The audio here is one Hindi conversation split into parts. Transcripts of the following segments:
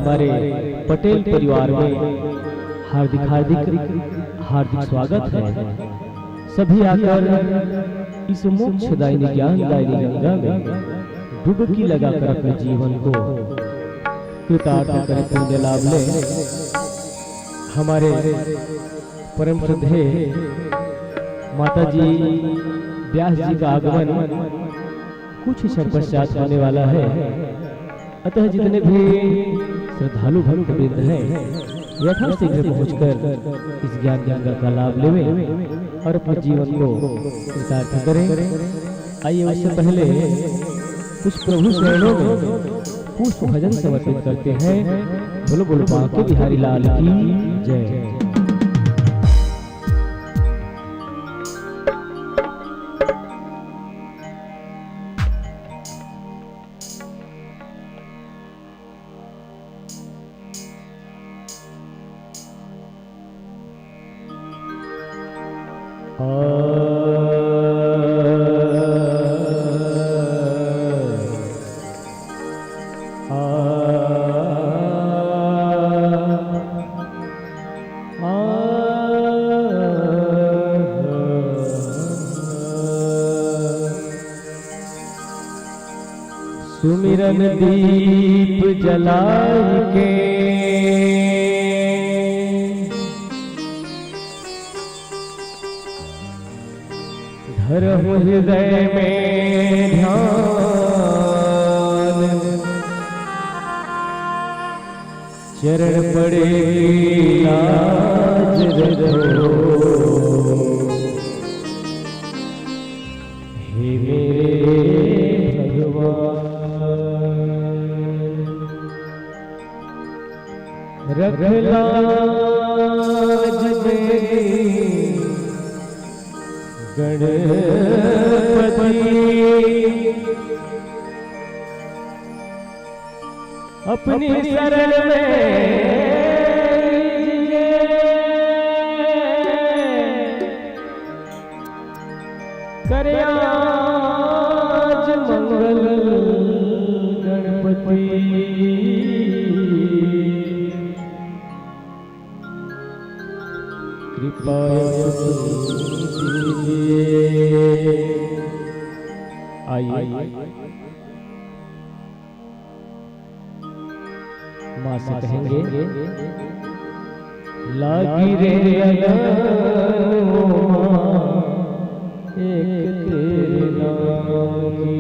हमारे पटेल परिवार में हार्दिक हार्दिक हार्दिक स्वागत है। सभी आकर इस मोक्षदायिनी ज्ञानदायिनी गंगा में डुबकी लगाकर अपने जीवन को कृतार्थ कर पुण्य लाभ ले। हमारे परम श्रद्धेय माताजी व्यास जी का आगमन कुछ ही क्षण पश्चात होने वाला है। अतः जितने भी श्रद्धालु भक्त वृंद हैं यथाशीघ्र पहुंचकर इस ज्ञान गंगा का लाभ लेवें और अपने जीवन को कृतार्थ करें। आइए उससे पहले कुछ प्रभु शरणों में पुष्प भजन समर्पित करते हैं। बोलो बोलो बांके बिहारी लाल की जय। सुमिरन दीप जलाए के धरहु हृदय में ध्यान, चरण पड़े लाज रखो हे मेरे भगवान। रख लाज मेरी गणपति, अपनी शरण में करे आज मंगल गणपति। कृपा आइए माँ से कहेंगे लागी रे लगन एक तेरे नाम की।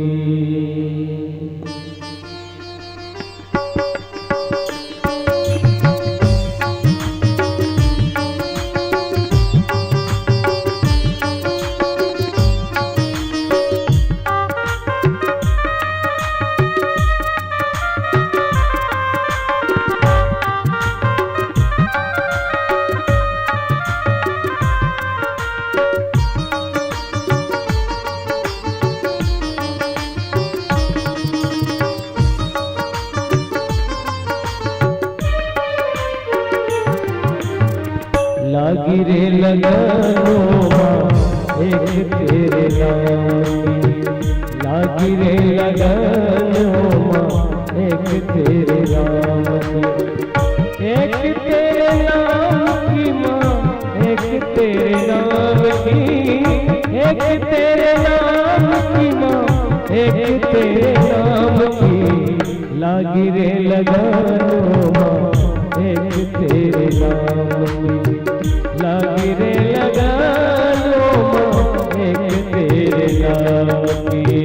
लागी रे लगनो एक तेरे नाम की, लागी रे लगनो एक तेरे नाम की। एक तेरे नाम की माँ, एक तेरे नाम की, एक तेरे नाम की माँ, एक तेरे नाम की। लागी रे लगनो माँ एक तेरे नाम की, लागी रे लगानो एक तेरे नाम की।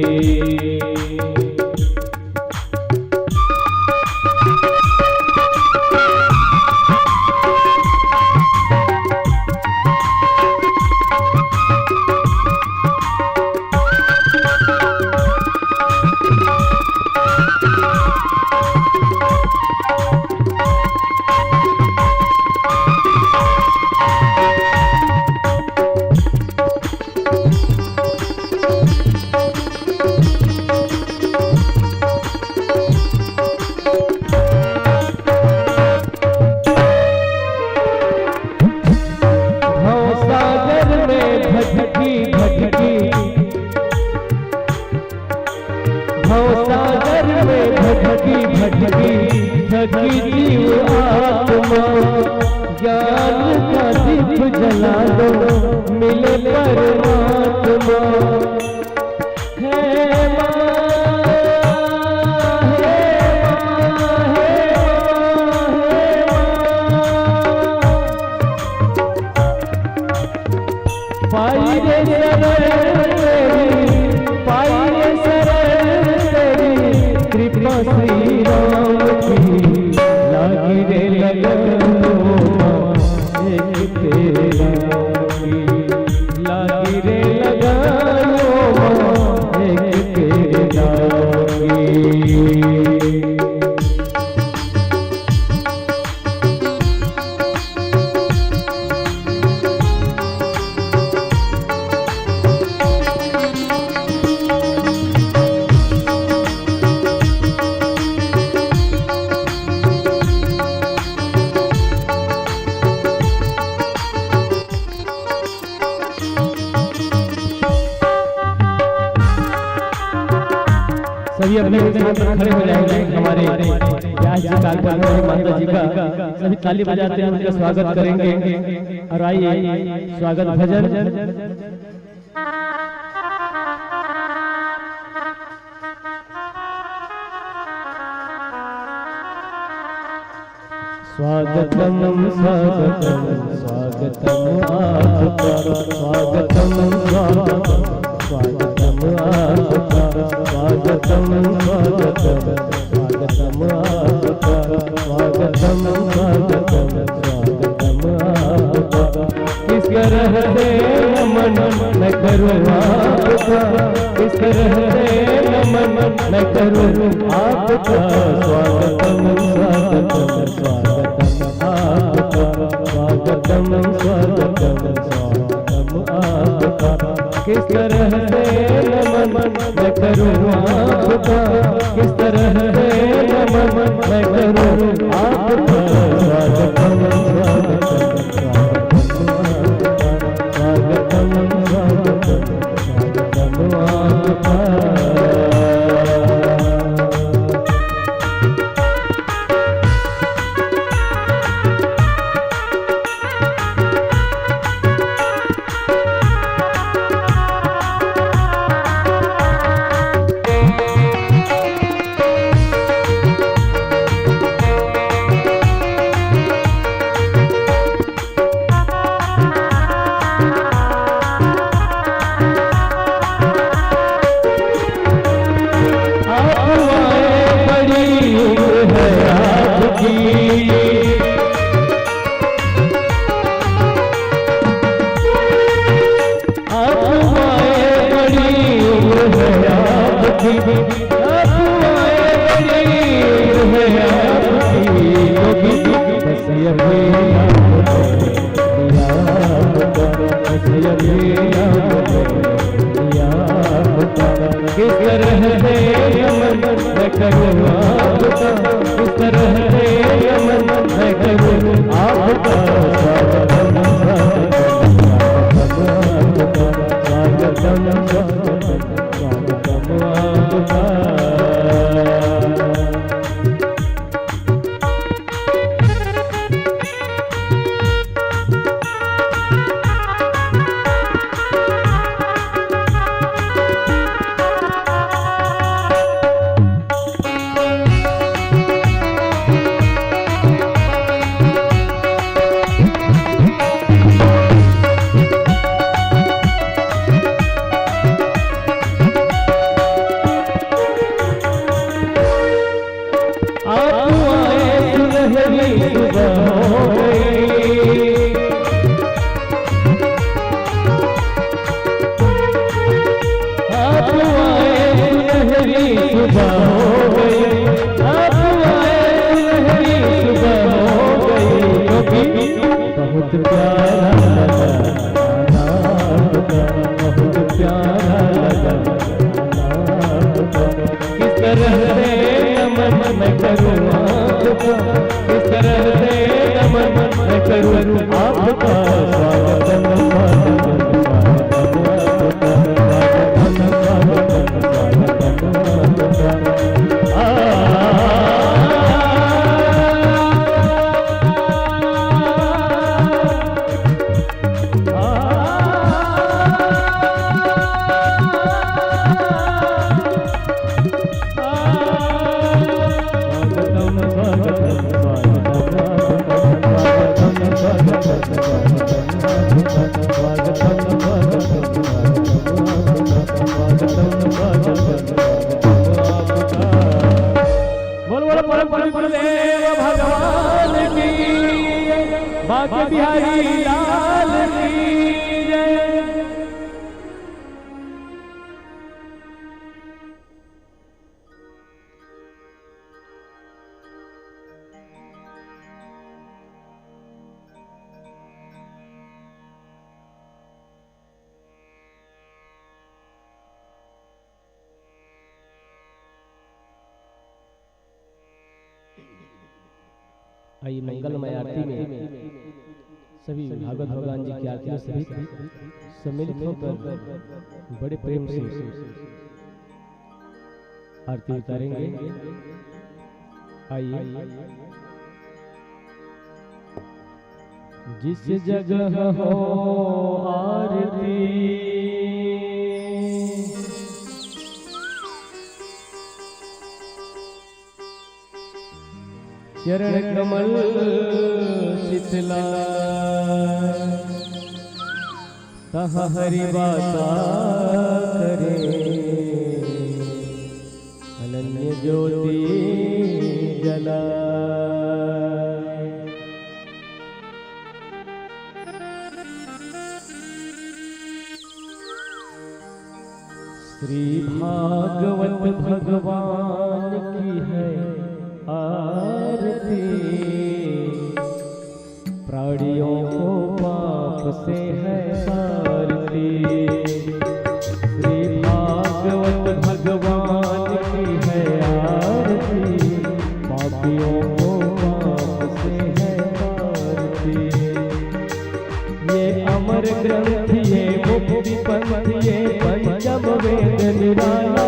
जीव आत्मा ज्ञान का दीप जला दो मिले परमात्मा। हे माँ, पाई रे शरण तेरी, पाई रे शरण तेरी, कृपा श्री राम की लागी रे लगन एक तेरा की, लागी रे लगन एक तेरा की। सभी अपने स्थान पर खड़े हो जाएंगे। हमारे व्यास जी कालपाल माता जी का सभी ताली बजाते हैं, उनका स्वागत करेंगे। और आइए स्वागत भजन। स्वागतम स्वागतम स्वागतम आपका, स्वागतम स्वागतम स्वागतम आपका, स्वागतम स्वागतम स्वागतम आपका, स्वागतम स्वागतम स्वागतम आपका। किसका रहते नमन मैं करूँ आपका, किसका रहते नमन मैं करूँ आपका। स्वागतम स्वागतम स्वागतम आपका, स्वागतम स्वागतम स्वागतम आपका। किस तरह से नमन मैं करूँ आपका, किस तरह से नमन मैं करूँ आपका। स्वागतम स्वागतम स्वागतम स्वागतम स्वागतम आपका। किस तरह से यमन मैं करूँ आपका, किस तरह से यमन मैं करूँ आपका। स्वागतम स्वागतम स्वागतम आपका। बाके बिहारी लाल की जय। आइए मंगलमय आरती में सभी भागवत भगवान जी की आरती सभी सम्मिलित होकर बड़े प्रेम से आरती उतारेंगे। आइए जिस जगह हो आरती चरण कमल शीतला तहाँ हरि वासा करे अनन्य ज्योति जला। श्री भागवत भगवान की है आरती प्राणियों को पाप से है सारती। श्री भागवत भगवान की है आरती पापियों को पाप से है सारती। ये अमर ग्रंथ ये मुक्ति पंथ ये पंचम वेद निराला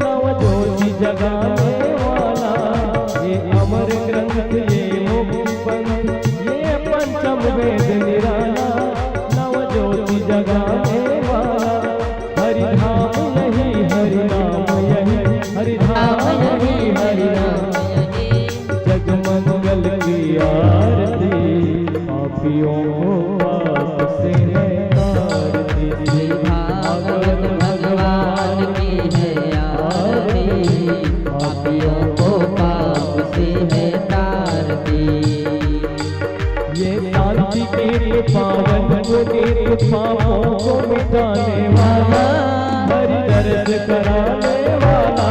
नव ज्योति जगाने वाला। ये अमर ग्रंथ ये मुक्ति पंथ ये पंचम वेद निराला नव ज्योति जगाने वाला। हरि धाम यही हरि नाम यही हरि धाम यही हरि नाम यही जग मंगल की आरती पापियों को पाप से है तारती। श्री भागवत भगवान की है आरती पापियों को पाप से है तारती। ये शांति के पावन पुनीत पापों को मिटाने वाला हरि दर्श कराने वाला।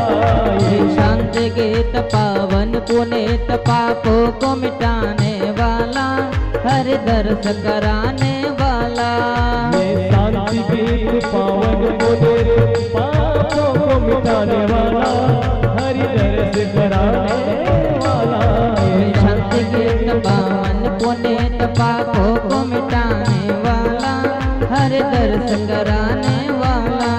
ये शांति गीत पावन पुनीत पापों को मिटाने वाला हरि दर्श कराने वाला। ये शांति गीत पावन पुनीत पापों को मिटाने वाला हरि दर्श कराने वाला। ये शांति गीत पावन पुनीत पापों को मिटाने वाला हरि दर्श कराने वाला।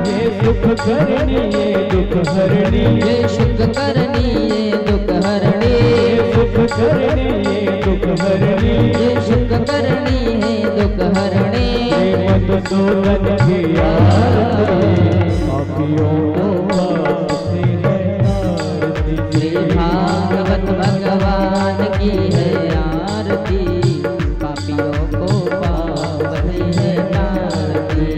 ये सुख करनी ये दुख हरणी ये सुख करनी ये दुख हरणी। ये सुख करनी ये दुख हरणी ये सुख करनी है दुख हरणी। मधुसूदन की आरती पापियों को पाप से है तारती। श्री भागवत भगवान की है आरती पापियों को पाप से है तारती।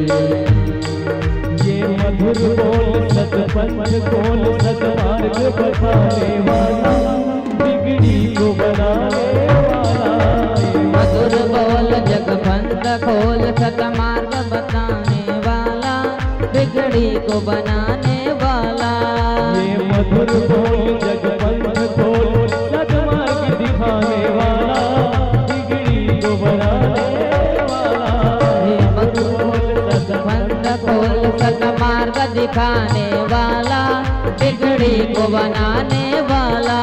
ये मधुर बोल सतपंथ बोल सतमार्ग बताने वाला बिगड़ी को बनाने वाला। मधुर बोल जगबंध खोल सतमार्ग बताने वाला बिगड़ी को बनाने वाला। ये मधुर बोल जगबंध खोल सतमार्ग दिखाने वाला बिगड़ी को बनाने वाला। ये मधुर बोल जगबंध खोल सतमार्ग दिखाने वाला बिगड़ी को बनाने वाला।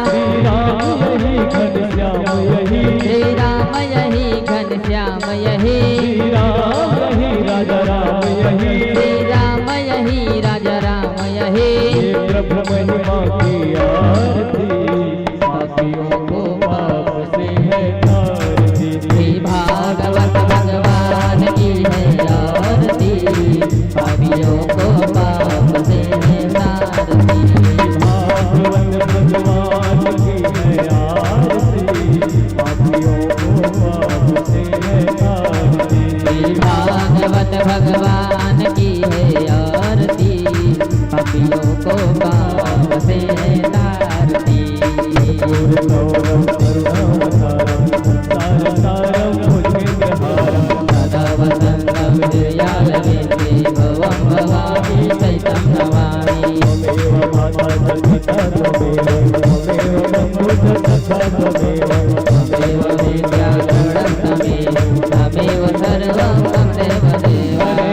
श्री राम यही घनश्याम यही श्री राम यही घनश्याम यही। श्री राम यही राजा राम यही श्री राम यही राजा राम यही। ये प्रभु महिमा की आरती पापियों को पाप से है तारती। श्री भागवत भगवान की है आरती पापियों को पाप से है तारती। भागवत भगवान की है आरती पापियों को पाप से है तारती। श्री भागवत भगवान की है आरती पापियों को पाप से है तारती। करुणावतारम संसार त्वमेव त्वमेव विद्याधरं त्वमेव त्वमेव सर्वं तं देवदेव हरे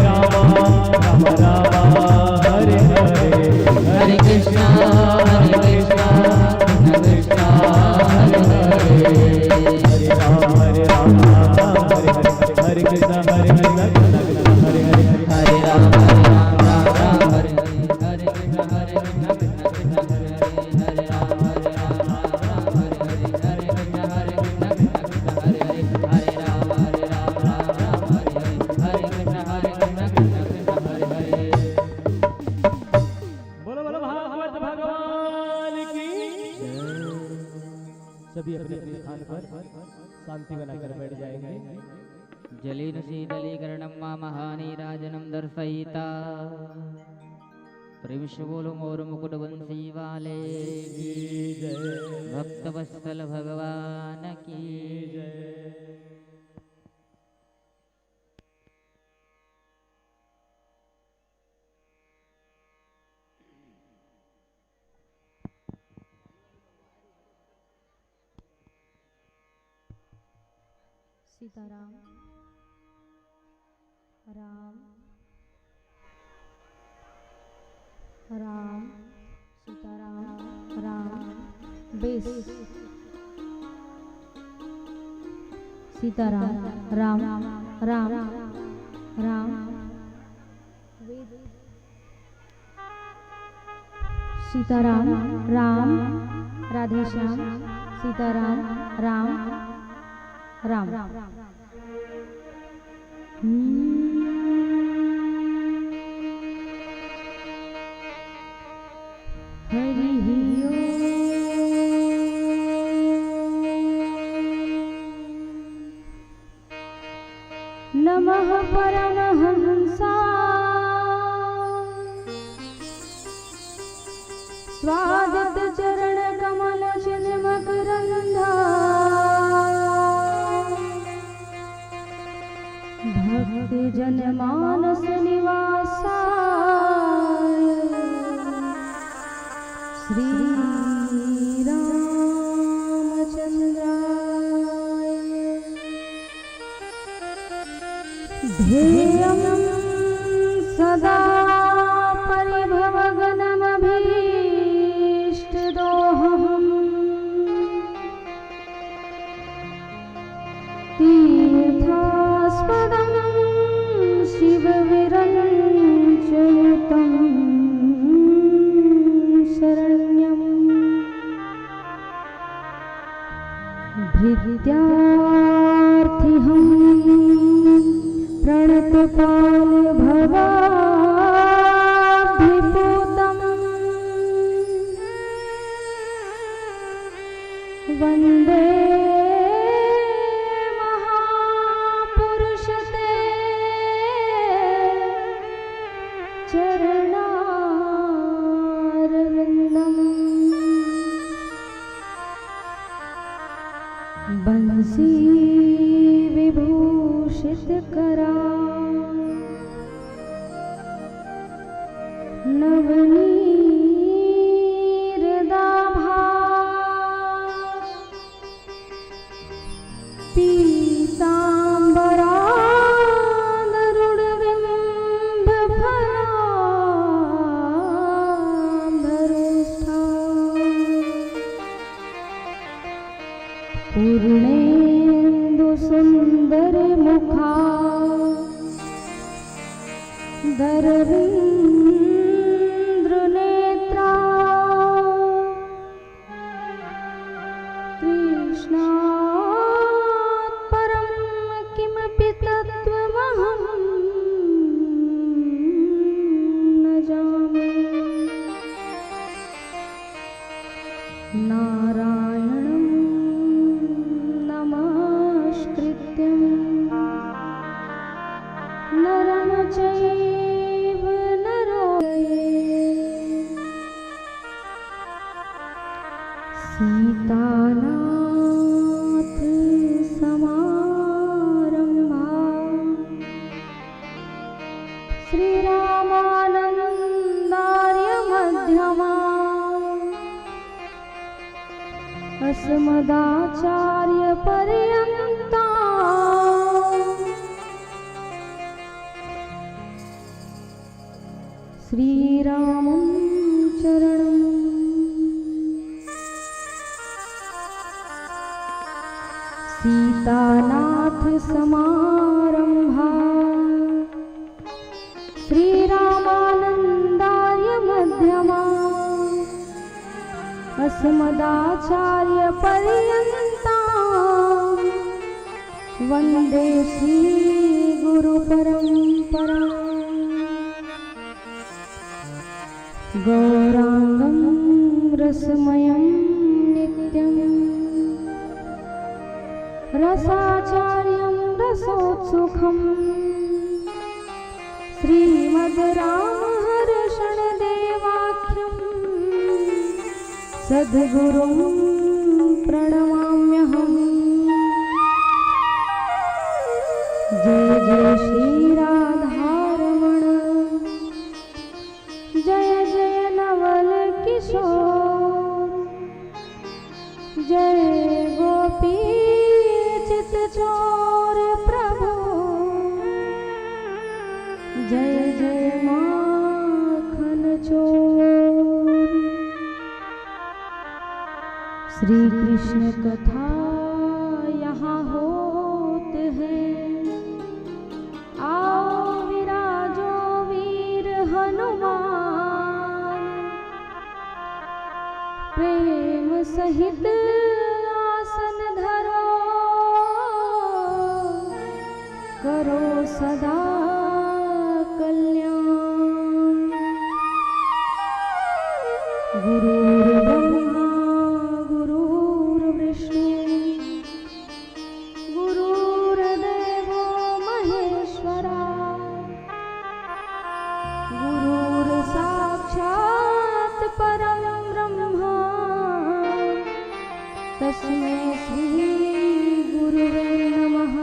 राम राम राम हरे हरे हरे कृष्णा कृष्ण कृष्ण हरे हरे हरे राम हरे कृष्ण हरे कृष्ण हरे हरे हरे राम राम राम हरे हरे कृष्ण कृष्ण कृष्ण हरे हरे हरे राम राम राम हरे हरे कृष्ण कृष्ण हरे हरे हरे राम राम राम हरे हरे कृष्ण कृष्ण हरे हरे बोलो बोलो भागवत भगवान की सभी अपने अपने स्थान पर शांति बनाकर बैठ जाएंगे। जलेन शीतलीकरणं मा महानीराजनं दर्शयिता प्रेमश बोलो मोर मुकुट बंसी वाले की जय भक्तवत्सल भगवान की जय। सीताराम राम राम सीताराम राम बेस सीताराम राम राम राम वेद सीताराम राम राधेश्याम सीताराम राम राम हरि नमः परमहंसा स्वागत चरण कमल मकरंधा भक्ति जन मानस निवासा श्री रामचंद्राय ध्येयं सदा परिभवगणमभीष्टदोहम् तीर्थास्पदं शिवविरञ्चनुतं शरण्यम् भृत्यार्थिहं प्रणतपाल भवाब्धिपूतम् वन्दे महापुरुषते चरणारविन्दम् बंसी विभूषित करा नवनीरदाभा पीताम्बरादरुणबिम्बफलाम्बरोष्ठा पूर्णेन्दु सुंदर मुखा दरविंद्र नेत्रा कृष्णात् परं किमपि तत्त्वमहं न जाने नारायणं नमस्कृत्यं नरं चैव नरोत्तमम् सीतानाथ समारंभा श्रीरामानन्दार्य मध्यमा अस्मदाचार्य पर्यन्ता श्रीरामं चरणं सीतानाथ समारंभा श्रीरामानन्दार्य मध्यमा अस्मदाचार्य पर्यन्ता वन्दे श्रीगुरु परम्परा गौराङ्गं रसमयं नित्यं रसाचार्यं रसोत्सुकम् श्रीमद्रामहर्षणदेवाख्यं सद्गुरुं प्रणमाम्यहम्। जय जय श्री राधारमण जय जय नवल किशोर जय गोपी चितचोर प्रभु जय जय माखन चोर। श्री कृष्ण कथा यहाँ होत है आओ विराजो वीर हनुमान प्रेम सहित आसन धरो करो सदा कल्याण। गुरुर्ब्रह्मा गुरुर्विष्णु गुरुर्देवो महेश्वरा गुरुर्साक्षात् परं ब्रह्म तस्मै श्री गुरुवे नमः।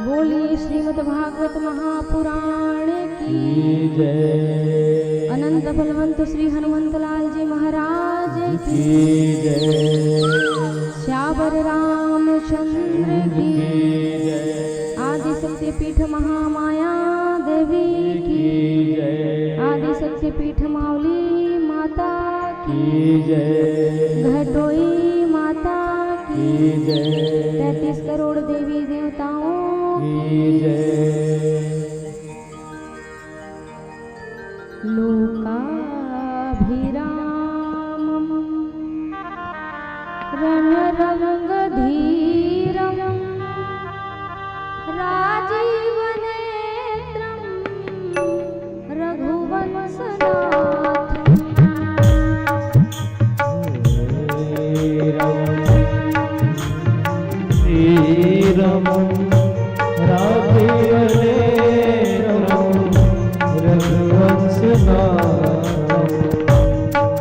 बोलिए श्रीमद् भागवत महापुराण की जय। अनंत बलवंत श्री हनुमंतलाल जी महाराज की जय। श्यावर रामचंद्र की जय। आदि शक्ति पीठ महामाया देवी की जय। आदि शक्ति पीठ माउली माता की जय। घटोई माता की जय। 33 करोड़ देवी देवताओं लोकाभिरामं रणरङ्गधीरं राजीवनेत्रं रघुवंशनाथं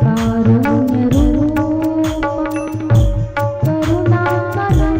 कारुण्यरूपं करुणाकरं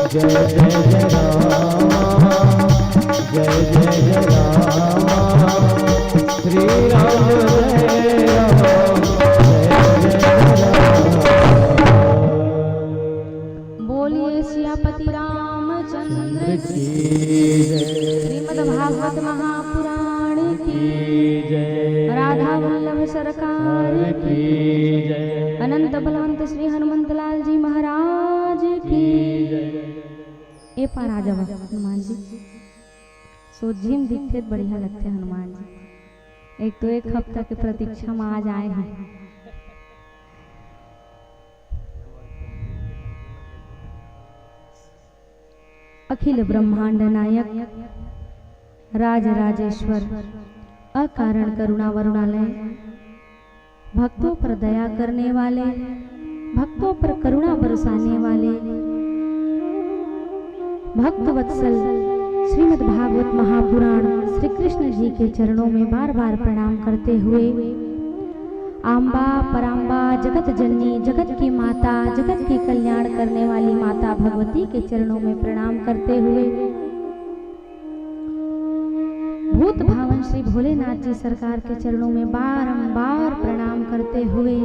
जय जय जय राम, जय जय जय राम, श्री राम जय राम, जय जय राम। बोलिए सियापति रामचंद्र की श्रीमद् भागवत महापुराण की जय, राधा वल्लभ सरकार की जय, अनंत बलवंत श्री हनुमंत लाल जी महाराज की ए पार आ जाओ हनुमान जी। सो जिम दिखते बढ़िया लगते हनुमान जी। एक तो एक हफ्ता के प्रतीक्षा में आज आए हैं। अखिल ब्रह्मांड नायक राज राजेश्वर अकारण करुणा वरुणालय, भक्तों पर दया करने वाले, भक्तों पर करुणा बरसाने वाले, भक्त वत्सल श्रीमद् भागवत महापुराण श्री कृष्ण जी के चरणों में बार बार प्रणाम करते हुए, आम्बा पराम्बा जगत जननी जगत की माता जगत की कल्याण करने वाली माता भगवती के चरणों में प्रणाम करते हुए, भूत भावन श्री भोलेनाथ जी सरकार के चरणों में बारंबार प्रणाम करते हुए,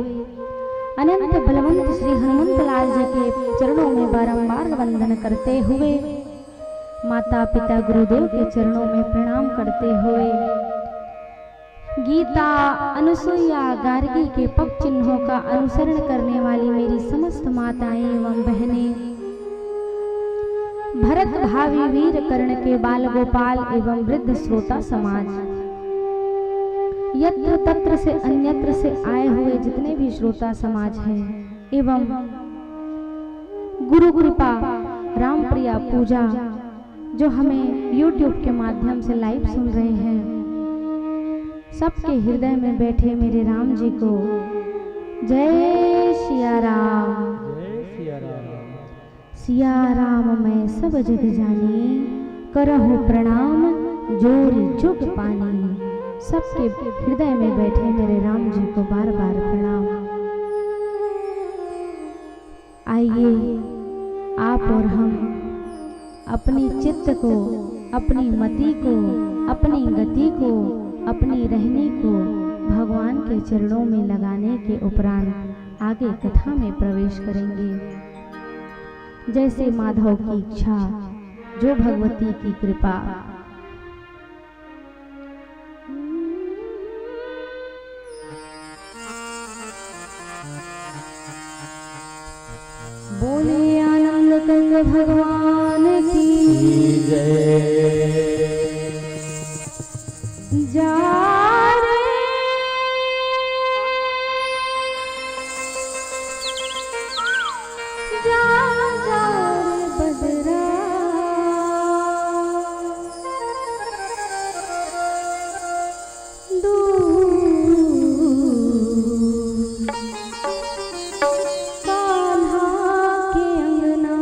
अनंत बलवंत श्री हनुमंत लाल जी के चरणों में बारंबार वंदन करते हुए, माता पिता गुरुदेव के चरणों में प्रणाम करते हुए, गीता अनुसुईया गार्गी के पग चिन्हों का अनुसरण करने वाली मेरी समस्त माताएं एवं बहनें, भरत भावी वीर कर्ण के बाल गोपाल एवं वृद्ध श्रोता समाज, यत्र तत्र से अन्यत्र से आए हुए जितने भी श्रोता समाज हैं, एवं गुरु कृपा राम प्रिया पूजा जो हमें YouTube के माध्यम से लाइव सुन रहे हैं, सबके हृदय में बैठे मेरे राम जी को जय सिया राम। जय सिया राम। सिया राम मैं सब जग जानी, करहु प्रणाम जोर जुग पानी। सबके हृदय में बैठे मेरे राम जी को बार बार प्रणाम। आइए आप और हम अपनी चित्त को, अपनी मति को, अपनी गति को, अपनी रहनी को भगवान के चरणों में लगाने के उपरांत आगे कथा में प्रवेश करेंगे। जैसे माधव की इच्छा, जो भगवती की कृपा। बोले आनंद कंद भगवान की जय। जा रे जा जा रे बदरा, दूर कान्हा के अंगना,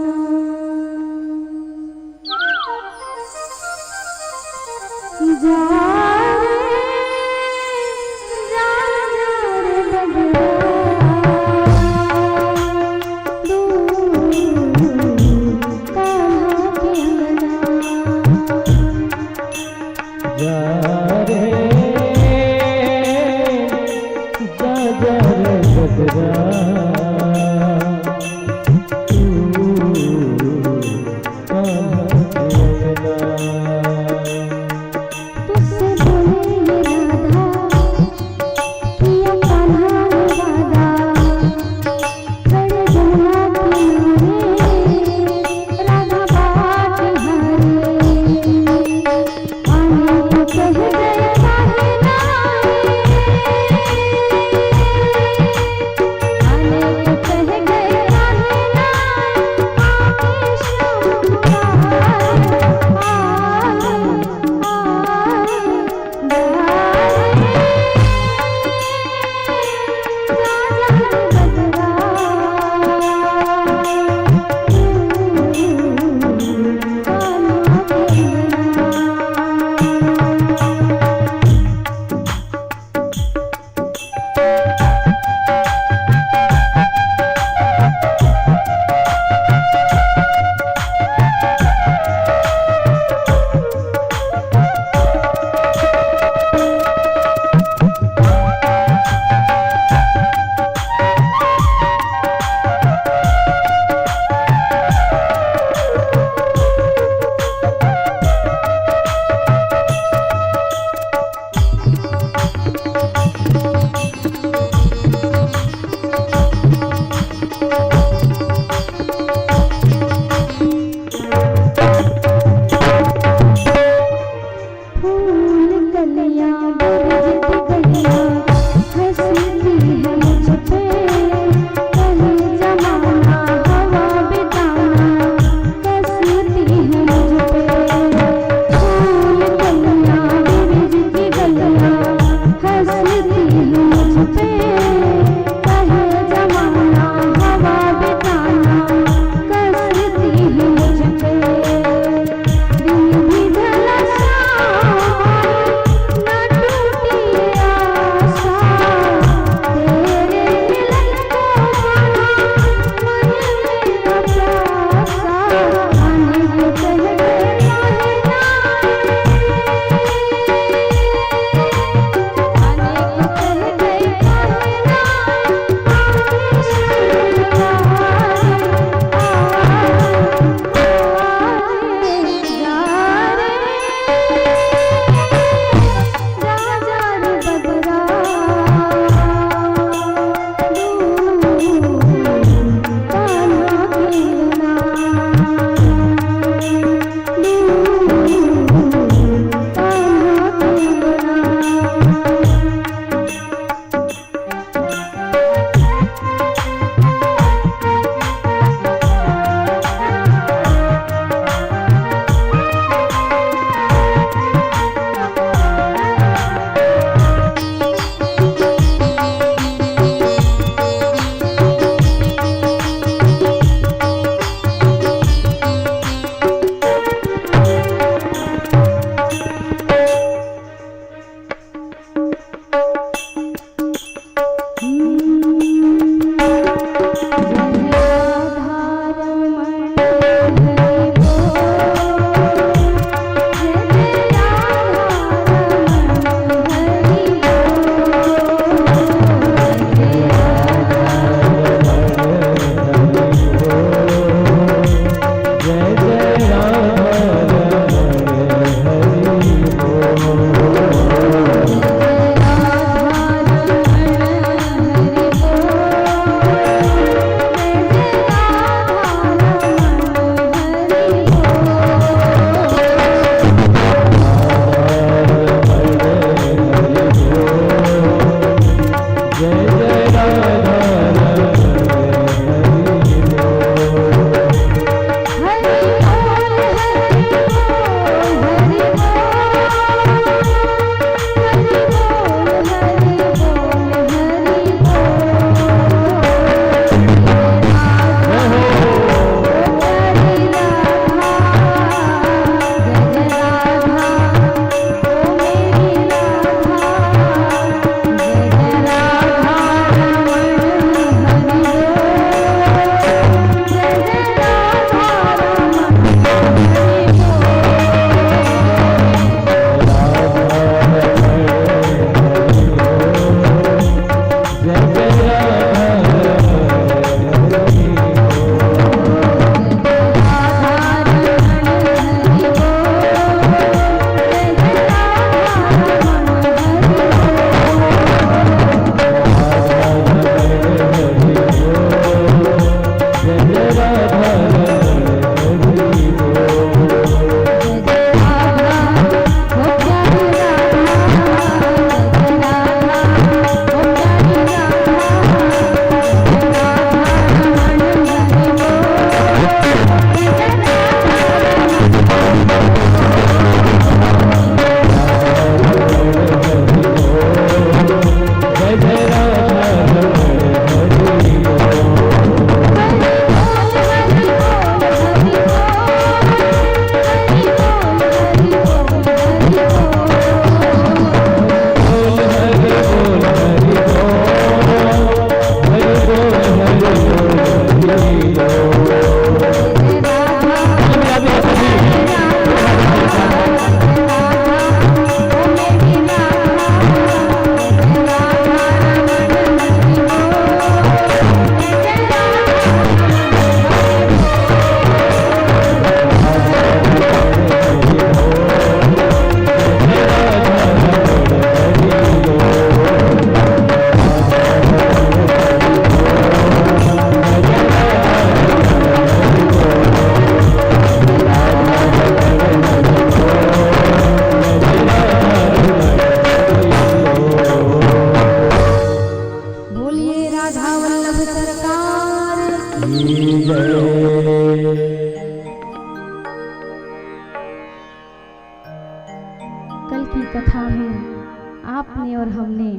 कथा में आपने और हमने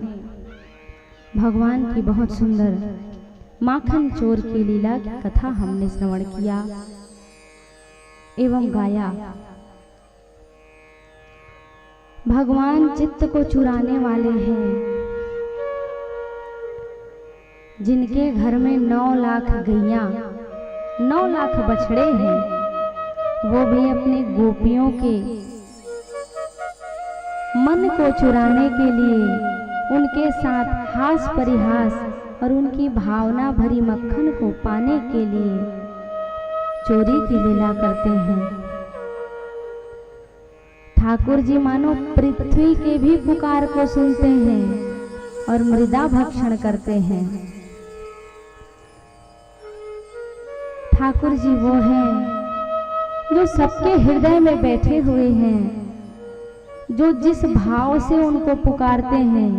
भगवान की बहुत सुंदर माखन चोर की लीला की कथा हमने श्रवण किया एवं गाया। भगवान चित्त को चुराने वाले हैं, जिनके घर में 9 लाख गैया 9 लाख बछड़े हैं, वो भी अपनी गोपियों के मन को चुराने के लिए उनके साथ हास परिहास और उनकी भावना भरी मक्खन को पाने के लिए चोरी की लीला करते हैं। ठाकुर जी मानो पृथ्वी के भी पुकार को सुनते हैं और मृदा भक्षण करते हैं। ठाकुर जी वो हैं जो सबके हृदय में बैठे हुए हैं, जो जिस भाव से उनको पुकारते हैं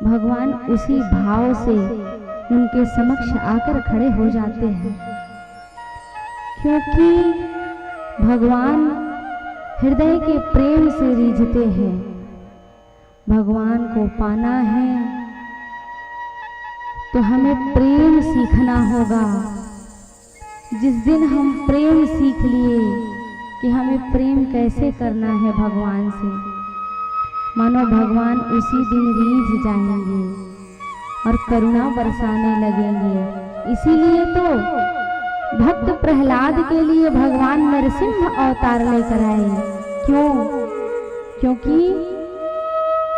भगवान उसी भाव से उनके समक्ष आकर खड़े हो जाते हैं, क्योंकि भगवान हृदय के प्रेम से रीझते हैं। भगवान को पाना है तो हमें प्रेम सीखना होगा। जिस दिन हम प्रेम सीख लिए कि हमें प्रेम कैसे करना है भगवान से, मानो भगवान उसी दिन रीझ जाएंगे और करुणा बरसाने लगेंगे। इसीलिए तो भक्त प्रहलाद के लिए भगवान नरसिंह अवतार लेकर आए। क्यों? क्योंकि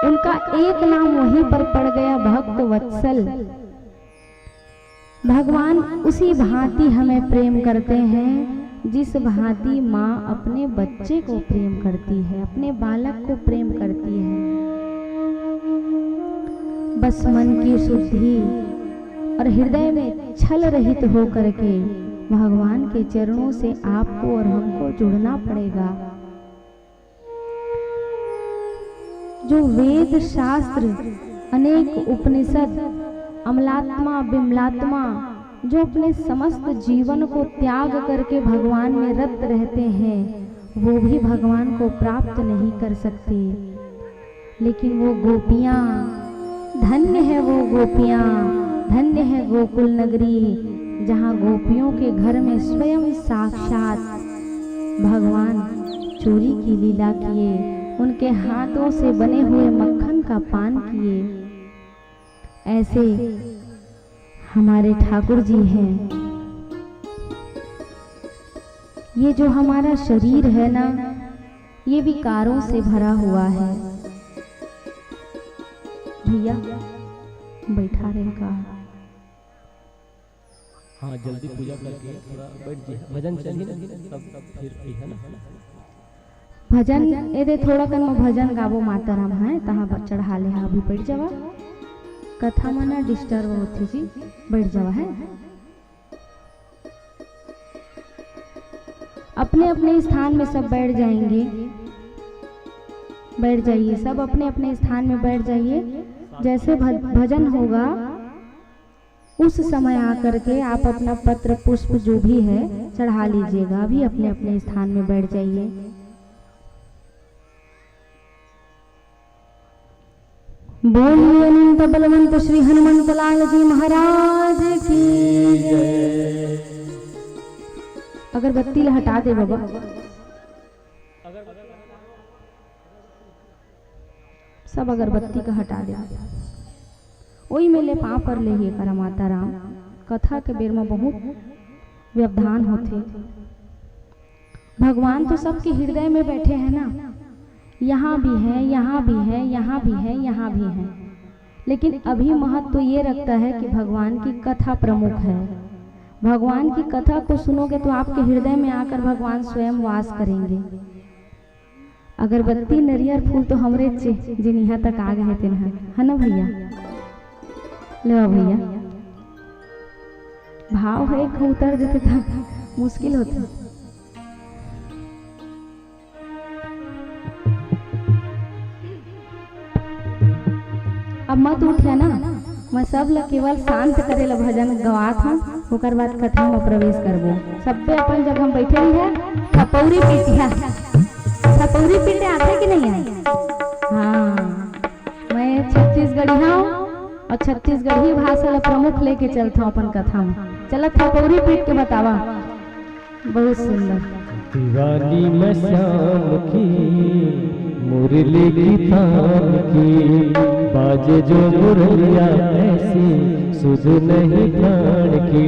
उनका एक नाम वहीं पर पड़ गया, भक्त वत्सल। भगवान उसी भांति हमें प्रेम करते हैं जिस भांति माँ अपने बच्चे को प्रेम करती है, अपने बालक को प्रेम करती है। बस मन की शुद्धि और हृदय में छल रहित होकर के भगवान के चरणों से आपको और हमको जुड़ना पड़ेगा। जो वेद शास्त्र, अनेक उपनिषद, अमलात्मा बिमलात्मा जो अपने समस्त जीवन को त्याग करके भगवान में रत रहते हैं, वो भी भगवान को प्राप्त नहीं कर सकते। लेकिन वो गोपियाँ, धन्य है वो गोपियाँ, धन्य है गोकुल नगरी, जहाँ गोपियों के घर में स्वयं साक्षात भगवान चोरी की लीला किए, उनके हाथों से बने हुए मक्खन का पान किए। ऐसे हमारे ठाकुर जी हैं। ये जो हमारा शरीर है ना, ये विकारों से भरा हुआ है। भैया बैठा रहे का, हाँ जल्दी पूजा करके थोड़ा बैठ जाइए, भजन चलिए ना, तब फिर है ना भजन एदे थोड़ा कन में भजन गाबो माता राम है तहाँ पर चढ़ा ले। अभी बैठ जावा, कथा में ना डिस्टर्ब होती जी, बैठ जावा है। अपने अपने स्थान में सब बैठ जाएंगे, बैठ जाइए सब अपने अपने स्थान में बैठ जाइए। जैसे भजन होगा उस समय आकर के आप अपना पत्र पुष्प जो भी है चढ़ा लीजिएगा। अभी अपने अपने स्थान में बैठ जाइए। बोलिए अनंत बलवंत श्री हनुमंत लाल जी महाराज की जय। अगरबत्ती ला हटा दे बाबा, सब अगरबत्ती का हटा दे। वही मेले पाँव पर ले कर माता राम। कथा के बेर में बहुत व्यवधान होते। भगवान तो सबके हृदय में बैठे हैं ना, यहाँ भी है, यहाँ भी है, यहाँ भी है, यहाँ भी है। लेकिन अभी महत्व तो ये रखता है कि भगवान की कथा प्रमुख है। भगवान की कथा को सुनोगे तो आपके हृदय में आकर भगवान स्वयं वास करेंगे। अगरबत्ती नरियर फूल तो हमरे जिन यहाँ तक आ गए थे, है ना भैया? ले भैया, भाव है एक उतर देते था मुश्किल होता। अब मत उठे ना, मैं सब ला केवल शांत करे ला भजन गवात हूँ, ओकर बाद कथा में प्रवेश करबो। सब पे अपन जब हम बैठे हैं थपौरी पीटिया, थपौरी पीटे आते कि नहीं आए? हाँ छत्तीसगढ़िया और छत्तीसगढ़ी भाषा ला प्रमुख लेके चलता हूँ अपन कथा में। चलत था पौरी पीट के बतावा। बहुत सुंदर। दिवाली में शाम की मुरली की तान की बाजे जो मुरलिया ऐसी सुध नहीं प्राण की।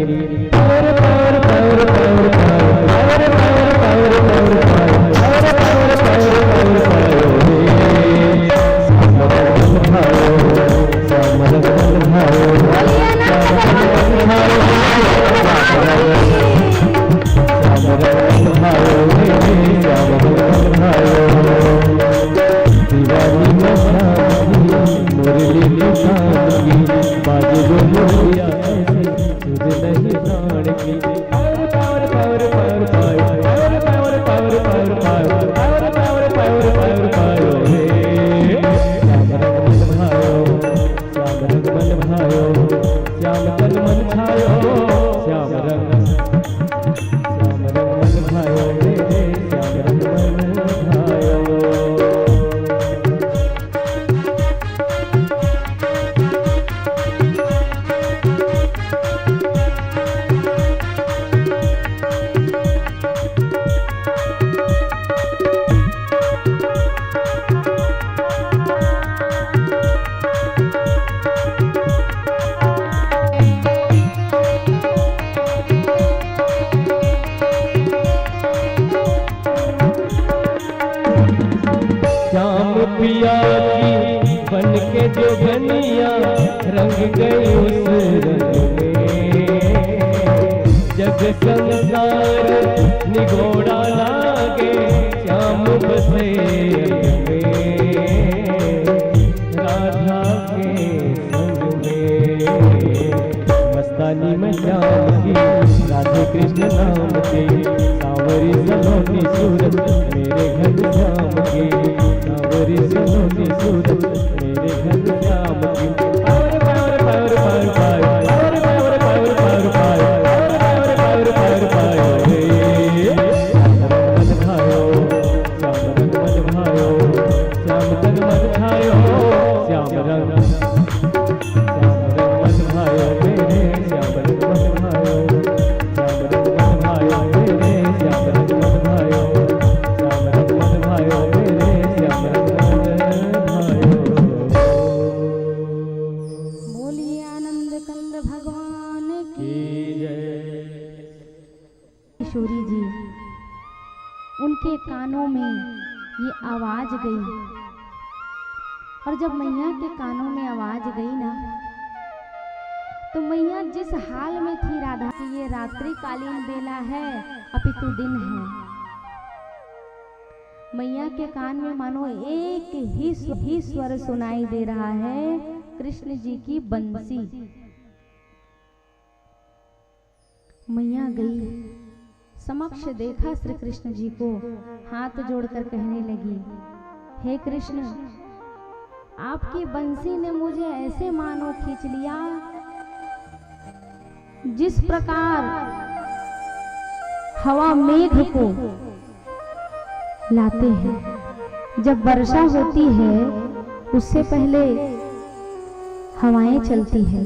Power power power power power power power power power power power Diwali में मुरली की शाम की बाजे जो मुरलिया तुझ नहीं प्राण की। Power power power power power power power power power power power power power power Shyam रंग मन भायो श्याम तन मन छायो श्याम रंग मन भायो मेरे श्याम रंग मन भायो। पिया की बन के जो बनिया रंग गई उस रंग में जग संसार निगोड़ा लागे श्याम बसे अंग में राधा के संग में। मस्तानी में श्याम की राधे कृष्ण नाम के सांवरी सलोनी सूरत मेरे घर श्याम की सांवरी सलोनी सूरत मेरे घर श्याम की। Power power power power power power power power power power power power power मन भायो श्याम रंग मन भायो श्याम तन मन छायो श्याम रंग मन भायो मेरे श्याम रंग मन भायो श्याम रंग मन भायो मेरे श्याम रंग मन भायो श्याम रंग मन भायो मेरे श्याम रंग मन भायो। बोलिए आनंद कंद भगवान की जय। किशोरी जी उनके कानों में ये आवाज गई और जब मैया के कानों में आवाज गई ना तो मैया जिस हाल में थी राधा की ये रात्रिकालीन बेला है अपितु दिन है। मैया के कान में मानो एक ही स्वर सुनाई दे रहा है कृष्ण जी की बंसी। मैया गई समक्ष देखा श्री कृष्ण जी को हाथ जोड़कर कहने लगी, हे कृष्ण आपकी बंसी ने मुझे ऐसे मानो खींच लिया जिस प्रकार हवा मेघ को लाते हैं। जब वर्षा होती है उससे पहले हवाएं चलती है,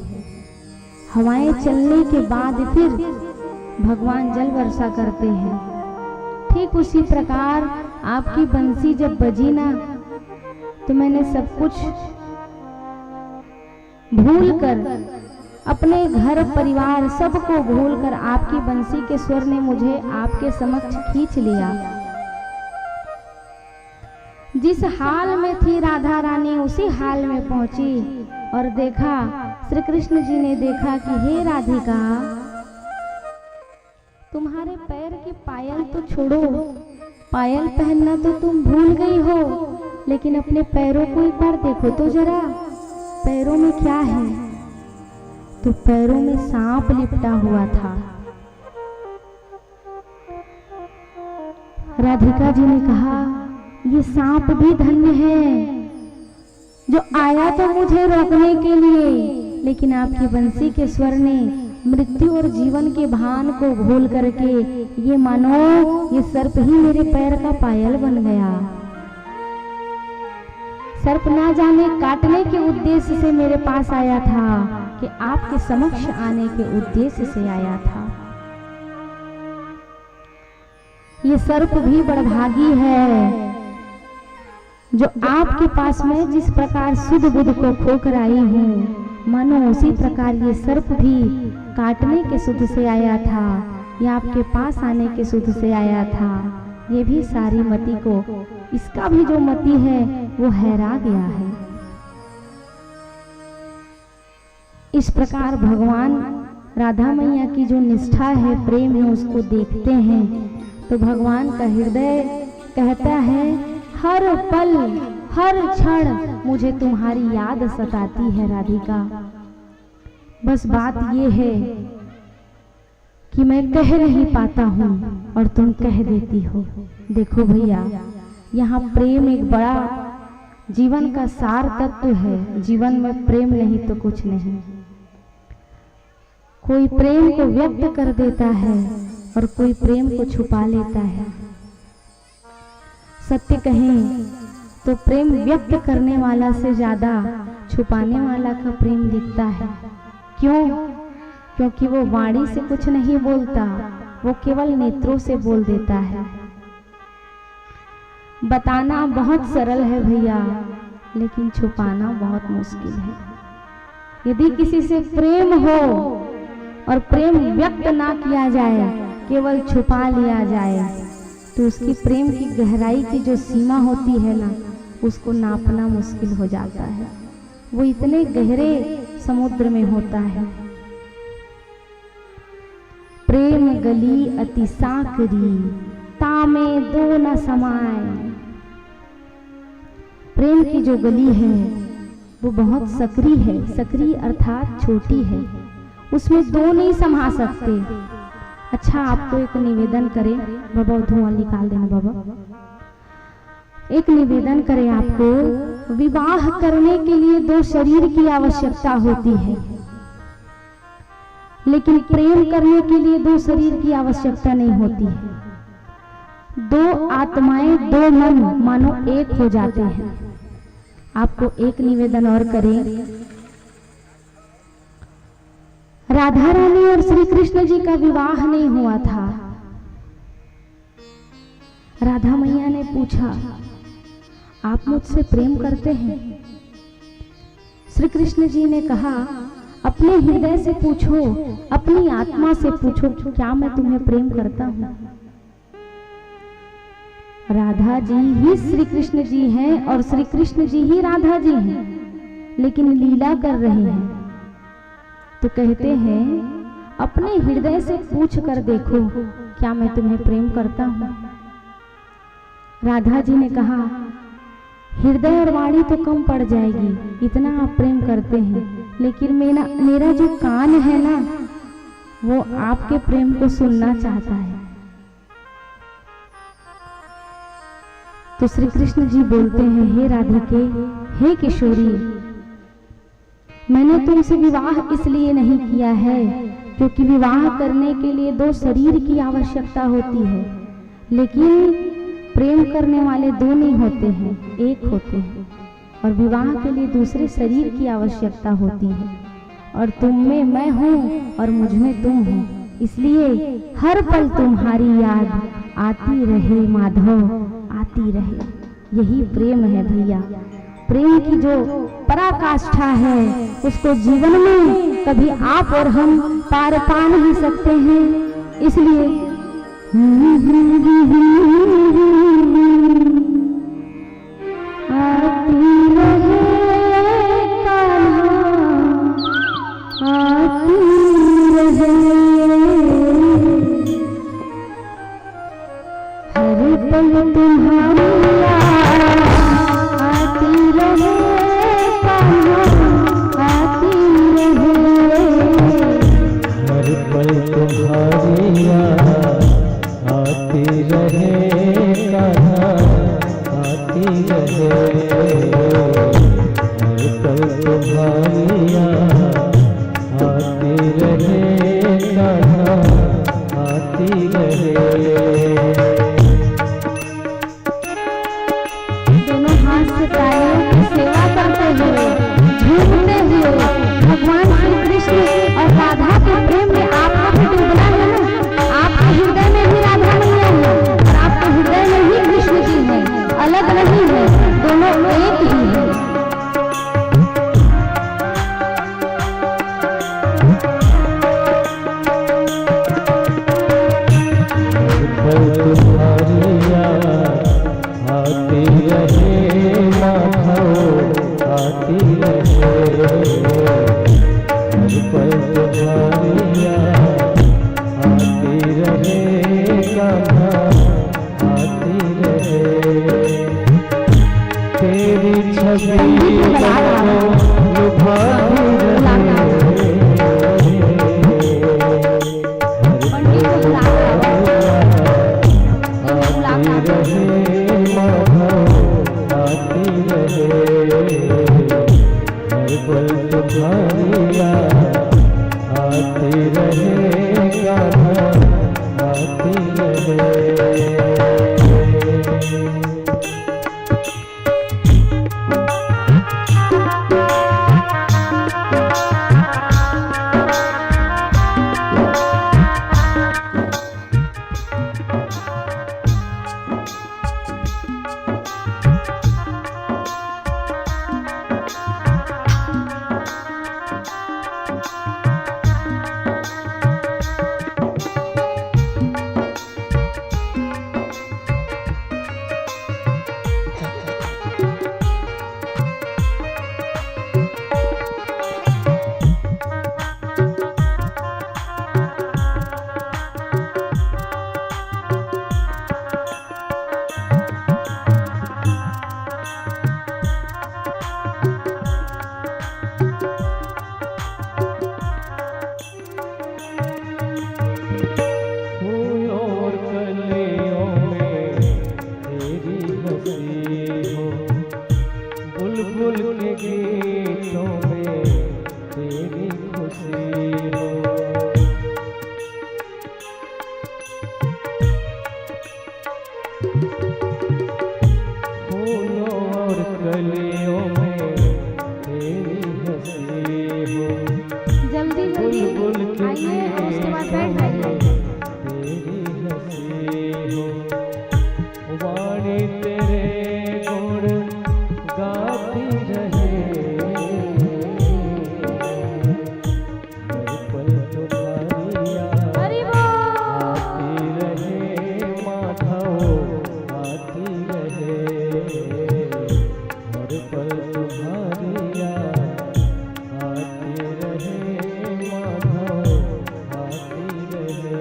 हवाएं चलने के बाद फिर भगवान जल वर्षा करते हैं। ठीक उसी प्रकार आपकी बंसी जब बजी ना तो मैंने सब कुछ भूलकर अपने घर परिवार सबको भूलकर आपकी बंसी के स्वर ने मुझे आपके समक्ष खींच लिया। जिस हाल में थी राधा रानी उसी हाल में पहुंची और देखा श्री कृष्ण जी ने देखा कि हे राधिका तुम्हारे पैर की पायल तो छोड़ो, पायल पहनना तो तुम भूल गई हो, लेकिन अपने पैरों को एक बार देखो तो जरा पैरों में क्या है। तो पैरों में सांप लिपटा हुआ था। राधिका जी ने कहा ये सांप भी धन्य है जो आया तो मुझे रोकने के लिए, लेकिन आपकी बंसी के स्वर ने मृत्यु और जीवन के भान को भूल करके ये मानो ये सर्प ही मेरे पैर का पायल बन गया। सर्प ना जाने काटने के उद्देश्य से मेरे पास आया था कि आपके समक्ष आने के उद्देश्य से आया था। ये सर्प भी बड़भागी है जो आपके पास में जिस प्रकार सुध बुध को खोकर आई हूँ, मानो उसी प्रकार ये सर्प भी काटने के सुध से आया था या आपके पास आने के सुध से आया था। ये भी सारी मति को, इसका भी जो मति है वो हैरा गया है। इस प्रकार भगवान राधा मैया की जो निष्ठा है, प्रेम है, उसको देखते हैं तो भगवान का हृदय कहता है हर पल हर क्षण मुझे तुम्हारी याद सताती है राधिका। बस बात ये है कि मैं कह नहीं पाता हूँ और तुम कह देती हो। देखो भैया, यहाँ प्रेम एक बड़ा जीवन का सार तत्व है। जीवन में प्रेम नहीं तो कुछ नहीं। कोई प्रेम को व्यक्त कर देता है और कोई प्रेम को छुपा लेता है। सत्य कहें तो प्रेम व्यक्त करने वाला से ज्यादा छुपाने वाला का प्रेम दिखता है। क्यों? क्योंकि वो वाणी से कुछ नहीं बोलता, वो केवल नेत्रों से बोल देता है। बताना बहुत सरल है भैया, लेकिन छुपाना बहुत मुश्किल है। यदि किसी से प्रेम हो और प्रेम व्यक्त ना किया जाए, केवल छुपा लिया जाए, तो उसकी प्रेम की गहराई की जो सीमा होती है ना, उसको नापना मुश्किल हो जाता है। वो इतने गहरे समुद्र में होता है। प्रेम गली अति साकरी, तामे दो न समाए। प्रेम की जो गली है वो बहुत सकरी है। सकरी अर्थात छोटी है, उसमें दो नहीं समा सकते। अच्छा, आपको एक निवेदन करें बाबा, धुआं निकाल देना बाबा। एक निवेदन करें आपको, विवाह करने के लिए दो शरीर की आवश्यकता होती है, लेकिन प्रेम करने के लिए दो शरीर की आवश्यकता नहीं होती है। दो आत्माएं, दो मन मानो एक हो जाते हैं। आपको एक निवेदन और करें, राधा रानी और श्री कृष्ण जी का विवाह नहीं हुआ था। राधा मैया ने पूछा, आप मुझसे प्रेम करते हैं? श्री कृष्ण जी ने कहा, अपने हृदय से पूछो, अपनी आत्मा से पूछो, क्या मैं तुम्हें प्रेम करता हूं? राधा जी ही श्री कृष्ण जी हैं और श्री कृष्ण जी ही राधा जी हैं, लेकिन लीला कर रहे हैं। तो कहते हैं, अपने हृदय से पूछ कर देखो, क्या मैं तुम्हें प्रेम करता हूं? राधा जी ने कहा, हृदय और वाणी तो कम पड़ जाएगी, इतना आप प्रेम करते हैं, लेकिन मेरा जो कान है ना, वो आपके प्रेम को सुनना चाहता है। तो श्री कृष्ण जी बोलते हैं, हे राधिके, हे किशोरी, मैंने तुमसे विवाह इसलिए नहीं किया है क्योंकि विवाह करने के लिए दो शरीर की आवश्यकता होती है, लेकिन प्रेम करने वाले दो नहीं होते हैं, एक होते हैं। और विवाह के लिए दूसरे शरीर की आवश्यकता होती है, और तुम में मैं हूँ और मुझ में तुम हो, इसलिए हर पल तुम्हारी याद आती रहे माधव, आती रहे। यही प्रेम है भैया। प्रेम की जो पराकाष्ठा है, उसको जीवन में कभी आप और हम पार पा नहीं सकते हैं। इसलिए आती रहे कान्हा, आती रहे, हर पल तुम्हारी याद आती रहे कान्हा, आती रहे, हर पल तुम्हारी याद आती रहे कान्हा, आती रहे, हर पल तुम्हारी याद आती रहे कान्हा, आती रहे। छवि मन को लुभाती रहे। पंडित को बुला आती रहे माधव आती रहे, हर पल तुम्हारी याद आती रहे, गाना आती रहे। जल्दी जल्दी आइए और उसके बाद बैठ जाइए। वाणी तेरे गुण गाती रहे, हर पल तुम्हारी याद हरि बोल। आती रहे, माधव आती रहे, हर पल तुम्हारी याद आती रहे, माधव आती रहे।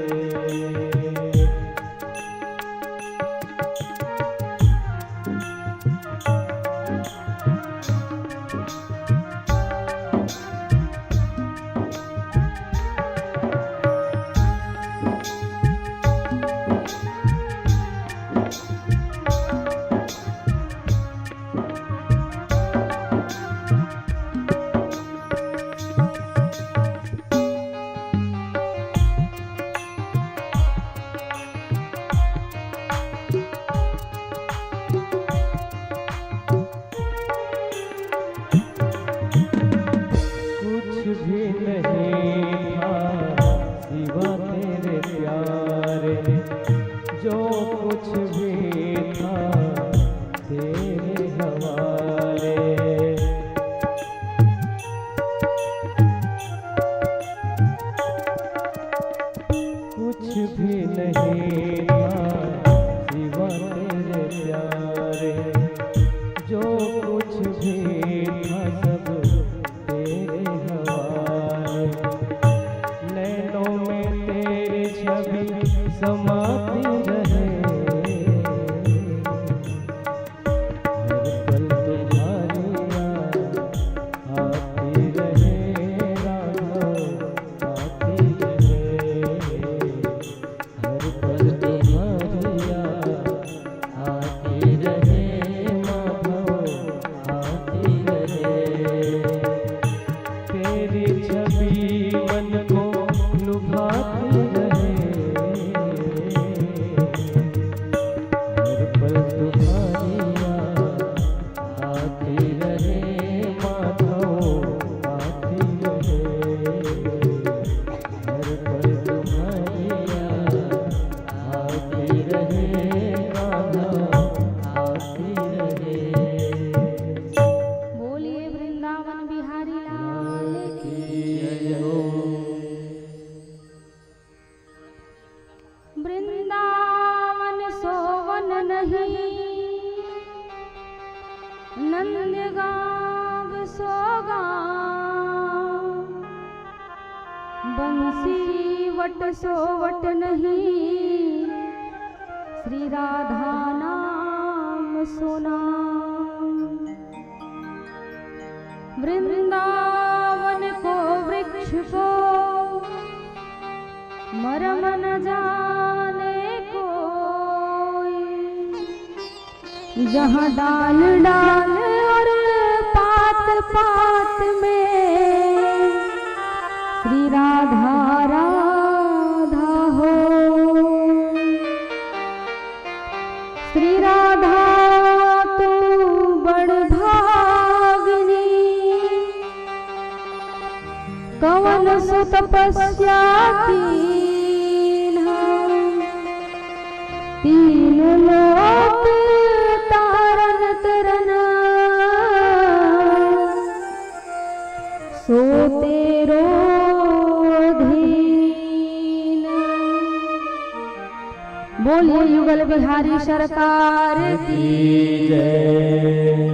कुछ भी नहीं था सिवा तेरे प्यारे, जो कुछ भी था तेरे हवाले। कुछ भी नहीं था सिवा तेरे प्यारे, जो कुछ भी था सब तेरे हवाले। नैनों में तेरी छवि समाती रहे, हर पल तुम्हारी याद आती रहे, राघव आती रहे, हर पल तुम्हारी याद आती रहे, माधव आती रहे। तेरी छवि मन को लुभाती रहे, हर पल तुम्हारी याद आती रहे, माधव आती रहे, हर पल तुम्हारी याद आती रहे, माधव आती रहे। बोलिए वृंदावन बिहारी लाल की। वृंदावन सोवन नहीं, नंदगांव सोगा, बंसी वट सोवट नहीं, श्री राधा नाम सुना। वृंदावन को वृक्ष को मरम न जाने कोई, जहाँ डाल डाल और पात पात में श्री राधा राधा हो। श्री राधा तू बड़ भागिनी, कवन सु तपस्या तीन लोक तारन तरन, सो तेरो धीन। बोलिए युगल बिहारी सरकार की जय।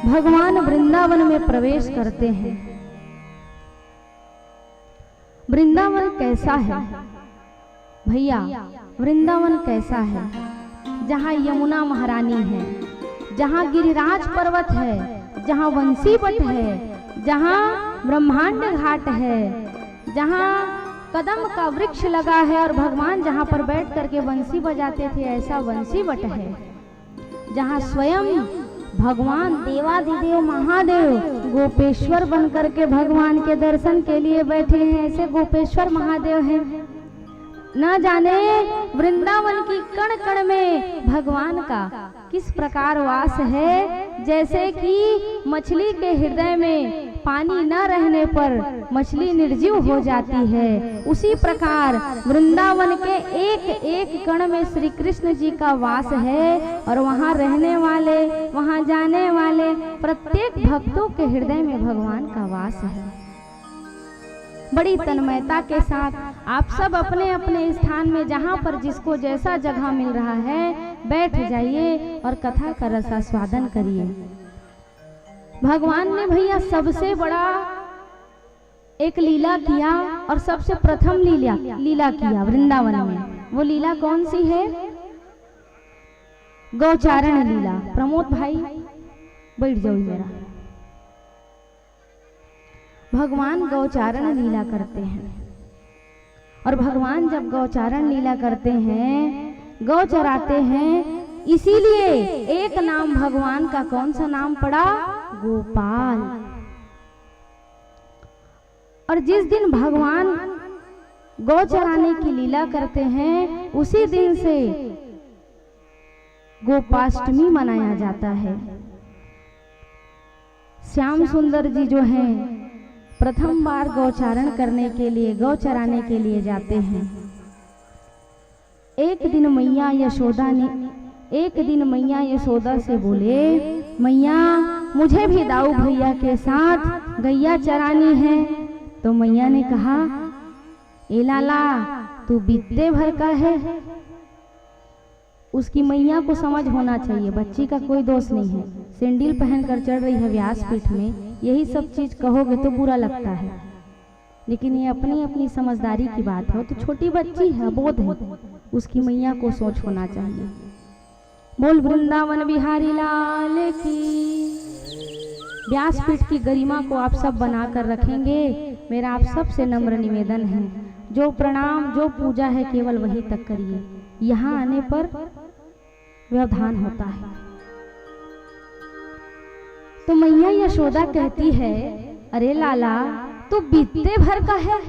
भगवान वृंदावन में प्रवेश करते हैं। वृंदावन कैसा है भैया? वृंदावन कैसा है? जहाँ यमुना महारानी है, जहाँ गिरिराज पर्वत है, जहाँ वंशी बट है, जहाँ ब्रह्मांड घाट है, जहाँ कदम का वृक्ष लगा है और भगवान जहाँ पर बैठ करके वंशी बजाते थे ऐसा वंशी बट है, जहाँ स्वयं भगवान देवाधिदेव महादेव गोपेश्वर बन करके भगवान के दर्शन के लिए बैठे हैं, ऐसे गोपेश्वर महादेव हैं। न जाने वृंदावन की कण कण में भगवान का किस प्रकार वास है। जैसे कि मछली के हृदय में पानी न रहने पर मछली निर्जीव हो जाती है, उसी प्रकार वृंदावन के एक एक कण में श्री कृष्ण जी का वास है और वहाँ रहने वाले, वहाँ जाने वाले प्रत्येक भक्तों के हृदय में भगवान का वास है। बड़ी तन्मयता के साथ आप सब अपने अपने स्थान में जहाँ पर जिसको जैसा जगह मिल रहा है बैठ जाइए और कथा का रसास्वादन करिए। भगवान ने भैया सबसे बड़ा एक लीला किया और सबसे प्रथम लीला किया वृंदावन में। वो लीला कौन सी है? गौचारण लीला। प्रमोद भाई बैठ जाओ जरा। भगवान गौचारण लीला करते हैं और भगवान जब गौचारण लीला करते हैं, गौ चराते हैं, इसीलिए एक नाम भगवान का कौन सा नाम पड़ा? गोपाल। और जिस दिन भगवान गौ चराने की लीला करते हैं उसी दिन से गोपाष्टमी मनाया जाता है। श्याम सुंदर जी जो हैं प्रथम बार गौचारण करने के लिए, गौ चराने के लिए जाते हैं। एक दिन मैया यशोदा से बोले, मैया मुझे भी दाऊ भैया के साथ गैया चरानी है। तो मैया ने कहा, ए लाला तू बीते भर का है। उसकी मैया को समझ होना चाहिए, बच्ची का कोई दोष नहीं है। सैंडल पहनकर चढ़ रही है व्यासपीठ में, यही सब चीज कहोगे तो बुरा लगता है, लेकिन ये अपनी अपनी समझदारी की बात है। तो छोटी बच्ची है, बोध है, उसकी मैया को सोच होना चाहिए। बोल वृंदावन बिहारी लाल की। व्यासपीठ की गरिमा को आप सब बना कर रखेंगे, मेरा आप सब से नम्र निवेदन है। जो प्रणाम, जो पूजा है केवल वही तक करिए, यहाँ आने पर व्यवधान होता है। तो मैया यशोदा कहती है, अरे लाला तू बीते भर का है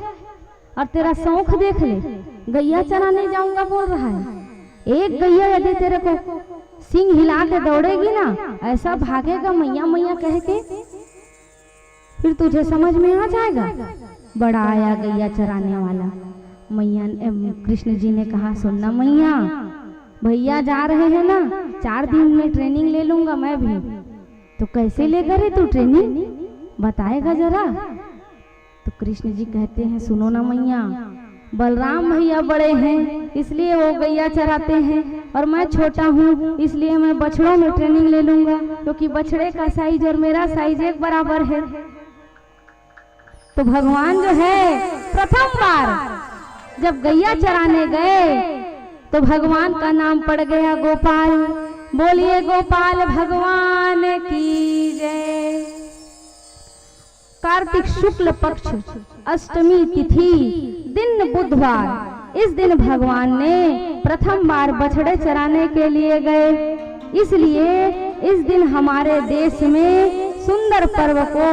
और तेरा शौक देख ले, गैया चराने जाऊंगा बोल रहा है। एक गैया यदि तेरे को सिंग हिला के दौड़ेगी ना, ऐसा भागेगा मैया मैया कह के, फिर तुझे समझ में आ जाएगा। बड़ा आया गैया चराने वाला। मैया कृष्ण जी ने कहा, सुनना मैया, भैया जा रहे हैं ना, 4 दिन में ट्रेनिंग ले लूंगा मैं भी। तो कैसे लेकर है तू ट्रेनिंग, बताएगा जरा। तो कृष्ण जी कहते हैं, सुनो ना मैया, बलराम भैया बड़े हैं इसलिए वो गैया चराते हैं और मैं छोटा हूँ इसलिए मैं बछड़ों में ट्रेनिंग ले लूंगा, क्योंकि बछड़े का साइज और मेरा साइज एक बराबर है। तो भगवान जो है प्रथम बार जब गैया चराने गए तो भगवान का नाम पड़ गया गोपाल। बोलिए गोपाल भगवान की जय। कार्तिक शुक्ल पक्ष अष्टमी तिथि दिन बुधवार, इस दिन भगवान ने प्रथम बार बछड़े चराने के लिए गए। इसलिए इस दिन हमारे देश में सुंदर पर्व को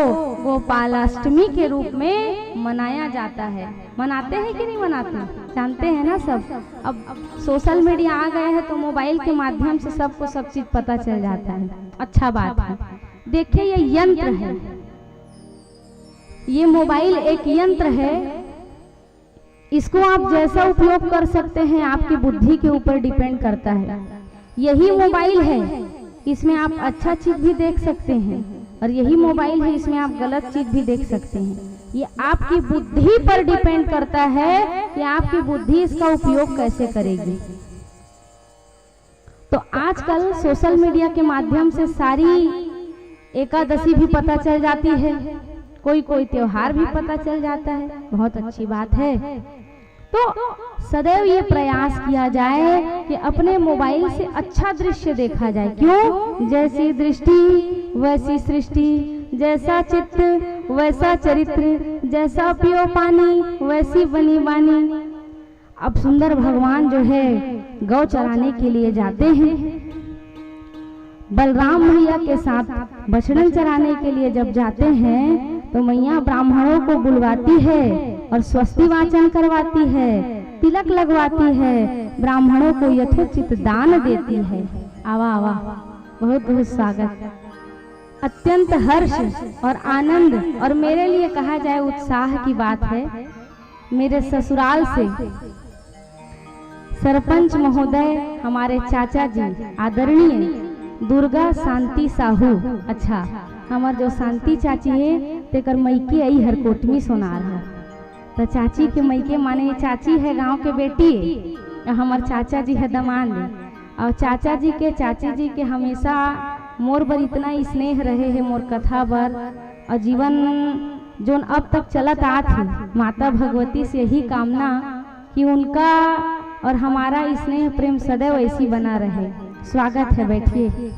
गोपालाष्टमी के रूप में मनाया जाता है। मनाते हैं कि नहीं मनाते, जानते हैं ना सब। अब सोशल मीडिया आ गए हैं तो मोबाइल के माध्यम से सबको सब चीज पता चल जाता है। अच्छा बात है। देखिए ये यंत्र है, ये मोबाइल एक यंत्र है। इसको आप जैसा उपयोग कर सकते हैं आपकी बुद्धि के ऊपर डिपेंड करता है। यही मोबाइल है, इसमें आप अच्छा चीज भी देख सकते हैं, और यही मोबाइल है, इसमें आप गलत चीज भी देख सकते हैं। ये आपकी बुद्धि पर डिपेंड करता है कि आपकी बुद्धि इसका उपयोग कैसे करेगी। तो आजकल सोशल मीडिया के माध्यम से सारी एकादशी भी पता चल जाती है, कोई कोई त्योहार भी पता चल जाता है। बहुत अच्छी बात है। तो सदैव ये प्रयास किया जाए कि अपने मोबाइल से अच्छा दृश्य देखा जाए। क्यों? जैसी दृष्टि वैसी सृष्टि, जैसा चित्त वैसा चरित्र, जैसा पियो पानी वैसी बनी बानी। अब सुंदर भगवान जो है गौ चराने के लिए जाते हैं। बलराम मैया के साथ बछड़न चराने के लिए जब जाते हैं तो मैया ब्राह्मणों को बुलवाती है और स्वस्ति वाचन करवाती है, तिलक लगवाती है, ब्राह्मणों को यथोचित दान देती है। आवा आवा, बहुत बहुत स्वागत। अत्यंत हर्ष और आनंद और मेरे लिए कहा जाए उत्साह की बात है। मेरे ससुराल से सरपंच महोदय हमारे चाचा जी आदरणीय दुर्गा शांति साहू, अच्छा हमार जो शांति चाची है तेकर मैके आई हरकोटमी सोनार है। तो चाची के मैके माने चाची है गांव के बेटी, हमार चाचा जी है दमाद। और चाचा जी के चाची जी के हमेशा मोर बर इतना स्नेह रहे है, मोर कथा बर और जीवन जो अब तक चलत आत है। माता भगवती से यही कामना कि उनका और हमारा स्नेह प्रेम सदैव ऐसी बना रहे। स्वागत है, बैठिए,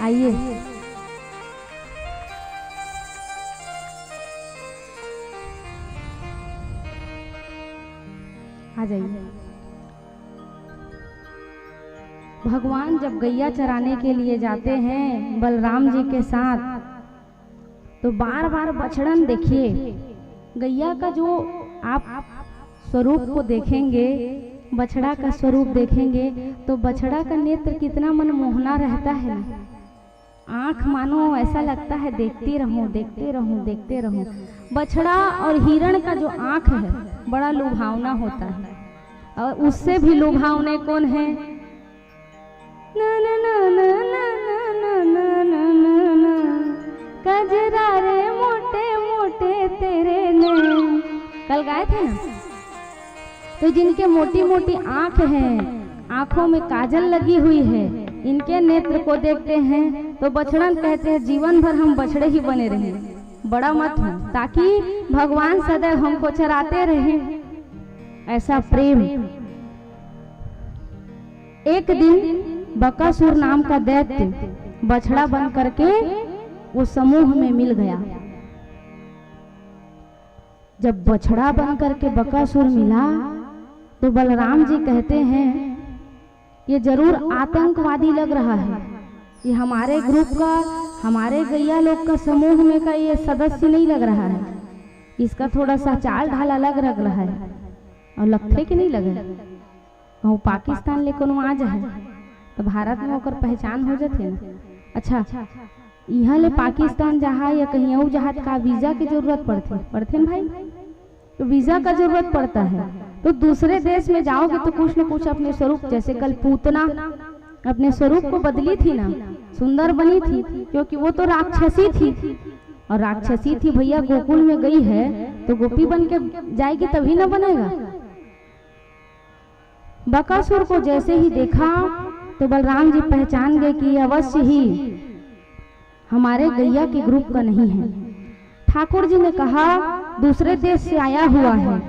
आइए। आ जाइए। भगवान जब गैया चराने के लिए जाते हैं बलराम जी के साथ, तो बार बार बछड़न देखिए। गैया का जो आप स्वरूप को देखेंगे, बछड़ा का स्वरूप देखेंगे तो बछड़ा का नेत्र कितना मनमोहना रहता है। आंख मानो ऐसा लगता है देखते रहूं देखते रहूं देखते रहूं। बछड़ा और हिरण का जो आंख है बड़ा लुभावना होता है। और उससे भी लुभावने कौन है? ना ना ना ना ना ना ना ना ना ना कजरा रे मोटे मोटे तेरे नैन, कल गाए थे ना। तो जिनके मोटी मोटी आंख हैं, आंखों में काजल लगी हुई है, इनके नेत्र को देखते हैं तो बछड़न कहते हैं जीवन भर हम बछड़े ही बने रहें, बड़ा मत हो, ताकि भगवान सदैव हमको चराते रहें। ऐसा प्रेम। एक दिन बकासुर नाम का दैत्य बछड़ा बन करके वो समूह में मिल गया। जब बछड़ा बन करके बकासुर मिला तो बलराम जी कहते हैं ये जरूर आतंकवादी लग रहा है, ये हमारे ग्रुप का, हमारे गैया लोग का समूह में का ये सदस्य नहीं लग रहा है, इसका थोड़ा सा चाल ढाल अलग लग रहा है। और लगते कि नहीं लगे वो पाकिस्तान लेकिन वहाँ जा है तो भारत में होकर पहचान हो जाते ना। अच्छा, यहाँ ले पाकिस्तान जहाँ या कहीं और जहाँ का वीजा की जरूरत पड़ते न भाई, तो वीजा का जरूरत पड़ता है। तो दूसरे देश में जाओगे तो कुछ न कुछ अपने स्वरूप, जैसे कल पूतना अपने स्वरूप को बदली थी ना, सुंदर बनी थी क्योंकि वो तो राक्षसी थी, और राक्षसी थी भैया गोकुल में गई है तो गोपी बन के जाएगी तभी ना बनेगा। बकासुर को जैसे ही देखा तो बलराम जी पहचान गए कि अवश्य ही हमारे गैया के ग्रुप का नहीं है। ठाकुर जी ने कहा दूसरे देश से आया हुआ है,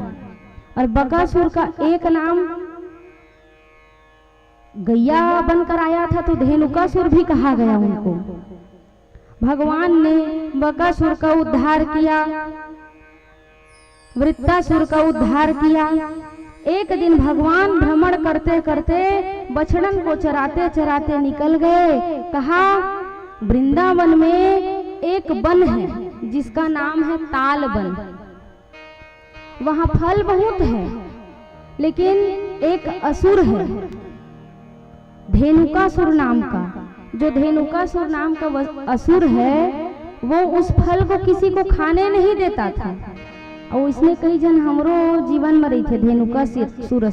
और बकासुर का एक नाम गैया बनकर आया था तो धेनुकासुर भी कहा गया उनको। भगवान ने बकासुर का उद्धार किया, वृत्तासुर का उद्धार किया। एक दिन भगवान भ्रमण करते करते बछड़न को चराते चराते निकल गए। कहा वृंदावन में एक वन है जिसका नाम है ताल वन। वहां फल बहुत है, लेकिन एक असुर है धेनुकासुर नाम का। जो धेनुकासुर नाम का असुर है वो उस फल को किसी को खाने नहीं देता था। और इसने कई जन हमरो जीवन में रही थे धेनुकासुर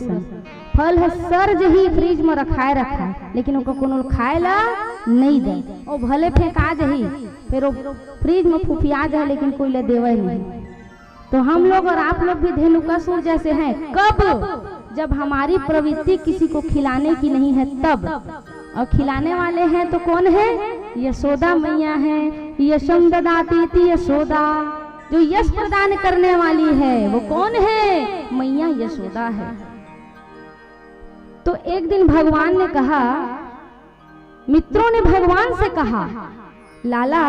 फल है सर्ज ही फ्रिज में रखाए रखा है, लेकिन ओको कोनो खाए ला नहीं दे। ओ भले फेंका जही, फिर वो फ्रिज में फुफिया जाए, लेकिन कोई ले देवे नहीं। तो हम लोग और आप लोग भी धेनुकासुर जैसे हैं। कब? जब हमारी प्रवृत्ति किसी को खिलाने की नहीं है तब। और खिलाने वाले हैं तो कौन है? यशोदा मैया है। यशम ददाती थी यशोदा, जो यश प्रदान करने वाली है वो कौन है? मैया यशोदा है। तो एक दिन भगवान ने कहा, मित्रों ने भगवान से कहा, लाला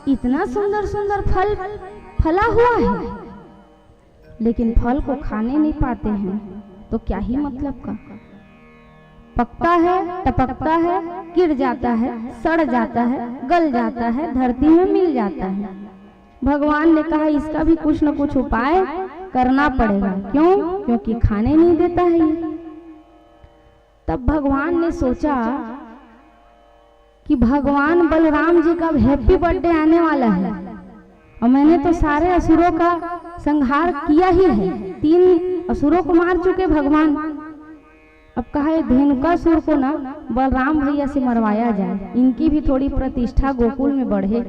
इतना सुंदर सुंदर फल फला हुआ है, लेकिन फल को खाने नहीं पाते हैं, तो क्या ही मतलब का? पकता है, टपकता है, गिर जाता है, सड़ जाता है, गल जाता है, धरती में मिल जाता है। भगवान ने कहा इसका भी कुछ न कुछ उपाय करना पड़ेगा। क्यों? क्योंकि खाने नहीं देता है ये। तब भगवान ने सोचा कि भगवान बलराम जी का हैप्पी बर्थडे आने वाला है, और मैंने तो सारे असुरों का संहार किया ही है। 3 असुरों को मार चुके भगवान। अब कहा है धेनुकासुर को ना बलराम भैया से मरवाया जाए, इनकी भी थोड़ी प्रतिष्ठा गोकुल में बढ़े।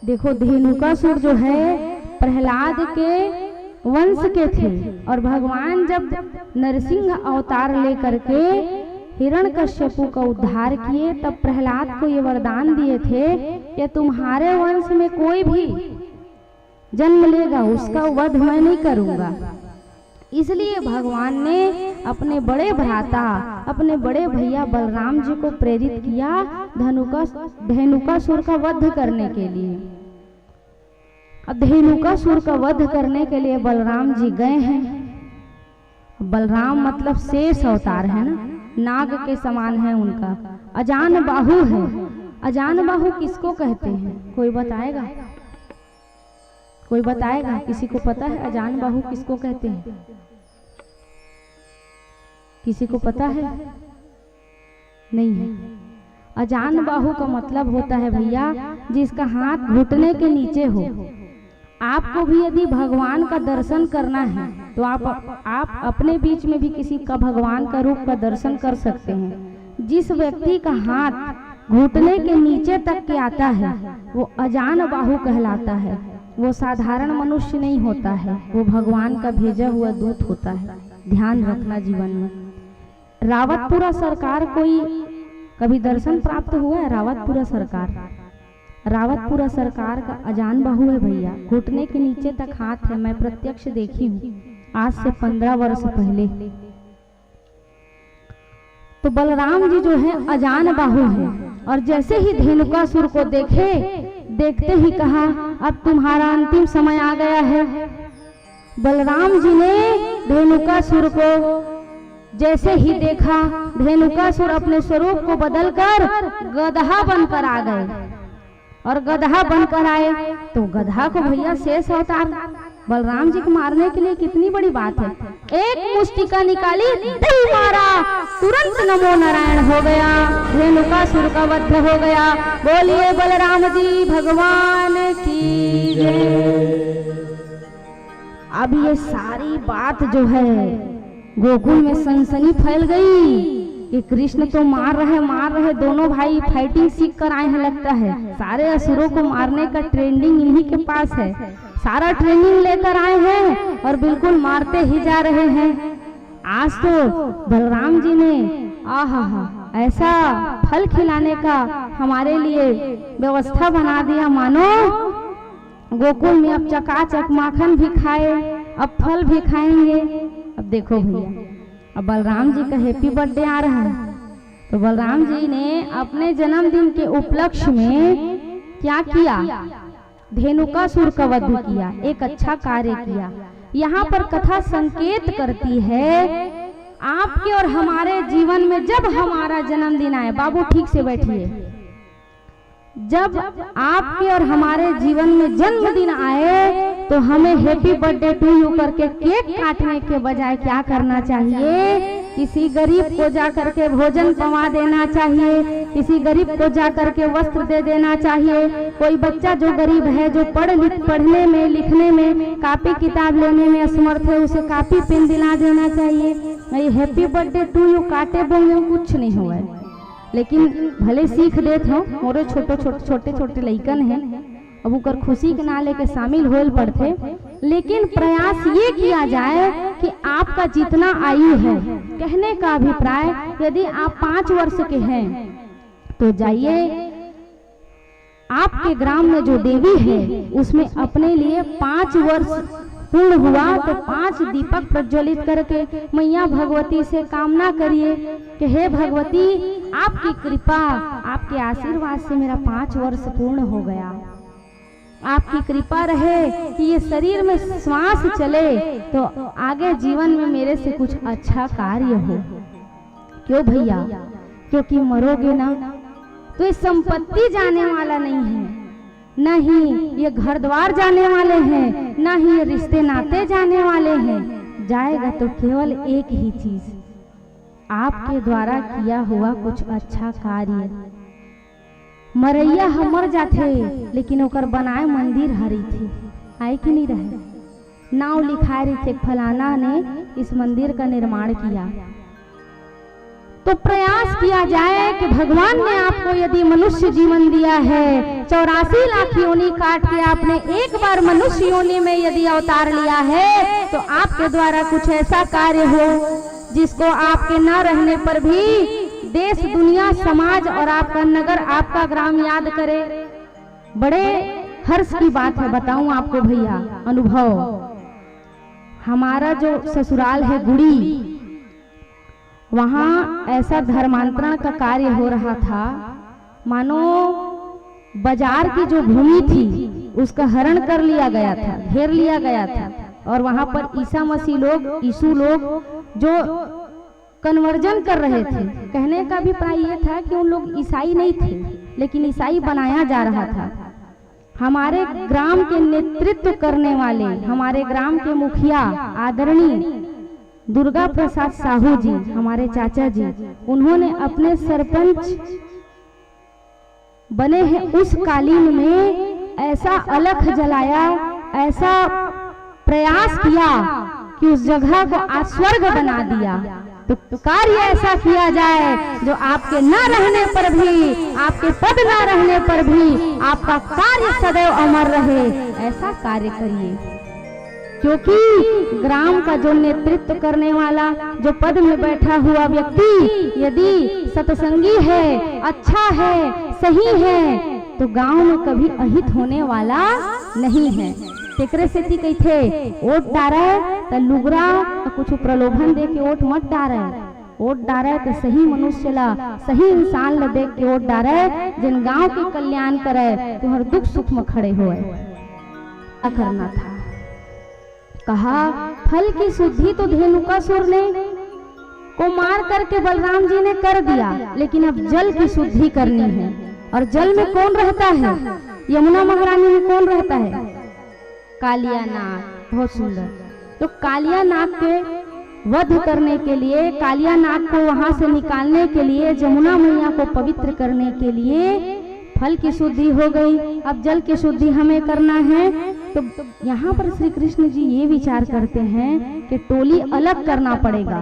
देखो धेनुकासुर जो है प्रहलाद के वंश के थे, और भगवान जब नरसिंह अवतार लेकर के हिरण्यकश्यपु का उद्धार किए, तब प्रहलाद को ये वरदान दिए थे कि तुम्हारे वंश में कोई भी जन्म लेगा उसका वध मैं नहीं करूंगा। इसलिए भगवान ने अपने बड़े भ्राता, अपने बड़े भैया बलराम जी को प्रेरित किया धेनुकासुर का वध करने के लिए। अब धेनुकासुर का वध करने के लिए बलराम जी गए हैं। बलराम मतलब शेष अवतार है ना, नाग के समान है उनका। अजान बाहु है। अजान बाहु किसको कहते हैं? कोई बताएगा? कोई बताएगा? किसी को पता है अजान बाहु किसको कहते हैं? किसी को पता है? नहीं है। अजान बाहु का मतलब होता है भैया जिसका हाथ घुटने के नीचे हो। आपको भी यदि भगवान का दर्शन करना है तो आप अपने बीच में भी किसी का भगवान का रूप का दर्शन कर सकते हैं। जिस व्यक्ति का हाथ घुटने के नीचे तक के आता है वो अजान बाहु कहलाता है। वो साधारण मनुष्य नहीं होता है, वो भगवान का भेजा हुआ दूत होता है। ध्यान रखना जीवन में। रावतपुरा सरकार कोई कभी दर्शन प्राप्त हुआ है? रावतपुरा सरकार, रावतपुरा सरकार का अजान बाहु है भैया, घुटने के नीचे तक हाथ है। मैं प्रत्यक्ष देखी हूँ आज से 15 वर्ष पहले। तो बलराम जी जो है अजान बाहु है, और जैसे ही धेनुकासुर को देखे, देखते ही कहा अब तुम्हारा अंतिम समय आ गया है। बलराम जी ने धेनुकासुर को जैसे ही देखा, धेनुकासुर अपने स्वरूप को बदलकर गदहा बनकर आ गए। और गदहा बनकर आए तो गधा को भैया शेष अवतार बलराम जी को मारने के लिए कितनी बड़ी बात है। एक मुष्टिका निकाली, दही मारा, तुरंत नमो नारायण हो गया, धेनुकासुर का वध हो गया। बोलिए बलराम जी भगवान की जय। अब ये सारी बात जो है गोकुल में सनसनी फैल गई कि कृष्ण तो मार रहे, दोनों भाई फाइटिंग सीख कर आए हैं लगता है। सारे असुरों को मारने का ट्रेनिंग इन्हीं के पास है, सारा ट्रेनिंग लेकर आए हैं और बिल्कुल मारते ही जा रहे हैं। आज तो बलराम जी ने ऐसा फल खिलाने का हमारे लिए व्यवस्था बना दिया, मानो गोकुल में अब चकाचक माखन भी खाए, अब फल भी खाएंगे। अब देखो भैया, अब बलराम जी का हैप्पी बर्थडे आ रहा है, तो बलराम जी ने अपने जन्मदिन के उपलक्ष्य में क्या किया? धेनुकासुर का वध किया, एक अच्छा कार्य किया। यहाँ पर कथा संकेत करती है आपके और हमारे जीवन में जब हमारा जन्मदिन आए, बाबू ठीक से बैठिए, जब आपके और हमारे जीवन में जन्मदिन आए तो हमें हैप्पी बर्थडे टू यू करके केक काटने के बजाय क्या करना चाहिए? किसी गरीब को जा करके भोजन पवा देना चाहिए, किसी गरीब को जा करके वस्त्र दे देना चाहिए। कोई बच्चा जो गरीब है, जो पढ़ने में लिखने में कापी किताब लेने में असमर्थ है, उसे कापी पेन दिला देना चाहिए। ये हैप्पी बर्थडे टू यू काटे बोंगे कुछ नहीं हुआ, लेकिन भले सीख देत हो, मोरे छोटे छोटे लइकन हैं, अब उकर खुशी के ना लेके शामिल होल पड़ते, लेकिन प्रयास ये किया जाए कि आपका जितना आयु है, कहने का अभिप्राय यदि आप 5 वर्ष के हैं तो जाइए आपके ग्राम में जो देवी है उसमें अपने लिए 5 वर्ष पूर्ण हुआ तो 5 दीपक प्रज्वलित करके मैया भगवती से कामना करिए कि हे भगवती, आपकी कृपा, आपके आशीर्वाद से मेरा 5 वर्ष पूर्ण हो गया। आपकी कृपा रहे कि ये शरीर में श्वास चले तो आगे जीवन में मेरे से कुछ अच्छा कार्य हो। क्यों भैया? क्योंकि मरोगे ना तो ये संपत्ति जाने वाला नहीं है, न ही ये घर द्वार जाने वाले हैं, न ही ये रिश्ते नाते जाने वाले हैं। जाएगा तो केवल एक ही चीज, आपके द्वारा किया हुआ कुछ अच्छा कार्य। मरैया हम मर जाते लेकिन ओकर बनाए मंदिर हरी थी, आए कि नहीं रहे, नाव लिखाए रही थे फलाना ने इस मंदिर का निर्माण किया। तो प्रयास किया जाए कि भगवान ने आपको यदि मनुष्य जीवन दिया है, 84 लाख योनि काट के आपने एक बार मनुष्य योनि में यदि अवतार लिया है तो आपके द्वारा कुछ ऐसा कार्य हो जिसको आपके न रहने पर भी देश दुनिया समाज और आपका नगर आपका ग्राम याद करे। बड़े हर्ष की बात है, बताऊं आपको भैया अनुभव। हमारा जो ससुराल है गुड़ी, वहाँ ऐसा धर्मांतरण का कार्य हो रहा था, मानो बाजार की जो भूमि थी उसका हरण कर लिया गया था, घेर लिया गया था, और वहाँ पर ईसा मसीह लोग, यीशु लोग जो कन्वर्जन कर रहे थे। कहने का अभिप्राय ये था कि उन लोग ईसाई नहीं थे, लेकिन ईसाई बनाया जा रहा था। हमारे ग्राम के नेतृत्व करने वाले, हमारे ग्राम के मुखिया आदरणीय दुर्गा प्रसाद साहू जी, हमारे चाचा जी, उन्होंने अपने सरपंच बने हैं उस कालीन में ऐसा अलख जलाया, ऐसा प्रयास किया कि उस जगह को स्वर्ग बना दिया। तो कार्य ऐसा किया जाए जो आपके न रहने पर भी, आपके पद न रहने पर भी आपका कार्य सदैव अमर रहे, ऐसा कार्य करिए। क्योंकि ग्राम का जो नेतृत्व करने वाला, जो पद में बैठा हुआ व्यक्ति यदि सत्संगी है, अच्छा है, सही है, तो गांव में कभी अहित होने वाला नहीं है। तेकरे से कही थे वोट डारे तो लुगरा तो कुछ प्रलोभन दे के वोट मत डारे, वोट डारे तो सही मनुष्य ला, सही इंसान ला देख के वोट डारे, जिन गांव के कल्याण करे, तो हर दुख सुख में खड़े हुए। क्या करना था? कहा फल की शुद्धि तो धेनुकासुर ने को मार करके बलराम जी ने कर दिया, लेकिन अब जल की शुद्धि करनी है। और जल में कौन रहता है? यमुना महारानी में कौन रहता है? कालिया नाग। बहुत सुंदर। तो कालिया नाग के वध करने के लिए, कालिया नाग को वहां से निकालने के लिए, जमुना मैया को पवित्र करने के लिए फल की शुद्धि हो गई। अब जल की शुद्धि हमें करना है। तो यहाँ पर श्री कृष्ण जी ये विचार करते हैं कि टोली अलग करना पड़ेगा।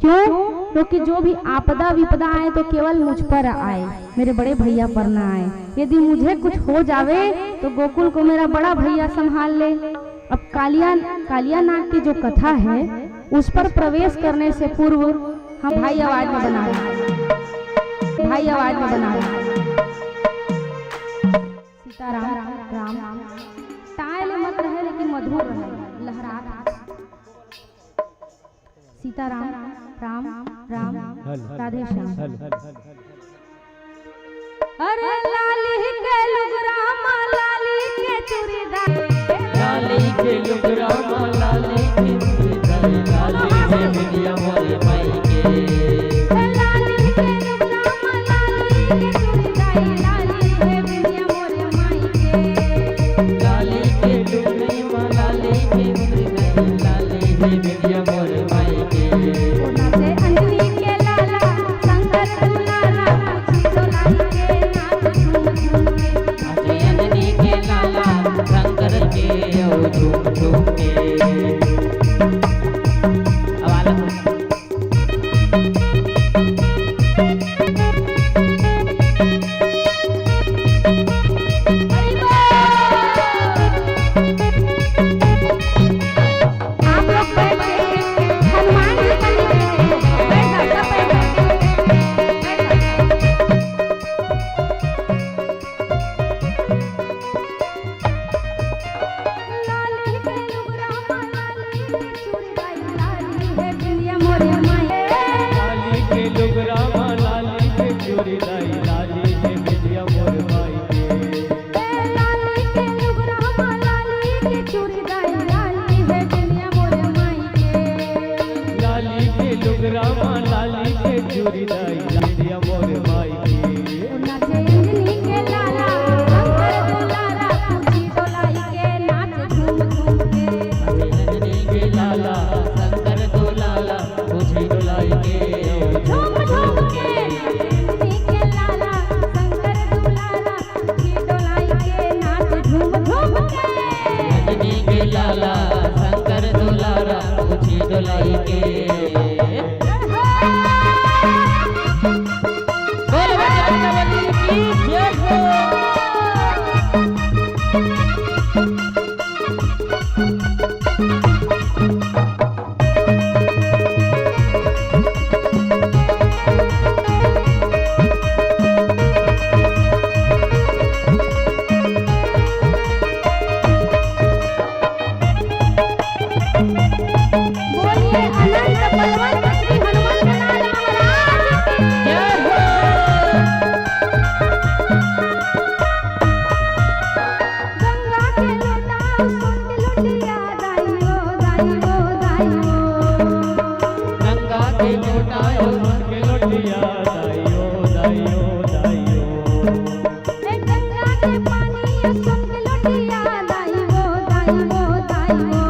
क्यों? क्योंकि जो भी आपदा विपदा आए तो केवल मुझ पर आए, मेरे बड़े भैया पर ना आए। यदि मुझे कुछ हो जावे तो गोकुल को मेरा बड़ा भैया संभाल ले। अब कालिया नाग की जो कथा है उस पर प्रवेश करने से पूर्व हम भाई आवाज में बना रहे, भाई आवाज में बना रहे। सीताराम राम टाइल मत रहे लेकिन मधुर रहे, लहरा। सीताराम राम राम हल राधे श्याम। हल अरे लाली के लुगरामा लाली के चूड़ीदार लाली के लुगरामा लाली के चूड़ीदार लाली है बिटिया मोरे माई के लाली के लुगरामा लाली के चूड़ीदार लाली है बिटिया मोरे माई के लाली के लुगरामा लाली के चूड़ीदार लाली है बिटिया मोरे माई के सोना से अंजलि के लाला शंकर दुलारा पूछी डोलाई के नाच झूम झूम के नाचे अंजनी के लाला शंकर के ओ झूम झूम के हवाला आप लोग बैठे हनुमान जी का लिख लीजिए बैठ जाओ सब लाली के लुगरामा लाली के चूड़ीदार लाली है बिटिया मोरे माई लाली के लुगरामा लाली के चूड़ीदार लाली है बिटिया मोर माई के लाली के लुगरामा लाली के चूड़ीदार लाली है बिटिया मोरे माई के लाली के लुगरामा लाली के चूड़ीदार बिटिया मोर माई के नाचे अंजलि के लाला शंकर दुलारा पूछी डोलाई के नाच झूम झूम के अंजनी के लाला शंकर तो लाला पूछी डोलाई के झूम झूम के अंजलि के लाला शंकर दुलारा पूछी डोलाई के नाच झूम झूम के अंजनी के लाला शंकर तो लाला पूछी डोलाई के बोल बजरंगबली की जय हो बोलिए अनंत बलवंत श्री हनुमान महाराज की जय हो गंगा के लोटा सोन के लोटिया दाइयो दाइयो दाइयो गंगा के लोटा सोन के लोटिया दाइयो दाइयो दाइयो ए गंगा के पानी सोन के लोटिया दाइयो दाइयो दाइयो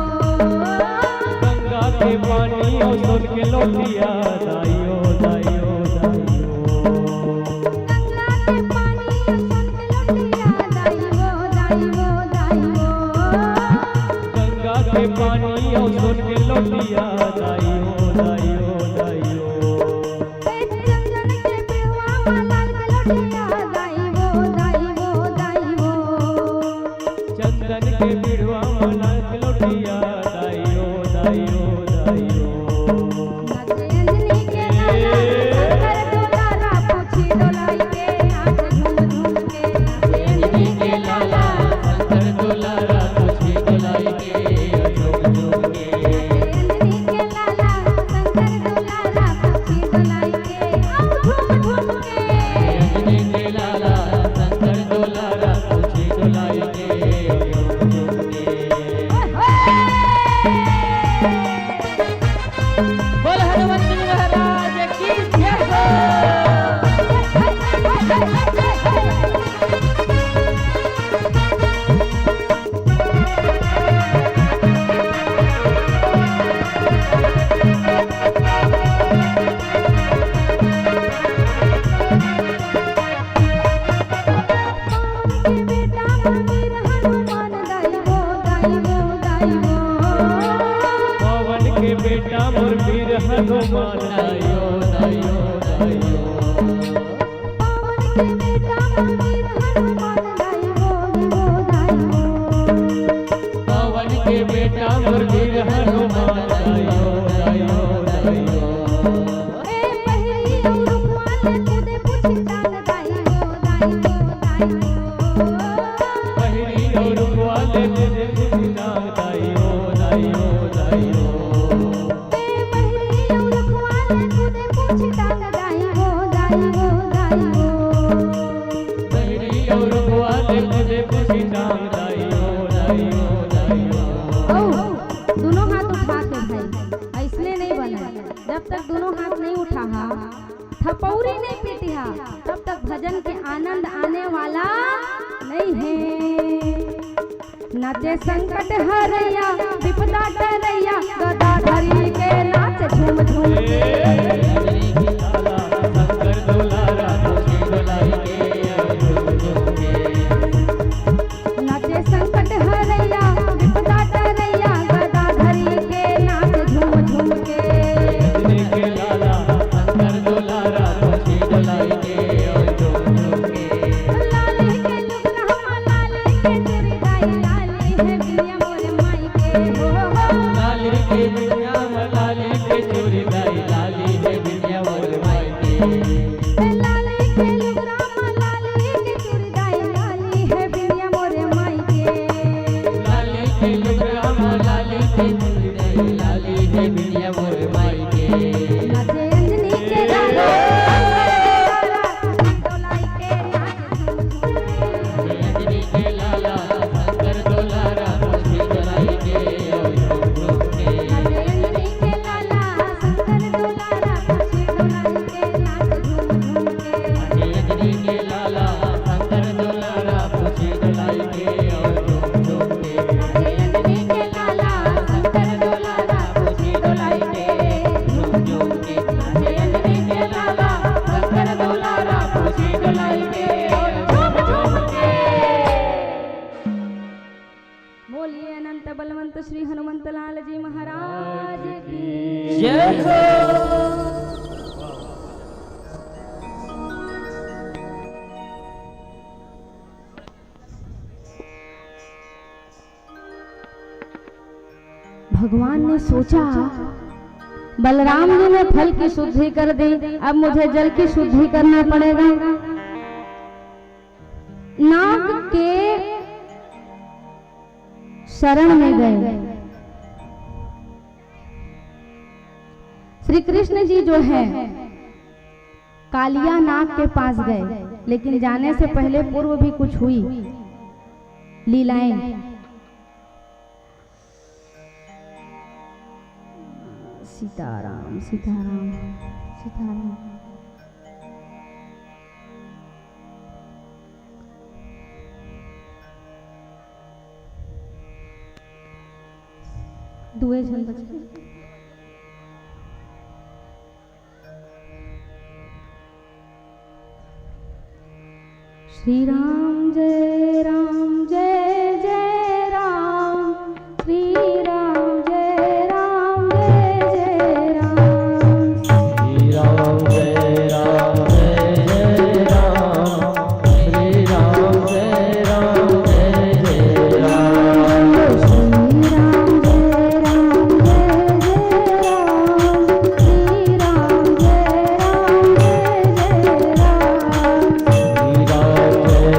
गंगा के पानी और सोन के लोटिया दाइयो दाइयो दाइयो गंगा के पानी सोन के लोटिया दाइयो दाइयो दाइयो गंगा के पानी और सोन के लोटिया दाइयो दाइयो दाइयो ए चंदन के बिरवा लाल के लोटिया दाइयो दाइयो दाइयो चंदन के बिड़वा मना के लोटिया दाइयो दाइयो दाइयो नाचे अंजलि के लाला शंकर दुलारा पूछी डोलाई के नाच झूम झूम के नाचे अंजनी के लाला शंकर तो लाला पूछी डोलाई के झूम झूम के अंजलि के लाला शंकर दुलारा पूछी डोलाई के आओ झूम झूम के अंजनी के लाला शंकर तो लाला पूछी डोलाई के झूम झूम के बोल हनुमंत महाराज की जय हो बेटा मंदिर हनुमान दाइयो दाइयो दाइयो पवन के बेटा मोर वीर हनुमान दाइयो दाइयो दाइयो पवन के बेटा मंदिर हनुमान दाइयो दाइयो पवन के बेटा मोर वीर हनुमान दाइयो दाइयो दाइयो ए पहिरी और रुकवाल खुदे पूछ चांद दाइयो दाइयो दाइयो पहिरी और ग्वाले दे दाइयो दाइयो दाइयो ए पहिरी और रुकवाल दाई वो दाई वो। बहरी और ग्वाले मुझे खुशी नाम दाई हो दाई हो दाई हो। ओ दोनों हाथ उठा के भाई, ऐसने नहीं बना। जब तक दोनों हाथ नहीं उठा थपौरी नहीं पीटी तब तक भजन के आनंद आने वाला नहीं है। नाचे संकट हरैया विपदा टरैया गदा धरी के नाच झूम झूम शंकर दुलारा खुशी दुलाई के। नाचे संकट हरैया विपदा टरैया गदा धरी के नाच झूम झूम के। के लाला शंकर दुलारा खुशी दुलाई के और झूम झूम के। लाली के लुगना लाली के चूड़ी दाई लाली है बिया मोरे माई के हो। लाली के बिया लाली के चूड़ी दाई लाली है बिया मोरे माई के। लाली के लुगना लाली के चूड़ी दाई लाली है बिया मोरे माई के। लाली के लुगरा लाली के चूड़ी दाई लाली है बिया मोरे माई के। नाचे अंजनी के लाला डोलाई के नाच झूम झूम के। अंजनी के लाला शंकर दुलारा खुशी दुलाई के और झूम झूम के। नाचे अंजनी के लाला शंकर दुलारा खुशी डोलाई के नाच झूम झूम के। अंजनी के लाला शंकर दुलारा खुशी दुलाई के और झूम झूम के। अंजनी के लाला शंकर दुलारा खुशी डोलाई के झूम झूम के। अंजनी के लाला शंकर दुलारा खुशी डोलाई के झूम झूम के। बोलिए अनंत बलवंत श्री हनुमंत लाल जी महाराज की जय हो। भगवान ने सोचा बलराम जी ने फल की शुद्धि कर दी, अब मुझे जल की शुद्धि करना पड़ेगा। नाग के शरण में गए। श्री कृष्ण जी जो है कालिया नाग के पास गए, लेकिन जाने से पहले पूर्व भी कुछ हुई लीलाएं। सीताराम सीताराम सीताराम। दुए जन बचे। श्री राम जय राम जय जय राम। श्री राम जय राम जय जय राम। श्री राम जय राम जय जय राम। श्री राम जय राम जय जय राम। श्री राम जय राम जय जय राम। श्री राम जय राम जय जय राम। श्री राम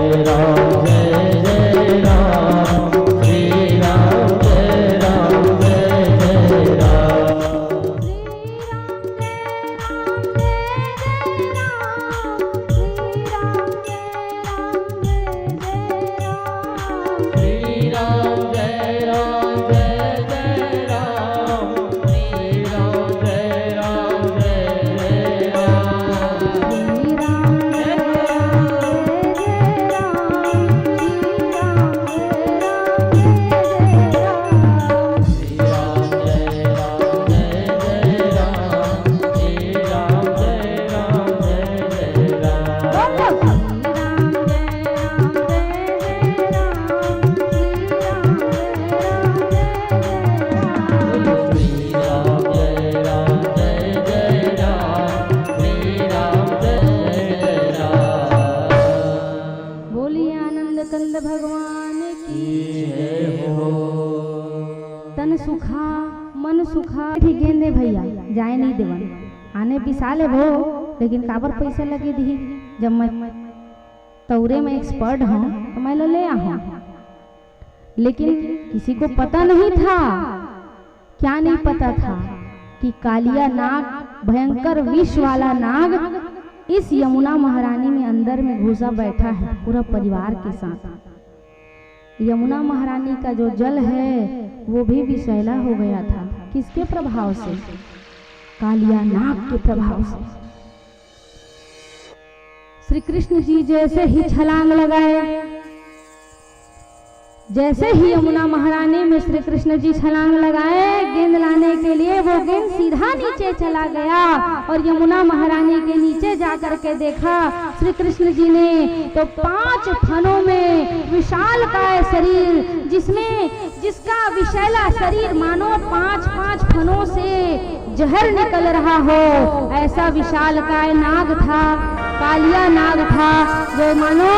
जय राम जय जय राम। श्री राम जय राम जय जय राम। श्री राम जय राम जय जय राम। श्री राम जय राम जय जय राम। श्री राम जय राम जय जय राम। श्री राम जय राम जय जय राम। श्री राम जय राम जय जय राम। श्री राम जय जय राम। बोलिए आनंद कंद भगवान की जय हो। तन सुखा मन सुखा भी गेंदे भैया जाए नहीं देवन आने पिसाले भो, लेकिन काबर पैसा लगे दी। जब मैं तौरे में एक्सपर्ट हूँ तो मैं ले आऊँ, लेकिन किसी को पता नहीं था। क्या नहीं पता था कि कालिया नाग भयंकर विष वाला नाग इस यमुना महारानी में अंदर में घुसा बैठा है पूरा परिवार के साथ। यमुना महारानी का जो जल है वो भी विषैला हो गया था। किसके प्रभाव से? कालिया नाग के प्रभाव से। श्री कृष्ण जी जैसे ही छलांग लगाए, जैसे ही यमुना महारानी में श्री कृष्ण जी छलांग लगाए गेंद लाने के लिए, वो गेंद सीधा नीचे चला गया और यमुना महारानी के नीचे जाकर के देखा श्री कृष्ण जी ने तो 5 फनों में विशालकाय शरीर, जिसका विशैला शरीर मानो 5-5 फनों से जहर निकल रहा हो, ऐसा विशालकाय नाग था, कालिया नाग था, जो मानो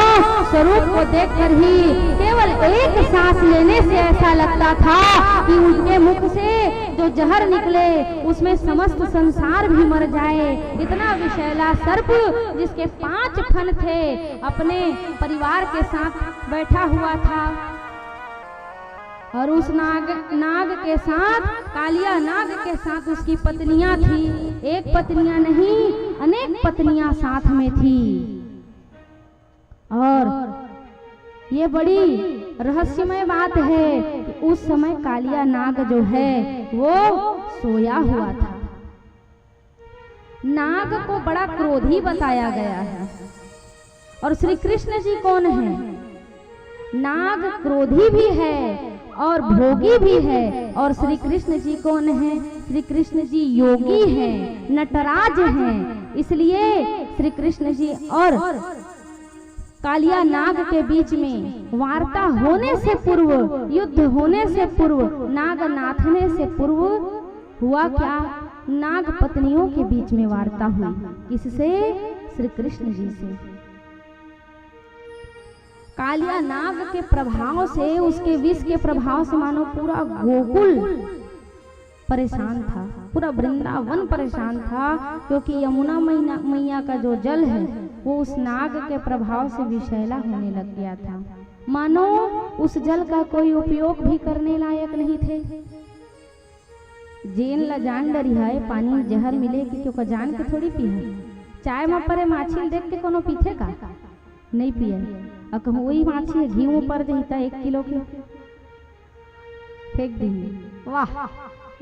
स्वरूप को देखकर ही केवल एक सांस लेने से ऐसा लगता था कि उनके मुख से जो जहर निकले उसमें समस्त संसार भी मर जाए। इतना विशैला सर्प जिसके 5 फन थे, अपने परिवार के साथ बैठा हुआ था और उस नाग के साथ, कालिया नाग के साथ उसकी पत्नियां थी। एक पत्नियां नहीं, अनेक पत्नियां साथ में थी। और ये बड़ी रहस्यमय बात है कि उस समय कालिया नाग जो है वो सोया हुआ था। नाग को बड़ा क्रोधी बताया गया है। और श्री कृष्ण जी कौन है? नाग क्रोधी भी है और भोगी भी है। और श्री कृष्ण जी कौन है? श्री कृष्ण जी योगी हैं, नटराज हैं। इसलिए श्री कृष्ण जी और कालिया नाग के बीच में वार्ता होने से पूर्व, युद्ध होने से पूर्व, नाग नाथने से पूर्व हुआ क्या? नाग पत्नियों के बीच में वार्ता हुई। किससे? श्री कृष्ण जी से। कालिया नाग के प्रभाव से, उसके विष के प्रभाव से मानो पूरा गोकुल परेशान था, पूरा वृंदावन परेशान था, क्योंकि यमुना मैया का जो जल है वो उस नाग के प्रभाव से विषैला होने लग गया था। मानो उस जल का कोई उपयोग भी करने लायक नहीं थे। जेन ला जान डरी है, पानी जहर मिले कि क्यों जान के थोड़ी पी है। चाय में परे माछी देख के कोनो पीथे का नहीं पिए। और कहूँ वही माछी घी में पर देता 1 किलो के फेंक देंगे। वाह,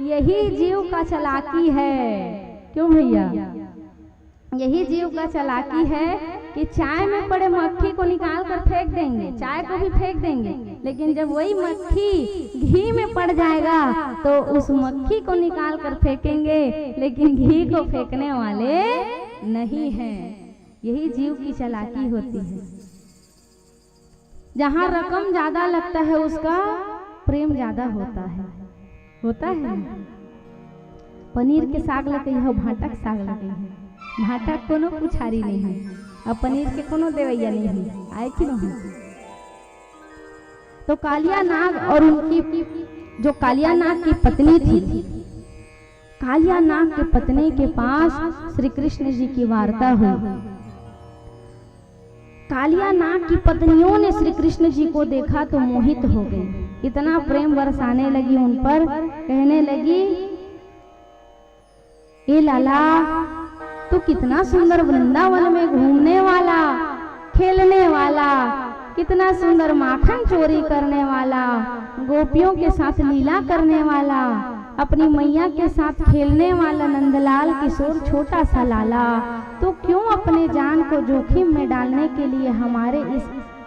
यही जीव का चालाकी है। क्यों भैया? यही जीव का चालाकी है कि चाय में पड़े मक्खी को निकाल कर फेंक देंगे, चाय को भी फेंक देंगे, लेकिन जब वही मक्खी घी में पड़ जाएगा तो उस मक्खी को निकाल कर फेंकेंगे, लेकिन घी को फेंकने वाले नहीं हैं। यही जीव की चालाकी होती है। जहाँ रकम ज्यादा लगता है उसका प्रेम ज्यादा होता है। होता है। पनीर के साग लगे है, भाटा के साग लगे है। भाटा कोनो पुछारी नहीं है और पनीर के कोनो देवैया नहीं है। आए कि नहीं? तो कालिया नाग और उनकी जो कालिया नाग की पत्नी थी, कालिया नाग की पत्नी के पास श्री कृष्ण जी की वार्ता हुई। कालिया नाग की पत्नियों ने श्री कृष्ण जी को देखा तो मोहित हो गई। इतना प्रेम बरसाने लगी उन पर, कहने लगी, ए लाला, तू कितना सुंदर वृंदावन में घूमने वाला, खेलने वाला, कितना सुंदर माखन चोरी करने वाला, गोपियों के साथ लीला करने वाला, अपनी मैया के साथ खेलने वाला नंदलाल किशोर छोटा सा लाला, तो क्यों अपने जान को जोखिम में डालने के लिए हमारे इस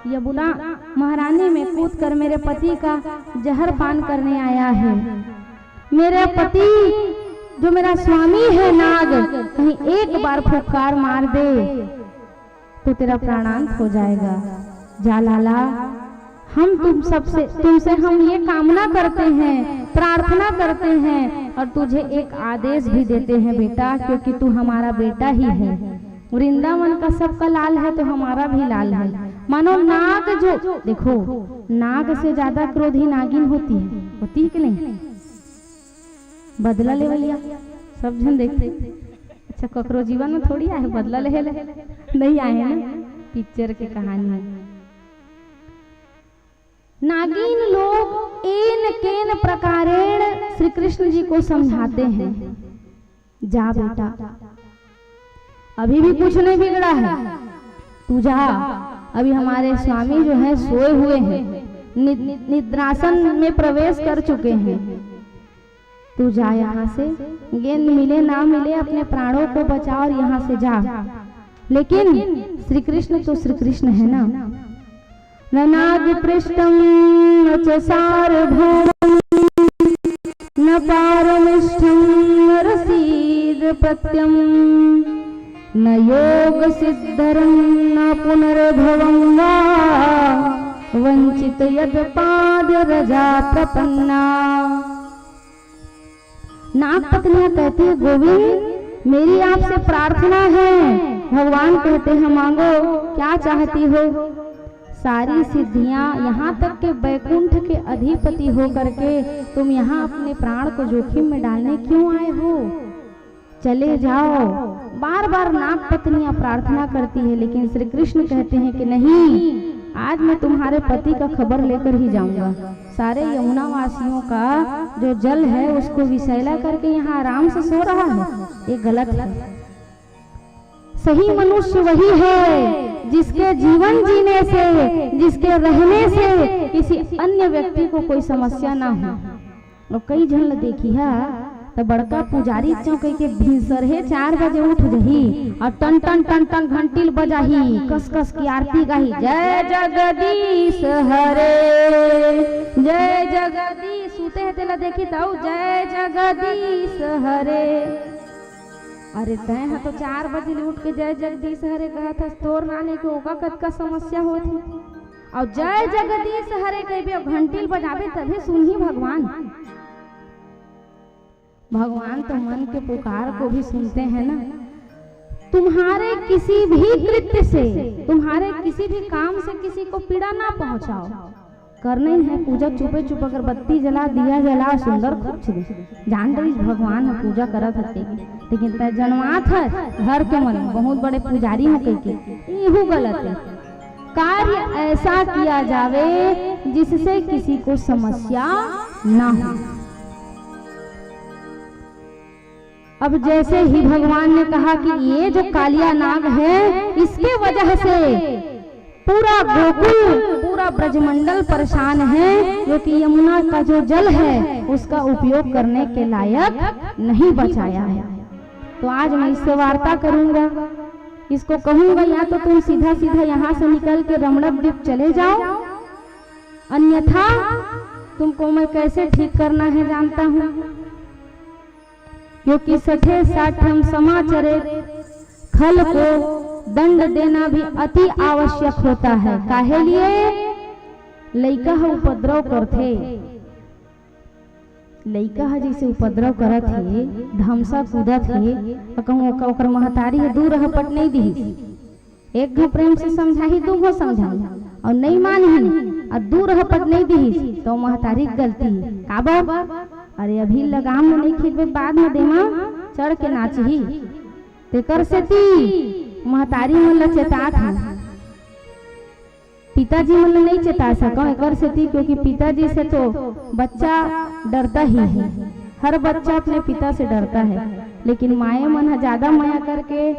यमुना महारानी में कूद कर मेरे पति का जहर पान करने आया है? मेरे पति जो मेरा स्वामी है नाग, कहीं एक बार फुफकार मार दे तो तेरा प्राणांत हो जाएगा। जा लाला, हम तुमसे हम ये कामना करते हैं, प्रार्थना करते हैं और तुझे एक आदेश भी देते हैं बेटा, क्योंकि तू हमारा बेटा ही है। वृंदावन का सबका लाल है तो हमारा भी लाल है। मानो नाग जो, देखो, नाग से ज्यादा क्रोधी नागिन होती है कि नहीं? बदला ले भैया, सब जन देखते। अच्छा, ककरो जीवन में थोड़ी आए बदला ले नहीं आए हैं ना, पिक्चर के कहानी है। नागिन लोग एन केन प्रकारेण श्री कृष्ण जी को समझाते हैं, जा बेटा अभी भी कुछ नहीं बिगड़ा है। तू जा, अभी हमारे स्वामी जो है सोए हुए हैं, निद्रासन में प्रवेश कर चुके हैं। तू जा यहाँ से, गेंद मिले ना मिले अपने प्राणों को बचा और यहाँ से जा। लेकिन श्री कृष्ण तो श्री कृष्ण है ना। ननाद पृष्ठम न च सार्वभौमं न पारमिष्ठं रसीद प्रत्यं न योग सिद्धरं न पुनर्भवं वा वंचित यद पाद रजा प्रपन्ना। नाग पत्नियां कहती है, गोविंद मेरी आपसे प्रार्थना है। भगवान कहते हैं, मांगो क्या चाहती हो। सारी सिद्धियां, यहाँ तक के बैकुंठ के अधिपति हो करके तुम यहाँ अपने प्राण को जोखिम में डालने क्यों आए हो? चले जाओ। बार बार नाग पत्नियां प्रार्थना करती है, लेकिन श्री कृष्ण कहते हैं कि नहीं, आज मैं तुम्हारे पति का खबर लेकर ही जाऊंगा। सारे यमुना वासियों का जो जल है उसको विषैला करके यहाँ आराम से सो रहा है, ये गलत है। सही मनुष्य वही है जिसके जीवन जीने से, जिसके रहने से किसी अन्य व्यक्ति को कोई समस्या ना हो। और कई जन देखी है तो बड़का पुजारी चौके के भिनसरे 4 बजे उठ जही और टन टन टन टन घंटिल बजाही, कस कस की आरती गाही, जय जगदीश हरे जय जगदीश। सूते है तेला देखी तो जय जगदीश हरे। अरे तय है तो 4 बजे उठ के जय जगदीश हरे कहा था, तोर नाने को ओका कद का समस्या होती। और जय जगदीश हरे कहे घंटिल बजावे तभी सुनही भगवान। भगवान तो मन के पुकार को भी सुनते हैं ना। तुम्हारे किसी भी कृत्य से, तुम्हारे किसी भी काम से किसी को पीड़ा ना पहुंचाओ। करने है पूजा, चुपे चुप अगरबत्ती जला, दिया जला, सुंदर कुछ दे जान रही भगवान है पूजा करत हते। लेकिन तय जनवात है घर के मन बहुत बड़े पुजारी हो के यहू गलत है। कार्य ऐसा किया जावे जिससे किसी को समस्या ना हो। अब जैसे ही भगवान ने कहा कि ये जो कालिया नाग है, इसके वजह से पूरा गोकुल, पूरा ब्रजमंडल परेशान है, क्योंकि यमुना का जो जल है उसका उपयोग करने के लायक नहीं बचाया है। तो आज मैं इससे वार्ता करूंगा, इसको कहूंगा या तो तुम सीधा सीधा यहाँ से निकल के रमणक द्वीप चले जाओ, अन्यथा तुमको मैं कैसे ठीक करना है जानता हूँ। क्योंकि सठे साठम समाचरे, खल को दंड देना भी अति आवश्यक होता है। काहे लिए? लइका उपद्रव करथे, लइका जैसे उपद्रव करत है, धमसा कूदत है, कहूँ महतारी दूर पट नहीं दी। एक घो प्रेम से समझाही, 2 घो समझाही और नहीं मानी और दूर पट नहीं दी तो महतारी गलती काबर। अरे अभी लगाम में नहीं खींचबे, बाद में देमा चढ़ के नाचही। तेकर से ती महतारी मन ला चेतात है, पिताजी मन ला नहीं चेता सको एकर से ती, क्योंकि पिताजी से तो बच्चा डरता ही है। हर बच्चा अपने पिता से डरता है, लेकिन माए मन ज्यादा माया करके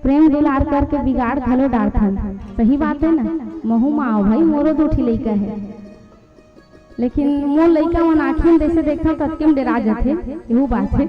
प्रेम दुलार करके बिगाड़ घलो डालता। सही बात है ना। महू माओ भाई मोरो 2 ठी लइका है, लेकिन मोर लइका मन आँखिन जैसे देखा तत्के में डरा जाते, यही बात है।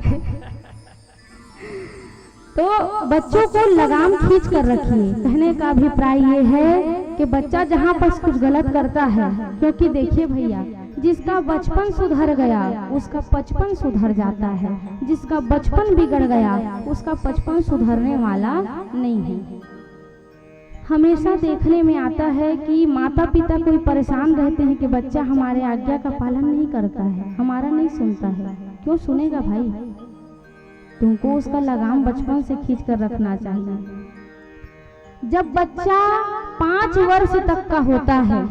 तो बच्चों को लगाम खींच कर रखिए। कहने का अभिप्राय ये है कि बच्चा जहाँ पर कुछ गलत करता है, क्योंकि देखिए भैया, जिसका बचपन सुधर गया उसका 55 सुधर जाता है, जिसका बचपन बिगड़ गया उसका 55 सुधरने वाला नहीं है। हमेशा देखने में आता है कि माता पिता कोई परेशान रहते हैं कि बच्चा हमारे आज्ञा का पालन नहीं करता है, हमारा नहीं सुनता है। क्यों सुनेगा भाई? तुमको उसका लगाम बचपन से खींच कर रखना चाहिए। जब बच्चा 5 वर्ष तक का होता है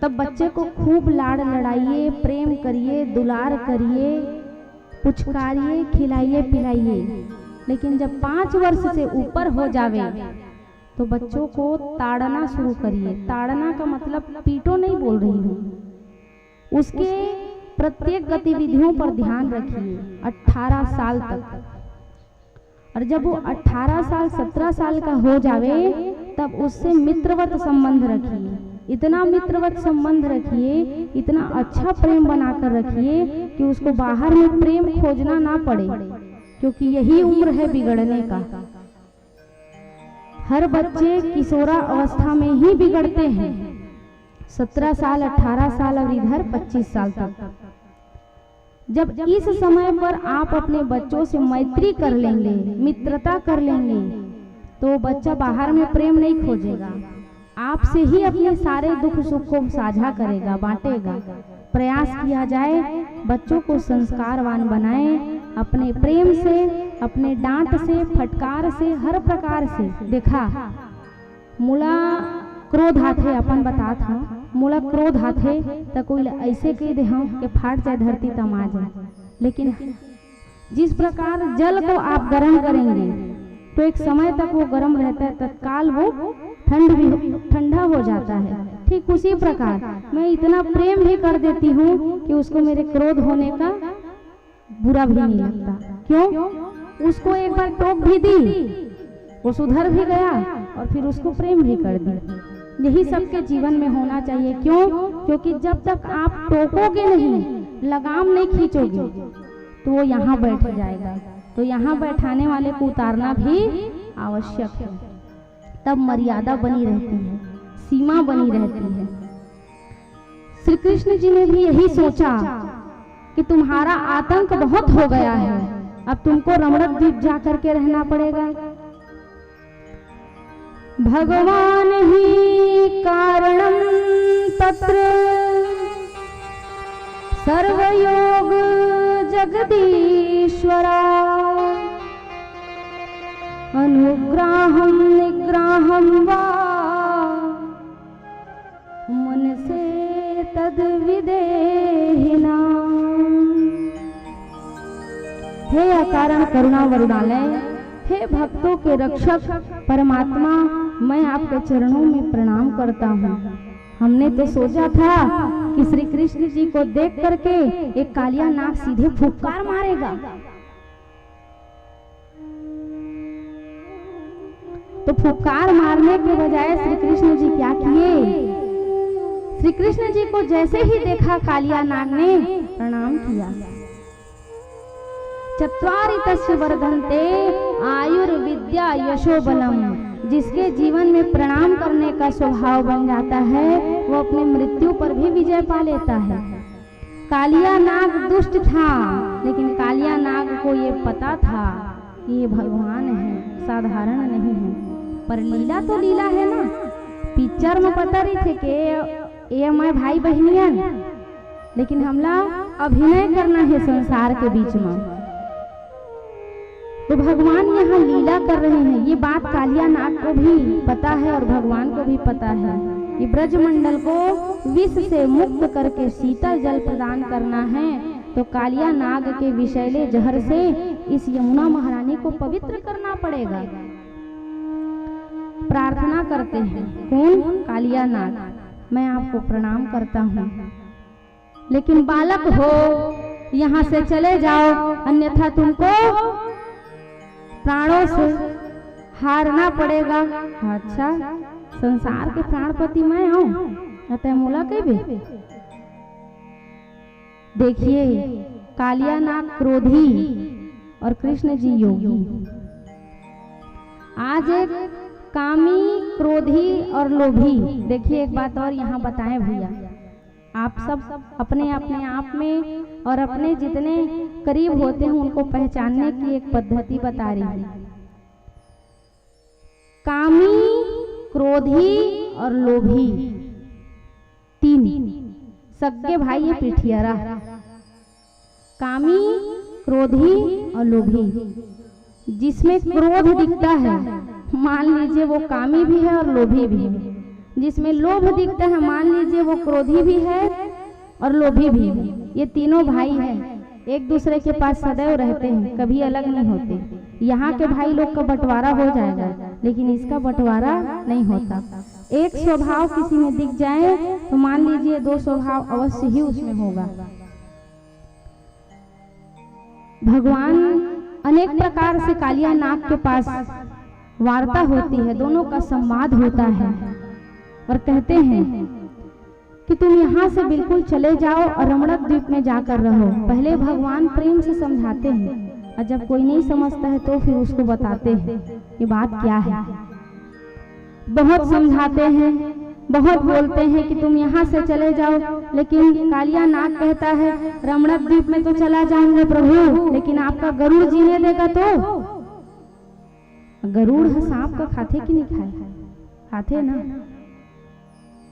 तब बच्चे को खूब लाड़ लड़ाइए, प्रेम करिए, दुलार करिए, पुचकारिए, खिलाइए पिलाइए। लेकिन जब 5 वर्ष से ऊपर हो जावे तो बच्चों को ताड़ना शुरू करिए। ताड़ना का मतलब पीटो नहीं बोल रही हूँ, उसके प्रत्येक गतिविधियों पर ध्यान रखिए 18 साल तक। और जब वो 18 साल 17 साल का हो जावे तब उससे मित्रवत संबंध रखिए, इतना मित्रवत संबंध रखिए, इतना अच्छा प्रेम बनाकर रखिए कि उसको बाहर में प्रेम खोजना ना पड़े, क्योंकि यही उम्र है बिगड़ने का। हर बच्चे किशोरा अवस्था में ही बिगड़ते हैं, 17 साल 18 साल और इधर 25 साल तक। जब इस समय पर आप अपने बच्चों से मैत्री कर लेंगे, मित्रता कर लेंगे, तो बच्चा बाहर में प्रेम नहीं खोजेगा, आपसे ही अपने सारे दुख सुख को साझा करेगा, बांटेगा। प्रयास किया जाए बच्चों को संस्कारवान बनाएं, अपने प्रेम से, अपने डांट से, फटकार से, हर प्रकार से। देखा मूला क्रोध आथे, अपन बातात हूँ, मूला क्रोध आथे तो कोई ऐसे कह दे हम कि फाट जाए धरती तमा जाए, लेकिन जिस प्रकार जल को आप गर्म करेंगे तो एक समय तक वो गर्म रहता है, तत्काल वो ठंडा हो जाता है। ठीक उसी प्रकार मैं इतना प्रेम भी कर देती हूँ कि उसको मेरे क्रोध होने का बुरा भी नहीं लगता। क्यों? उसको एक बार टोक भी दी, वो सुधर भी गया और फिर उसको प्रेम भी कर दी। यही सबके जीवन में होना चाहिए। क्यों? क्योंकि जब तक आप टोकोगे नहीं, लगाम नहीं खींचोगे, तो वो यहाँ बैठ जाएगा। तो यहाँ बैठाने वाले को उतारना भी आवश्यक है, तब मर्यादा बनी रहती है, सीमा बनी रहती है। श्री कृष्ण जी ने भी यही सोचा कि तुम्हारा आतंक बहुत हो गया है, अब तुमको रमणक द्वीप जाकर के रहना पड़ेगा। भगवान ही कारणम तत्र सर्वयोग जगदीश्वरा अनुग्राहम निग्राहम वा मन से तद विदेहिना। हे अकारण करुणा वरुणालय, हे भक्तों के रक्षक परमात्मा, मैं आपके चरणों में प्रणाम करता हूँ। हमने तो सोचा था कि श्री कृष्ण जी को देख करके एक कालिया नाग सीधे फुफकार मारेगा, तो फुफकार मारने के बजाय श्री कृष्ण जी क्या किए? श्री कृष्ण जी को जैसे ही देखा कालिया नाग ने प्रणाम किया। चत्वारि तस्य वर्धन्ते आयुर्विद्या यशोबलम। जिसके जीवन में प्रणाम करने का स्वभाव बन जाता है, वो अपनी मृत्यु पर भी विजय पा लेता है। कालिया नाग दुष्ट था, लेकिन कालिया नाग को ये पता था कि ये भगवान है, साधारण नहीं है। पर लीला तो लीला है ना। पिक्चर में पता रही थे कि ये मैं भाई बहनियन, लेकिन हमला अभिनय करना है संसार के बीच में। तो भगवान यहाँ लीला कर रहे हैं, ये बात कालिया नाग को भी पता है और भगवान को भी पता है कि ब्रजमंडल को विष से मुक्त करके शीतल जल प्रदान करना है, तो कालिया नाग के विषैले जहर से इस यमुना महारानी को पवित्र करना पड़ेगा। प्रार्थना करते हैं, कौन? कालिया नाग, मैं आपको प्रणाम करता हूँ, लेकिन बालक हो यहाँ से चले जाओ, अन्यथा तुमको प्राणों से हारना पड़ेगा। अच्छा, संसार के प्राणपति मैं हूँ, अतः मोला कह भी। देखिए, कालिया नाग क्रोधी और कृष्ण जी योगी। आज एक कामी, क्रोधी और लोभी। देखिए एक बात और यहाँ बताएं भैया, आप सब अपने अपने आप में और अपने जितने करीब होते हैं उनको पहचानने की एक पद्धति बता रही है। कामी, क्रोधी और लोभी, तीन सगे भाई ये पिठियारा। कामी, क्रोधी और लोभी। जिसमें क्रोध दिखता है, मान लीजिए वो कामी भी है और लोभी भी है। जिसमें लोभ दिखता है, मान लीजिए वो क्रोधी भी है और लोभी भी है। ये तीनों भाई हैं, एक दूसरे के पास सदैव रहते हैं, कभी अलग नहीं होते। यहाँ के भाई लोग का बंटवारा हो जाएगा, लेकिन इसका बंटवारा नहीं होता। एक स्वभाव किसी में दिख जाए तो मान लीजिए दो स्वभाव अवश्य ही उसमें होगा। भगवान अनेक प्रकार से कालिया नाग के पास वार्ता होती है, दोनों का संवाद होता है और कहते हैं कि तुम यहाँ से बिल्कुल चले जाओ और रमणक द्वीप में जाकर रहो। पहले भगवान प्रेम से समझाते हैं और जब कोई नहीं समझता है तो फिर उसको बताते हैं ये बात क्या है। बहुत समझाते हैं, बहुत बोलते हैं कि तुम यहाँ से चले जाओ, लेकिन कालिया नाग कहता है रमणक द्वीप में तो चला जाऊंगा प्रभु, लेकिन आपका गरुड़ जीने देगा तो? गरुड़ है सांप का खाते कि नहीं खाए? खाते ना।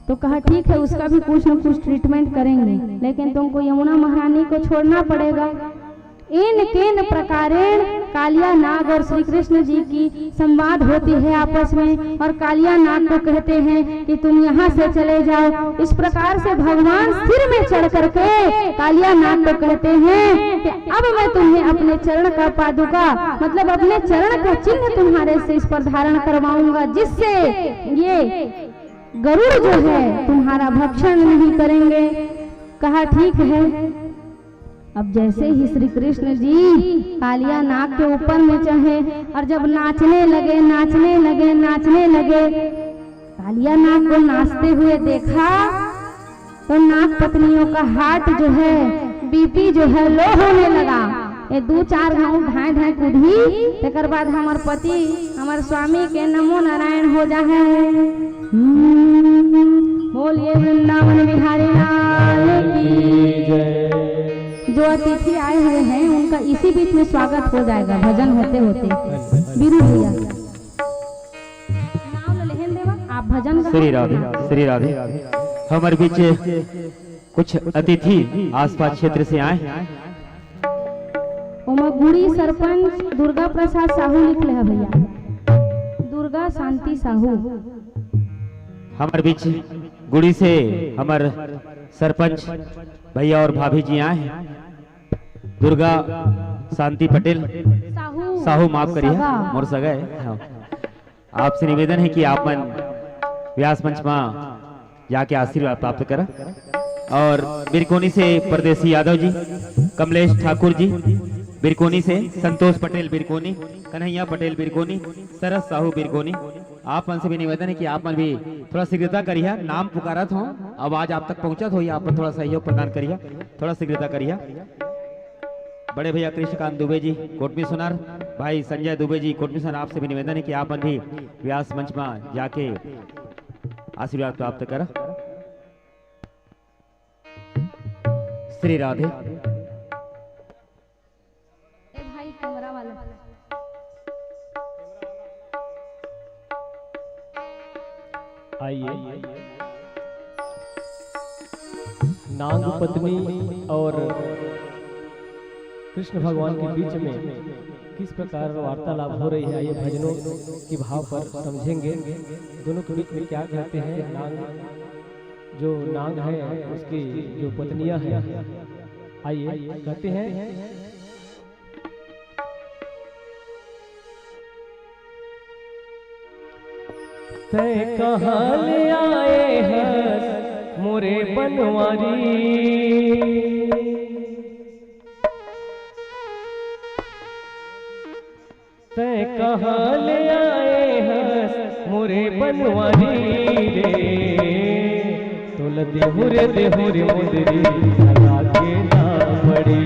तो कहा ठीक है उसका भी कुछ न कुछ ट्रीटमेंट करेंगे, लेकिन तुमको यमुना महारानी को छोड़ना पड़ेगा। इन केन प्रकारेण कालिया नाग और श्री कृष्ण जी की संवाद होती है आपस में, और कालिया नाग को कहते हैं कि तुम यहाँ से चले जाओ। इस प्रकार से भगवान सिर में चढ़ करके कालिया नाग को कहते हैं कि अब मैं तुम्हें अपने चरण का पादुका मतलब अपने चरण का चिन्ह तुम्हारे से इस पर धारण करवाऊंगा, जिससे ये गरुड़ जो है तुम्हारा भक्षण नहीं करेंगे। कहा ठीक है। अब जैसे ही श्री कृष्ण जी कालिया नाग के ऊपर में चढ़े और जब नाचने लगे नाचने लगे नाचने लगे, कालिया नाग को नाचते हुए देखा तो नाग पत्नियों का हार्ट जो है बीपी जो है लो होने लगा। ये 2-4 गाँव ढाई ढाई कूदी, तेकर बाद हमार पति हमार स्वामी के नमो नारायण हो जाए। बोलिए वृंदावन बिहारी लाल की जय। जो अतिथि आए हुए हैं उनका इसी बीच में स्वागत हो जाएगा भजन होते होते। बीरू भैया नाम लेहन देवा, आप भजन श्री राधे श्री राधे। हमारे बीच कुछ अतिथि आसपास क्षेत्र से आए। उमा गुड़ी सरपंच दुर्गा प्रसाद साहू लिख ले भैया, दुर्गा शांति साहू। हमारे बीच गुड़ी से हमारे सरपंच भैया और भाभी जी आए हैं। दुर्गा शांति पटेल साहू माफ करिए मोर सगा है। हाँ। आपसे निवेदन है कि आप मन व्यास मंच में जाके आशीर्वाद प्राप्त करें। और बिरकोनी से परदेसी यादव जी, कमलेश ठाकुर जी बिरकोनी से, संतोष पटेल बिरकोनी, कन्हैया पटेल बिरकोनी, सरस साहू बिरकोनी। आप मन से भी निवेदन है कि आप मन भी थोड़ा शीघ्रता करिए। नाम पुकारत हो, आवाज आप तक पहुंचत हो, आप पर थोड़ा सहयोग प्रदान करिए, थोड़ा शीघ्रता करिए। बड़े भैया कृष्णकांत दुबे जी कोटमी सुनार, भाई संजय दुबे जी कोटमी सुनार, आपसे भी निवेदन है कि आप मन भी व्यास मंच में जाके आशीर्वाद प्राप्त करें। श्री राधे। आइए नाग पत्नी और कृष्ण भगवान के बीच में किस प्रकार वार्तालाप हो रही है, आइए भजनों की भाव पर समझेंगे। दोनों के बीच में क्या कहते हैं। नाग जो नाग है उसकी जो पत्नियां हैं, आइए कहते हैं तय कहाँ ले आए हैं मोरे बनवारी, तय कहाँ ले आए हैं मोरे बनवारी रे, तोल देहुरे देहुरे मुदरी लगा के ना पड़ी,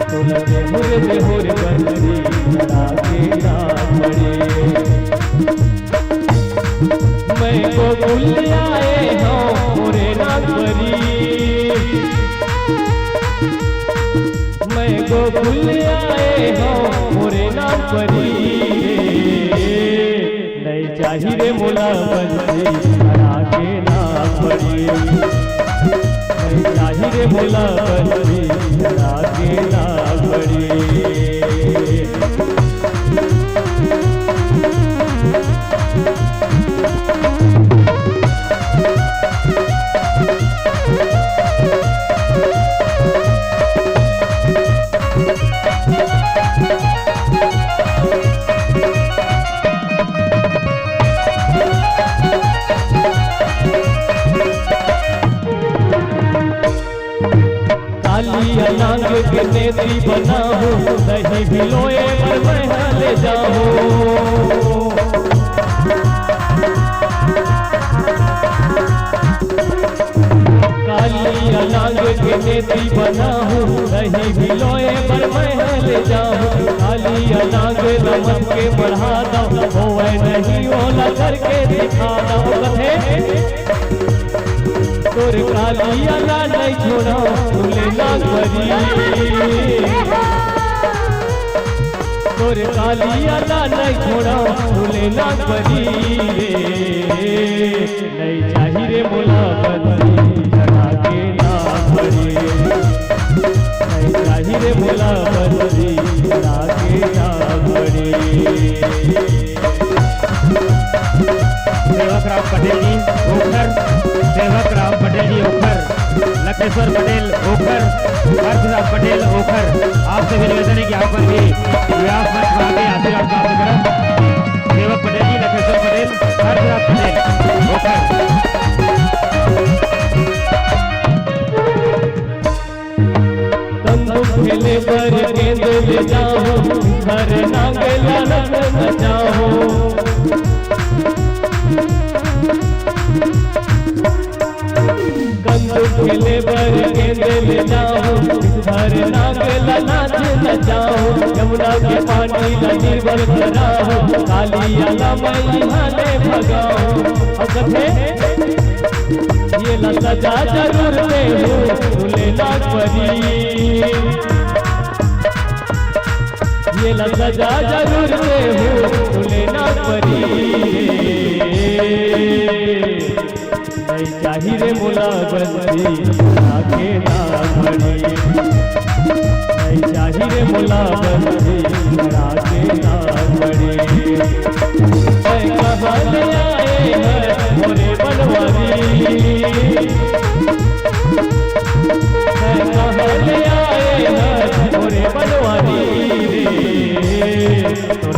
तोल देहुरे देहुरे मुदरी लगा के ना पड़ी। मैं गोकुल आए हूँ मोरे नागरी, मैं गोकुल आए हूँ मोरे नागरी, नहीं चाहिए मोला बंसी हरा के ना पड़ी, नहीं चाहिए मोला बंसी हरा के ना पड़ी। नाग के नेत्री बना हूँ, दही भिलोए पर मैं ले जाऊँ। काली अलांग के नेत्री बना हूँ, दही भिलोए पर मैं ले जाऊँ। काली अलांग नमन के बढ़ा दो, होवे नहीं ओला करके दिखा दो। कथे तोर काली अला नहीं छोड़ा, तुले ना करी। तोर काली अला नहीं छोड़ा, तुले ना करी। नहीं चाहिए रे मोला बदली, चढ़ा के ना पड़ी। नहीं चाहिए रे मोला बदली, चढ़ा के ना पड़ी। सेवक राम पटेल जी ओखर, सेवक राम पटेल जी ओखर, लखेश्वर पटेल ओखर, हर्षराज पटेल ओखर, आपसे भी निवेदन है कि यहाँ पर भी व्यास मंच में आगे आशीर्वाद प्राप्त करें। सेवक पटेल जी, लखेश्वर पटेल, हर्षराज पटेल ओखर। खेले पर गेंद ले जाओ, घर नांगला न जाओ। खेले पर गेंद ले जाओ, घर नांगला नाच न जाओ। यमुना के पानी नदी बल कराओ, काली अला मैं यहाँ ले भगाओ। ये ला सजा जरूर ले हो, तुले ना परी। ये ला सजा जरूर ले हो, तुले ना परी। नहीं चाहिए रे मोला बंदी, आगे ना पड़ी। नहीं चाहिए रे मोला बंदी, आगे ना पड़ी। कहाँ ले आए हैं मोरे बनवारी, कहाँ ले आए हैं मोरे बनवारी। तो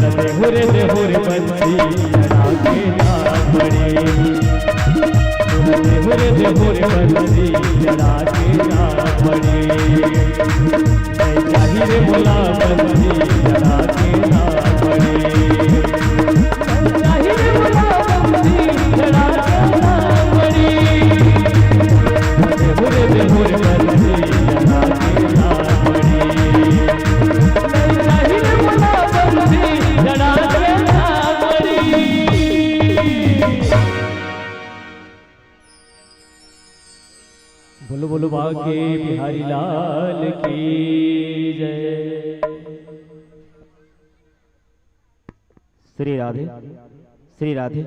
देहुरे बंसी, चढ़ा के ना पड़ी। देहुरे बंसी, चढ़ा के ना पड़ी। नहीं चाहिए रे मोला बंसी, चढ़ा के ना पड़ी। बोलो बोलो बाके बिहारी लाल की जय। श्री राधे, श्री राधे।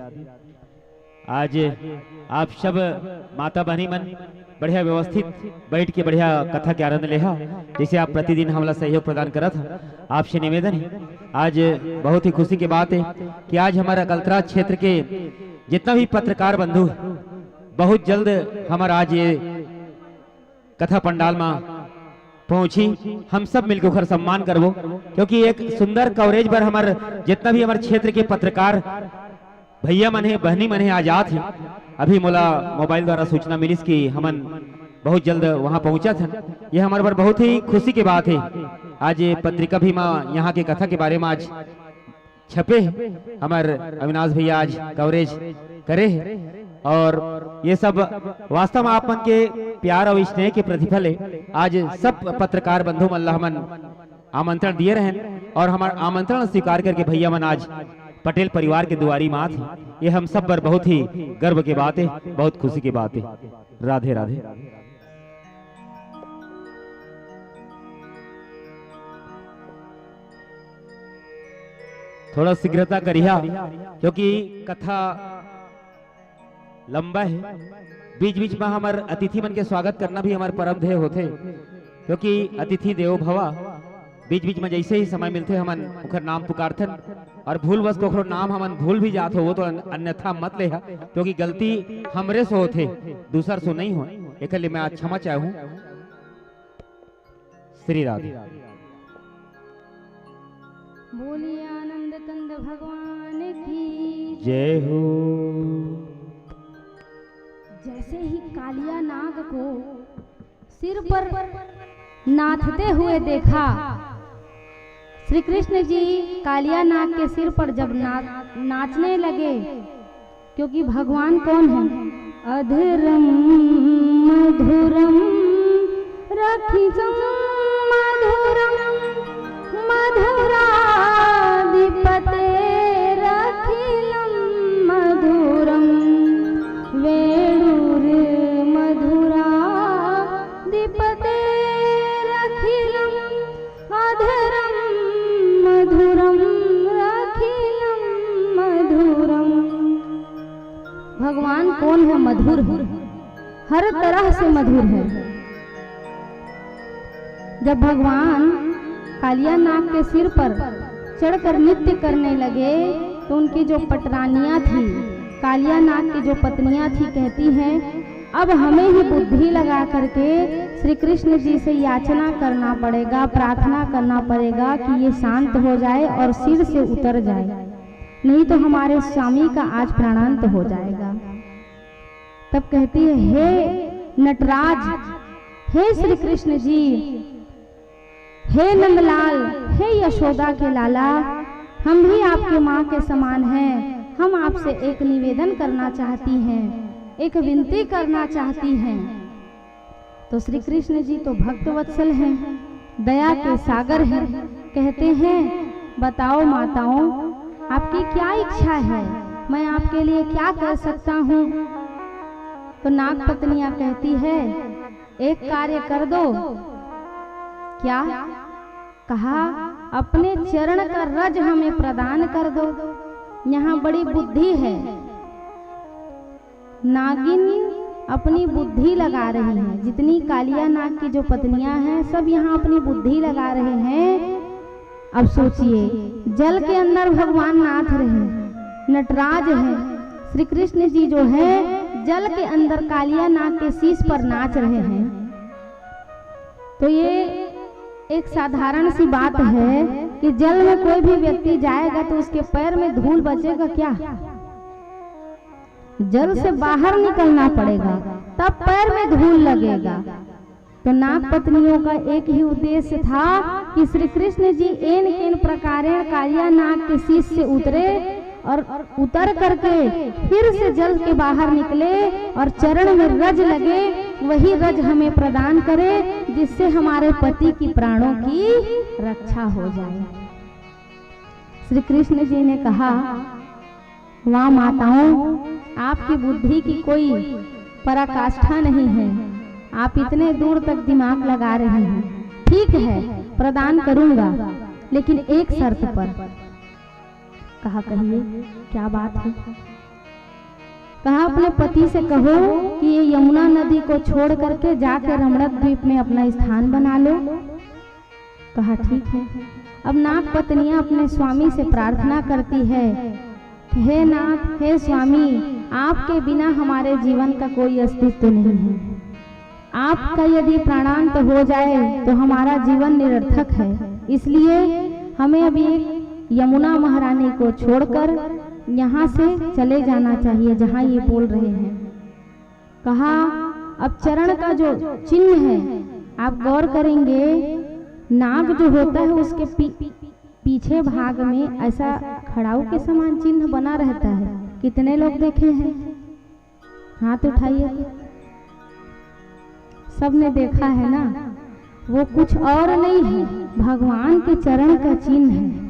आज आप सब माता बहनी मन बढ़िया व्यवस्थित बैठ के बढ़िया कथा के आनंद लेहा, जैसे आप प्रतिदिन हमला सहयोग प्रदान करत हैं। आपसे निवेदन है, आज बहुत ही खुशी की बात है कि आज हमारा गलतराज क्षेत्र के जितना भी पत्रकार बंधु बहुत जल्द हमारा आज ये कथा पंडाल में पहुंची। हम सब मिलकर ओकर सम्मान करबो, क्योंकि एक सुंदर कवरेज पर हमारे जितना भी हमारे क्षेत्र के पत्रकार भैया मन है, बहनी मन है, आज आत है। अभी मोला मोबाइल द्वारा सूचना मिलिस कि हमन बहुत जल्द वहां पहुंचा था। ये हमारे पर बहुत ही खुशी की बात है। आज ये पत्रिका भी माँ यहाँ के कथा के बारे में आज छपे, हमारे अविनाश भैया आज कवरेज करे है। और ये सब वास्तव में आप मन के प्यार और स्नेह के प्रतिफल है। आज सब पत्रकार बंधु मल्ला हमन आमंत्रण दिए रहे और हमारा आमंत्रण स्वीकार करके भैया मन आज पटेल परिवार के दुआरी माँ थी। ये हम सब पर बहुत ही गर्व की बात है, बहुत खुशी की बात है। राधे राधे। थोड़ा शीघ्रता करिया, क्योंकि कथा लंबा है। बीच बीच में हमारे अतिथि मन के स्वागत करना भी हमारे परम ध्येय होते, क्योंकि अतिथि देवो भवा। बीच बीच में जैसे ही समय मिलते हमन उखर नाम पुकारथन, और भूल बस कोखरो नाम हमन भूल भी जात हो वो तो अन्यथा मत ले, क्योंकि गलती हमरे से होते, दूसर से नहीं हो। एक लिए मैं आज क्षमा चाहूं। श्री राधे। बोलिए आनंद कंद भगवान की जय हो। जैसे ही कालिया नाग को सिर पर नाचते हुए देखा। श्री कृष्ण जी कालिया नाग के सिर पर जब नाचने लगे, क्योंकि भगवान कौन है? अधरम मधुरम रखिजं मधुरम मधुराधिपते रखिलं मधुरम वेणुर मधुराधिपते रखिलं अधरम मधुरम रखिलं मधुरम। भगवान कौन है? मधुर है, हर तरह से मधुर है। जब भगवान कालिया नाग के सिर पर चढ़कर नृत्य करने लगे तो उनकी जो पटरानियां थी, कालिया नाग की जो पत्नियां थी, कहती हैं अब हमें ही बुद्धि लगा करके श्री कृष्ण जी से याचना करना पड़ेगा, प्रार्थना करना पड़ेगा कि ये शांत हो जाए और सिर से उतर जाए, नहीं तो हमारे स्वामी का आज प्राणांत हो जाएगा। तब कहती है, हे नटराज, हे श्री कृष्ण जी, हे नंदलाल, हे यशोदा के लाला, हम भी आपके माँ के समान हैं। हम आपसे एक निवेदन करना चाहती हैं, एक विनती करना चाहती हैं। तो श्री कृष्ण जी तो भक्त वत्सल हैं, दया के सागर हैं। कहते हैं, बताओ माताओं, आपकी क्या इच्छा है? मैं आपके लिए क्या कर सकता हूँ? तो नाग पत्नियां कहती है, एक कार्य कर दो। क्या? कहा, अपने चरण का रज हमें प्रदान कर दो। यहाँ बड़ी बुद्धि है। नागिन अपनी बुद्धि लगा रही है। जितनी कालिया नाग की जो पत्नियां हैं, सब यहाँ अपनी बुद्धि लगा रहे हैं। अब सोचिए, जल के अंदर भगवान नाच रहे हैं, नटराज है। श्री कृष्ण जी जो है जल के अंदर कालिया नाग के शीश पर नाच रहे हैं। तो ये एक साधारण सी बात है कि जल में कोई भी व्यक्ति जाएगा तो उसके पैर में धूल बचेगा क्या? जल से बाहर निकलना पड़ेगा, तब पैर में धूल लगेगा। तो नाग पत्नियों का एक ही उद्देश्य था कि श्री कृष्ण जी एन केन प्रकारेण कालिया नाग के शीश से उतरे और उतर करके फिर से जल के बाहर निकले और चरण में रज लगे, वही रज हमें प्रदान करे जिससे हमारे पति की प्राणों की रक्षा हो जाए। श्री कृष्ण जी ने कहा, वाह माताओं, आपकी बुद्धि की कोई पराकाष्ठा नहीं है। आप इतने दूर तक दिमाग लगा रहे हैं। ठीक है, प्रदान करूंगा, लेकिन एक शर्त पर। कहा, कहिए क्या बात है? कहा, अपने पति से कहो कि ये यमुना नदी को छोड़ करके जाकर रमणक द्वीप में अपना स्थान बना लो। कहा, ठीक है। अब नाग पत्नियां अपने स्वामी से प्रार्थना करती है, हे नाथ, हे स्वामी, आपके बिना हमारे जीवन का कोई अस्तित्व नहीं है। आपका यदि प्राणांत हो जाए तो हमारा जीवन निरर्थक है। इसलिए हमें अभी यमुना महारानी को छोड़कर यहाँ से चले जाना चाहिए जहाँ ये बोल रहे हैं। कहा, अब चरण का जो चिन्ह है आप गौर करेंगे, नाग जो होता है उसके पीछे भाग में ऐसा खड़ाऊ के समान चिन्ह बना रहता है। कितने लोग देखे हैं? हाथ उठाइए। सबने देखा है ना? वो कुछ और नहीं है, भगवान के चरण का चिन्ह है।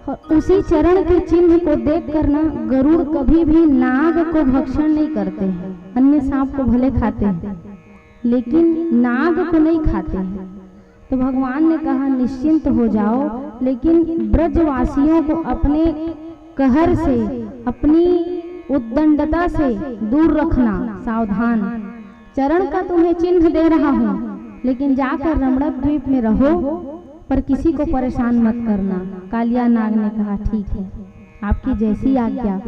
और उसी चरण के चिन्ह को देख कर ना गरुड़ कभी भी नाग को भक्षण नहीं करते हैं। अन्य सांप को भले खाते हैं लेकिन नाग को नहीं खाते हैं। तो भगवान ने कहा, निश्चिंत हो जाओ, लेकिन ब्रजवासियों को अपने कहर से, अपनी उद्दंडता से दूर रखना, सावधान। चरण का तुम्हें चिन्ह दे रहा हूँ, लेकिन जाकर रमणक द्वीप में रहो, पर किसी को परेशान मत करना। कालिया नाग ने कहा, ठीक है, आपकी जैसी आज्ञा।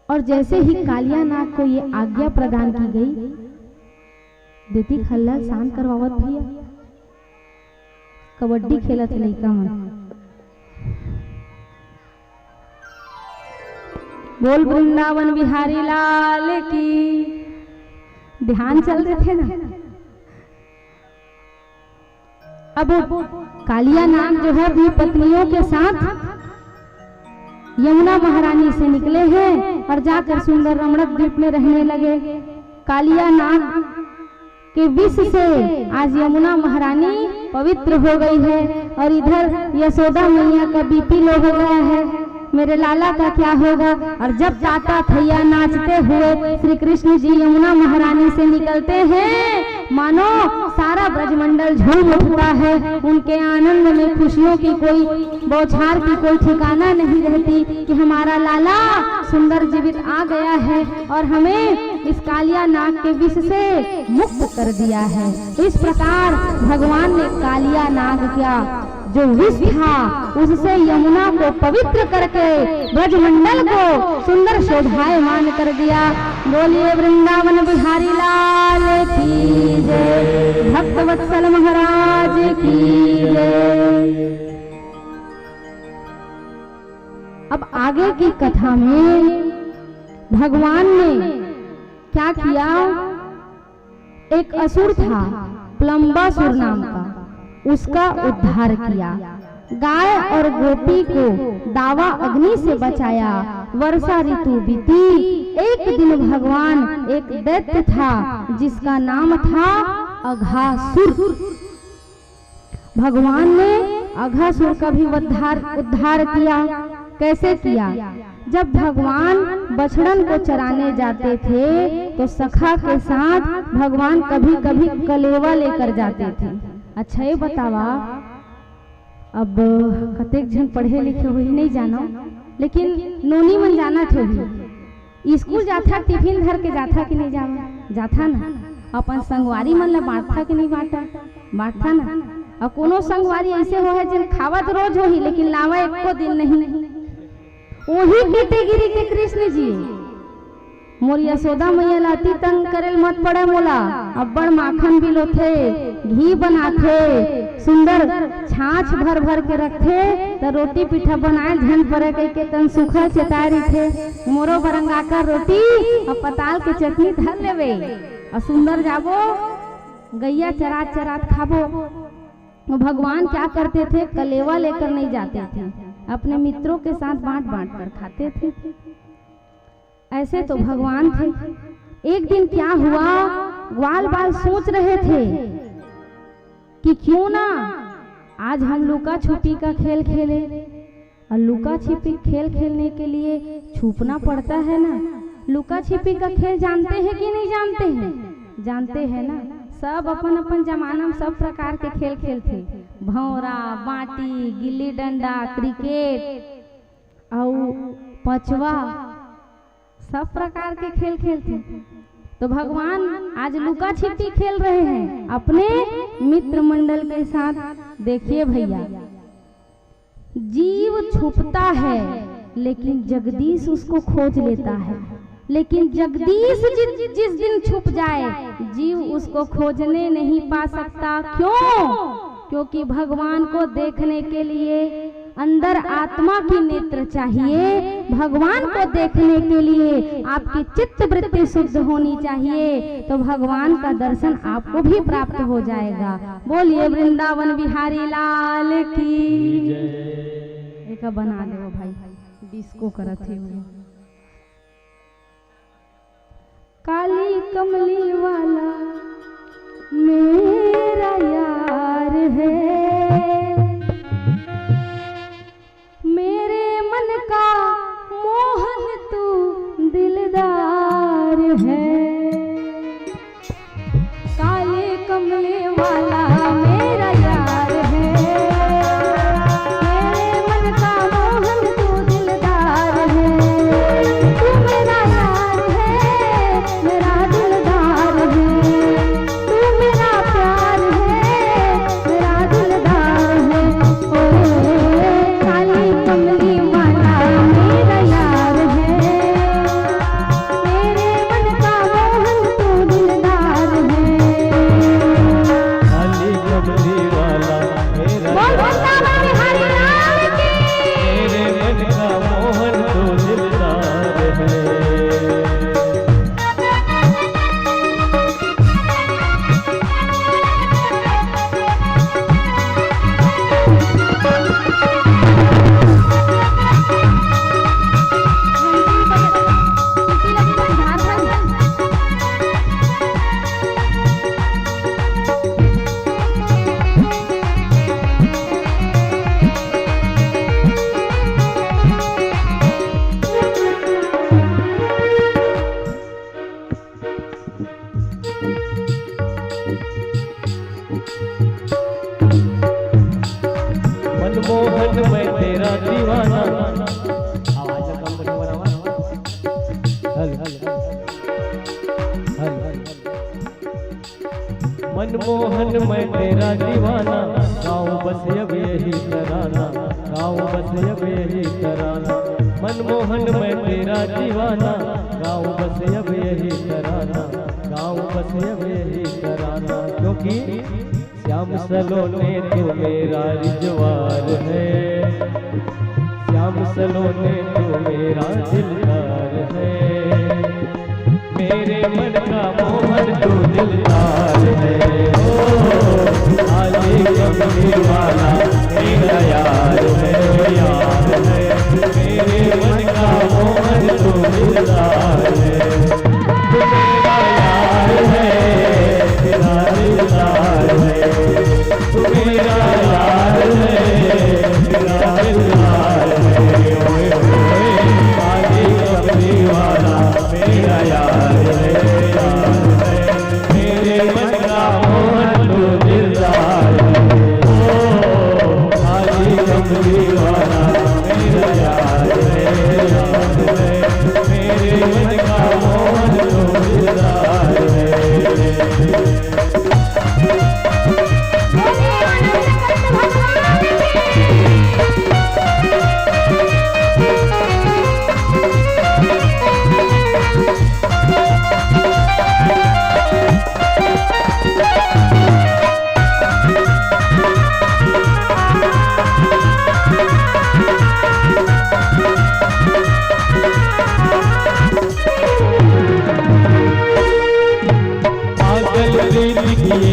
और जैसे ही कालिया नाग को ये आज्ञा प्रदान की गई, देती खल्ला शांत करवावत भैया, कबड्डी खेलत लइका मन। बोल वृंदावन बिहारी लाल की। ध्यान चल रहे थे ना। अब कालिया नाग जो है अपनी पत्नियों के साथ यमुना महारानी से निकले हैं और जाकर सुंदर रमणक द्वीप में रहने लगे। कालिया नाग के विष से आज यमुना महारानी पवित्र हो गई है और इधर यशोदा मैया का बीपी लो हो गया है, मेरे लाला का क्या होगा। और जब ताता थैया नाचते हुए श्री कृष्ण जी यमुना महारानी से निकलते हैं, मानो सारा ब्रजमंडल झूम उठता है। उनके आनंद में खुशियों की कोई बौछार की कोई ठिकाना नहीं रहती कि हमारा लाला सुंदर जीवित आ गया है और हमें इस कालिया नाग के विष से मुक्त कर दिया है। इस प्रकार भगवान ने कालिया नाग क्या जो विष था उससे यमुना को पवित्र करके ब्रजमंडल को सुंदर शोभायमान कर दिया। बोलिए वृंदावन बिहारी लाल की जय, भक्त वत्सल महाराज की जय। अब आगे की कथा में भगवान ने क्या किया, एक असुर था प्लम्बासुर नाम का, उसका उद्धार किया। गाय और गोपी को दावा अग्नि से बचाया। वर्षा ऋतु बीती। एक दिन भगवान एक दैत्य था जिसका नाम था अघासुर। भगवान ने अघासुर का भी उद्धार किया। कैसे किया, जब भगवान बछड़न को चराने जाते थे तो सखा के साथ भगवान कभी कभी कलेवा लेकर जाते थे। अच्छा ये बतावा, अब कतेक जन पढ़े लिखे हुई नहीं जानो, लेकिन नोनी मन जाना थे स्कूल जाथा टिफिन धर के जाथा कि नहीं जाथा ना, अपन संगवारी मन ला बांटता कि नहीं बांटता ना। और कोनो संगवारी ऐसे हो है जिन खावत रोज हो ही लेकिन लावा एको दिन नहीं। वही कैटेगरी के कृष्ण जी मोर यशोदा मैया लाती तंग करेल मत पड़े मोला। अब्बड़ माखन भी लोथे, घी बनाथे, सुंदर छाछ भर भर के रखे तो रोटी पीठा बनाए झन परे कह के तन सुखा चेतारी थे। मोरो बरंगाकर रोटी और पताल के चटनी धर लेवे और सुंदर जाबो गैया चरात चरात खाबो। भगवान क्या करते थे, कलेवा लेकर नहीं जाते थे, अपने मित्रों के साथ बांट बांट कर खाते थे। ऐसे तो भगवान थे। एक दिन क्या हुआ, ग्वाल बाल सोच रहे थे कि क्यों ना आज हम लुका छुपी का खेल खेले। और लुका छिपी खेल खेलने के लिए छुपना पड़ता है ना। लुका छिपी का खेल जानते हैं कि नहीं जानते हैं? जानते हैं ना। सब अपन अपन जमाना में सब प्रकार के खेल खेलते, भौरा, बाटी, गिल्ली डंडा, क्रिकेट और पचवा, सब प्रकार के खेल खेलते। तो भगवान आज लुका छिपी खेल रहे हैं अपने मित्र मंडल के साथ। देखिए भैया, जीव छुपता है लेकिन जगदीश उसको खोज लेता है। लेकिन जगदीश जिस दिन छुप जाए जीव उसको खोजने नहीं पा सकता। क्यों? क्योंकि भगवान को देखने के लिए अंदर आत्मा की नेत्र चाहिए। भगवान को देखने के लिए आपकी चित्त वृत्ति शुद्ध होनी चाहिए, तो भगवान का दर्शन आपको भी प्राप्त हो जाएगा। बोलिए वृंदावन बिहारी लाल की जय। एक बना दो भाई, डिस्को करत है। काली कमली वाला मेरा यार है, मेरे मन का मोहन तू दिलदार है। काले कमले वाला मेरा यार है, मेरे मन का मोहन तू दिलदार है। तू मेरा यार है, मेरा दिलदार है, तू मेरा मनमोहन मैं तेरा दीवाना, गाऊं बस अब यही तराना, गाऊं बस अब यही तराना। मनमोहन मैं तेरा दीवाना, गाऊं बस अब यही तराना, गाऊं बस अब यही तराना। क्योंकि श्याम सलोने तो मेरा रिजवार है, श्याम सलोने तो मेरा दिलदार है, मेरे मन का मोहन तो दिलदार है। ओ आली कमली वाला मेरा यार है, यार है, मेरे मन का मोहन तो दिलदार है। तू मेरा यार है, तेरा दिलदार है, तू मेरा यार है, तेरा दिलदार है। ओए ओए आली कमली वाला मेरा यार है, यार है, मेरे मन का मोहन तो दिलदार है। ओ आली कमली वाला मेरा यार है, यार है, मेरे मन का मोहन तो दिलदार है।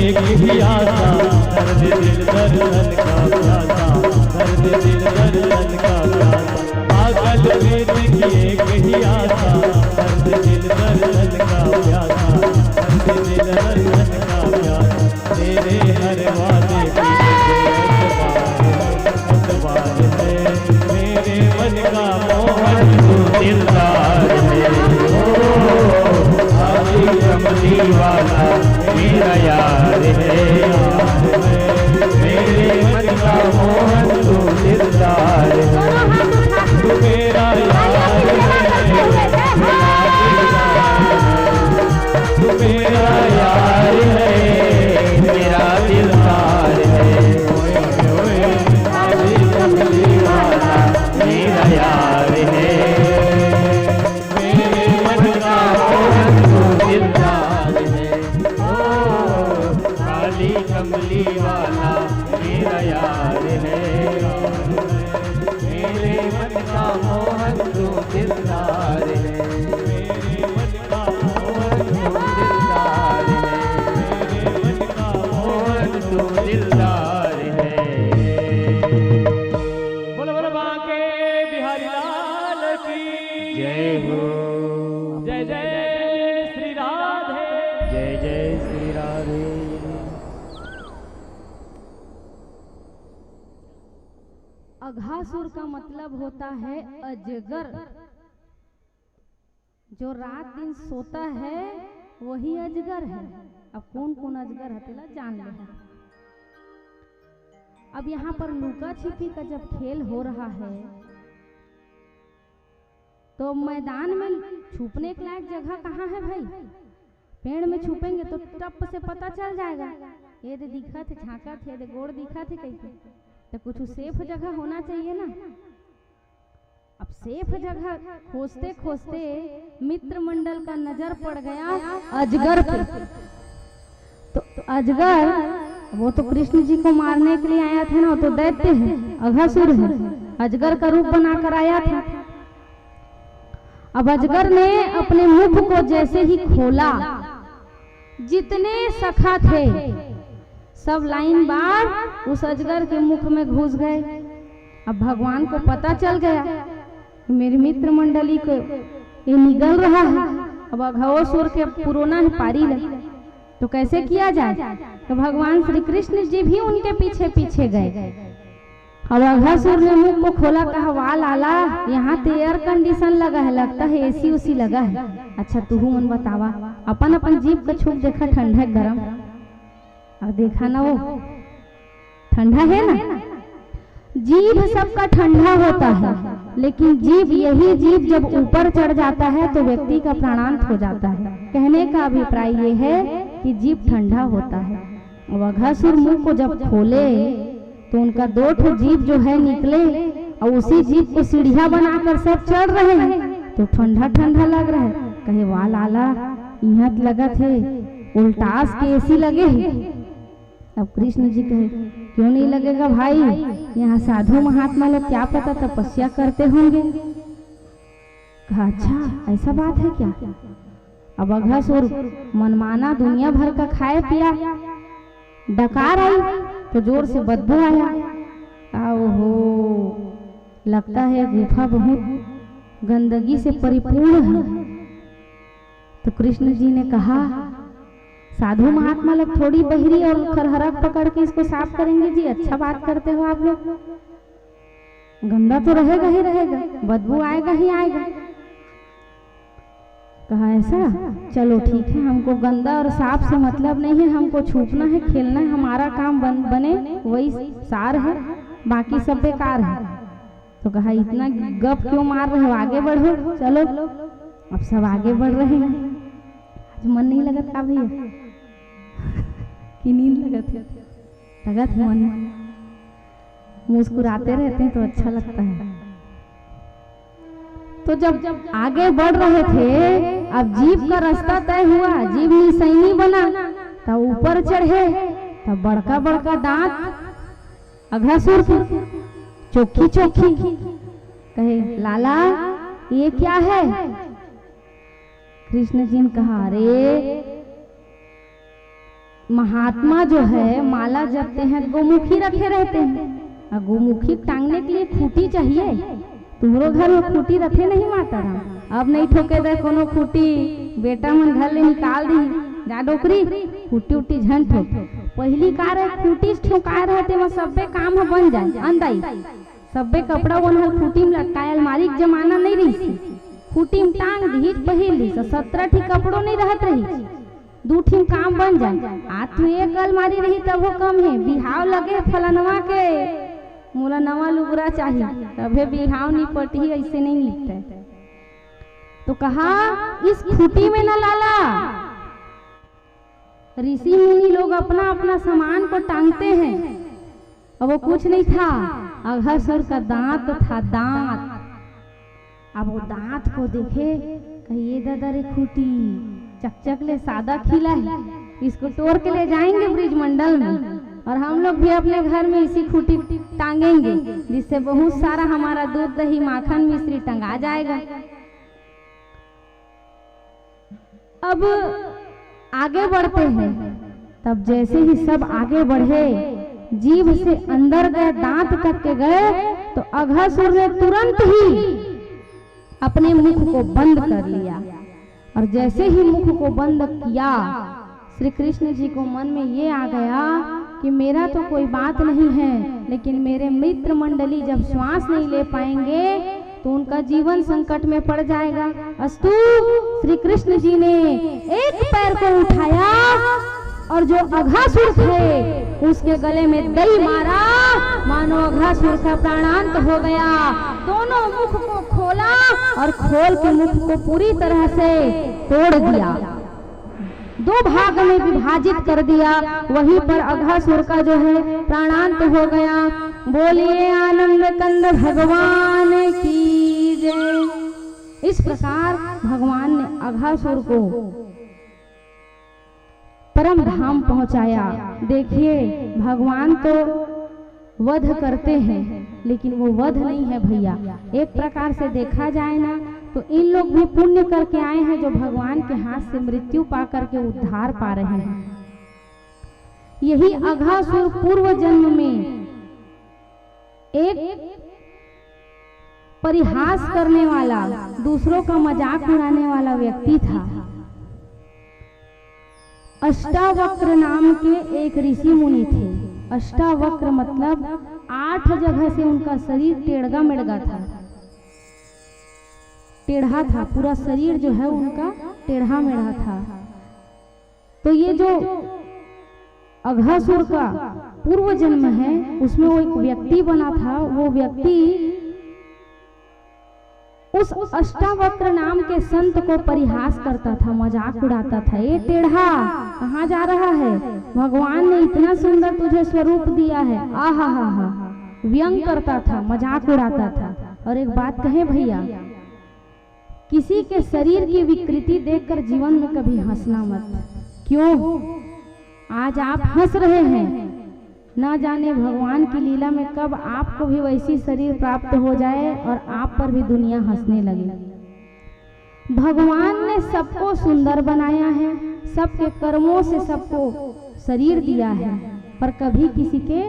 एक ही आशा, दर्द दिल दर्शन का प्यासा, दर्द दिल दर्शन का प्यासा। पागल प्रीत की एक ही आशा, दर्द दिल दर्शन का प्यासा, दर्द दिल दर्शन का प्यासा। तेरे हर वादे की एतबार है, मेरे मन का मोहन तो दिलदार है। ओ आली कमली वाला मेरा यार है, यार है, मेरे मन का मोहन तो दिलदार है। तू मेरा यार है, तू मेरा यार है, मेरा दिलदार है। ओए ओए आली कमली वाला मेरा यार है, मेरे मन का मोहन तो दिलदार है। काली कमली वाला मेरा यार है, मेरे मन का मोहन तो दिलदार है, मेरे मन का मोहन तो दिलदार है, मेरे मन का मोहन तो दिलदार है। बोलो बोलो बांके बिहारी लाल की जय हो। जय जय श्री राधे, जय जय श्री राधे। अघासुर का मतलब होता है अजगर, जो रात दिन सोता है वही अजगर है। अब कौन कौन अजगर हतेला जान ले। अब यहाँ पर लुका छिपी का जब खेल हो रहा है तो मैदान में छुपने के लायक जगह कहाँ है भाई? पेड़ में छुपेंगे तो टप से पता चल जाएगा, ये दे दिखा थे झांका थे, दे गोड़ दिखा थे कैसे, तो कुछ सेफ जगह होना चाहिए ना। अब सेफ जगह खोजते खोजते मित्र मंडल का नजर पड़ गया अजगर पे। तो अजगर वो तो कृष्ण जी को मारने के लिए आया था ना, वो तो दैत्य है, अघासुर है, अजगर का रूप बनाकर आया था। अब अजगर ने अपने मुख को जैसे ही खोला, जितने सखा थे सब लाइन बार उस अजगर के मुख में घुस गए। अब भगवान को पता चल गया मेरी मित्र मंडली को ये निगल रहा है, अब अघासुर के पुरोना है पारी लगे, तो कैसे किया जाए? तो भगवान श्री कृष्ण जी भी उनके पीछे पीछे गए। अब अघासुर ने मुख को खोला, कहा वाह लाला यहाँ तो एयर कंडीशन लगा है, लगता है एसी उसी लगा है। अच्छा तू मन बतावा, अपन अपन जीभ का छुप देखा ठंडा है गरम, और देखा ना वो ठंडा है ना। जीभ सबका ठंडा होता है, लेकिन जीभ यही जीभ जब ऊपर चढ़ जाता है तो व्यक्ति का प्राणांत हो जाता है। कहने का अभिप्राय ये है कि जीभ ठंडा होता है। अघासुर मुंह को जब खोले तो उनका 2 ठो जीभ जो है निकले और उसी जीभ को सीढ़िया बनाकर सब चढ़ रहे हैं। तो ठंडा ठंडा लग रहा है। कहे वाह लाला यहाँ लगत है उल्टास के ऐसी लगे है। अब कृष्ण जी कहे क्यों नहीं लगेगा भाई, यहाँ साधु महात्मा लोग क्या पता तपस्या करते होंगे। कहा अच्छा ऐसा बात है क्या। अब अघासुर मनमाना दुनिया भर का खाए पिया, डकार आई तो जोर से बदबू आया। ओहो लगता है गुफा बहुत गंदगी से परिपूर्ण है। तो कृष्ण जी ने कहा साधु महात्मा लोग थोड़ी बहरी और खरहरा पकड़ के इसको साफ करेंगे जी, अच्छा बात करते हो आप लोग। गंदा तो रहेगा ही रहेगा, बदबू आएगा ही आएगा। कहा ऐसा चलो ठीक है, हमको गंदा और साफ से मतलब नहीं है, हमको छूपना है खेलना है, हमारा काम बने वही सार है, बाकी सब बेकार है। तो कहा इतना गप क्यों मार रहे हो, आगे बढ़ो चलो। अब सब आगे बढ़ रहे हैं। आज मन नहीं लगा था भैया कि नींद लगा था मन, मुस्कुराते रहते हैं तो अच्छा लगता है। तो जब आगे बढ़ रहे थे, अब जीभ का रास्ता तय हुआ, जीभ निसैनी बना, तब ऊपर चढ़े, तब बड़का बड़का दांत अघासुर की चोखी चोखी। कहे लाला ये क्या है। कृष्ण जी ने कहा अरे महात्मा जो है माला जपते हैं गोमुखी रखे रहते हैं, और गोमुखी टांगने के लिए खूटी चाहिए। तुम्हारो घर में खूटी रखे नहीं माता राम, अब नहीं ठोके दे कोनो खूटी, बेटा मन घर ले निकाल दी जा डोकरी खूटी उटी झन ठोक। पहली कार है खूटी ठोकाए रहते वहाँ सब्बे काम है बन जाए अंदाई, सब्बे कपड़ा वहाँ खूटी में लटकाए। अलमारी के जमाना नहीं रही, खूटी में टांग दी पहिल दी, 17 ठी कपड़ों नहीं रहत रही, 2 ठी काम बन जाए। आज तो एक अलमारी रही तब वो कम है, बिहाव लगे फलनवा के मोला नवा लुगरा चाहिए, तभी बिहाव नहीं पटी, ऐसे नहीं लिखता है। तो कहा इस खूटी में न लाला, ऋषि मुनि लोग अपना अपना सामान को टांगते हैं, और वो कुछ नहीं था, अघासुर का दांत था, दांत। अब वो दांत को देखे कहिए दादा रे खूटी चकचक ले सादा खिला है, इसको तोड़ के ले जाएंगे ब्रिज मंडल में, और हम लोग भी अपने घर में इसी खूटी टांगेंगे, जिससे बहुत सारा हमारा दूध दही माखन मिश्री टंगा जाएगा। अब आगे बढ़ते हैं, तब जैसे ही सब आगे बढ़े, जीभ से अंदर गए, दांत तक के गए, तो अघासुर ने तुरंत ही अपने मुख को बंद कर लिया। और जैसे ही मुख को बंद किया, श्री कृष्ण जी को मन में ये आ गया कि मेरा तो कोई बात नहीं है, लेकिन मेरे मित्र मंडली जब श्वास नहीं ले पाएंगे तो उनका जीवन संकट में पड़ जाएगा। अस्तु श्री कृष्ण जी ने एक पैर को उठाया और जो अघासुर थे उसके गले में दई मारा, मानो अघासुर का प्राणांत हो गया। दोनों मुख को खोला और खोल के मुख को पूरी तरह से तोड़ दिया, 2 भाग में विभाजित कर दिया। वहीं पर अघासुर का जो है प्राणांत हो गया। बोलिए आनंद कंद भगवान की जय। इस प्रकार भगवान ने अघासुर को परम धाम पहुंचाया। देखिए भगवान तो वध करते हैं, लेकिन वो वध नहीं है भैया। एक प्रकार से देखा जाए ना तो इन लोग भी पुण्य करके आए हैं, जो भगवान के हाथ से मृत्यु पा करके उद्धार पा रहे हैं। यही अघासुर पूर्व जन्म में एक परिहास करने वाला, दूसरों का मजाक उड़ाने वाला व्यक्ति था। अष्टावक्र नाम के एक ऋषि मुनि थे। अष्टावक्र मतलब 8 जगह से उनका शरीर टेढ़ा मेढ़ा था, टेढ़ा था, पूरा शरीर जो है उनका टेढ़ा मेढ़ा था। तो ये जो अघासुर का पूर्व जन्म है उसमें वो एक व्यक्ति बना था। वो व्यक्ति उस अष्टावक्र नाम के संत को परिहास करता था, मजाक उड़ाता था। ये टेढ़ा कहाँ जा रहा है, भगवान ने इतना सुंदर तुझे स्वरूप दिया है, आहा हा हा, व्यंग करता था, मजाक उड़ाता था। और एक बात कहे भैया, किसी के शरीर की विकृति देखकर जीवन में कभी हंसना मत। क्यों? आज आप हंस रहे हैं, ना जाने भगवान की लीला में कब आपको भी वैसी शरीर प्राप्त हो जाए और आप पर भी दुनिया हंसने लगे। भगवान ने सबको सुंदर बनाया है, सबके कर्मों से सबको शरीर दिया है, पर कभी किसी के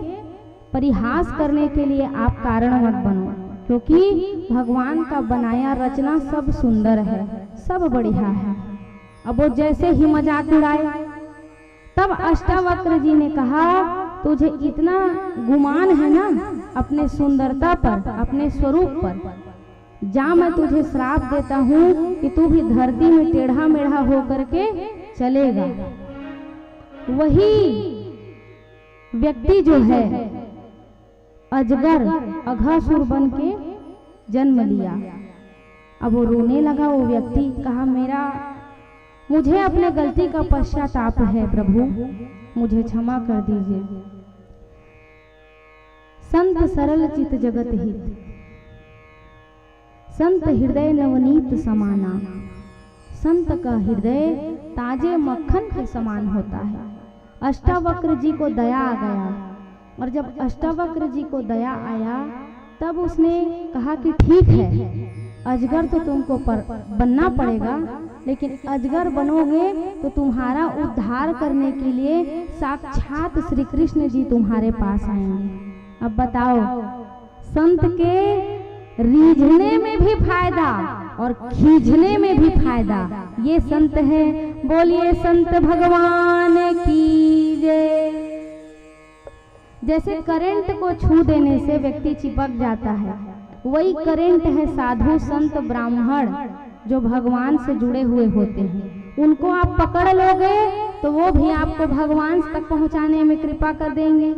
परिहास करने के लिए आप कारण मत बनो, क्योंकि भगवान का बनाया रचना सब सुंदर है, सब बढ़िया है। अब वो जैसे ही मजाक उड़ाए, तब अष्टावक्र जी ने कहा, तुझे इतना गुमान है ना अपने सुंदरता पर, अपने स्वरूप पर, जा मैं तुझे श्राप देता हूँ कि तू भी धरती में टेढ़ा मेढ़ा होकर के चलेगा। वही व्यक्ति जो है अजगर अघासुर बन के जन्म लिया। अब वो रोने लगा। वो व्यक्ति कहा, मुझे अपने गलती का पश्चाताप है प्रभु, मुझे क्षमा कर दीजिए। संत सरल चित जगत हित, संत हृदय नवनीत समाना। संत का हृदय ताजे मक्खन के समान होता है। अष्टावक्र जी को दया आ गया, और जब अष्टावक्र जी को दया आया तब उसने कहा कि ठीक है, अजगर तो तुमको बनना पड़ेगा, लेकिन अजगर बनोगे तो तुम्हारा उद्धार करने के लिए साक्षात श्री कृष्ण जी तुम्हारे पास आएंगे। अब बताओ, संत के रीझने में भी फायदा और खींचने में भी फायदा, ये संत है। बोलिए संत भगवान की जय। जैसे करंट को छू देने से व्यक्ति चिपक जाता है, वही करंट है साधु संत ब्राह्मण जो भगवान से जुड़े हुए होते हैं। उनको आप पकड़ लोगे तो वो भी आपको भगवान तक पहुंचाने में कृपा कर देंगे।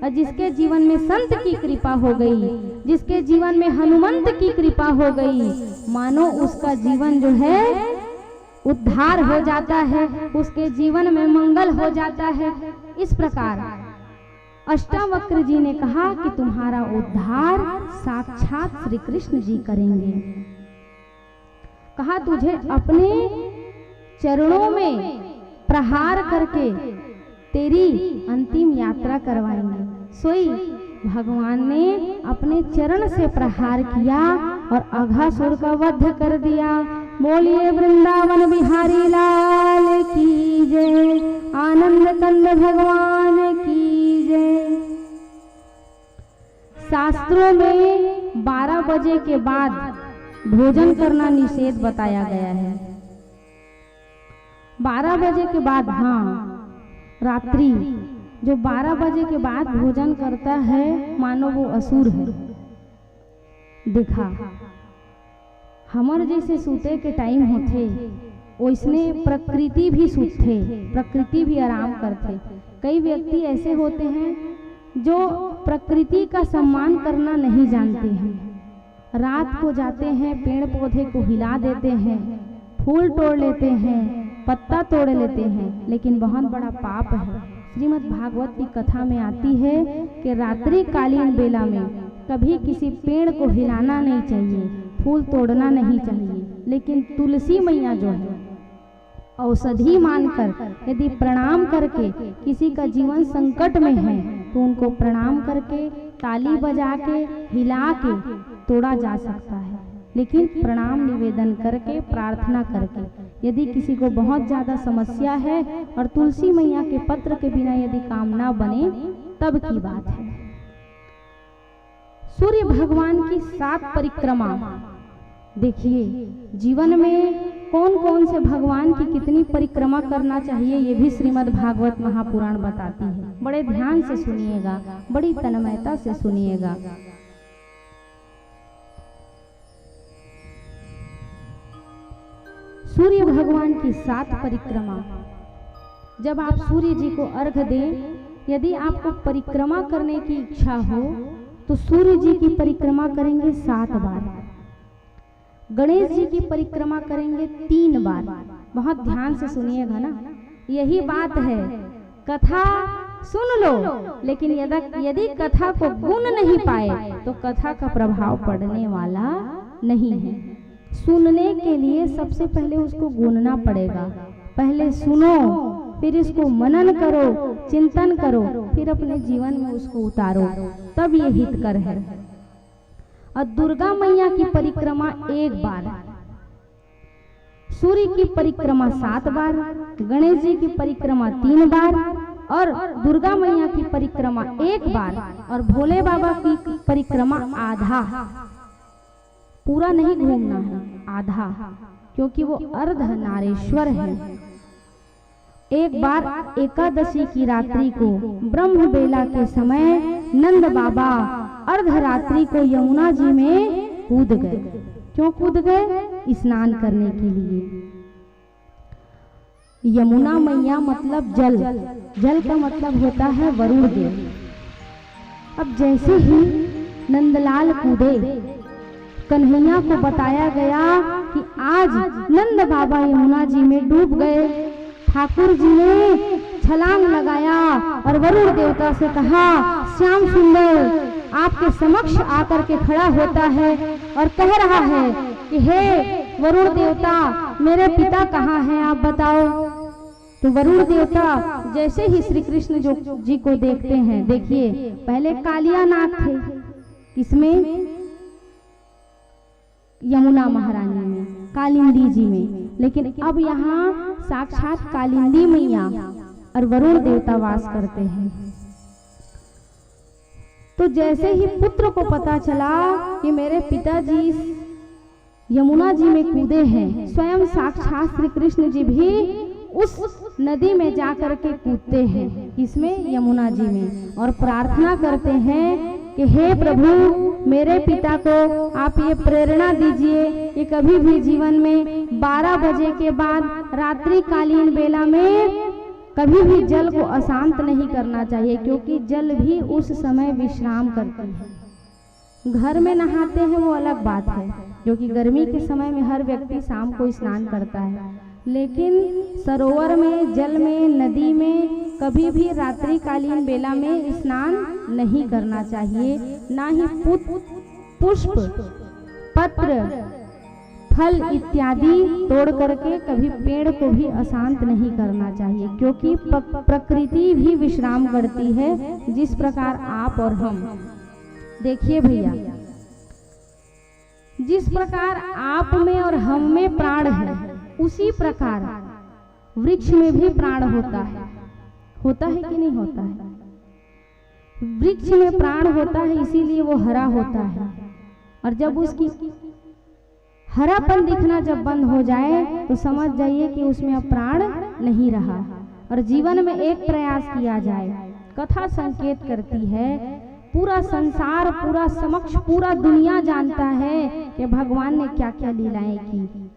और जिसके जीवन में संत की कृपा हो गई, जिसके जीवन में हनुमंत की कृपा हो गई, मानो उसका जीवन जो है उद्धार हो जाता है, उसके जीवन में मंगल हो जाता है। इस प्रकार अष्टावक्र जी ने कहा कि तुम्हारा उद्धार साक्षात श्री कृष्ण जी करेंगे। कहा, तुझे अपने चरणों में प्रहार करके तेरी अंतिम यात्रा करवाएंगे। सोई भगवान ने अपने चरण से प्रहार किया और अघासुर का वध कर दिया। बोलिए वृंदावन बिहारी लाल की जय, आनंद कंद भगवान की जय। शास्त्रों में 12 बजे के बाद भोजन करना निषेध बताया गया है। 12 बजे के बाद, हाँ, रात्रि जो 12 बजे के बाद भोजन करता है, मानो वो असुर है। देखा, हमर जैसे सूते के टाइम होते, वैसने प्रकृति भी सूते, प्रकृति भी आराम करते। कई व्यक्ति ऐसे होते हैं जो प्रकृति का सम्मान करना नहीं जानते हैं। रात को जाते हैं, पेड़ पौधे को हिला देते हैं, फूल तोड़ लेते हैं, पत्ता तोड़ लेते हैं, लेकिन बहुत बड़ा पाप है। श्रीमद् भागवत की कथा में आती है कि रात्रि कालीन बेला में कभी किसी पेड़ को हिलाना नहीं चाहिए, फूल तोड़ना नहीं चाहिए, लेकिन तुलसी मैया जो है औषधि मानकर यदि प्रणाम करके किसी का जीवन संकट में है तो उनको प्रणाम करके, ताली बजा के, हिला के तोड़ा जा सकता है। लेकिन प्रणाम निवेदन करके, प्रार्थना करके। यदि किसी को बहुत ज्यादा समस्या है और तुलसी मैया के पत्र के बिना यदि काम ना बने, तब की बात है। सूर्य भगवान की 7 परिक्रमा देखिए, जीवन में कौन कौन से भगवान की कितनी परिक्रमा करना चाहिए, ये भी श्रीमद् भागवत महापुराण बताती है। बड़े ध्यान से सुनिएगा, बड़ी तन्मयता से सुनिएगा। सूर्य भगवान की 7 परिक्रमा। जब आप सूर्य जी को अर्घ दें, यदि आपको परिक्रमा करने की इच्छा हो तो सूर्य जी की परिक्रमा करेंगे 7 बार। गणेश जी की परिक्रमा करेंगे 3 बार। बहुत ध्यान से सुनिएगा ना, यही बात है। कथा सुन लो, लेकिन यदि कथा को गुण नहीं पाए तो कथा का प्रभाव पड़ने वाला नहीं है। सुनने के लिए सबसे पहले उसको गुनना पड़ेगा। पहले सुनो, फिर इसको मनन करो, चिंतन करो, फिर अपने जीवन में उसको उतारो, तब ये हितकर है। और दुर्गा मैया की परिक्रमा 1 बार, सूर्य की परिक्रमा 7 बार, गणेश जी की परिक्रमा 3 बार और दुर्गा मैया की परिक्रमा 1 बार और भोले बाबा की परिक्रमा आधा। पूरा नहीं घूमना है, आधा, क्योंकि वो अर्धनारीश्वर है। 1 बार एकादशी की रात्रि को ब्रह्म बेला के समय नंद बाबा अर्धरात्रि को यमुना जी में कूद गए। क्यों कूद गए? स्नान करने के लिए। यमुना मैया मतलब जल, जल का मतलब होता है वरुण देव। अब जैसे ही नंदलाल कूदे, कन्हैया को बताया गया कि आज नंद बाबा यमुना जी में डूब गए। ठाकुर जी ने छलांग लगाया और वरुण देवता से कहा, श्याम सुंदर आपके समक्ष आकर के खड़ा होता है और कह रहा है कि हे वरुण देवता, मेरे पिता कहाँ हैं, आप बताओ। तो वरुण देवता जैसे ही श्री कृष्ण जी को देखते हैं, देखिए पहले कालिया नाग थे, किसमें? यमुना महारानी में, कालिंदी जी में, लेकिन अब यहाँ साक्षात कालिंदी मैया और वरुण देवता वास करते हैं। तो जैसे ही पुत्र को पता चला कि मेरे पिताजी यमुना जी में कूदे हैं, स्वयं साक्षात श्री कृष्ण जी भी उस नदी में जाकर के कूदते हैं, इसमें यमुना जी में, और प्रार्थना करते हैं कि हे प्रभु, मेरे पिता को आप ये प्रेरणा दीजिए कि कभी भी जीवन में 12 बजे के बाद रात्रि कालीन बेला में कभी भी जल को अशांत नहीं करना चाहिए, क्योंकि जल भी उस समय विश्राम करती है। घर में नहाते हैं वो अलग बात है, क्योंकि गर्मी के समय में हर व्यक्ति शाम को स्नान करता है, लेकिन सरोवर में, जल में, नदी में कभी भी रात्रिकालीन बेला में स्नान नहीं करना चाहिए। ना ही पुष्प, पत्र, फल इत्यादि तोड़ करके कभी पेड़ को भी अशांत नहीं करना चाहिए, क्योंकि प्रकृति भी विश्राम करती है, जिस प्रकार आप और हम। देखिए भैया, जिस प्रकार आप में और हम में प्राण है, उसी प्रकार वृक्ष में भी प्राण होता है। होता है कि नहीं होता है? वृक्ष में प्राण होता है, इसीलिए वो हरा होता है, और जब उसकी हरापन दिखना जब बंद हो जाए तो समझ जाइए कि उसमें अब प्राण नहीं रहा। और जीवन में एक प्रयास किया जाए। कथा संकेत करती है, पूरा संसार, पूरा समक्ष, पूरा दुनिया जानता है कि भगवान ने क्या क्या लीलाएं की,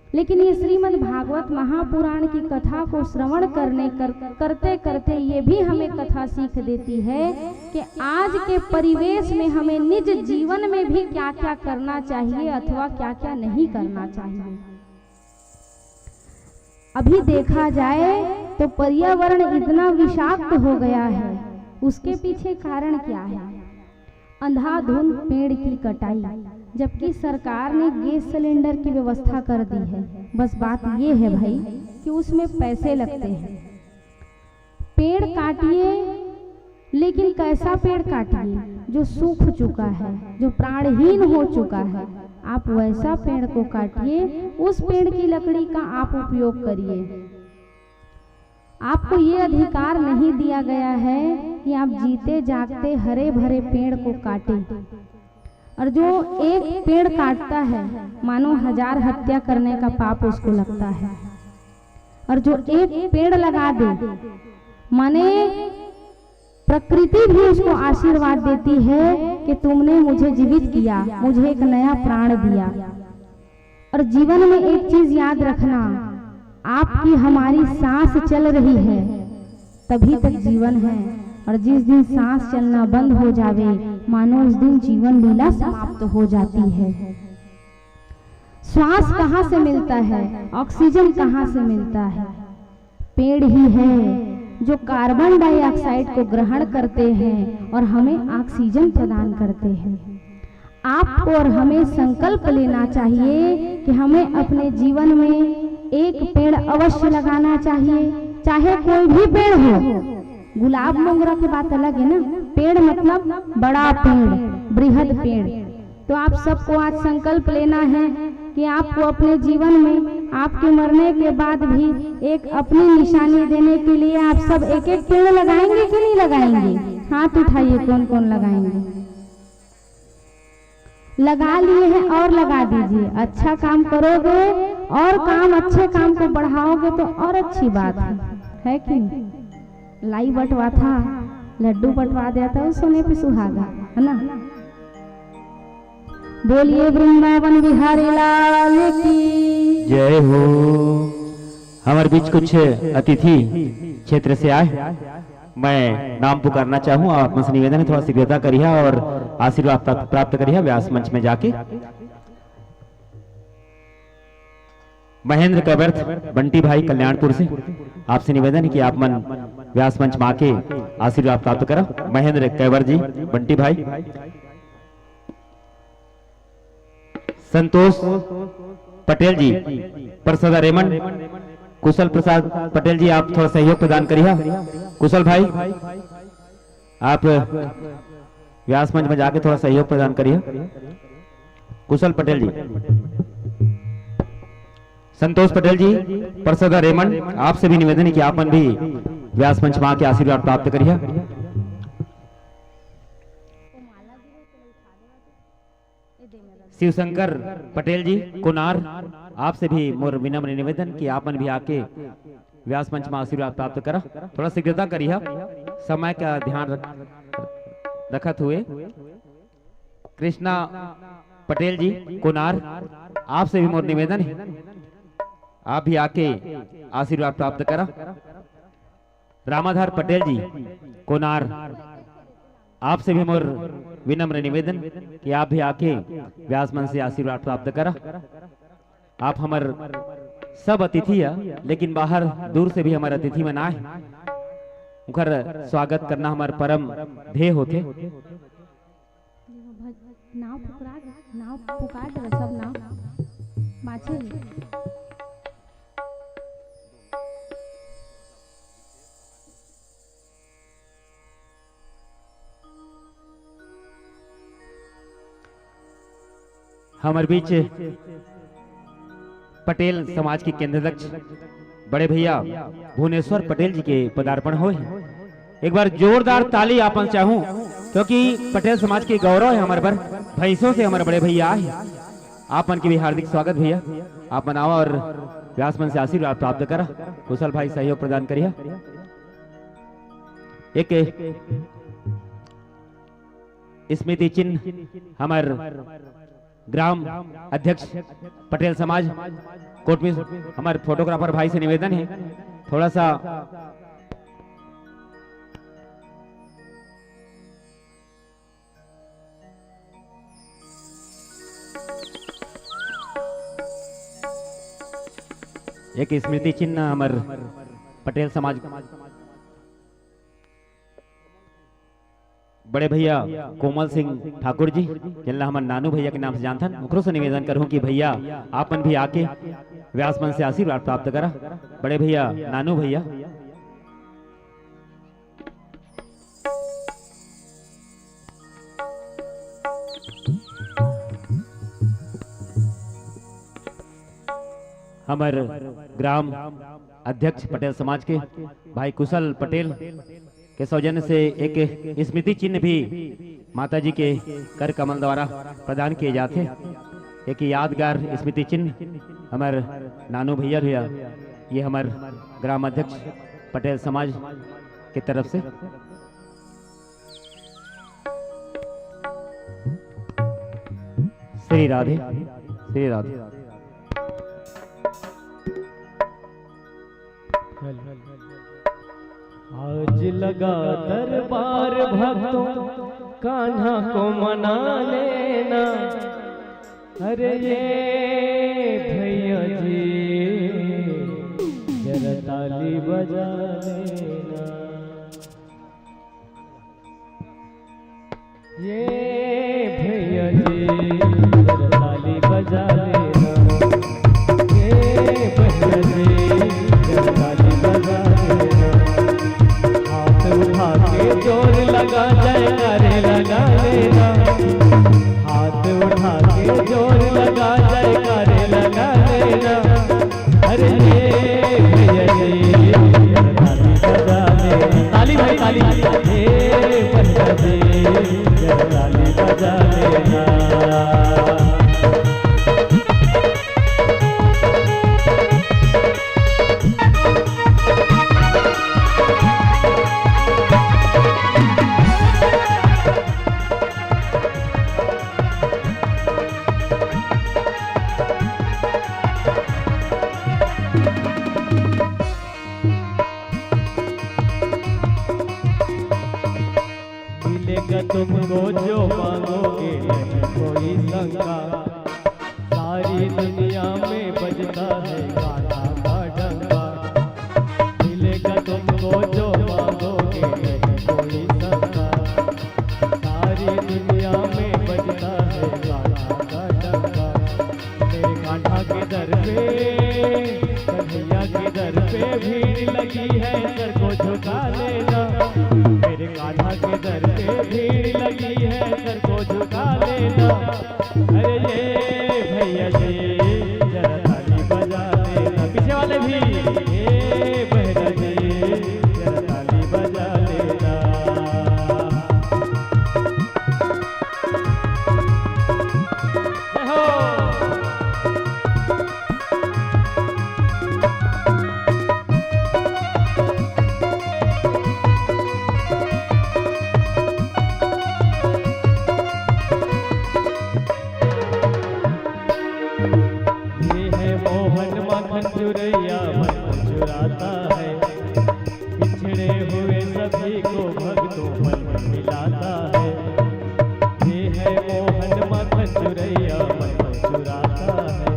लेकिन ये श्रीमद् भागवत महापुराण की कथा को श्रवण करते करते ये भी हमें कथा सीख देती है कि आज के परिवेश में हमें निज जीवन में भी क्या क्या करना चाहिए अथवा क्या क्या नहीं करना चाहिए। अभी देखा जाए तो पर्यावरण इतना विषाक्त हो गया है, उसके पीछे कारण क्या है? अंधाधुंध पेड़ की कटाई, जबकि सरकार ने गैस सिलेंडर की व्यवस्था कर दी है। बस बात ये है भाई कि उसमें पैसे लगते हैं। पेड़ काटिए, लेकिन कैसा पेड़ काटिए? जो सूख चुका है, जो प्राणहीन हो चुका है, आप वैसा पेड़ को काटिए, उस पेड़ की लकड़ी का आप उपयोग करिए। आपको ये अधिकार नहीं दिया गया है कि आप जीते जागते हरे भरे पेड़ को काटें। और जो एक पेड़ काटता है, मानो 1000 हत्या करने का पाप उसको लगता है। और जो एक पेड़ लगा दे, माने प्रकृति भी उसको आशीर्वाद देती है कि तुमने मुझे जीवित किया, मुझे एक नया प्राण दिया। और जीवन में एक चीज याद रखना, आपकी हमारी सांस चल रही है तभी तक जीवन है, और जिस दिन सांस चलना बंद हो जावे, मानो उस दिन जीवन लीला समाप्त हो जाती है। श्वास कहाँ से मिलता है, ऑक्सीजन कहाँ से मिलता है? पेड़ ही है जो कार्बन डाइऑक्साइड को ग्रहण करते हैं और हमें ऑक्सीजन प्रदान करते हैं। आपको और हमें संकल्प लेना चाहिए कि हमें अपने जीवन में एक पेड़ अवश्य लगाना चाहिए, चाहे कोई भी पेड़ हो। गुलाब मोगरा की बात अलग है ना, पेड़ मतलब बड़ा पेड़, बृहद पेड़। तो आप सबको आज संकल्प लेना है कि आपको अपने जीवन में आपके मरने के बाद भी एक अपनी निशानी देने के लिए आप सब एक एक पेड़ लगाएंगे कि नहीं लगाएंगे? हाथ उठाइए, कौन कौन लगाएंगे? लगा लिए हैं और लगा दीजिए। अच्छा काम करोगे और काम अच्छे काम को बढ़ाओगे तो और अच्छी बात है कि नहीं? लाई बंटवा था, लड्डू बंटवा दिया था, सोने पे सुहागा, है ना? बोलिए वृंदावन बिहारी लाल की जय हो। हमारे बीच कुछ अतिथि क्षेत्र से आए, मैं नाम पुकारना चाहूँ। आप मुझसे निवेदन है थोड़ा शीघ्रता करिए और आशीर्वाद प्राप्त करिए व्यास मंच में जाके। महेंद्र कैवर्थ बंटी भाई कल्याणपुर से, आपसे निवेदन है कि आप मन व्यास मंच में आके आशीर्वाद प्राप्त करो। महेंद्र कैवर्थ जी, बंटी भाई। संतोष पटेल जी, परसदा रेमंड। कुशल प्रसाद पटेल जी, आप थोड़ा सहयोग प्रदान करिए। कुशल भाई, आप व्यास मंच में जाके थोड़ा सहयोग प्रदान करिए। कुशल पटेल जी। संतोष पटेल जी, परसदा रेमंड, आपसे भी निवेदन है कि आप मन भी व्यास मंच में आके आशीर्वाद प्राप्त करिए। शिवशंकर पटेल जी, कुनार, आपसे भी मोर विनम्र निवेदन कि आप मन भी आके व्यास मंच में आशीर्वाद प्राप्त करा। थोड़ा शीघ्रता करिए, समय का ध्यान रखत हुए। कृष्णा पटेल जी, कुनार, आपसे भी मोर निवेदन है आप भी आके आशीर्वाद प्राप्त करा। रामाधार पटेल जी, कुनार, आपसे भी मोर विनम्र निवेदन कि आप भी आके व्यास मंच से आशीर्वाद प्राप्त करा। आप हमार सब अतिथि है, लेकिन बाहर दूर से भी हमारे अतिथि में आए, उनकर स्वागत करना हमार परम ध्येय होते। नाव पुकार सब नाव माछे। हमारे बीच पटेल समाज के केंद्राध्यक्ष बड़े भैया भुवनेश्वर पटेल जी के पदार्पण हुए। एक बार जोरदार ताली आपन चाहूं, क्योंकि पटेल समाज के गौरव है हमारे पर। भैंसों से हमारे बड़े भैया आए, आपन के भी हार्दिक स्वागत भैया। आप मनावा और व्यास मंच से आशीर्वाद प्राप्त करा। कुशल भाई सहयोग प्रदान करिए। एक स्मृति चिन्ह हमारे ग्राम अध्यक्ष पटेल समाज कोट में हमारे फोटोग्राफर भाई से निवेदन है थोड़ा सा एक स्मृति चिन्ह हमारे पटेल समाज बड़े भैया कोमल सिंह ठाकुर जी, जिनला हमारे नानू भैया के नाम से जानथन, उकरो से निवेदन करूं कि भैया आपन भी आके व्यास मंच से आशीर्वाद प्राप्त करा। बड़े भैया नानू भैया। हमारे ग्राम अध्यक्ष पटेल समाज के भाई कुशल पटेल के सौजन्य से एक स्मृति चिन्ह भी माता जी के कर कमल द्वारा प्रदान किए जाते। एक यादगार स्मृति चिन्ह हमारे नानू भैया भैया, ये हमारे ग्राम अध्यक्ष पटेल समाज की तरफ से। श्री राधे, श्री राधे। आज लगा दरबार भक्तों, कान्हा को मना लेना। अरे ये ताली बजा लेना। ये भैया जी जरा ताली बजा लेना। ये भैया जी जरा ताली बजा लेना। हाथ उठा के जोर लगा जयकारे लगा लेना। हाथ उठा के जोर लगा जयकारे लगा लेना। अरे ये भैया जी जरा ताली बजा लेना। ताली भाई ताली। ये भैया जी जरा ताली बजा लेना। मिलेगा तुमको जो मांगोगे नहीं कोई शंका। सारी दुनिया में बजता है गाना का डंका। मिलेगा तुमको जो मांगोगे नहीं कोई शंका। सारी दुनिया में बजता है गाना का डंका। मेरे कान्हा के दर पे कन्हैया के दर पे भीड़ लगी है सर को झुका लेना। मेरे कान्हा के दर पे भीड़ लगी है सर को झुका लेना। अरे ये भैया जी जरा ताली बजा लेना। पीछे वाले भी ये भैया जी जरा ताली बजा लेना। जय हो। ये है मोहन माखन चुरैया मन चुराता है। बिछड़े हुए सभी को भक्तों मन मिलाता है। ये है मोहन माखन चुरैया मन चुराता है।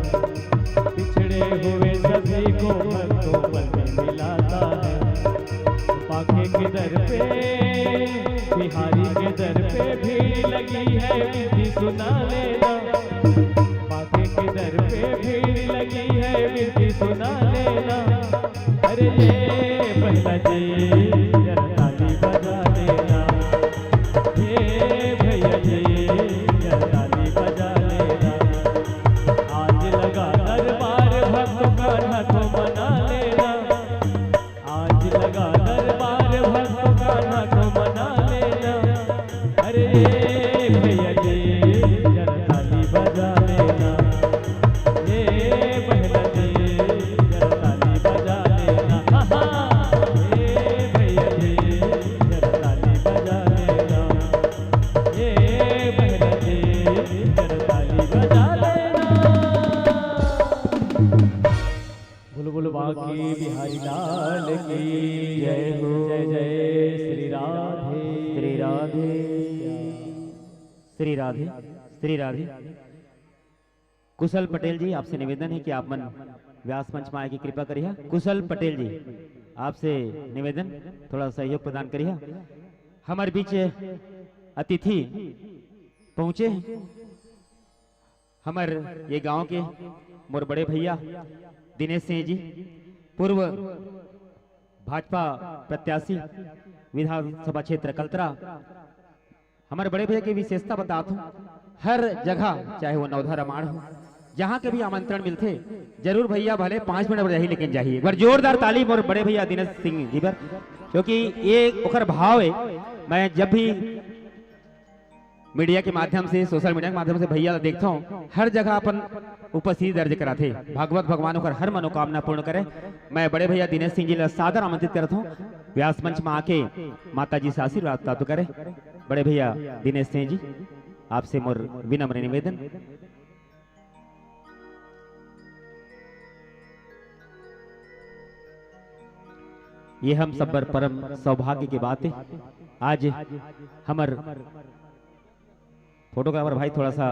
बिछड़े हुए सभी को भक्तों मन मिलाता है। पाखे के दर पे बिहारी के दर पे भीड़ लगी है विधि सुना लेना। पाखे के दर पे भीड़ लगी है विधि सुना लेना। अरे ये भैया जी जरा ताली बजा लेना। ये भैया जी जरा ताली बजा लेना। आज लगा दरबार भक्त कान्हा को मना लेना। आज लगा दरबार भक्त कान्हा को मना लेना। अरे ये भैया जी जरा ताली बजा लेना। ये भैया जी जरा ताली बजा लेना। हा हा। ये भैया जी जरा ताली बजा लेना। ये भैया जी जरा ताली बजा लेना। बोलो बोलो बाकी बिहारी लाल की जय हो। जय जय श्री राधे श्री राधे श्री राधे श्री राधे। कुशल पटेल जी आपसे निवेदन है कि आप मन व्यास मंच में आए की कृपा करिए। कुशल पटेल जी आपसे निवेदन थोड़ा सहयोग प्रदान करिए। हमारे बीच अतिथि पहुंचे हमारे ये गांव के मोर बड़े भैया दिनेश सिंह जी, पूर्व भाजपा प्रत्याशी विधानसभा क्षेत्र कल्तरा। हमारे बड़े भैया की विशेषता बताता हूँ, हर जगह चाहे वो नवधा रामायण हो, जहाँ के भी आमंत्रण मिलते जरूर भैया भले 5 मिनट रही लेकिन जाइए। एक बार जोरदार ताली और बड़े भैया दिनेश सिंह जी पर, क्योंकि ये ओकर भाव है। मैं जब भी मीडिया के माध्यम से, सोशल मीडिया के माध्यम से भैया देखता हूँ, हर जगह अपन उपस्थिति दर्ज कराते। भागवत भगवान होकर हर मनोकामना पूर्ण करे। मैं बड़े भैया दिनेश सिंह जी ला सादर आमंत्रित करता हूँ व्यास मंच में आके माता जी से आशीर्वाद प्राप्त करे। बड़े भैया दिनेश सिंह जी आपसे मोर विनम्र निवेदन। ये हम सब पर परम सौभाग्य की बात है। आज हमार फोटोग्राफर भाई थोड़ा सा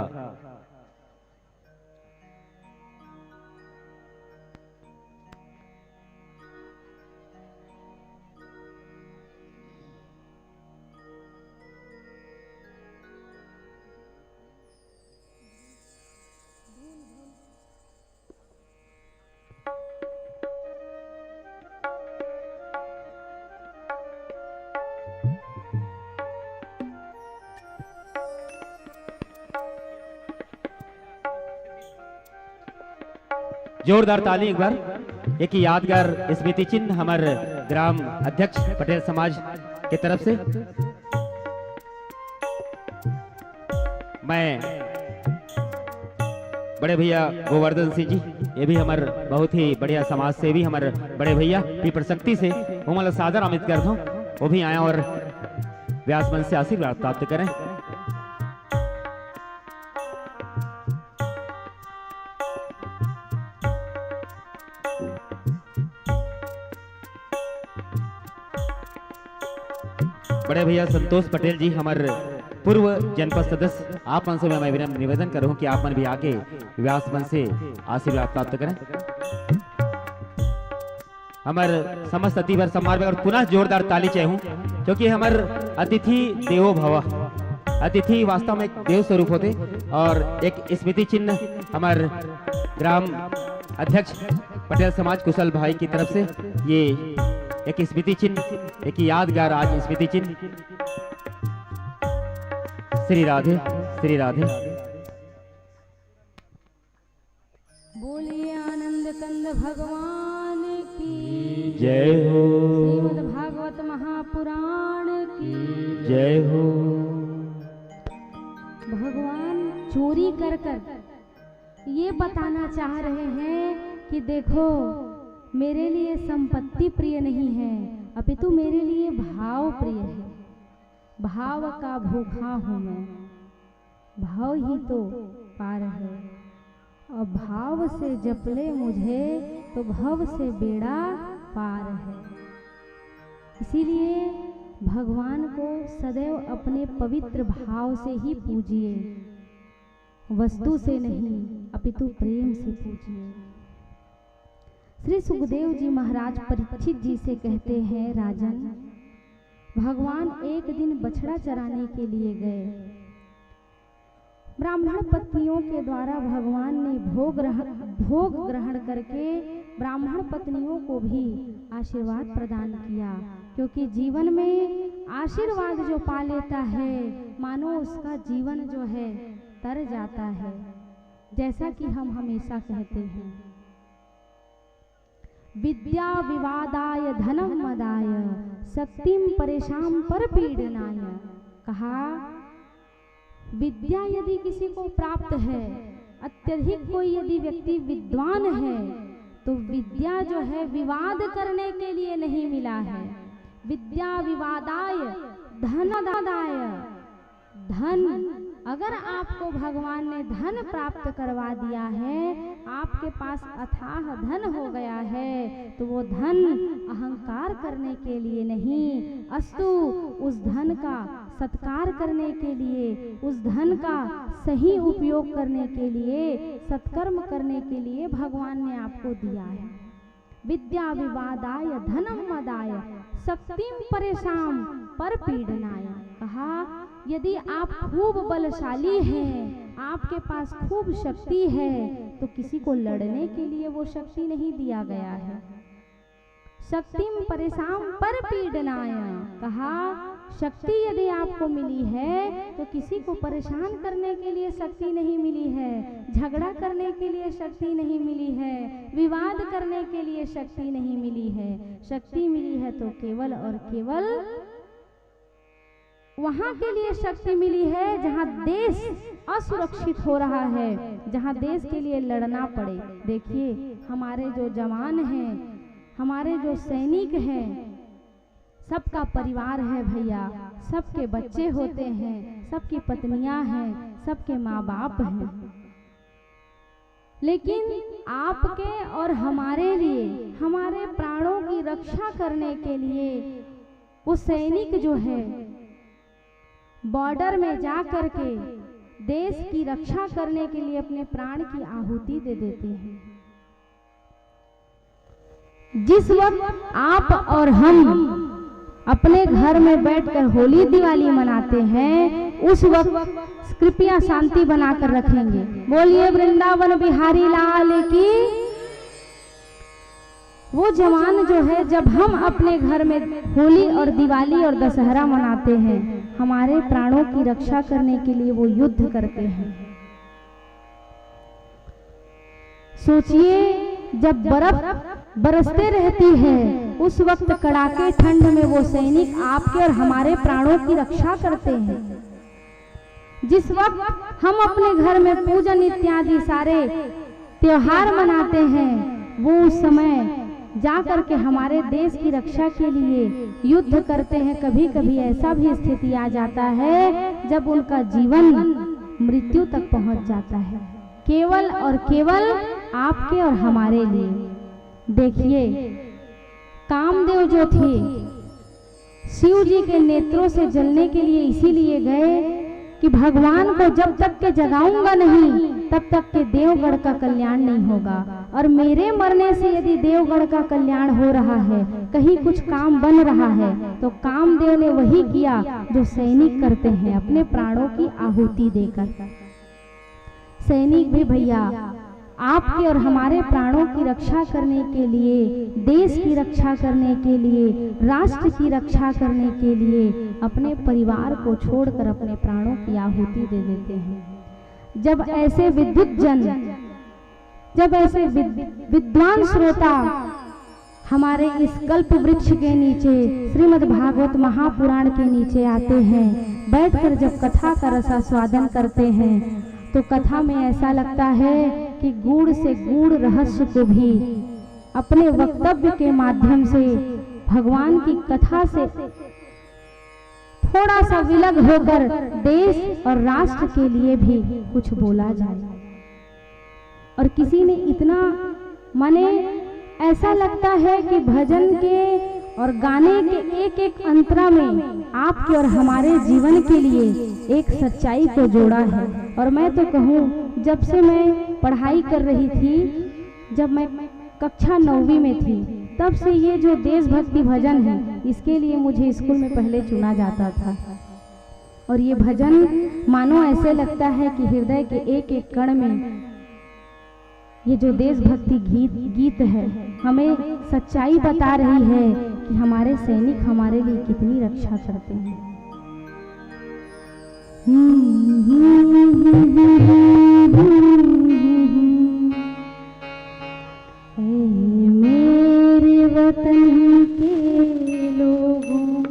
जोरदार ताली एक बार। एक यादगार स्मृति चिन्ह हमारे ग्राम अध्यक्ष पटेल समाज की तरफ से। मैं बड़े भैया गोवर्धन सिंह जी, ये भी हमारे बहुत ही बढ़िया समाज सेवी हमारे बड़े भैया पीपर शक्ति से उमल सादर आमित करता हूँ। वो भी आए और व्यास मंच से आशीर्वाद प्राप्त करें। बड़े भैया संतोष पटेल जी हमारे पूर्व जनपद सदस्य, आप मन से मैं विनम्र निवेदन करूं कि आप मन भी आके व्यास मन से आशीर्वाद प्राप्त करें। हमारे समस्त अतिथि सम्मान में और पुनः जोरदार ताली चाहिए हूं, क्योंकि हमारे अतिथि देवो भव, अतिथि वास्तव में एक देव स्वरूप होते। और एक स्मृति चिन्ह हमारे ग्राम अध्यक्ष पटेल समाज कुशल भाई की तरफ से ये एक स्मृति चिन्ह, एक यादगार आज स्मृति चिन्ह। श्री राधे श्री राधे। बोलिए आनंद कंद भगवान की जय हो, श्रीमद् भागवत महापुराण की जय हो। भगवान चोरी कर कर ये बताना चाह रहे हैं कि देखो, मेरे लिए संपत्ति प्रिय नहीं है, अपितु मेरे लिए भाव प्रिय है। भाव का भूखा हूँ मैं, भाव ही तो पार है। और भाव से जपले मुझे तो भव से बेड़ा पार है। इसीलिए भगवान को सदैव अपने पवित्र भाव से ही पूजिए, वस्तु से नहीं अपितु प्रेम से पूजिए। श्री सुखदेव जी महाराज परीक्षित जी से कहते हैं, राजन, भगवान एक दिन बछड़ा चराने के लिए गए। ब्राह्मण पत्नियों के द्वारा भगवान ने भोग ग्रहण करके ब्राह्मण पत्नियों को भी आशीर्वाद प्रदान किया, क्योंकि जीवन में आशीर्वाद जो पा लेता है मानो उसका जीवन जो है तर जाता है। जैसा कि हम हमेशा कहते हैं, विद्या विवादाय धनम मदाय शक्तिम परेशान पर पीड़नाय। कहा, विद्या यदि किसी को प्राप्त है, अत्यधिक कोई यदि व्यक्ति विद्वान है, तो विद्या जो है विवाद करने के लिए नहीं मिला है। विद्या विवादाय धनदाय, धन, अगर आपको भगवान ने धन प्राप्त करवा दिया है, आपके पास अथाह धन हो गया है, तो वो धन अहंकार करने के लिए नहीं, अस्तु उस धन का सत्कार करने के लिए, उस धन का सही उपयोग करने के लिए, सत्कर्म करने के लिए भगवान ने आपको दिया है। विद्या विवादाय धनम मदाय शक्तिम परेशान पर पीड़नाय। कहा, यदि आप खूब बलशाली हैं, आपके पास खूब शक्ति है, तो किसी को लड़ने के लिए वो शक्ति नहीं दिया गया है। शक्तिम परेशान पर पीड़नाय। कहा, शक्ति यदि आपको मिली है तो किसी को परेशान करने के लिए शक्ति नहीं मिली है, झगड़ा करने के लिए शक्ति नहीं मिली है, विवाद करने के लिए शक्ति नहीं मिली है। शक्ति मिली है तो केवल और केवल वहां के लिए शक्ति मिली है जहां देश असुरक्षित हो रहा है, जहां देश के लिए लड़ना पड़े। देखिए, हमारे जो जवान हैं, हमारे जो सैनिक हैं, सबका परिवार है भैया, सबके बच्चे होते हैं, सबकी पत्नियां हैं, सबके माँ बाप हैं। लेकिन आपके और हमारे लिए, हमारे प्राणों की रक्षा करने के लिए वो सैनिक जो है बॉर्डर में जा करके देश की रक्षा करने के लिए अपने प्राण की आहुति दे देते हैं। जिस वक्त आप और हम अपने घर में बैठकर होली दिवाली मनाते हैं, उस वक्त कृपया शांति बनाकर रखेंगे। बोलिए वृंदावन बिहारी लाल की। वो जवान जो है, जब हम अपने घर में होली और दिवाली और दशहरा मनाते हैं, हमारे प्राणों की रक्षा करने के लिए वो युद्ध करते हैं। सोचिए जब बर्फ बरसते रहती है उस वक्त कड़ाके ठंड में वो सैनिक आपके और हमारे प्राणों की रक्षा करते हैं। जिस वक्त हम अपने घर में पूजन इत्यादि सारे त्योहार मनाते हैं, वो उस समय जा करके हमारे देश की रक्षा के लिए युद्ध करते हैं। कभी कभी ऐसा भी स्थिति आ जाता है जब उनका जीवन मृत्यु तक पहुंच जाता है, केवल और केवल आपके और हमारे लिए। देखिए, कामदेव जो थे शिव जी के नेत्रों से जलने के लिए इसीलिए गए कि भगवान को जब तक के जगाऊंगा नहीं तब तक के देवगढ़ का कल्याण नहीं होगा, और मेरे मरने से यदि देवगढ़ का कल्याण हो रहा है, कहीं कुछ काम बन रहा है, तो कामदेव ने वही किया जो सैनिक करते हैं, अपने प्राणों की आहुति देकर। सैनिक भी भैया आपके और हमारे प्राणों की रक्षा करने के लिए, देश की रक्षा करने के लिए, राष्ट्र की रक्षा करने के लिए अपने परिवार को छोड़कर अपने प्राणों की आहुति दे देते हैं। जब ऐसे विद्युत जन, जब ऐसे विद्वान श्रोता हमारे इस कल्प वृक्ष के नीचे, श्रीमद् भागवत महापुराण के नीचे आते हैं, बैठकर जब कथा का रसास्वादन करते हैं, तो कथा में ऐसा लगता है कि गूढ़ से गूढ़ रहस्य को भी अपने वक्तव्य के माध्यम से भगवान की कथा से थोड़ा सा विलग होकर देश और राष्ट्र के लिए भी कुछ बोला जाए। और किसी ने इतना, माने ऐसा लगता है कि भजन के और गाने के एक एक अंतरा में आपके और हमारे जीवन के लिए एक सच्चाई को जोड़ा है। और मैं तो कहूँ, जब से मैं पढ़ाई कर रही थी, जब मैं कक्षा 9वीं में थी, तब से ये जो देशभक्ति भजन है, इसके लिए मुझे स्कूल में पहले चुना जाता था। और ये भजन मानो ऐसे लगता है कि हृदय के एक एक कण में ये जो देशभक्ति गीत है, हमें सच्चाई बता रही है कि हमारे सैनिक हमारे लिए कितनी रक्षा करते हैं। मेरे वतन के लोगों,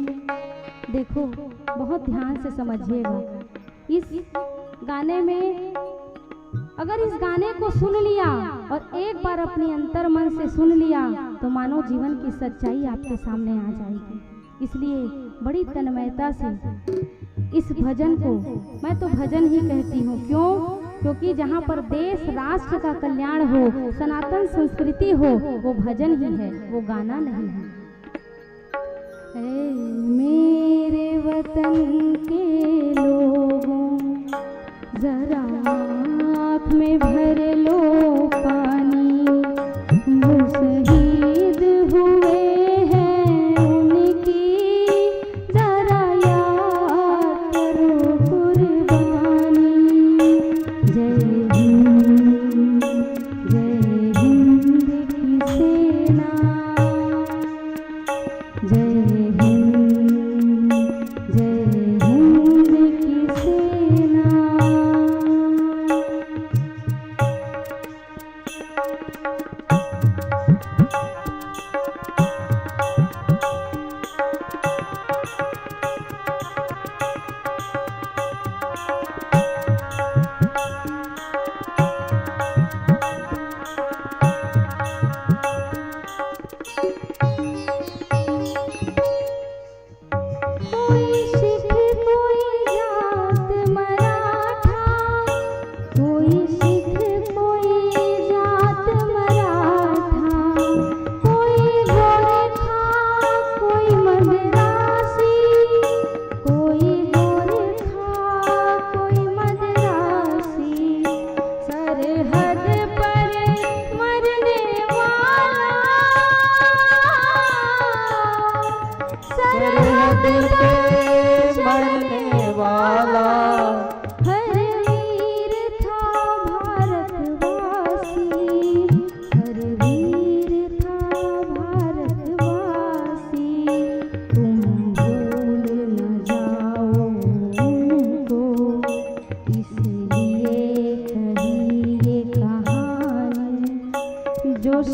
देखो बहुत ध्यान से समझिएगा। इस गाने में अगर इस गाने को सुन लिया और एक बार अपने अंतर मन से सुन लिया, तो मानो जीवन की सच्चाई आपके सामने आ जाएगी। इसलिए बड़ी तन्मयता से इस भजन को, मैं तो भजन ही कहती हूँ, क्यों? क्योंकि जहाँ पर देश राष्ट्र का कल्याण हो, सनातन संस्कृति हो, वो भजन ही है, वो गाना नहीं है। मेरे वतन के लोगों, जरा आँख में भर लो पानी, वो शहीद हुए हैं उनकी, जरा याद करो कुर्बानी। जय हिंद, जय हिंद की सेना, जय हिंद, जय हिंद की सेना।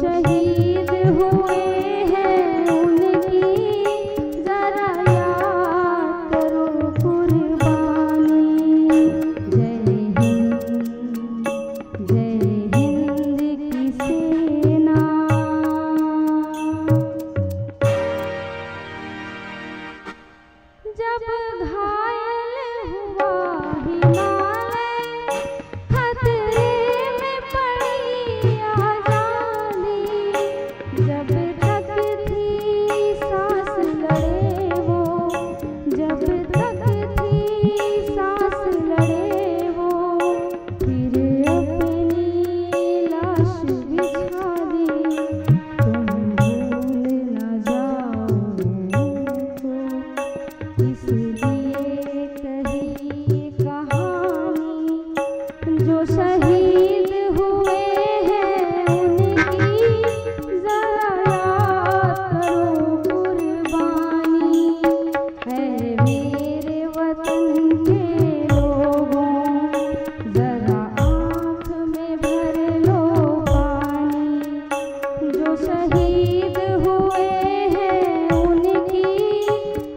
शहीद हुए हैं उनकी जरा याद करो कुर्बानी। जय हिंद की सेना। जब घायल हुआ हिमालय खतरे में पड़ी आजादी, जब तक थी सांस लड़े वो, जब तक थी सांस लड़े वो, फिर अपनी लाश बिछा दी, तुम भूल न जाओ उनको। इसलिए कही कहानी जो शहीद हुए हैं उनकी जरा याद करो कुर्बानी। है मेरे वतन के लोगों जरा आँख में भर लो पानी, जो शहीद हुए हैं उनकी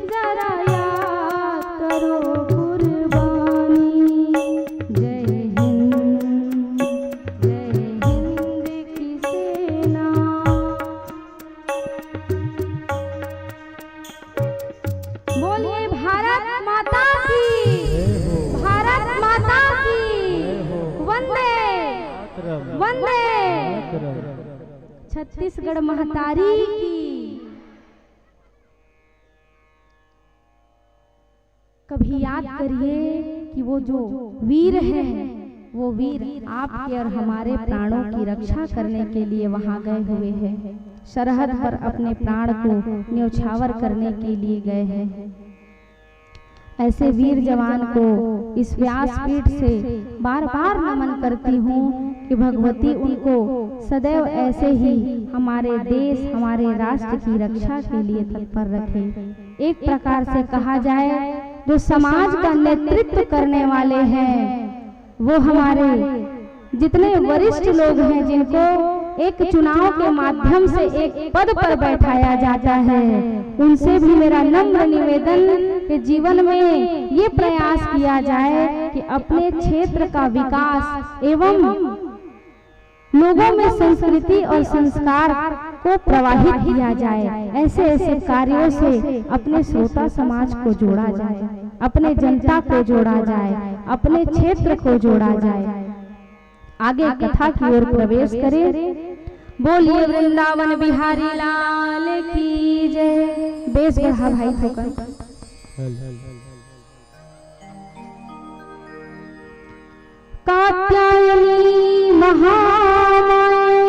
जरा याद करो कुर्बानी। जय हिंद की सेना। बोलिए भारत माता की, भारत माता की वंदे वंदे। छत्तीसगढ़ महतारी की। कभी याद करिए कि वो जो वीर हैं, वो वीर आपके और हमारे प्राणों की रक्षा करने के लिए वहां गए हुए हैं, सरहद पर अपने प्राण को न्यौछावर करने के लिए गए हैं। ऐसे वीर जवान को इस व्यासपीठ से बार बार नमन करती हूँ कि भगवती उनको सदैव ऐसे ही हमारे देश, हमारे राष्ट्र की रक्षा के लिए तत्पर रखे। एक प्रकार से कहा जाए, जो समाज का नेतृत्व करने वाले हैं, वो हमारे जितने वरिष्ठ लोग हैं, जिनको एक चुनाव के माध्यम से एक पद पर बैठाया जाता है, उनसे भी मेरा नम्र निवेदन कि जीवन में ये प्रयास किया जाए कि अपने क्षेत्र का विकास एवं लोगों में संस्कृति और संस्कार को प्रवाहित किया जाए। ऐसे ऐसे कार्यों से अपने श्रोता समाज को जोड़ा जाए, अपने जनता को जोड़ा जाए, अपने क्षेत्र को जोड़ा जाए। आगे कथा की ओर प्रवेश करें। बोलिए वृंदावन बिहारी लाल की जय। बेस बढ़ा भाई होकर। कात्यायनी महामाये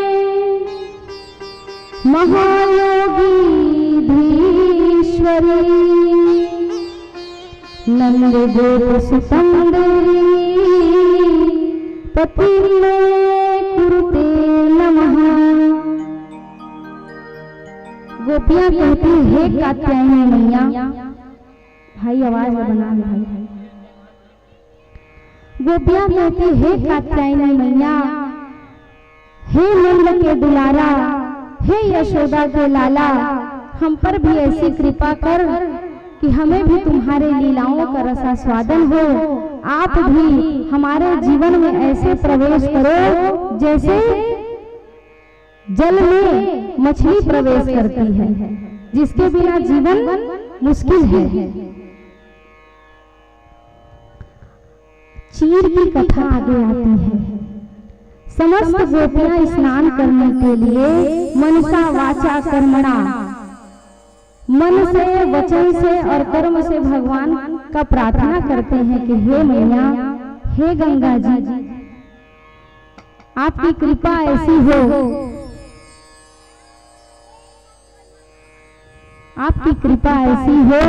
महायोगी धीश्वरी नंद गोप सुतंदरी पतिले कुरुते नमः। गोपियां कहती हे कात्यायनी मैया, भाई आवाज बना ले भाई। गोपियां कहती हे कात्यायनी मैया, हे नंद के दुलारा, हे यशोदा के लाला, हम पर भी ऐसी कृपा कर कि हमें भी तुम्हारे लीलाओं का रसास्वादन हो। आप भी हमारे जीवन में ऐसे प्रवेश करो जैसे जल में मछली प्रवेश करती है, जिसके बिना जीवन मुश्किल है। चीर की कथा आगे आती है। समस्त गोपियां स्नान करने के लिए मनसा वाचा कर्मणा, मन से, वचन से और कर्म से भगवान का प्रार्थना करते हैं कि हे मैया, हे गंगा जी, आपकी कृपा ऐसी हो, आपकी कृपा ऐसी हो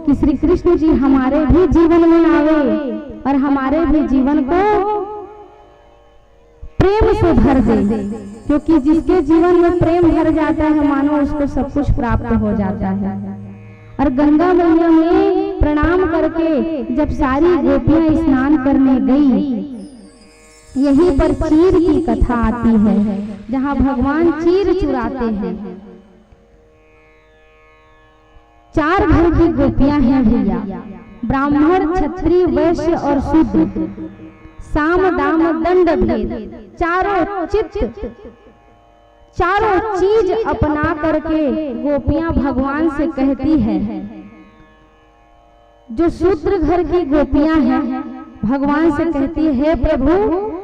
कि श्री कृष्ण जी हमारे भी जीवन में आवे और हमारे भी जीवन को प्रेम से भर दे, क्योंकि जिसके जीवन में प्रेम भर जाता है मानो उसको सब कुछ प्राप्त हो जाता है। और गंगा मैया में प्रणाम करके जब सारी गोपियां स्नान करने गई यहीं पर चीर की कथा आती है, जहाँ भगवान चीर चुराते हैं। 4 घर की गोपियां हैं भैया, ब्राह्मण, क्षत्रिय, वैश्य और शूद्र। साम दाम दंड भेद चारों चीज अपना करके गोपियां भगवान से कहती है। जो शूद्र घर की गोपियां हैं भगवान से कहती है, हे प्रभु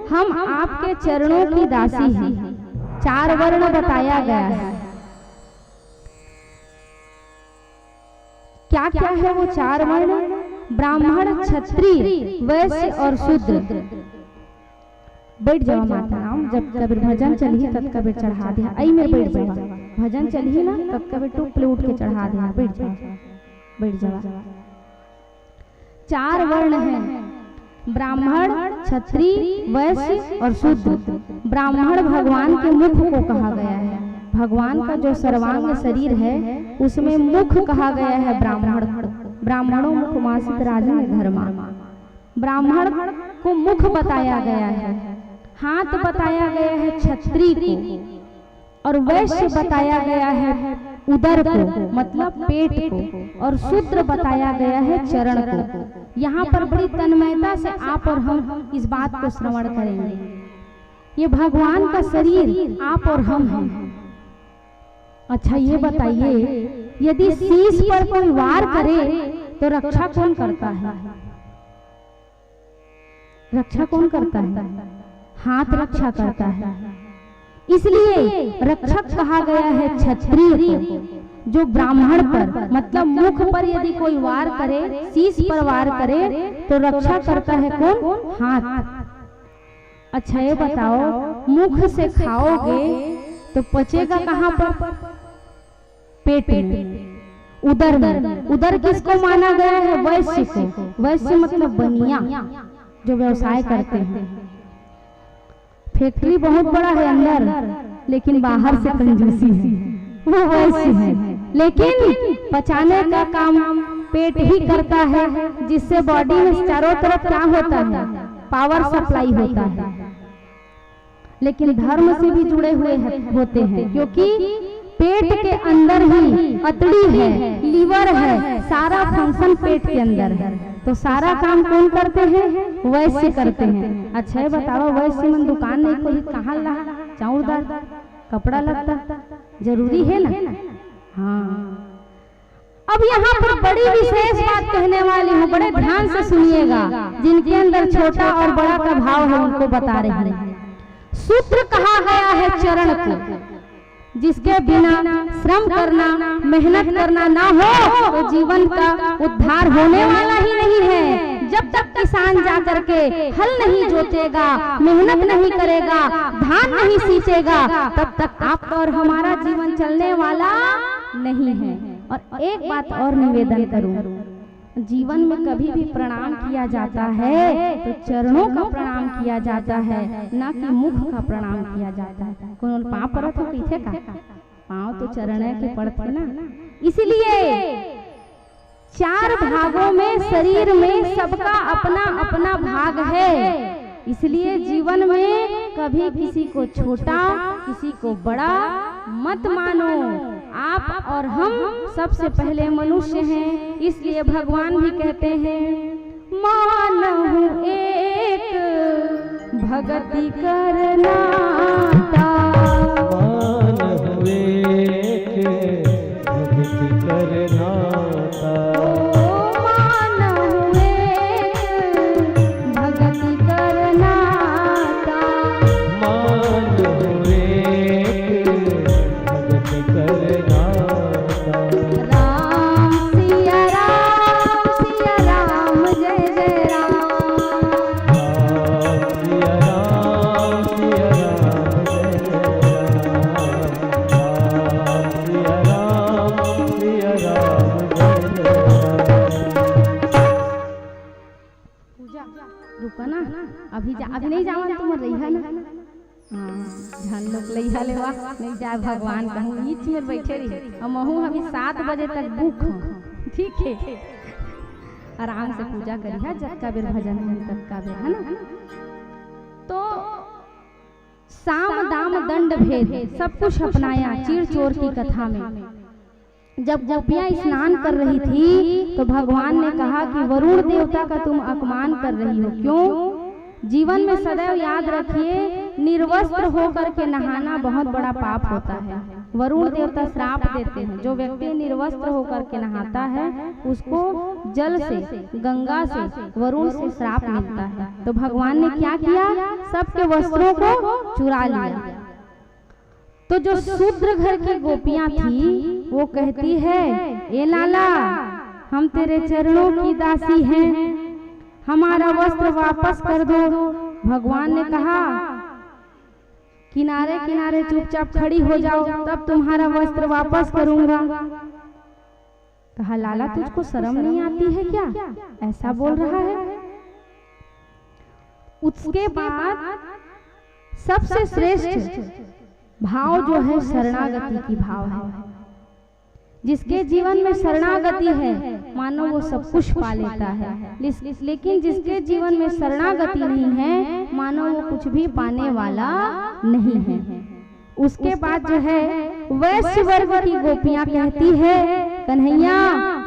हम आपके चरणों की दासी हैं। 4 वर्ण बताया गया है। क्या क्या है वो 4 वर्ण? ब्राह्मण, क्षत्रिय, वैश्य और शूद्र। बैठ जाओ माता राम, जब कबीर भजन चली तब कबीर चढ़ा दिया। आई में बैठ जाओ, भजन चली ना तब कबीर टूप ले उठ के चढ़ा दिया। बैठ जाओ, बैठ जाओ। 4 वर्ण हैं, ब्राह्मण, क्षत्रिय, वैश्य और शूद्र। ब्राह्मण भगवान के मुख को कहा गया है। भगवान का जो सर्वांग शरीर है उसमें मुख कहा गया है ब्राह्मण को। ब्राह्मणों मुख मासित राजन धर्मा। ब्राह्मण को मुख बताया गया है, हाथ बताया गया है क्षत्रिय को, और वैश्य बताया गया है उदर को, मतलब पेट को, और शूद्र बताया गया है चरण को। यहाँ पर बड़ी तन्मयता से आप और हम इस बात को श्रवण करेंगे। ये भगवान का शरीर आप और हम हैं। अच्छा ये बताइए, यदि शीश पर कोई वार करे तो रक्षा कौन करता है? रक्षा कौन करता है? हाथ रक्षा करता है। इसलिए रक्षक कहा गया है क्षत्रिय को। जो ब्राह्मण पर मतलब मुख पर यदि कोई वार करे, शीश पर वार करे तो रक्षा करता है कौन? हाथ। अच्छा ये बताओ, मुख से खाओगे तो पचेगा कहाँ पर? पेट में, उदर में। उदर किसको माना गया है? वैश्य को। वैश्य मतलब बनिया, जो व्यवसाय करते हैं। फैक्ट्री बहुत बड़ा है अंदर, लेकिन बाहर से कंजूसी है, वो वैश्य है। लेकिन पचाने का काम पेट ही करता है, जिससे बॉडी में चारों तरफ क्या होता है? पावर सप्लाई होता है। लेकिन धर्म से भी जुड़े हुए होते हैं, क्योंकि पेट के अंदर ही अतड़ी है, लीवर है, सारा फंक्शन पेट के अंदर है। तो सारा काम कौन करते हैं? वैश्य करते हैं। अच्छा ये बताओ, वैश्य मन दुकान नहीं खोली, कहाँ ला चाउरदार कपड़ा लगता? जरूरी है ना? हाँ। अब यहाँ पर बड़ी विशेष बात कहने वाली हूँ, बड़े ध्यान से सुनिएगा। जिनके अंदर छोटा और बड़ा का भाव है उनको बता रहे हैं। सूत्र कहा गया है चरण को, जिसके बिना श्रम करना, मेहनत करना ना हो तो जीवन का उद्धार होने वाला ही नहीं है। जब तक किसान जा करके हल नहीं जोतेगा, मेहनत नहीं करेगा, धान नहीं सींचेगा, तब तक आपका और हमारा जीवन चलने वाला नहीं है। और एक बात और निवेदन करूं, जीवन में कभी भी प्रणाम किया जाता है तो चरणों का प्रणाम किया जाता है, ना कि मुख का प्रणाम किया जाता है। कौन पाँव पड़त हो पीछे का? पाँव तो चरण के पड़ते ना। इसलिए 4 भागों में शरीर में सबका अपना अपना भाग है। इसलिए जीवन में कभी किसी को छोटा, किसी को बड़ा मत मानो। आप और हम सबसे पहले मनुष्य हैं। इसलिए भगवान भी कहते हैं, मानहु एक भगति करना ता। मानहु एक भगति करना ता। मानहु एक भगति करना ता। मानहु एक भगति करना। अभी नहीं जावा तुम रही ना। झन लोग लइहा लेवा नहीं जाए भगवान कहूँ ई चीज बैठे रही। हम अभी 7 बजे तक बुक हूँ, ठीक है? आराम से पूजा करिए, जब का बेर भजन तब का बेर, है ना? तो साम दाम दंड भेद सब कुछ अपनाया चीड़ चोर की कथा में। जब गोपियां स्नान कर रही थी तो भगवान ने कहा कि वरुण देवता का तुम अपमान कर रही हो, क्यों? जीवन में सदैव याद रखिए, निर्वस्त्र होकर के नहाना बहुत बड़ा पाप होता है। वरुण देवता श्राप देते हैं, जो व्यक्ति निर्वस्त्र होकर के नहाता है उसको जल से, गंगा से, वरुण से श्राप मिलता है। तो भगवान ने क्या किया? सबके वस्त्रों को चुरा लिया। तो जो शूद्र घर की गोपियां थी वो कहती है, ए लाला, हम तेरे चरणों की दासी हैं, हमारा वस्त्र वापस कर दो। भगवान ने कहा, किनारे किनारे चुपचाप खड़ी हो जाओ, तब तुम्हारा वस्त्र वापस करूंगा। कहा, लाला तुझको शर्म नहीं आती है क्या? ऐसा बोल रहा है। उसके बाद सबसे श्रेष्ठ भाव जो है शरणागति की भाव है। जिसके जीवन में शरणागति है मानो वो सब कुछ पा लेता है, लेकिन जिसके जीवन में शरणागति नहीं है मानो वो कुछ भी पाने वाला नहीं है। उसके बाद जो है वैश्य वर्ग की गोपियां कहती है, कन्हैया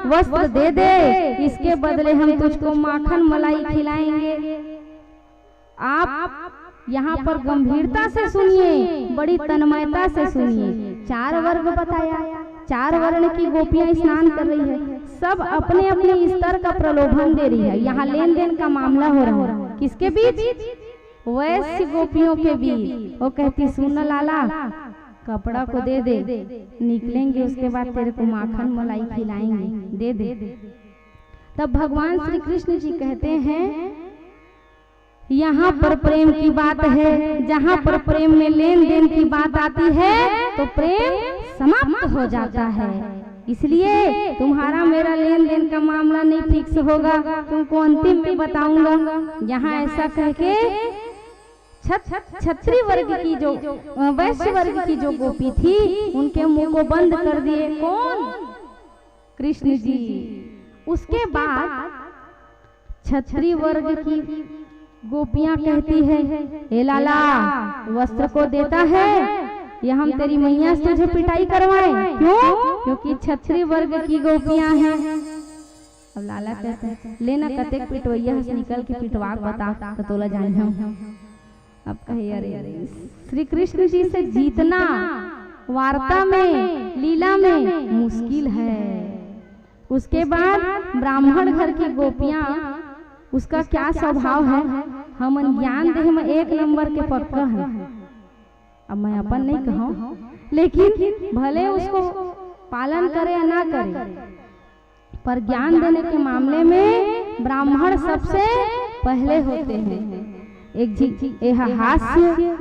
वस्त्र दे दे, इसके बदले हम तुझको माखन मलाई खिलाएंगे। आप यहाँ पर गंभीरता से सुनिए, बड़ी तन्मयता से सुनिए। 4 वर्ग बताया, 4 वर्ण की गोपियां स्नान कर रही है, सब अपने अपने स्तर का प्रलोभन दे रही है। यहाँ लेन देन का मामला हो रहा है, किसके बीच? वैश्य गोपियों के बीच। वो कहती, सुन लाला, कपड़ा को दे दे, निकलेंगे उसके बाद तेरे को माखन मलाई खिलाएंगे, दे दे। तब भगवान श्री कृष्ण जी कहते हैं, यहाँ पर प्रेम की बात है, जहाँ पर प्रेम में लेन देन की बात आती है तो प्रेम समाप्त हो जाता है। इसलिए तुम्हारा मेरा लेन देन का मामला नहीं फिक्स होगा, तुमको अंतिम में बताऊंगा। यहाँ ऐसा कह के क्षत्रिय वर्ग की जो वैश्य वर्ग की जो गोपी थी उनके मुंह को बंद कर दिए। कौन? कृष्ण जी। उसके बाद क्षत्रिय वर्ग की गोपियां कहती है, ए लाला वस्त्र को देता है या हम तेरी मैया से तुझे पिटाई करवाएं? क्यों? क्योंकि क्षत्रिय वर्ग की गोपियां हैं। अब लाला कहते हैं, लेना कतेक पिटवैया से निकल के पिटवा बता तो तोला जान हम। अब कहे, अरे श्री कृष्ण जी से जीतना वार्ता में, लीला में मुश्किल है। उसके बाद ब्राह्मण घर की गोपियां, उसका क्या स्वभाव है? हम ज्ञान देह में 1 नंबर के पक्का है। अब मैं अपन नहीं कहूँ, लेकिन भले उसको पालन करे या ना करे, पर ज्ञान देने के मामले में ब्राह्मण सबसे पहले होते हैं। एक हास्य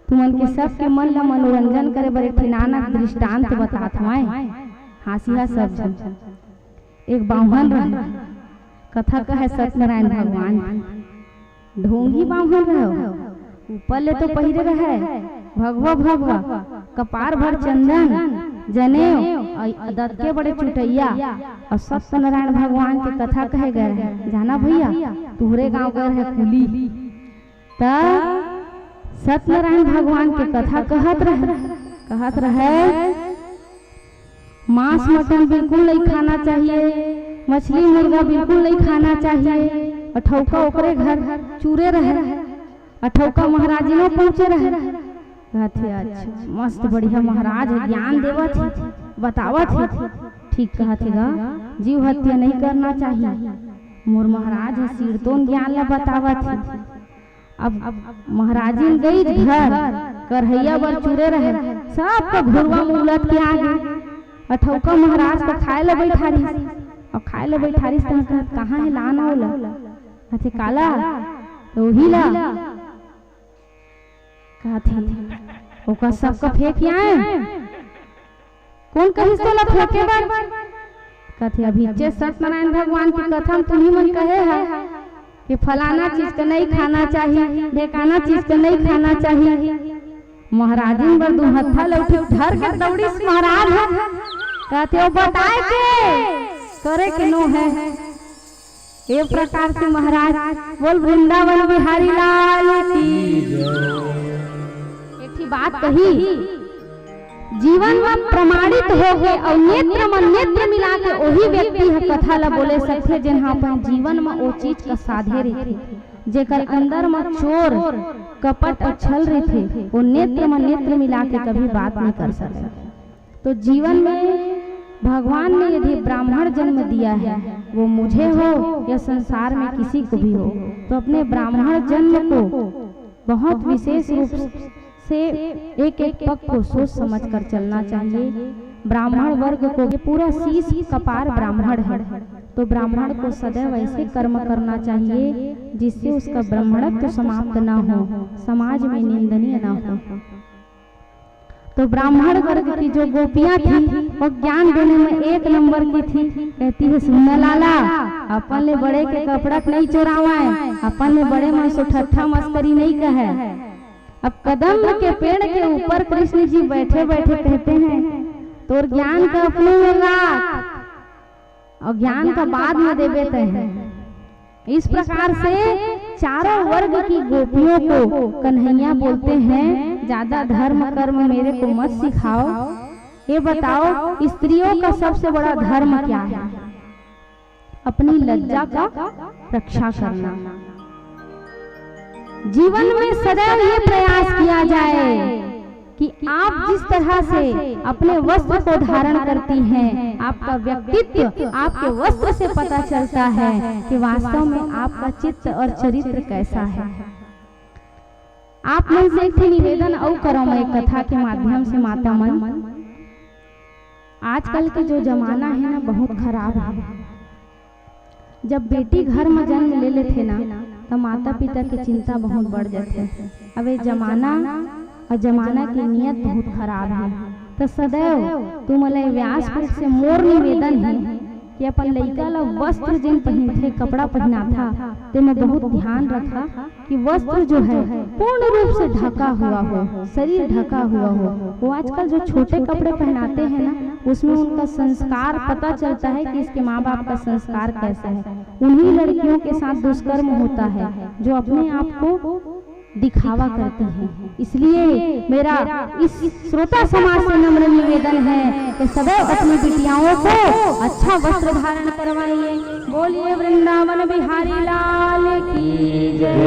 तुमन के सबके मन ला मनोरंजन करे बर एक नानक दृष्टांत बतात हमाय, हासिया सब जन। एक बाहुन रह, कथा कहे सत्यनारायण भगवान ढोंगी बाहुन रहो, ऊपर ले तो पहिरे रहे भगवा भगवा, कपार भर चंदन, जनेऊ, दत्त के बड़े चुटैया, और सत्यनारायण भगवान के कथा कहे गए। जाना भैया, तुहरे गांव गए है कुली, तब सत्यनारायण भगवान के कथा कहत रहे मांस मटन बिल्कुल नहीं खाना चाहिए, मछली मुर्गा बिल्कुल नहीं खाना चाहिए। अठौका ओकरे घर चूरे रहे, अठौका महाराजिनो पहुंचे रहे। कहते अच्छा मस्त बढ़िया महाराज ज्ञान देवत है, बतावत है, ठीक कहते गा, जीव हत्या नहीं करना चाहिए। मोर महाराज है सीरतोन ज्ञान ला बतावत है। अब महाराजिन गई घर, करहैया बर चूरे रहे, सबका घुरवा मुलत के आगे। अठौका महाराज को खाए ला बैठारी, और खाए ला बैठारी कहाँ है लाना होला? कहते काला तो ही ला, कहते ओका सबका फेंक आए, कौन कही तो ला फेंके बार? कहते अभी सत्यनारायण भगवान की कथा तुम्ही मन कहे है कि फलाना चीज का नहीं खाना चाहिए, ढेकाना चीज का नहीं खाना चाहिए। महाराजिन बर 2 हत्था लौटे धर के दौड़ी महाराज है, कहते वो बताए के करे के नो है। ये प्रकार से महाराज बोल वृंदावन बिहारी लाल की। एक ही बात कही, जीवन में प्रमाणित हो गए और नेत्र में नेत्र मिला के वही व्यक्ति है कथा ला बोले सकते जिन्हा अपन जीवन में वो चीज का साधे रही थी, जेकर अंदर में चोर कपट और छल रही थे, वो नेत्र में नेत्र मिला के कभी बात नहीं कर सकते। तो जीवन में भगवान ने यदि ब्राह्मण जन्म दिया है, वो मुझे हो या संसार में किसी को भी हो, तो अपने ब्राह्मण जन्म को बहुत विशेष रूप से एक एक पग को सोच समझ कर चलना चाहिए। ब्राह्मण वर्ग को पूरा शीश कपार ब्राह्मण है, तो ब्राह्मण को सदैव ऐसे कर्म करना चाहिए जिससे उसका ब्राह्मणत्व समाप्त ना हो, समाज में निंदनीय ना हो। तो ब्राह्मण वर्ग की जो गोपियां थी वो ज्ञान देने में एक नंबर की थी। कहती है सुनना लाला, अपन ले बड़े के कपड़ा नहीं चोरावा है, अपन ले बड़े मन सो ठट्ठा मस्करी नहीं कहे। अब कदम के पेड़ के ऊपर कृष्ण जी बैठे बैठे कहते हैं तोर ज्ञान का अपने में राख और ज्ञान का बाद में देवे तय। इस प्रकार से चारों वर्ग की गोपियों को कन्हैया बोलते हैं ज्यादा धर्म कर्म मेरे को मत सिखाओ, ये बताओ स्त्रियों का सबसे बड़ा धर्म क्या है? अपनी लज्जा का रक्षा करना। जीवन में सदैव ये प्रयास किया जाए कि आप जिस तरह से अपने वस्त्र को धारण करती हैं, आपका व्यक्तित्व आपके वस्त्र से पता चलता है कि वास्तव में आपका चित्त और चरित्र कैसा है। आप मन से एक निवेदन और करो मैं कथा के माध्यम से माता मन, आजकल के जो जमाना है ना बहुत खराब है। जब बेटी घर में जन्म ले लेते ना तो माता पिता की चिंता बहुत बढ़ जाती है। अब ये जमाना और जमाना की नियत बहुत खराब है, तो सदैव तुमले व्यासपीठ से मोर निवेदन है कि अपन लड़का ला वस्त्र जिन पहनते कपड़ा पहना था तो मैं बहुत ध्यान रखा कि वस्त्र जो है पूर्ण रूप से ढका हुआ हो, शरीर ढका हुआ हो। वो आजकल जो छोटे कपड़े पहनाते हैं ना उसमें उनका संस्कार पता चलता है कि इसके माँ बाप का संस्कार कैसा है। उन्हीं लड़कियों के साथ दुष्कर्म होता है जो अपने आप को दिखावा करती है। इसलिए मेरा इस श्रोता समाज से नम्र निवेदन है कि सदैव अपनी बिटियाओं को अच्छा वस्त्र धारण करवाइए। बोलिए वृंदावन बिहारी लाल की जय।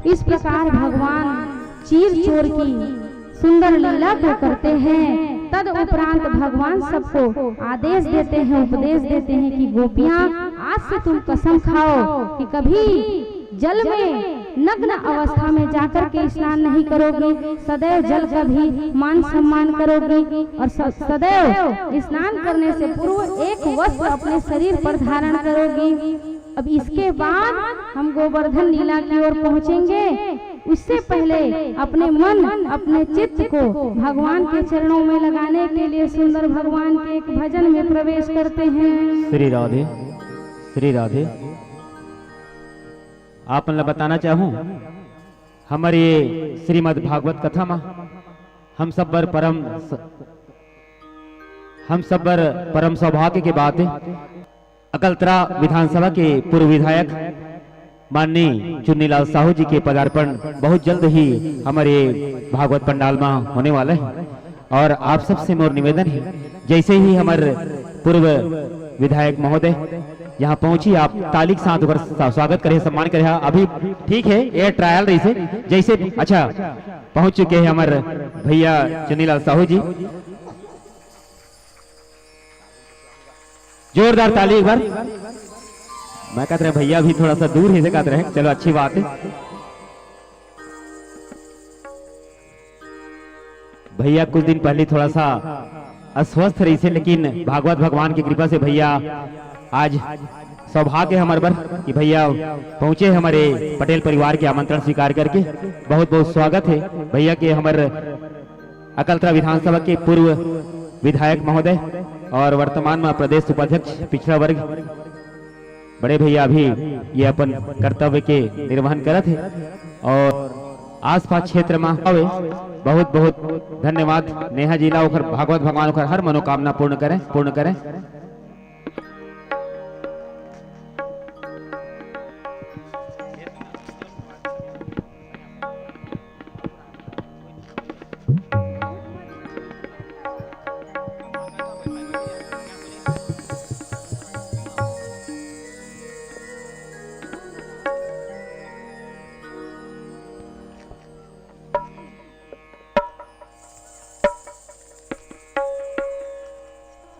इस प्रकार भगवान चीर चोर की सुंदर लीला को करते हैं। तद उपरांत भगवान सबको आदेश देते हैं, उपदेश देते हैं कि गोपियां आज से तुम कसम खाओ कि कभी जल में नग्न अवस्था में जाकर के स्नान नहीं करोगी, सदैव जल का भी मान सम्मान करोगी और सदैव स्नान करने से पूर्व एक वस्त्र अपने शरीर पर धारण करोगी। अब इसके बाद हम गोवर्धन लीला की ओर पहुँचेंगे। उससे पहले अपने मन अपने चित्त को भगवान के चरणों में लगाने के लिए सुंदर भगवान के एक भजन में प्रवेश करते हैं। श्री राधे श्री राधे। आप मतलब बताना चाहूं हमारे श्रीमद् भागवत कथा में हम सब बर परम सौभाग्य के बात है। अकलतरा विधानसभा के पूर्व विधायक माननीय चुन्नीलाल साहू जी के पदार्पण बहुत जल्द ही हमारे भागवत पंडाल में होने वाला है और आप सबसे मोर निवेदन है जैसे ही हमारे पूर्व विधायक महोदय यहाँ पहुंची आप ताली के साथ स्वागत करें, सम्मान करें। अभी ठीक है ये ट्रायल रही से जैसे अच्छा पहुंच चुके हैं हमारे भैया चुन्नीलाल साहू जी। जोरदार ताली एक बार। मैं कहते रहे भैया भी थोड़ा सा दूर ही से कहते रहे, चलो अच्छी बात है। भैया कुछ दिन पहले थोड़ा सा अस्वस्थ रही से, लेकिन भागवत भगवान की कृपा से भैया आज सौभाग्य हमारे पर कि भैया पहुंचे हमारे पटेल परिवार के आमंत्रण स्वीकार करके। बहुत बहुत स्वागत है भैया के हमारे अकलतरा विधानसभा के पूर्व विधायक महोदय और वर्तमान में प्रदेश उपाध्यक्ष पिछड़ा वर्ग बड़े भैया भी ये अपन कर्तव्य के निर्वहन करत है और आसपास क्षेत्र में आवे। बहुत बहुत धन्यवाद। नेहा जिला ओकर भागवत भगवान ओकर हर मनोकामना पूर्ण करें।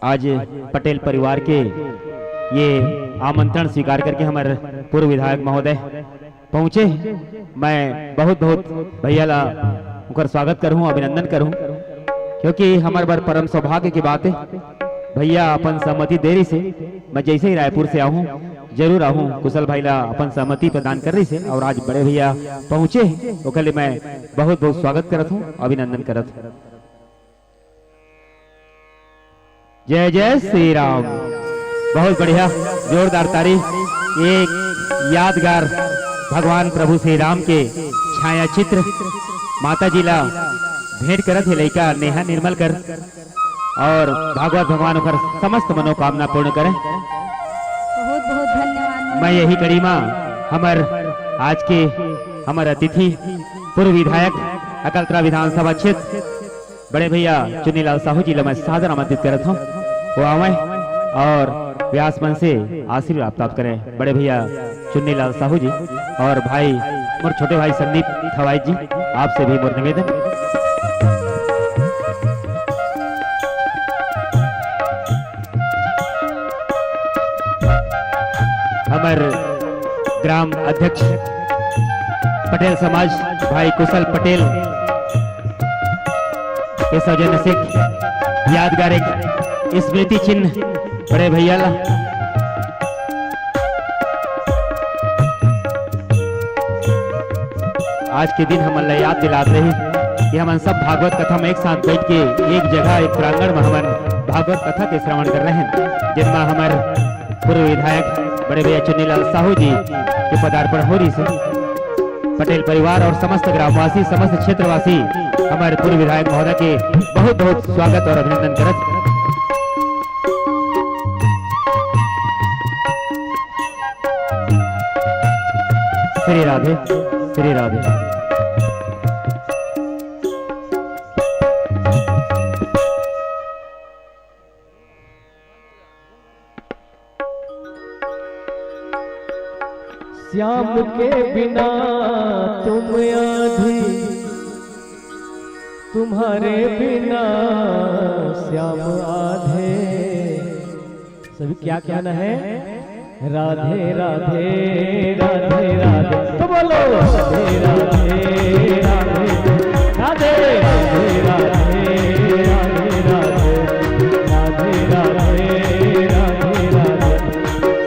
आज पटेल परिवार के ये आमंत्रण स्वीकार करके हमारे पूर्व विधायक महोदय पहुंचे। मैं बहुत बहुत भैया ला उनका स्वागत करूं, अभिनंदन करूं, क्योंकि हमारे बार परम सौभाग्य की बात है। भैया अपन सहमति देरी से मैं जैसे ही रायपुर से आऊं जरूर आऊं, कुशल भाई ला अपन सहमति प्रदान कर रही से और आज बड़े भैया पहुंचे ओकर लिए मैं बहुत बहुत स्वागत करत हूं, अभिनंदन करत हूं। जय जय श्री राम। बहुत बढ़िया, जोरदार तारीफ। एक यादगार भगवान प्रभु श्री राम के छाया चित्र माता जी ला भेंट करत है लड़का नेहा निर्मल कर, और भागवत भगवान ओकर समस्त मनोकामना पूर्ण करें। बहुत बहुत धन्यवाद। मैं यही करीमा हमार आज के हमार अतिथि पूर्व विधायक अकलतरा विधानसभा क्षेत्र बड़े भैया चुन्नीलाल साहू जी ला मैं सादर आमंत्रित करत हूँ, वो आवे और व्यास मन से आशीर्वाद प्राप्त करें। बड़े भैया चुन्नीलाल साहू जी और भाई मोर छोटे भाई संदीप थवाई जी, आपसे भी मोर निवेदन। हमारे ग्राम अध्यक्ष पटेल समाज भाई कुशल पटेल के सौजन्य से यादगार एक स्मृति चिन्ह बड़े भैया ला आज के दिन हम याद दिलाते रही कि हम सब भागवत कथा में एक साथ बैठ के एक जगह एक प्रांगण में हम भागवत कथा के श्रवण कर रहे हैं, जिनमें हमारे पूर्व विधायक बड़े भैया चुन्नीलाल साहू जी के पदार्पण हो रही से पटेल परिवार और समस्त ग्रामवासी समस्त क्षेत्रवासी हमारे पूर्व विधायक महोदय के बहुत बहुत स्वागत और अभिनंदन करत। श्री राधे श्री राधे। श्याम के बिना तुम आधी, तुम्हारे बिना श्याम आधे। सभी क्या कहना है? राधे राधे राधे राधे, तो बोलो राधे राधे राधे राधे राधे राधे राधे राधे राधे राधे।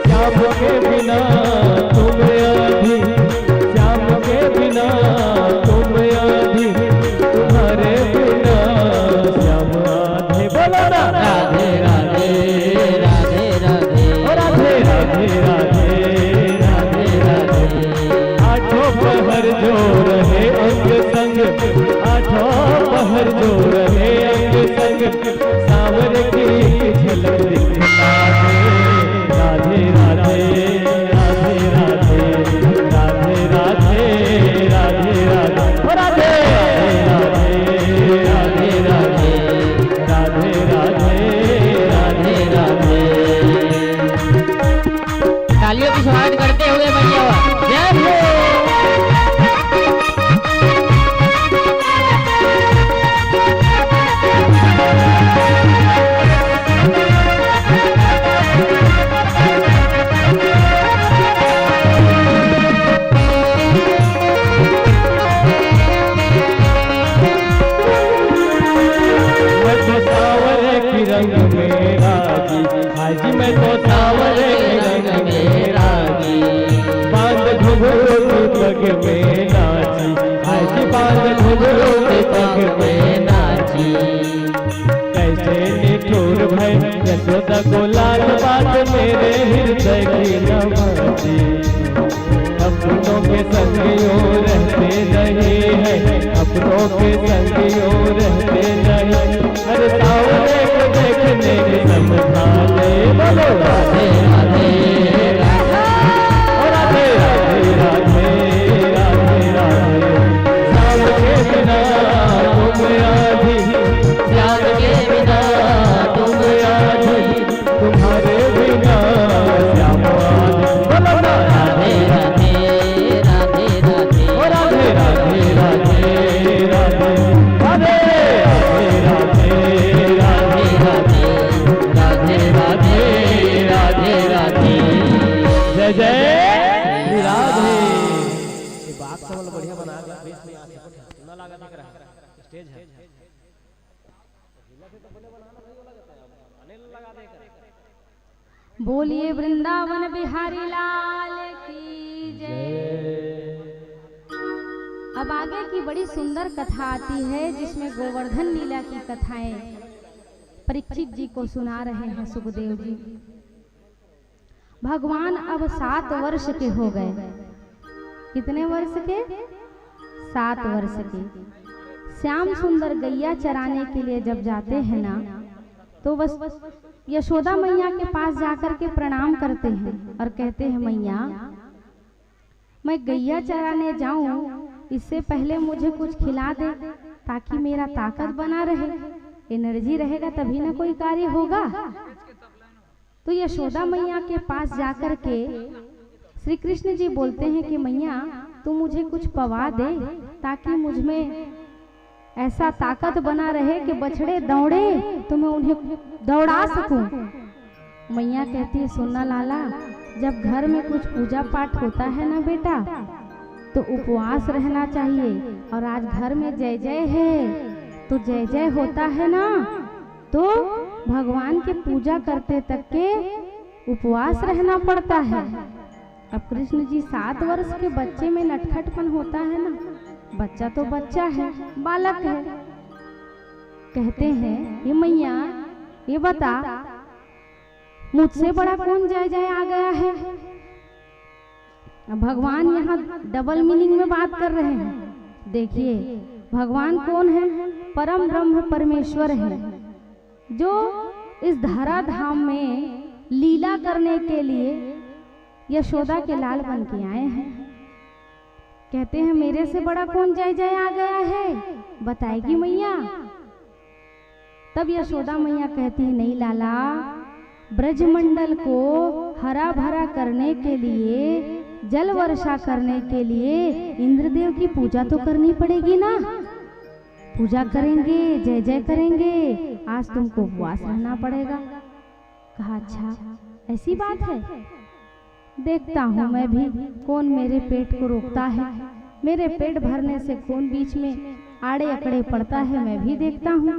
श्याम के बिना तुम आधी, श्याम के बिना तुम आधी, तुम्हारे बिना श्याम आधे। बोलो ना राधे राधे राधे राधे राधे राधे राधे राधे। आठों पहर जो रहे अंग संग, आठों पहर जो रहे अंग संग, सावर की झलक दिखला दे। राधे राधे राधे राधे राधे राधे राधे राधे राधे राधे राधे राधे राधे राधे। तालियों की स्वागत करते हुए भैया जय हो। रंग में राजी, हाजी मैं तो सावरे रंग में राजी। बांध घुघरू पग में नाची, हाजी बांध घुघरू पग में नाची। कैसे निठुर भय यशोदा को लाल बात मेरे हृदय की न बाजी। अपनों के संगियों रहते नहीं है, अपनों के संगियों रहते नहीं। हर सावरे को देखने के समझा ले। बोलो राधे राधे राधे राधे राधे राधे राधे। श्याम के बिना तुम आधी, श्याम के बिना तुम आधी, तुम्हारे बिना श्याम आधे। बोलो ना राधे राधे राधे राधे राधे राधे राधे राधे राधे बोलिए वृंदावन बिहारी लाल की जय। अब आगे की बड़ी सुंदर कथा आती है जिसमें गोवर्धन लीला की कथाएं परीक्षित जी को सुना रहे हैं सुखदेव जी। भगवान अब 7 वर्ष के हो गए। कितने वर्ष के? 7 वर्ष के। श्याम सुंदर गैया चराने के लिए जब जाते हैं ना, तो बस यशोदा मैया के पास जाकर के प्रणाम करते हैं और कहते हैं, मैया मैं गैया चराने जाऊं, इससे पहले मुझे कुछ खिला दे ताकि मेरा ताकत बना रहे, एनर्जी रहेगा तभी ना कोई कार्य होगा। तो यशोदा मैया के पास जाकर के श्री कृष्ण जी बोलते हैं कि मैया तू मुझे कुछ पवा दे ताकि मुझ में ऐसा ताकत बना रहे कि बछड़े दौड़े तो मैं उन्हें दौड़ा सकूं। मैया कहती है, सुनना लाला, जब घर में कुछ पूजा पाठ होता है ना बेटा, तो उपवास रहना चाहिए। और आज घर में जय जय है तो जय जय होता है ना, तो भगवान की पूजा करते तक के उपवास रहना पड़ता है। अब कृष्ण जी 7 वर्ष के बच्चे में नटखटपन होता है ना, बच्चा तो बच्चा है, बालक है। कहते हैं, ये मैया ये बता, मुझसे बड़ा कौन जय जय आ गया है? भगवान यहाँ डबल मीनिंग में बात कर रहे हैं। देखिए भगवान कौन है? परम ब्रह्म परमेश्वर है, जो इस धरा धाम में लीला करने के लिए यशोदा के लाल बन के आए हैं। कहते हैं, मेरे से बड़ा कौन जय जय आ गया है? बताएगी मैया? तब यशोदा मैया कहती है, नहीं लाला, ब्रजमंडल को हरा भरा करने के लिए, जल वर्षा करने के लिए इंद्रदेव की पूजा तो करनी पड़ेगी ना। पूजा करेंगे, जय जय करेंगे, आज तुमको उपवास रहना पड़ेगा। कहा, अच्छा ऐसी बात है, देखता हूँ मैं भी कौन मेरे पेट को रोकता है, मेरे पेट भरने से कौन बीच में आड़े अकड़े पड़ता है, मैं भी देखता हूँ।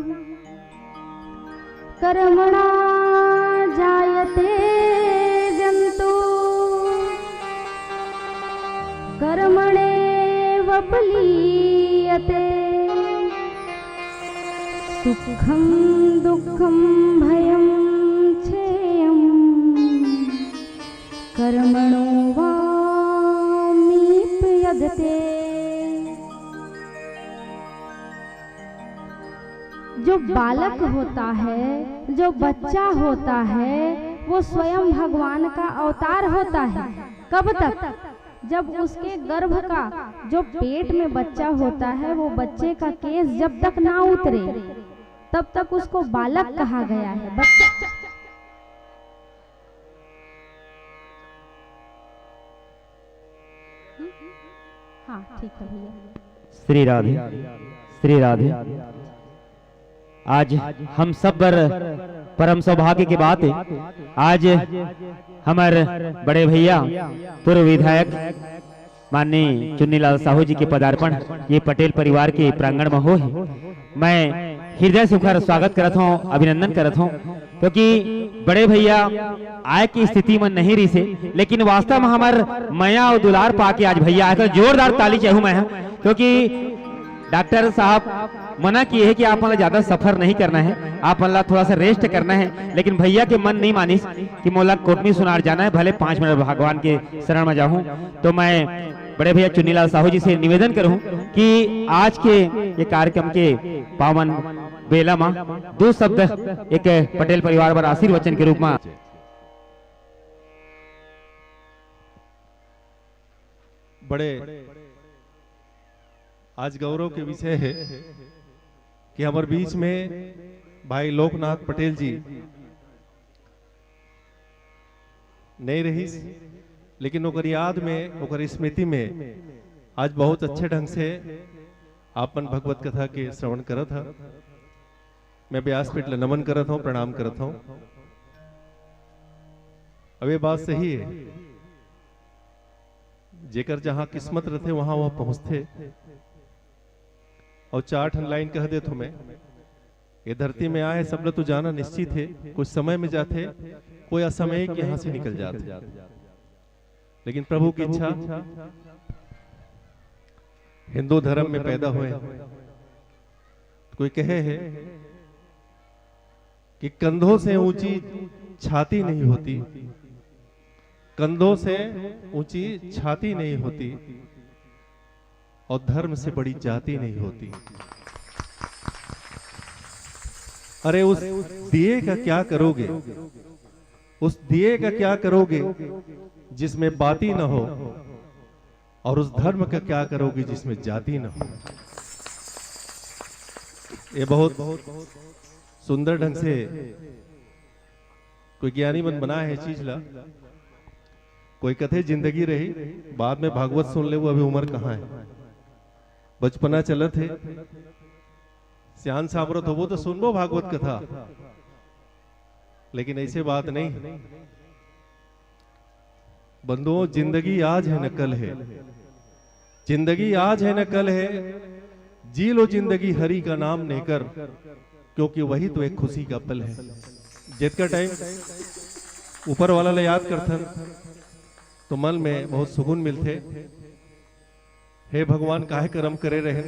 कर्मणा जायते जंतु कर्मणेव प्लीयते, सुखम दुःखम भयम क्षेयम कर्मणो वामिप्यदते। जो बालक होता है, जो बच्चा होता है, वो स्वयं भगवान का अवतार होता है। कब तक? जब उसके गर्भ का जो पेट में बच्चा होता है, वो बच्चे का केस जब तक ना उतरे तब तक उसको बालक कहा गया है। बच्चा हाँ ठीक है भैया। श्री राधे, श्री राधे। आज हम सब पर परम सौभाग्य की बात है, आज हमारे बड़े भैया पूर्व विधायक माननीय चुन्नीलाल साहू जी के पदार्पण ये पटेल परिवार के प्रांगण में हो है। मैं हृदय से उनका स्वागत करता हूँ, अभिनंदन करता हूँ, क्योंकि बड़े भैया आय की स्थिति में नहीं रही से, लेकिन वास्तव में हमारे माया और दुलार पाके आज भैया आए। तो जोरदार ताली चाहूँ मैं, क्योंकि डॉक्टर साहब मना किए है कि आप मतलब ज्यादा सफर नहीं करना है, आप मतलब थोड़ा सा रेस्ट करना है, लेकिन भैया के मन नहीं मानी कि मोला कोटमी सुनार जाना है, भले 5 मिनट भगवान के शरण में जाऊं। तो मैं बड़े भैया चुन्नीलाल साहू जी से निवेदन करूं कि आज के ये कार्यक्रम के पावन बेला में 2 शब्द एक पटेल परिवार पर आशीर्वचन के रूप में। बड़े आज गौरव के विषय है कि हमारे बीच में भाई लोकनाथ पटेल जी नहीं रही, लेकिन ओकर याद में, ओकर स्मृति में आज बहुत अच्छे ढंग से आपन भगवत कथा के श्रवण करत है। मैं व्यासपीठ ल नमन करत हूँ, प्रणाम करत हूँ। अब ये बात सही है, जेकर जहां किस्मत रहते वहां वह पहुंचते। और 4 ठन लाइन कह दे तो मैं ये धरती में आए सब लोग तो जाना निश्चित है, कुछ समय में जाते, कोई असमय के यहाँ से निकल जाते, लेकिन प्रभु की इच्छा हिंदू धर्म में पैदा हुए। कोई कहे है कि कंधों से ऊंची छाती नहीं होती, कंधों से ऊंची छाती नहीं होती, और धर्म से बड़ी जाति नहीं होती। अरे उस दिए का क्या करोगे, उस दिए का क्या करोगे जिसमें बाती न हो, और उस धर्म का क्या करोगे जिसमें जाति न हो। ये बहुत सुंदर ढंग से कोई ज्ञानी मन बनाया है चीज ला। कोई कथे जिंदगी रही, बाद में भागवत सुन ले, वो अभी उम्र कहाँ है, बचपना चलत है, सियान सामरत हो वो तो सुन लो भागवत कथा, लेकिन ऐसे बात नहीं। बंधुओं, जिंदगी आज है न कल है, जिंदगी आज है न कल है, जी लो जिंदगी हरि का नाम लेकर, क्योंकि वही तो एक खुशी का पल है। जित का टाइम ऊपर वाला ले याद करथन तो मन में बहुत सुकून मिलते। हे भगवान काहे कर्म करे रहे,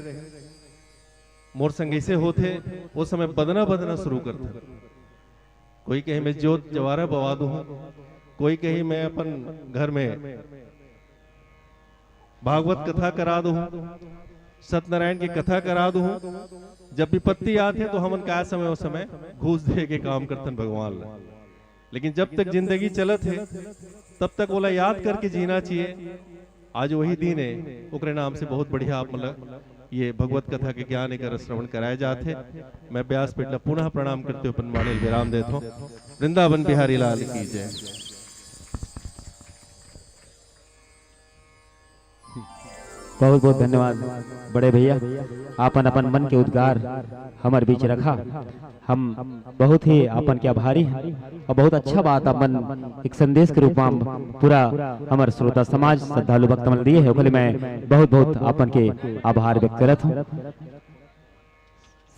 मोर संग ऐसे होते, वो समय बदना बदना शुरू करते। कोई कहे मैं जोत जवारा बवा दूं, कोई कहे मैं अपन घर में भागवत कथा करा दूं, सत्यनारायण की कथा करा दूं। जब विपत्ति आते तो हमन का समय उस समय घूस दे के काम करतन भगवान। लेकिन जब तक जिंदगी चलत है तब तक बोला याद करके जीना चाहिए। आज वही दिन है, ओकरे नाम से बहुत बढ़िया आप मतलब ये भगवत कथा के ज्ञान एक श्रवण कराए जाते। मैं व्यासपीठ ला पुनः प्रणाम करते हुए अपन वाणी विराम देता हूँ। वृंदावन बिहारी लाल की जय। बहुत बहुत धन्यवाद बड़े भैया, आपन अपन मन के उद्गार हमार बीच रखा। हम बहुत ही आपन के आभारी हैं और बहुत अच्छा बात अपन एक संदेश के रूप में पूरा हमार श्रोता समाज श्रद्धालु भक्तमल दिए है, ओकरे मैं बहुत बहुत आपन के आभार व्यक्त करत हूँ।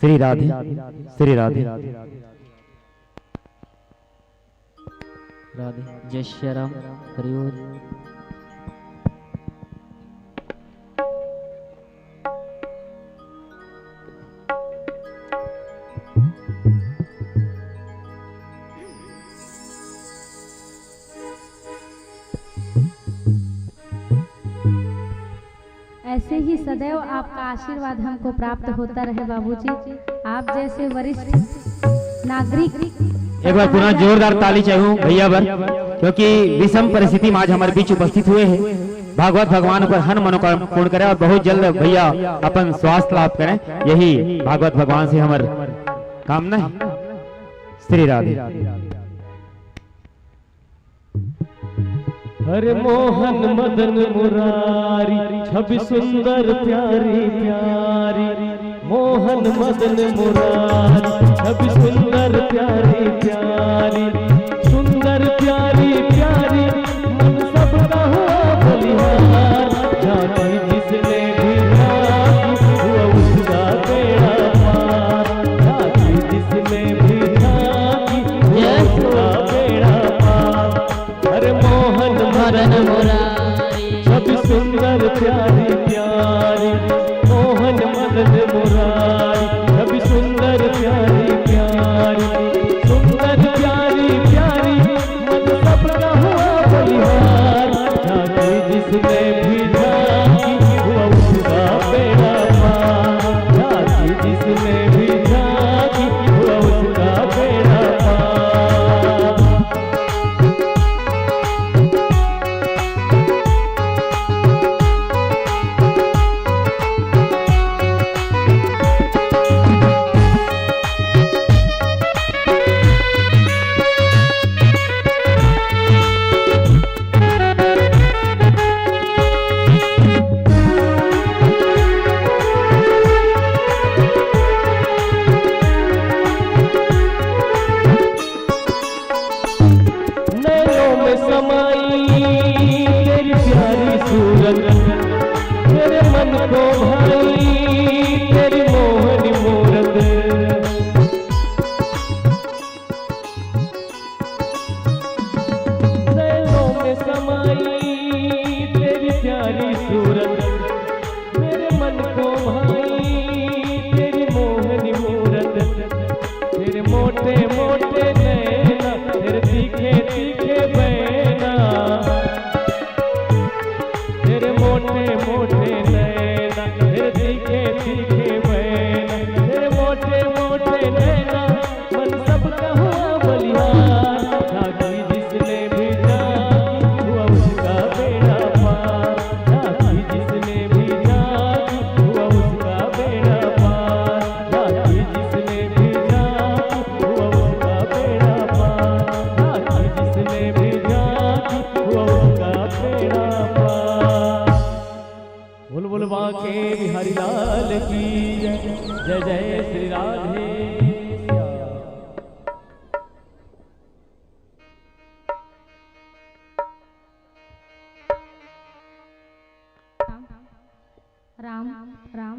श्री राधे, श्री राधे, राधे। जय श्री राम। हरि बोल। ऐसे ही सदैव आपका आशीर्वाद हमको प्राप्त होता रहे बाबूजी। आप जैसे वरिष्ठ नागरिक एक बार पुनः जोरदार ताली चाहूँ भैया बर, क्योंकि विषम परिस्थिति में आज हमारे बीच उपस्थित हुए हैं। भागवत भगवान पर हन मनोकामना पूर्ण करें और बहुत जल्द भैया अपन स्वास्थ्य लाभ करें, यही भागवत भगवान से हमार कामना है। श्री राधे। हरे मोहन मदन मुरारी, छवि सुंदर प्यारी प्यारी, मोहन मदन मुरारी, छवि सुंदर प्यारी प्यारी, सुंदर प्यारी प्यारी, मन सबका हुआ बलिहार, जाति जिसने भी जागी हुआ उसका बेड़ा पार, जाति जिसने भी जागी हुआ उसका बेड़ा पार। हरे मोहन मदन मुरारी, छवि सुंदर प्यारी प्यारी, मोहन मदन मुरारी, छवि सुंदर प्यारी जय जय श्री राधे राम राम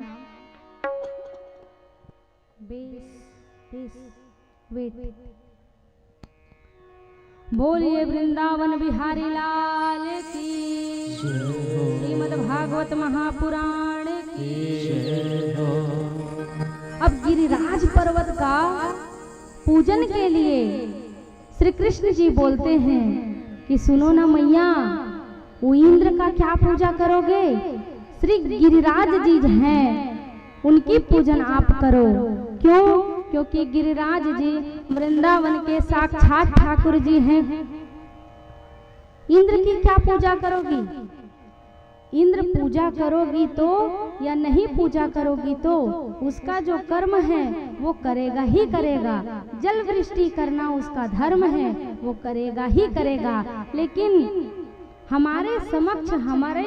बेस बेस वेट बोलिए वृंदावन बिहारी लाल की श्रीमद् भागवत महापुराण की। अब गिरिराज पर्वत का पूजन के लिए श्री कृष्ण जी बोलते हैं कि सुनो ना मैया, वो इंद्र का क्या पूजा करोगे? श्री गिरिराज जी हैं, उनकी पूजन आप करो। क्यों? क्योंकि गिरिराज जी वृंदावन के साक्षात ठाकुर जी हैं। इंद्र की क्या पूजा करोगी? इंद्र पूजा करोगी तो या नहीं पूजा करोगी तो उसका जो कर्म है वो करेगा ही करेगा। जल वृष्टि करना उसका धर्म है, वो करेगा ही करेगा। लेकिन हमारे समक्ष, हमारे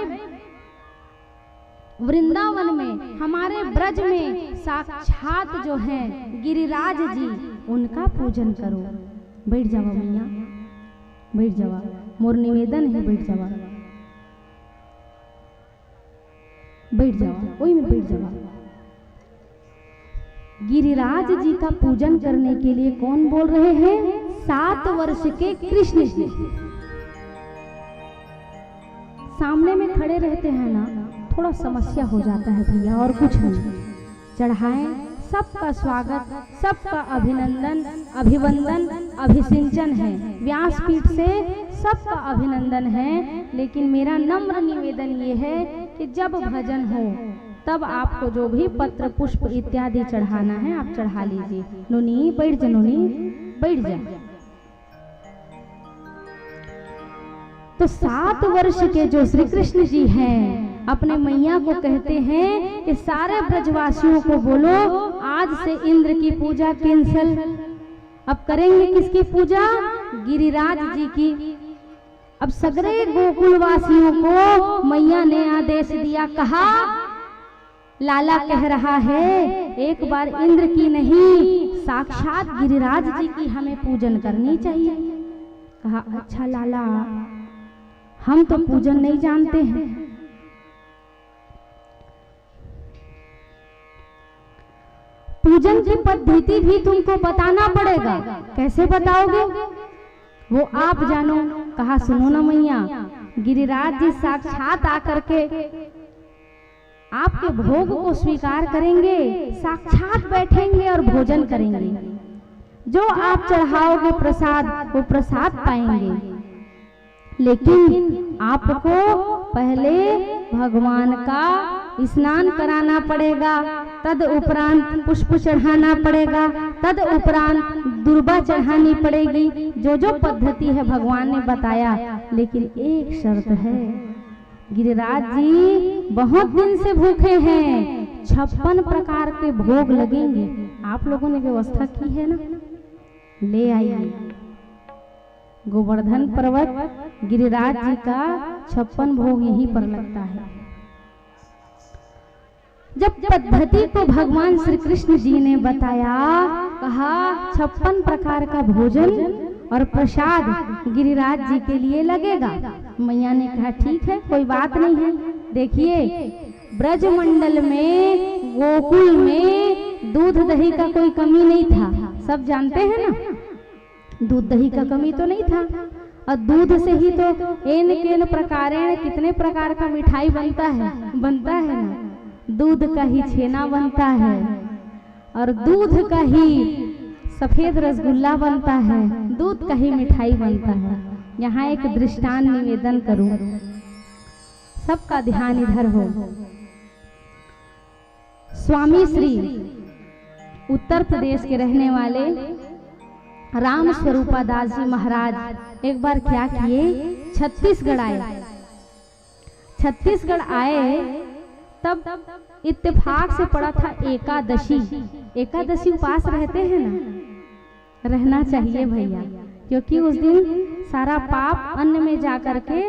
वृंदावन में, हमारे ब्रज में साक्षात जो हैं गिरिराज जी, उनका पूजन करो। बैठ जावा मैया, बैठ जावा, मोर निवेदन है, बैठ जावा, बैठ जावा, वही में बैठ जावा। गिरिराज जी का पूजन करने के लिए कौन बोल रहे हैं? 7 वर्ष के कृष्ण जी सामने में खड़े रहते हैं ना, थोड़ा समस्या हो जाता है भैया, और कुछ नहीं। चढ़ाएं, सबका स्वागत, सबका अभिनंदन, अभिवंदन, अभिसिंचन है। व्यासपीठ से सबका अभिनंदन है। लेकिन मेरा नम्र निवेदन ये है कि जब भजन हो तब आपको जो भी पत्र पुष्प इत्यादि चढ़ाना है आप चढ़ा लीजिए। नोनी बैठ जा, नोनी बैठ जा। तो 7 वर्ष के जो श्री कृष्ण जी हैं अपने मैया को कहते हैं कि सारे ब्रजवासियों को बोलो आज से इंद्र की पूजा कैंसल। अब करेंगे किसकी पूजा? गिरिराज जी की। अब सगरे गोकुलवासियों को मैया ने आदेश दिया, कहा लाला कह रहा है एक बार इंद्र की नहीं साक्षात गिरिराज जी की हमें पूजन करनी चाहिए। कहा अच्छा लाला, हम तो पूजन नहीं जानते हैं। पूजन की पद्धति भी तुमको बताना पड़ेगा। कैसे बताओगे? वो आप जानो। कहा सुनो ना मैया, गिरिराज जी साक्षात आकर के आपके भोग को स्वीकार करेंगे, साक्षात बैठेंगे और भोजन करेंगे। जो आप चढ़ाओगे प्रसाद, वो प्रसाद पाएंगे। लेकिन आपको पहले भगवान का स्नान कराना पड़ेगा, तद उपरांत पुष्प चढ़ाना पड़ेगा, तद उपरांत दुर्बा चढ़ानी पड़ेगी। जो जो पद्धति है भगवान ने बताया। लेकिन एक शर्त है, गिरिराज जी बहुत दिन से भूखे हैं, 56 प्रकार के भोग लगेंगे। आप लोगों ने व्यवस्था की है ना? ले आइए। गोवर्धन पर्वत गिरिराज जी का 56 भोग यहीं पर लगता है। जब पद्धति को भगवान श्री कृष्ण जी ने बताया, कहा 56 प्रकार का भोजन और प्रसाद गिरिराज जी के लिए लगेगा। मैया ने कहा ठीक है, कोई बात नहीं है। देखिए ब्रजमंडल में, गोकुल में दूध दही का कोई कमी नहीं था, सब जानते हैं ना। दूध दही का कमी तो नहीं था, और दूध से ही तो एन केन प्रकारेण कितने प्रकार का मिठाई बनता है ना। दूध का ही छेना बनता है, और दूध का ही सफेद रसगुल्ला बनता है, दूध का ही मिठाई बनता है। यहाँ एक दृष्टांत निवेदन करूं, सबका ध्यान इधर हो। स्वामी श्री उत्तर प्रदेश के रहने वाले राम स्वरूपादास जी महाराज एक बार क्या किए, छत्तीसगढ़ आए। छत्तीसगढ़ आए तब इत्तेफाक से पड़ा था एकादशी। एकादशी उपास रहते हैं ना, रहना चाहिए भैया, क्योंकि उस दिन सारा पाप अन्न में जाकर के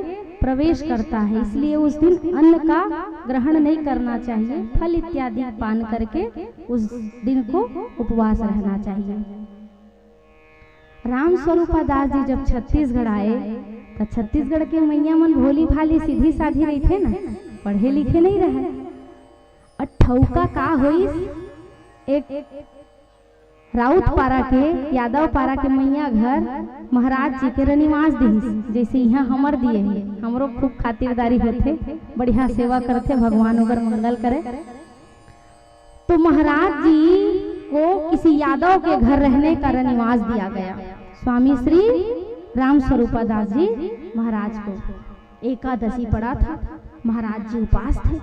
प्रवेश करता है, इसलिए उस दिन अन्न का ग्रहण नहीं करना चाहिए। फल इत्यादि पान करके उस दिन को उपवास रहना चाहिए। राम स्वरूपा दास जी जब छत्तीसगढ़ आए तो छत्तीसगढ़ के मैया मन भोली भाली सीधी साधी रही थे ना, पढ़े लिखे नहीं रहे। और ठौका का हुई, एक राउत पारा के यादव पारा के मैया घर महाराज जी के रनिवास दी, जैसे यहाँ हमर दिए हैं। हमरो खूब खातिरदारी होते, बढ़िया सेवा करते, भगवान ओकर मंगल करे। तो महाराज जी को किसी यादव के घर रहने का रनिवास दिया गया। स्वामी श्री राम स्वरूपा दास जी महाराज को एकादशी पड़ा था, महाराज जी उपास थे।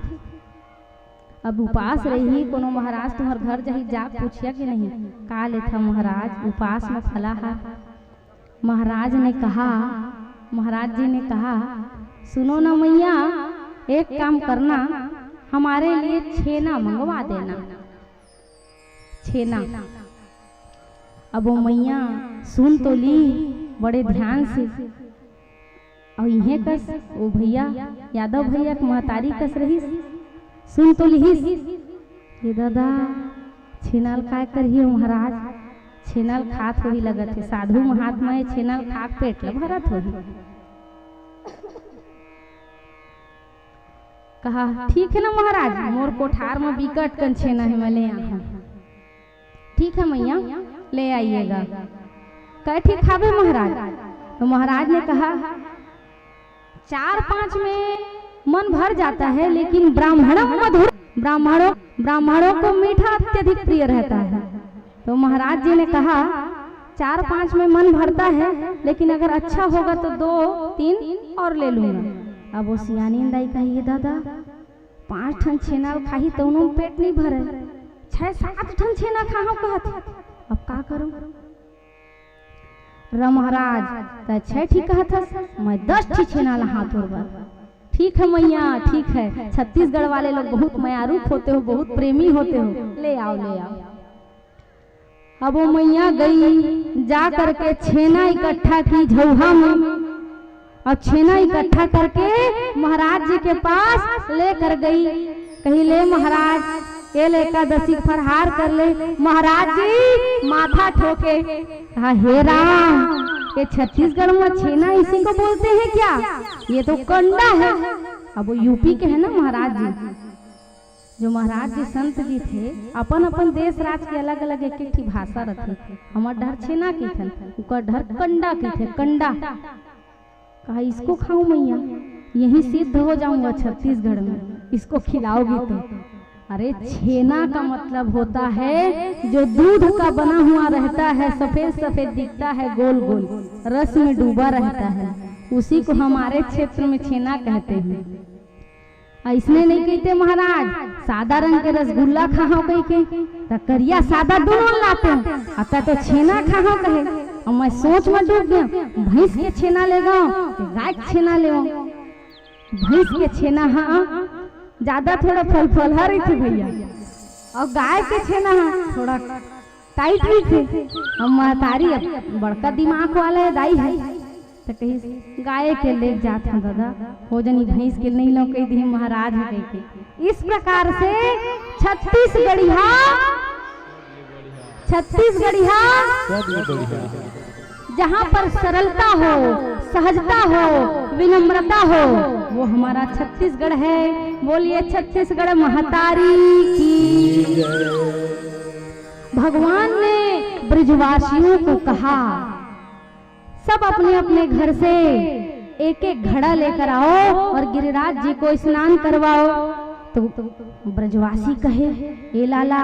अब उपास रही, कोनो महाराज तुम्हार घर जही जा पूछिया कि नहीं, का लेथा महाराज उपास में फलाहार। महाराज जी ने कहा सुनो ना मैया, एक काम करना, हमारे लिए छेना मंगवा देना, छेना। अब वो मैया सुन तो ली बड़े ध्यान से, और इहे कस वो भैया यादव भैया के महतारी कस रही, सुन तो लिहिस, ये दादा छेनल काय करिए महाराज, छेनल खात हो ही लगत है, साधु महात्मा है, छेनल खाक पेट ल भरत हो ही। कहा ठीक है ना महाराज, मोर कोठार में बिकट कन छेना है, मैं ले आऊं। ठीक है मैया ले आइएगा। कह ठीक खावे महाराज। तो महाराज ने कहा 4-5 में मन भर जाता है, लेकिन ब्राह्मणों मधुर, ब्राह्मणों को मीठा अत्यधिक प्रिय रहता है। तो महाराज जी ने कहा 4-5 में मन भरता है, लेकिन अगर अच्छा होगा तो 2-3 और ले लूंगा। अब वो सियानी दाई कही दादा 5 ठन छेना खाही तो उन्होंने पेट नहीं भरे, 6-7 ठन छेना खाओ कहत, अब का करूं। महाराज 6 ठीक कहत, मैं 10 ठी छेना लहा तोड़बा। ठीक है मैया ठीक है, छत्तीसगढ़ वाले लोग बहुत मायारूप होते हो, बहुत प्रेमी होते हो, ले आओ ले आओ। अब वो मैया गई, जा करके छेना इकट्ठा की झौहा में, और छेना इकट्ठा करके महाराज जी के पास लेकर गई। कही ले महाराज ये एकादशी फरहार कर ले। महाराज जी माथा ठोके, कहा हे राम, ये छत्तीसगढ़ में छेना इसी को बोलते हैं क्या, ये तो कंडा है। अब वो यूपी के है ना महाराज जी, जो महाराज जी संत जी थे, अपन अपन देश राज के अलग अलग एक एक भाषा रखे। हमार डर छेना की थे, उनका डर कंडा की थे, कंडा। कहा इसको खाऊं मैया, यही सिद्ध हो जाऊंगा छत्तीसगढ़ में, इसको खिलाओगी तो। अरे छेना का मतलब होता है जो दूध का बना हुआ रहता है, सफेद सफेद दिखता है, गोल गोल रस में डूबा रहता है, उसी को हमारे क्षेत्र में छेना कहते हैं। ऐसने नहीं कहते महाराज सादा रंग के रसगुल्ला खाओ कह के, तो करिया सादा दोनों लाते हैं, अतः तो छेना खाओ कहे। और मैं सोच में डूब गया, भैंस के छेना ले गाओ, गाय के छेना ले। भैंस के छेना हाँ ज्यादा थोड़ा फलफलहारी थी भैया, और गाय के छेना थोड़ा टाइट भी थे। हम महतारी बड़का दिमाग वाले दाई है, तो कही गाय के ले जात हैं दादा, हो जनी भैंस के नहीं लो कही दी महाराज है के। इस प्रकार से छत्तीसगढ़िया जहाँ पर सरलता हो, सहजता हो, विनम्रता हो, वो हमारा छत्तीसगढ़ है। बोलिए छत्तीसगढ़ महतारी की। भगवान ने ब्रजवासियों को कहा सब अपने अपने घर से एक एक घड़ा लेकर आओ और गिरिराज जी को स्नान करवाओ। तो ब्रजवासी कहे ए लाला,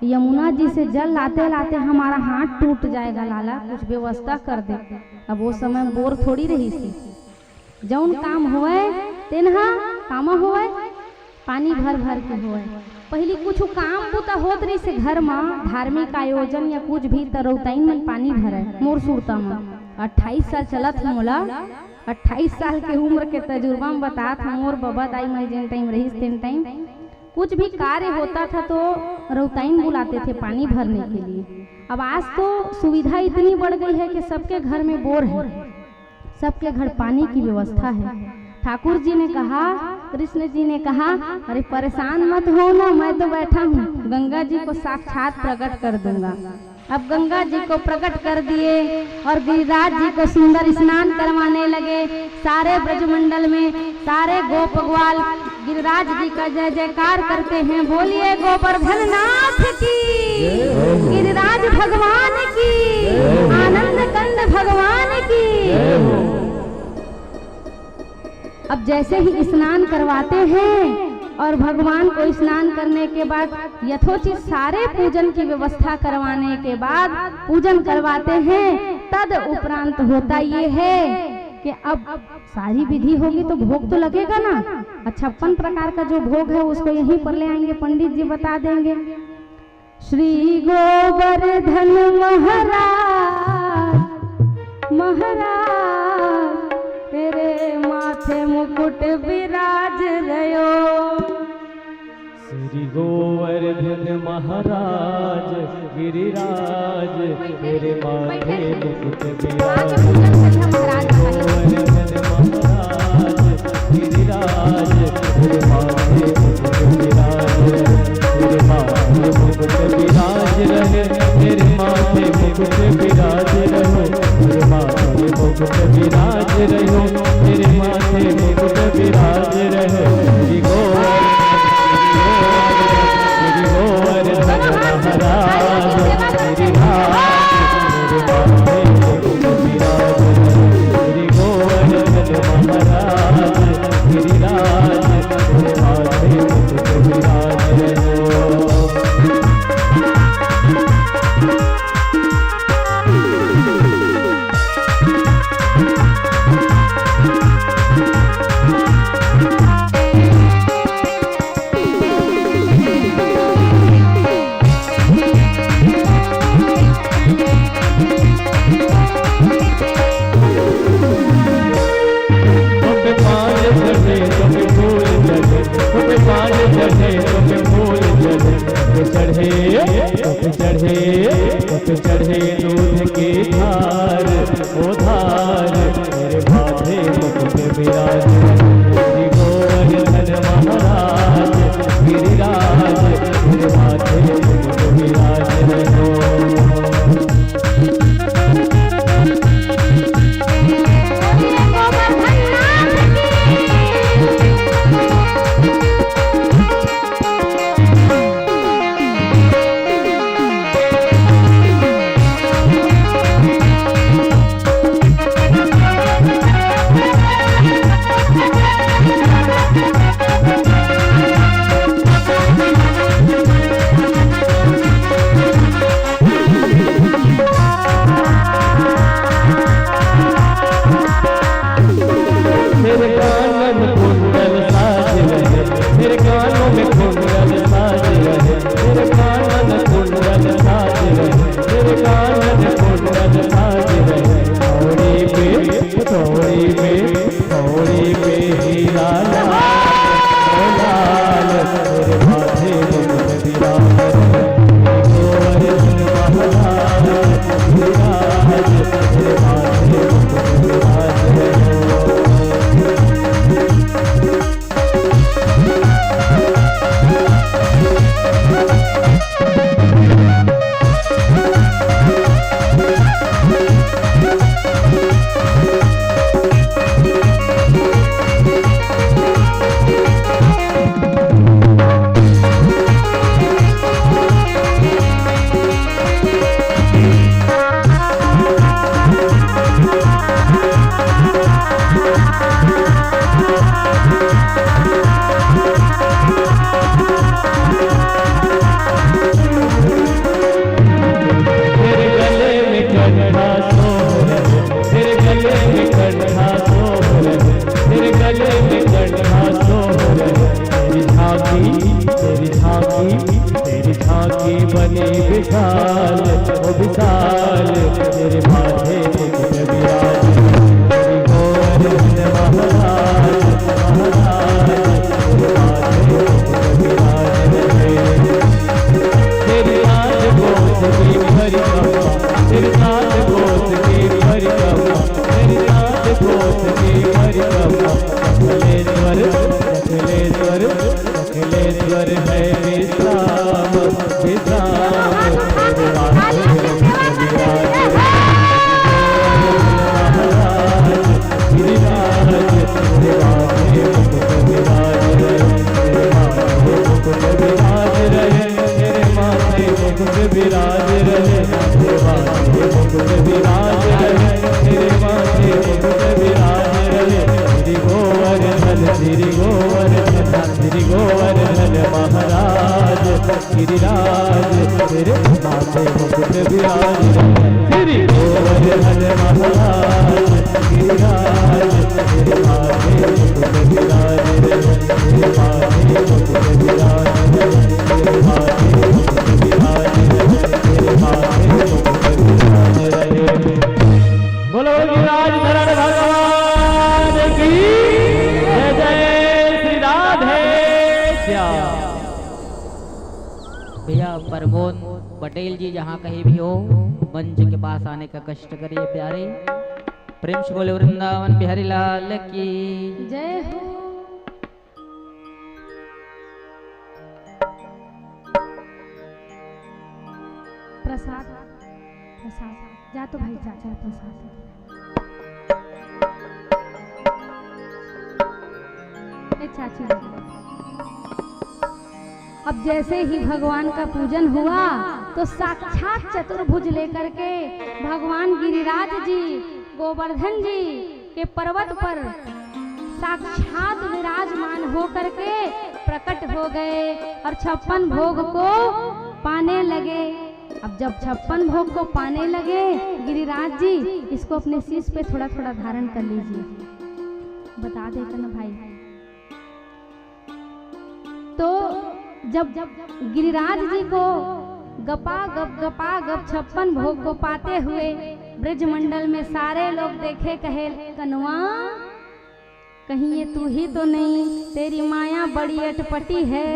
यमुना जी से जल लाते लाते हमारा हाथ टूट जाएगा लाला, कुछ व्यवस्था कर दे। अब वो समय बोर थोड़ी रही थी, जौन काम होए तेनहा काम होए, पानी भर भर के होए। पहली कुछ काम बुता होत रही से घर में, धार्मिक आयोजन या कुछ भी तरौताइन में पानी भरे। मोर सुरता में 28 साल चलत है मोला, 28 साल के उम्र के तजुर्बा में बतात मोर बाबा दाई मैं जिन टाइम रही तेन टाइम कुछ भी कार्य होता था तो रौताइन बुलाते थे पानी भरने के लिए। अब आज तो सुविधा इतनी बढ़ गई है कि सबके घर में बोर है, सबके घर पानी की व्यवस्था है। ठाकुर जी ने कहा, कृष्ण जी ने कहा, अरे परेशान मत हो ना, मैं तो बैठा हूँ, गंगा जी को साक्षात प्रकट कर दूंगा। अब गंगा जी को प्रकट कर दिए और गिरिराज जी को सुंदर स्नान करवाने लगे। सारे ब्रजमंडल में सारे गोप ग्वाल गिरिराज जी का जय जयकार करते हैं। बोलिए गोवर्धन नाथ की, गिरिराज भगवान की, आनंद कंद भगवान की। अब जैसे ही स्नान करवाते हैं और भगवान को स्नान करने के बाद यथोचित सारे पूजन की व्यवस्था करवाने के बाद पूजन करवाते हैं, तद उपरांत होता ये है कि अब सारी विधि होगी तो भोग तो लगेगा ना। 56 प्रकार का जो भोग है उसको यहीं पर ले आएंगे, पंडित जी बता देंगे। श्री गोवर्धन महाराज तेरे माथे मुकुट विराज रयो। श्री गोवर्धन महाराज गिरिराज तेरे माथे मुकुट विराज। गोवर्धन महाराज गिरिराज तेरे माथे मुकुट विराज। तेरे माथे मुकुट विराज रहे, तेरे माथे मुकुट विराज रहो, तेरे माथे मुकुट विराज रहो, तेरे माथे मुकुट विराज रहो। श्री गोवर्धन महाराज गिरिराज तेरे माथे मुकुट विराज रहो। श्री गोवर्धन महाराज गिरिराज तेरे माथे मुकुट विराज रहो। चढ़े दूध की धार, ओ धार मेरे माथे मुकुट विराज। श्री गोवर्धन महाराज गिरिराज मेरे माथे मुकुट विराज रहो। परिक्रमा, तेरे साथ गोद की परिक्रमा, तेरे साथ श्री गोवर्धन महाराज गिरिराज तेरे माथे मुकुट विराज तेरे माथे मुकुट विराज तेरे माथे मुकुट विराज तेरे माथे मुकुट विराज। बोलो गिरिराज धरण भगवान की जय जय श्री राधे श्याम। भैया प्रमोद पटेल जी जहाँ कहीं भी हो मंच के पास आने का कष्ट करिए प्यारे। प्रेम से बोले वृंदावन बिहारी लाल की जय हो। प्रसाद प्रसाद जा तो भाई चाचा प्रसाद। ए चाची अब जैसे ही भगवान का पूजन हुआ तो साक्षात चतुर्भुज लेकर के भगवान गिरिराज जी गोवर्धन जी के पर्वत पर साक्षात विराजमान होकर के प्रकट हो गए और 56 भोग को पाने लगे। अब जब 56 भोग को पाने लगे गिरिराज जी, इसको अपने शीश पे थोड़ा थोड़ा धारण कर लीजिए, बता देगा ना भाई। तो जब गिरिराज जी को गपा गप 56 भोग को पाते हुए ब्रजमंडल में सारे लोग देखे, कहे कन्वा कहीं ये तू ही तो नहीं, तेरी माया बड़ी अटपटी है,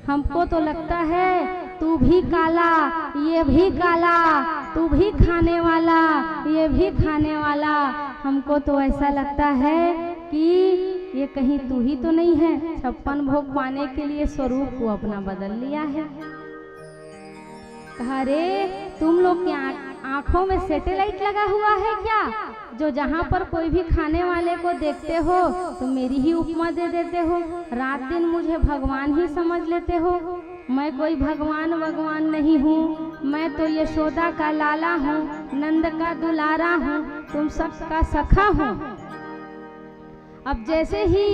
हमको तो लगता है तू भी काला ये भी काला, तू भी खाने वाला ये भी खाने वाला, हमको तो ऐसा लगता है कि ये कहीं तू ही तो नहीं है। 56 भोग पाने के लिए स्वरूप को अपना बदल लिया है। कहा रे तुम लोग के आंखों में सैटेलाइट लगा हुआ है क्या, जो जहाँ पर कोई भी खाने वाले को देखते हो तो मेरी ही उपमा दे देते हो, रात दिन मुझे भगवान ही समझ लेते हो। मैं कोई भगवान नहीं हूँ, मैं तो यशोदा का लाला हूँ, नंद का दुलारा हूँ, तुम सबका सखा हूँ। अब जैसे ही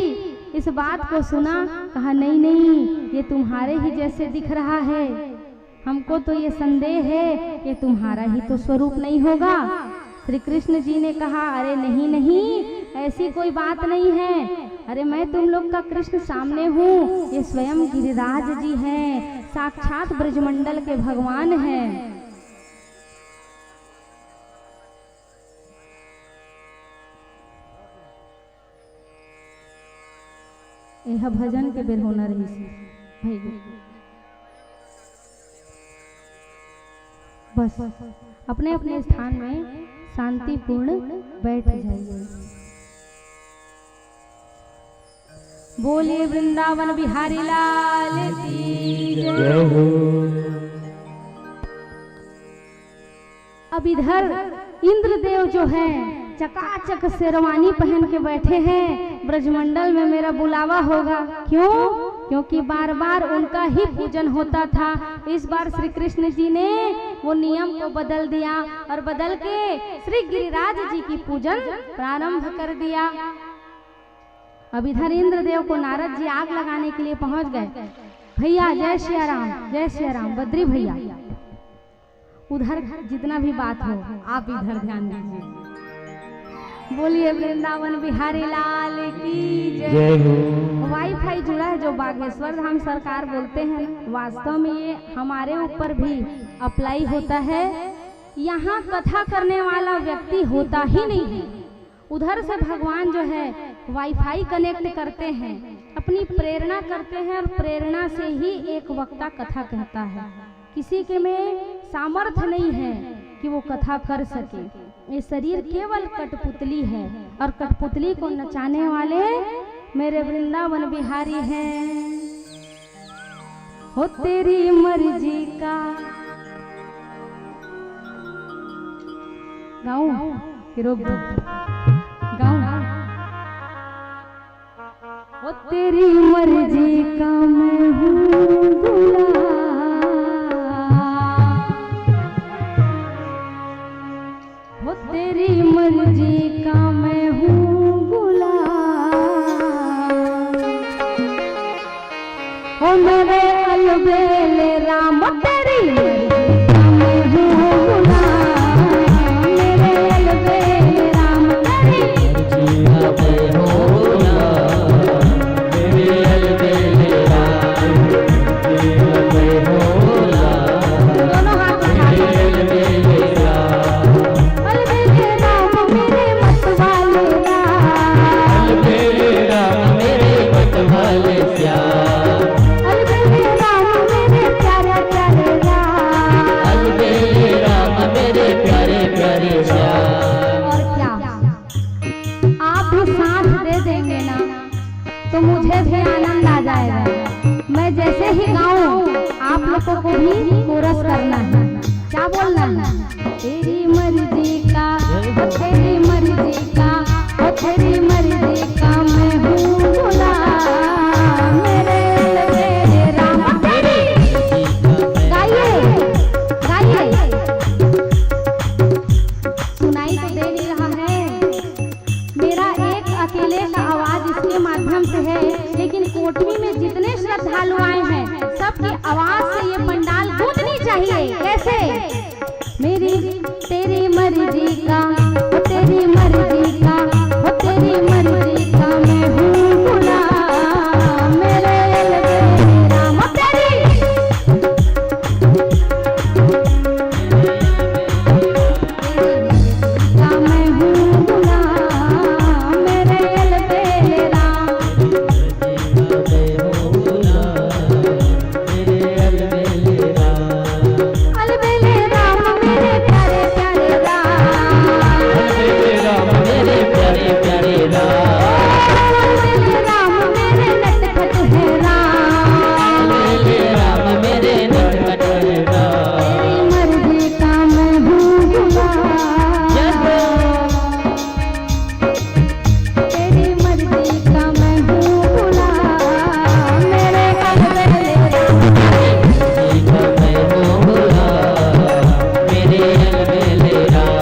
इस बात को सुना, कहा नहीं नहीं ये तुम्हारे ही जैसे दिख रहा है, हमको तो ये संदेह है कि तुम्हारा ही तो स्वरूप नहीं होगा। श्री कृष्ण जी ने कहा अरे नहीं नहीं ऐसी कोई बात नहीं है, अरे मैं तुम लोग का कृष्ण सामने हूँ, ये स्वयं गिरिराज जी हैं, साक्षात ब्रजमंडल के भगवान हैं। यह भजन के बेर होना रही भाई, बस अपने अपने स्थान में शांतिपूर्ण बैठ जाइए। बोलिए वृंदावन बिहारी लाल की जय हो। अब इधर इंद्रदेव जो हैं चकाचक शेरवानी पहन के बैठे हैं, ब्रजमंडल में मेरा बुलावा होगा। क्यों? क्योंकि बार बार उनका ही पूजन होता था। इस बार श्री कृष्ण जी ने वो नियम को बदल दिया और बदल के श्री गिरिराज जी की पूजन प्रारंभ कर दिया। अब इधर इंद्रदेव को नारद जी आग लगाने के लिए पहुंच गए। भैया जय सिया राम बद्री भैया, उधर जितना भी बात हो आप इधर ध्यान दीजिए। बोलिए वृंदावन बिहारी लाल की जय हो। वाईफाई जुड़ा है जो बागेश्वर धाम सरकार बोलते हैं, वास्तव में ये हमारे ऊपर भी अप्लाई होता है। यहाँ कथा करने वाला व्यक्ति होता ही नहीं है, उधर से भगवान जो है वाईफाई कनेक्ट करते हैं, अपनी प्रेरणा करते हैं और प्रेरणा से ही एक वक्ता कथा कहता है। किसी के में सामर्थ्य नहीं है कि वो कथा कर सके। ये शरीर केवल कठपुतली है और कठपुतली को नचाने वाले मेरे वृंदावन बिहारी हैं। हो तेरी मर्जी का गाऊं कि रोक दो? गाऊं? हो तेरी मर्जी का मैं हूँ गुलाम, हो तेरी मर्जी का मैं हूँ गुलाम, हो मेरे अलबेले राम तेरी मर्जी का मैं हूँ लोगों को भी कोरस करना है। क्या बोलना है? तेरी मर्जी का, तेरी मर्जी का, तेरी मर्जी का मैं हूँ गुलाम, मेरे राम। गाइए गाइए, सुनाई तो दे नहीं रहा है, मेरा एक अकेले का आवाज इसके माध्यम से है, लेकिन कोटमी में जितने श्रद्धालु आए हैं सबकी आवाज से ये पंडाल गूंजनी चाहिए। कैसे? मेरी तेरी मर्जी का, तेरी मर्जी का, तेरी मर्जी का मैं हूँ गुलाम, मेरे राम। तेरी का मैं हूँ गुलाम, मेरे अलबेले राम। अलबेले राम मेरे प्यारे प्यारे राम, अलबेले राम मेरे प्यारे प्यारे राम, अलबेले राम मेरे नटखट है राम, अलबेले राम मेरे नटखट है राम। तेरी मर्जी का मैं हूँ गुलाम, तेरी मर्जी का मैं हूँ गुलाम, मेरे अलबेले राम।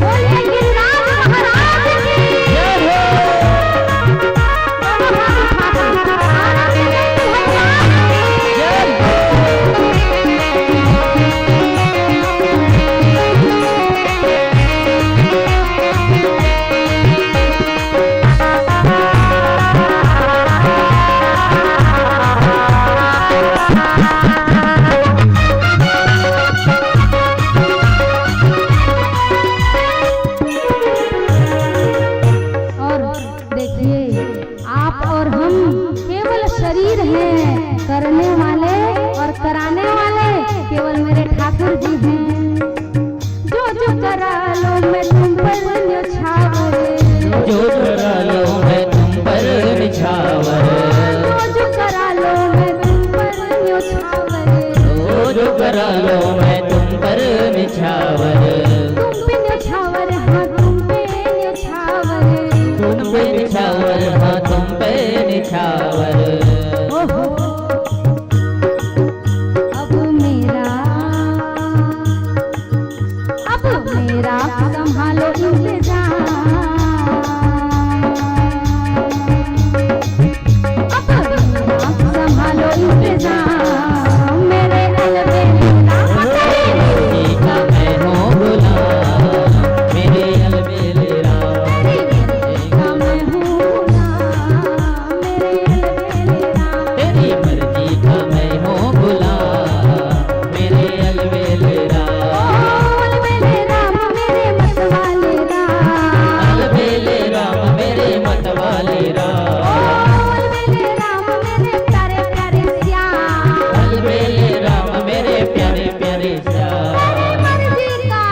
बोलिए गिरिराज महाराज की जय हो। और देखिए, आप और हम केवल शरीर हैं, करने वाले और कराने वाले केवल मेरे ठाकुर जी हैं। जो जो करा लो मैं तुम पर न्यौछावर, जो करा लो मैं तुम पर निछावर, जो करा लो मैं तुम पर न्यौछावर, जो करा लो मैं तुम पर निछावर, तुम पे न्यौछावर, हाँ तुम पे न्यौछावर। तुम पे निछावर, हाँ तुम पे निछावर। ओहो, अब मेरा संभालो इंतजाम, अब मेरा संभालो इंतजाम, मेरे अलबेले राम। जी का मैं हूँ गुलाम, मेरे अलबेले राम। तेरी मर्जी का मैं हूँ गुलाम, मेरे अलबेले राम। तेरी मर्जी का मैं हूँ गुलाम, मेरे अलबेले राम। अलबेले राम मेरे मतवाले राम, अलबेले राम मेरे मतवाले राम, अलबेले राम मेरे प्यारे प्यारे श्याम। अलबेले राम मेरे प्यारे प्यारे श्याम। मर्जी का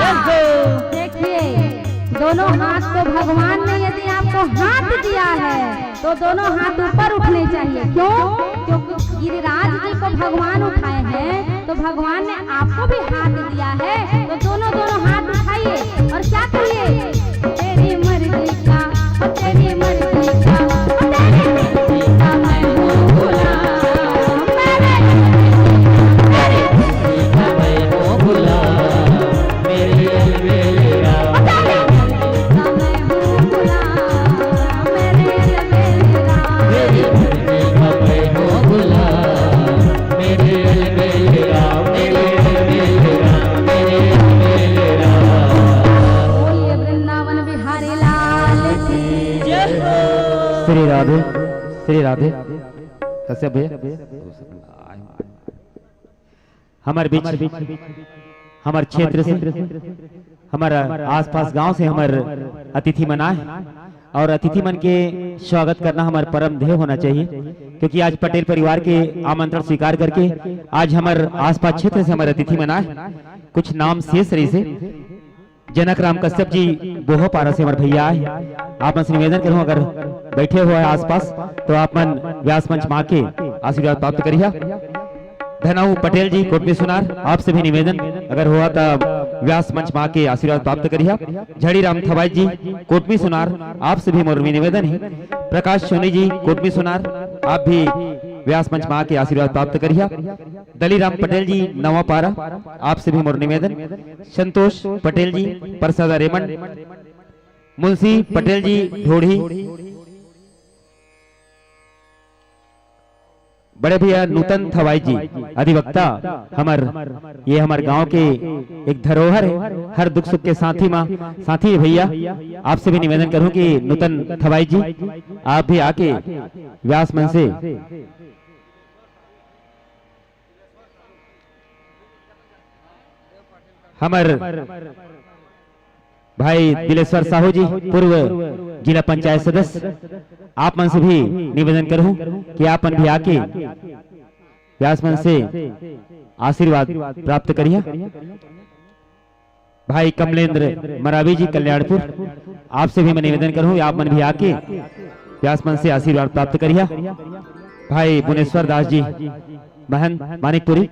देखिए, दोनों हाथ तो भगवान ने यदि आपको हाथ दिया है तो दोनों हाथ ऊपर उठने चाहिए। क्यों? क्योंकि गिरिराज जी को भगवान उठाए हैं, तो भगवान ने आपको भी हाथ दिया है, तो दोनों दोनों हाथ उठाइए और क्या करिए? तेरी मर्जी का, तेरी मर्जी का, तेरी मर्जी का मैं हूँ गुलाम, मेरे तेरी मर्जी का मैं हूँ गुलाम, मेरे अलबेले राम। का मैं हूँ गुलाम, मेरे अलबेले राम। तेरी मर्जी का मैं हूँ गुलाम, मेरे अलबेले राम, मेरे अलबेले राम, मेरे अलबेले राम। बोलिए वृंदावन बिहारी लाल की जय हो। श्री राधे, श्री राधे। कश्यप भैया, हमारे बीच, हमारे क्षेत्र से, हमारा आसपास गांव से हमारे अतिथि मना है, और अतिथि मन के स्वागत करना हमारा परम ध्येय होना चाहिए, क्योंकि आज पटेल परिवार के आमंत्रण स्वीकार करके आज हमारे आसपास क्षेत्र से हमारे अतिथि मना है। कुछ नाम शेष रही से जनक राम कश्यप जी बोहो पारा से हमारे भैया है। आप हमसे निवेदन करूँ, अगर बैठे हुए हैं आसपास, तो आप मन व्यास मंच माँ के आशीर्वाद प्राप्त करिए। धनाऊ पटेल जी कोटमी सुनार, आपसे भी निवेदन अगर हुआ तो व्यास मंच माँ के आशीर्वाद प्राप्त करिए। झड़ी राम थवाई जी कोटमी सुनार, आपसे भी मोर निवेदन है। प्रकाश सोनी जी कोटमी सुनार, आप भी व्यास मंच माँ के आशीर्वाद प्राप्त करिए। दलीराम पटेल जी नवापारा, आपसे भी मोर निवेदन। संतोष पटेल जी परसादा रेमंड, मुंशी पटेल जी ढोढ़ी, बड़े भैया नूतन थवाई जी अधिवक्ता, ये हमार गांव के एक धरोहर है, हर दुख सुख के साथी भैया, आपसे भी निवेदन करूं कि नूतन थवाई जी आप भी आके व्यास मंच से हमार भाई दिलेश्वर साहू जी पूर्व जिला पंचायत सदस्य, आप मन से भी निवेदन करूं कि आप मन भी आके व्यास मंच से आशीर्वाद प्राप्त करिए। भाई कमलेंद्र मरावी जी कल्याणपुर, आपसे भी मैं निवेदन करूं आप मन भी आके व्यास मंच से आशीर्वाद प्राप्त करिए। भाई भुवनेश्वर दास जी महंत मानिकपुरी,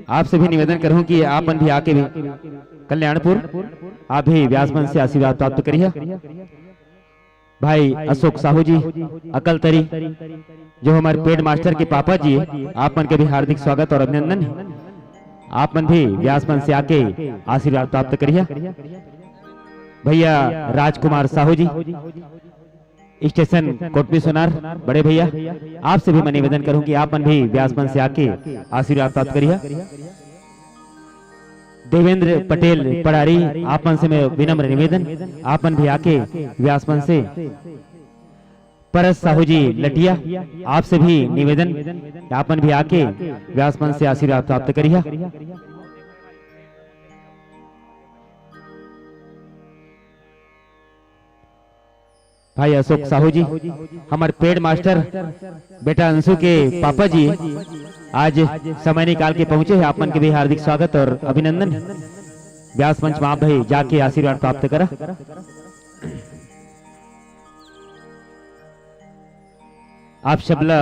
आपसे भी निवेदन करूं कि आप मन भी आके भी कल्याणपुर आप भी व्यास मंच से आशीर्वाद प्राप्त करिए। भाई अशोक साहू जी अकलतरी, जो हमारे पेड मास्टर के पापा जी है, आप मन के भी हार्दिक स्वागत और अभिनंदन है। आप मन भी व्यास मंच से आके आशीर्वाद प्राप्त करिए। भैया राजकुमार साहू जी स्टेशन कोटमी सुनार, बड़े भैया, आपसे भी मैं निवेदन करूं कि आप मन भी व्यास मंच से आके आशीर्वाद प्राप्त करिए। देवेंद्र पटेल पड़ारी, आप मन से मैं विनम्र निवेदन, आप मन भी आके व्यास मंच से। परस साहू जी लटिया, आपसे भी निवेदन, आप मन भी आके व्यास मंच से आशीर्वाद प्राप्त करिए। भाई अशोक साहू जी हमारे पेड मास्टर बेटा अंशु के पापा जी आज समय निकाल के पहुंचे हैं, आप मन के भी हार्दिक स्वागत और अभिनंदन। व्यास मंच में आप भाई जाके आशीर्वाद प्राप्त करा। आप शबला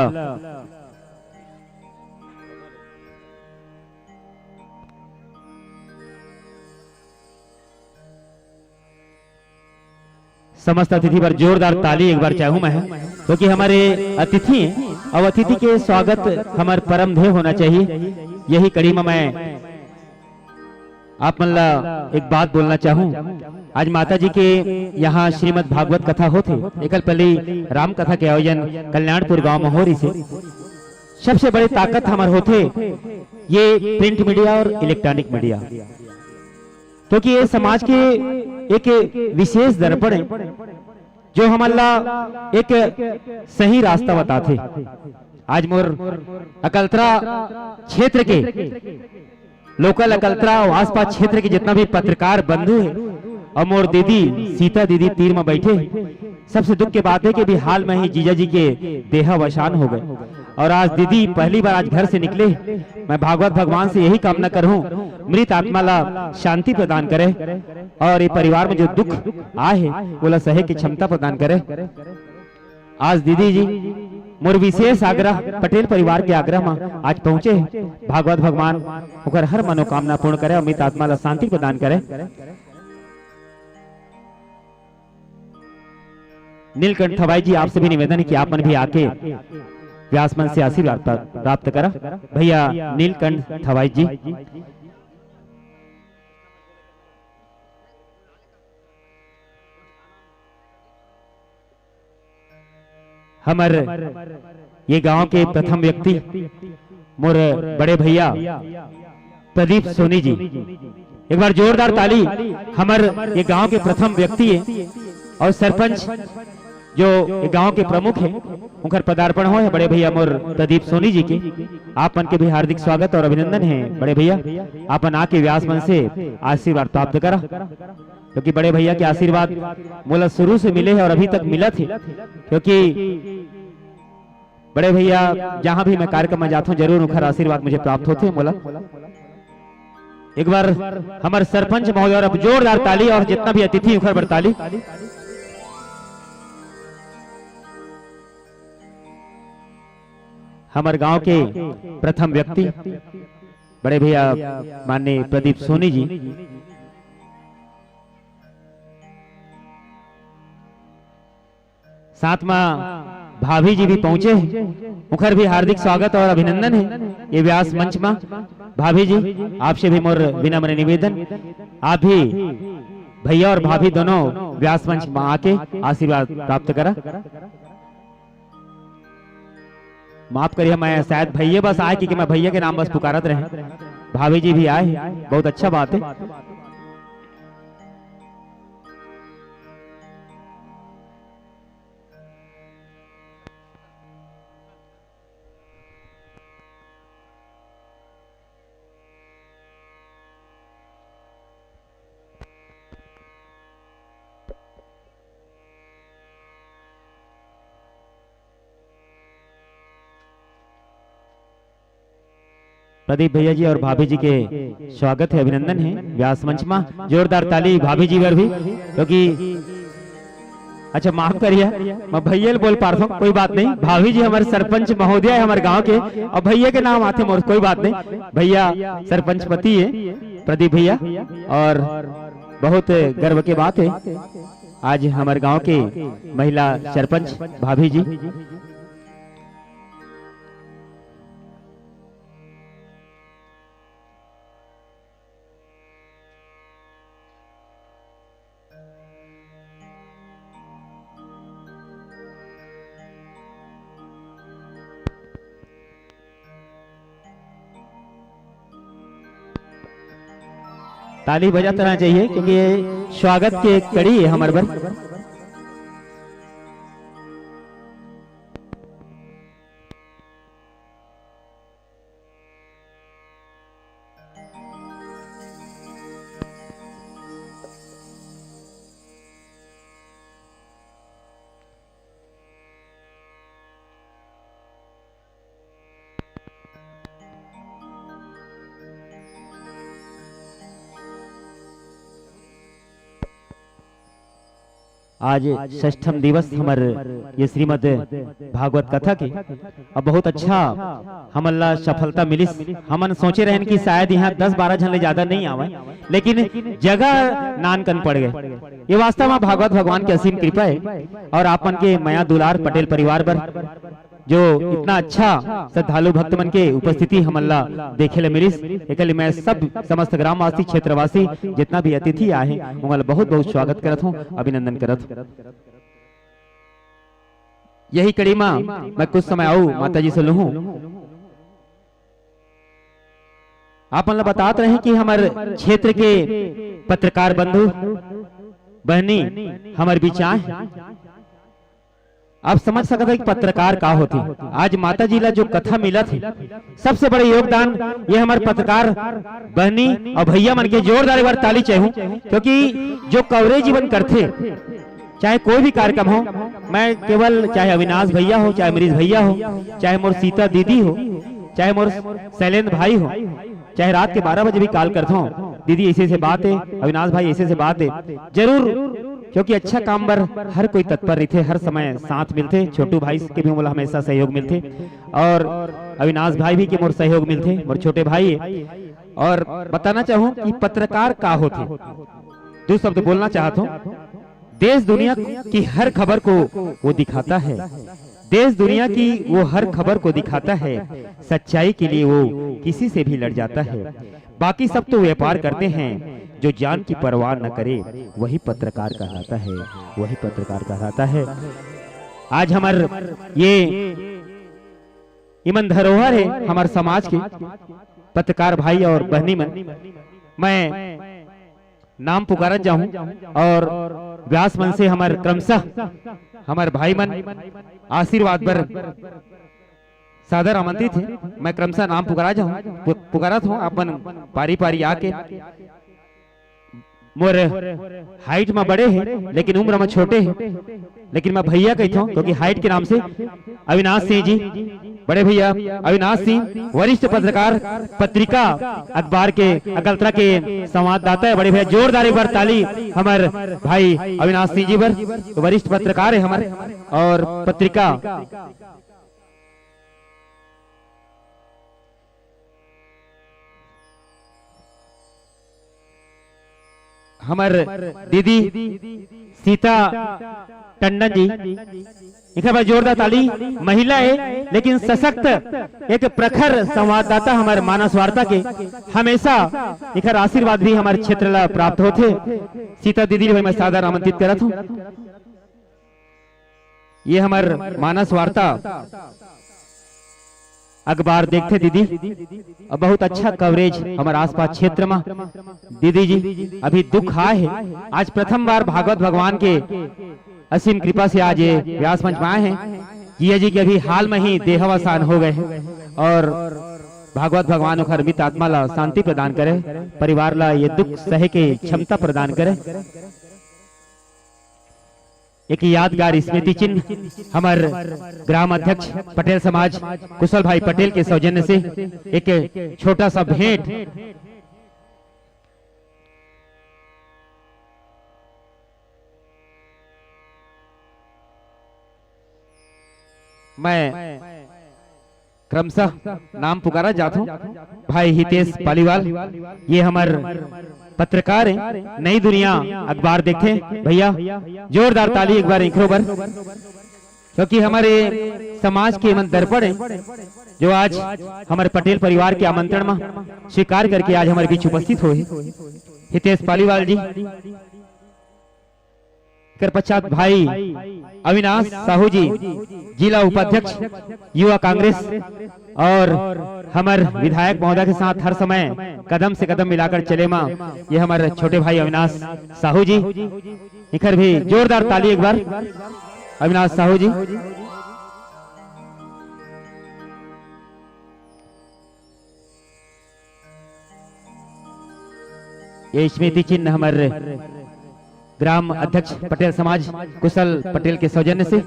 समस्त अतिथि पर जोरदार ताली एक बार चाहूं मैं, क्योंकि हमारे अतिथि हैं और अतिथि के स्वागत हमारे परम ध्येय होना चाहिए। यही कड़ी में मैं आप मन एक बात बोलना चाहूं। आज माता जी के यहाँ श्रीमद् भागवत कथा होते, एकल पहले राम कथा के आयोजन कल्याणपुर गांव में हो रही से। सबसे बड़ी ताकत हमारे होते ये प्रिंट मीडिया और इलेक्ट्रॉनिक मीडिया, क्योंकि ये समाज के एक विशेष दर्पण है जो हमारा एक सही रास्ता बताते। आज मोर अकलतरा क्षेत्र के लोकल अकलतरा और आसपास क्षेत्र के जितना भी पत्रकार बंधु है और मोर दीदी सीता दीदी तीर में बैठे, सबसे दुख की बात है कि भी हाल में ही जीजा जी के देहावसान हो गए और आज दीदी पहली बार आज घर से निकले। मैं भागवत भगवान से यही कामना करूं मृत आत्मा ला शांति प्रदान करे और ये परिवार में जो दुख आए है वो ला सहे की क्षमता प्रदान करे। आज दीदी जी मोर विशेष आग्रह पटेल परिवार के आग्रह में आज पहुंचे, भागवत भगवान ओकर हर मनोकामना पूर्ण करे और मृत आत्मा ला शांति प्रदान करे। नीलकंठ थवाई जी आपसे भी निवेदन है कि आप मन भी आके व्यास मंच से आशीर्वाद प्राप्त करा। भैया नीलकंठ थवाई जी हमार ये गांव के प्रथम व्यक्ति मोर बड़े भैया प्रदीप सोनी जी, एक बार जोरदार ताली। हमार ये गांव के प्रथम व्यक्ति है और सरपंच जो गांव के प्रमुख है उनका पदार्पण हो है बड़े भैया मोर प्रदीप सोनी जी के। आपन के भी हार्दिक स्वागत और अभिनंदन है बड़े भैया। आपन आके व्यास मंच से आशीर्वाद प्राप्त करा, क्योंकि बड़े भैया के आशीर्वाद मोला शुरू से मिले हैं और अभी तक मिला थे, क्योंकि बड़े भैया जहां भी मैं कार्यक्रम में जाता हूँ जरूर उनका आशीर्वाद मुझे प्राप्त होते हैं मोला। एक बार हमारे सरपंच महोदय और अब जोरदार ताली और जितना भी अतिथि उखर ताली। हमारे गांव के प्रथम व्यक्ति बड़े भैया माननीय प्रदीप सोनी जी, साथ में भाभी जी भी पहुंचे, मुखर भी हार्दिक स्वागत और अभिनंदन है ये व्यास मंच में। भाभी जी आपसे भी मोर विनम्र निवेदन, आप भी भैया और भाभी दोनों व्यास मंच में आके आशीर्वाद प्राप्त करा। माफ करिए, मैं शायद भैया बस आए क्योंकि मैं भैया के नाम बस पुकारत रहे, भाभी जी भी आए, बहुत अच्छा बात है। प्रदीप भैया जी और भाभी जी के स्वागत है, अभिनंदन है व्यास मंच में। जोरदार ताली भाभी जी पर भी, क्योंकि अच्छा माफ करिए मैं भैया बोल पा रहा हूँ, कोई बात नहीं। भाभी जी हमारे सरपंच महोदय है हमारे गांव के, और भैया के नाम आते मोर, कोई बात नहीं। भैया सरपंच पति है प्रदीप भैया, और बहुत गर्व की बात है आज हमारे गांव के महिला सरपंच भाभी जी। ताली बजाते रहना चाहिए क्योंकि ये स्वागत की एक कड़ी है हमारे पर। आज षष्ठम दिवस हमारे ये श्रीमद भागवत कथा की, अब बहुत अच्छा हमला सफलता मिली। हमन सोचे रहन कि शायद यहाँ 10-12 जन ले ज्यादा नहीं आवे, लेकिन जगह नानकन पड़ गए। ये वास्तव में भागवत भगवान की असीम कृपा है, और आपन के माया दुलार पटेल परिवार पर जो इतना अच्छा श्रद्धालु भक्त मन के उपस्थिति हमला देखे ले मिली। एक मैं सब समस्त ग्रामवासी क्षेत्रवासी जितना भी अतिथि आए उनका बहुत बहुत स्वागत करत हूँ, अभिनंदन करत हूँ। यही कड़ी में मैं कुछ समय आऊ माता जी से लूँ। आप मतलब बताते रहे कि हमारे क्षेत्र के पत्रकार बंधु बहनी हमारे बीच आए। आप समझ सकते हैं कि पत्रकार का होती। आज माता जी ला जो कथा मिला थी, सबसे बड़ा योगदान ये हमारे पत्रकार बहनी और भैया मन के जोरदार बार ताली चाहिए, क्योंकि जो कवरेज जीवन करते चाहे कोई भी कार्यक्रम हो, मैं केवल चाहे अविनाश भैया हो, चाहे मरीज भैया हो, चाहे मोर सीता दीदी हो, चाहे मोर शैलेंद्र भाई हो, चाहे रात के 12 बजे भी कॉल करता हूँ, दीदी ऐसे से बात है, अविनाश भाई ऐसे से बात है, जरूर, क्योंकि अच्छा काम पर हर कोई तत्पर रहते, हर समय साथ मिलते। छोटू भाई के भी मोला हमेशा सहयोग मिलते, और अविनाश भाई भी के मोर सहयोग मिलते, मोर छोटे भाई। और बताना चाहूँ कि पत्रकार का होते, दो शब्द बोलना चाहता हूँ। देश दुनिया की हर खबर को वो दिखाता है, देश दुनिया की वो हर खबर को दिखाता है, सच्चाई के लिए वो किसी से भी लड़ जाता है। बाकी सब तो व्यापार करते हैं, जो जान की परवाह न करे वही पत्रकार कहलाता है, वही पत्रकार कहलाता है। आज हमारे ये इमन धरोहर है हमारे समाज के पत्रकार भाई और बहनी मन। मैं नाम पुकारत जाऊं, और व्यास मन से हमारे क्रमशः हमारे भाई मन आशीर्वाद पर सादर आमंत्रित है। मैं क्रमशः नाम पुकारत हूँ, अपन पारी पारी आके। मोर हाइट में बड़े हैं लेकिन उम्र में छोटे हैं, लेकिन मैं भैया कहता हूँ क्योंकि हाइट के नाम से अविनाश सिंह जी, बड़े भैया अविनाश सिंह, वरिष्ठ पत्रकार, पत्रिका अखबार के अकलतरा के संवाददाता है। बड़े भैया जोरदार एक बार ताली हमारे भाई अविनाश सिंह जी पर, वरिष्ठ पत्रकार है हमारे, और पत्रिका हमर दीदी सीता टंडन जी, इनका बड़ा जोरदार ताली। महिला है लेकिन सशक्त, एक प्रखर संवाददाता हमारे मानस वार्ता के, हमेशा इनका आशीर्वाद भी हमारे क्षेत्र ला प्राप्त होते। सीता दीदी भाई मैं सादर आमंत्रित करत हूँ। ये हमार मानस वार्ता अखबार देखते दीदी, और बहुत अच्छा कवरेज हमारे आसपास क्षेत्र में। दीदी जी अभी दुख आए है, आज प्रथम बार भागवत भगवान के असीम कृपा से आज ये व्यास मंच में आए हैं। जिया जी के अभी हाल में ही देहावसान हो गए हैं, और भागवत भगवान उखर मित आत्मा ला शांति प्रदान करे, परिवार ला ये दुख सहे के क्षमता प्रदान करे। एक यादगार स्मृति चिन्ह हमार ग्राम अध्यक्ष पटेल समाज कुशल भाई पटेल के सौजन्य से एक छोटा सा भेंट मैं क्रमशः नाम पुकारा जाता हूँ। भाई हितेश पालीवाल, ये हमार पत्रकार हैं, नई दुनिया अखबार देखते हैं। भैया जोरदार ताली एक बार इनके ऊपर, क्योंकि हमारे समाज के मन दर्पण है, जो आज हमारे पटेल परिवार के आमंत्रण में स्वीकार करके आज हमारे बीच उपस्थित हुए। हितेश पालीवाल जी कर पश्चात भाई अविनाश साहू जी, जिला उपाध्यक्ष युवा कांग्रेस, और हमारे विधायक महोदय के साथ हर समय कदम से कदम मिलाकर चले मां ये हमारे छोटे भाई अविनाश साहू जी। इखर भी जोरदार ताली एक बार अविनाश साहू जी। ये स्मृति चिन्ह हमारे ग्राम अध्यक्ष पटेल समाज कुशल पटेल के सौजन्य से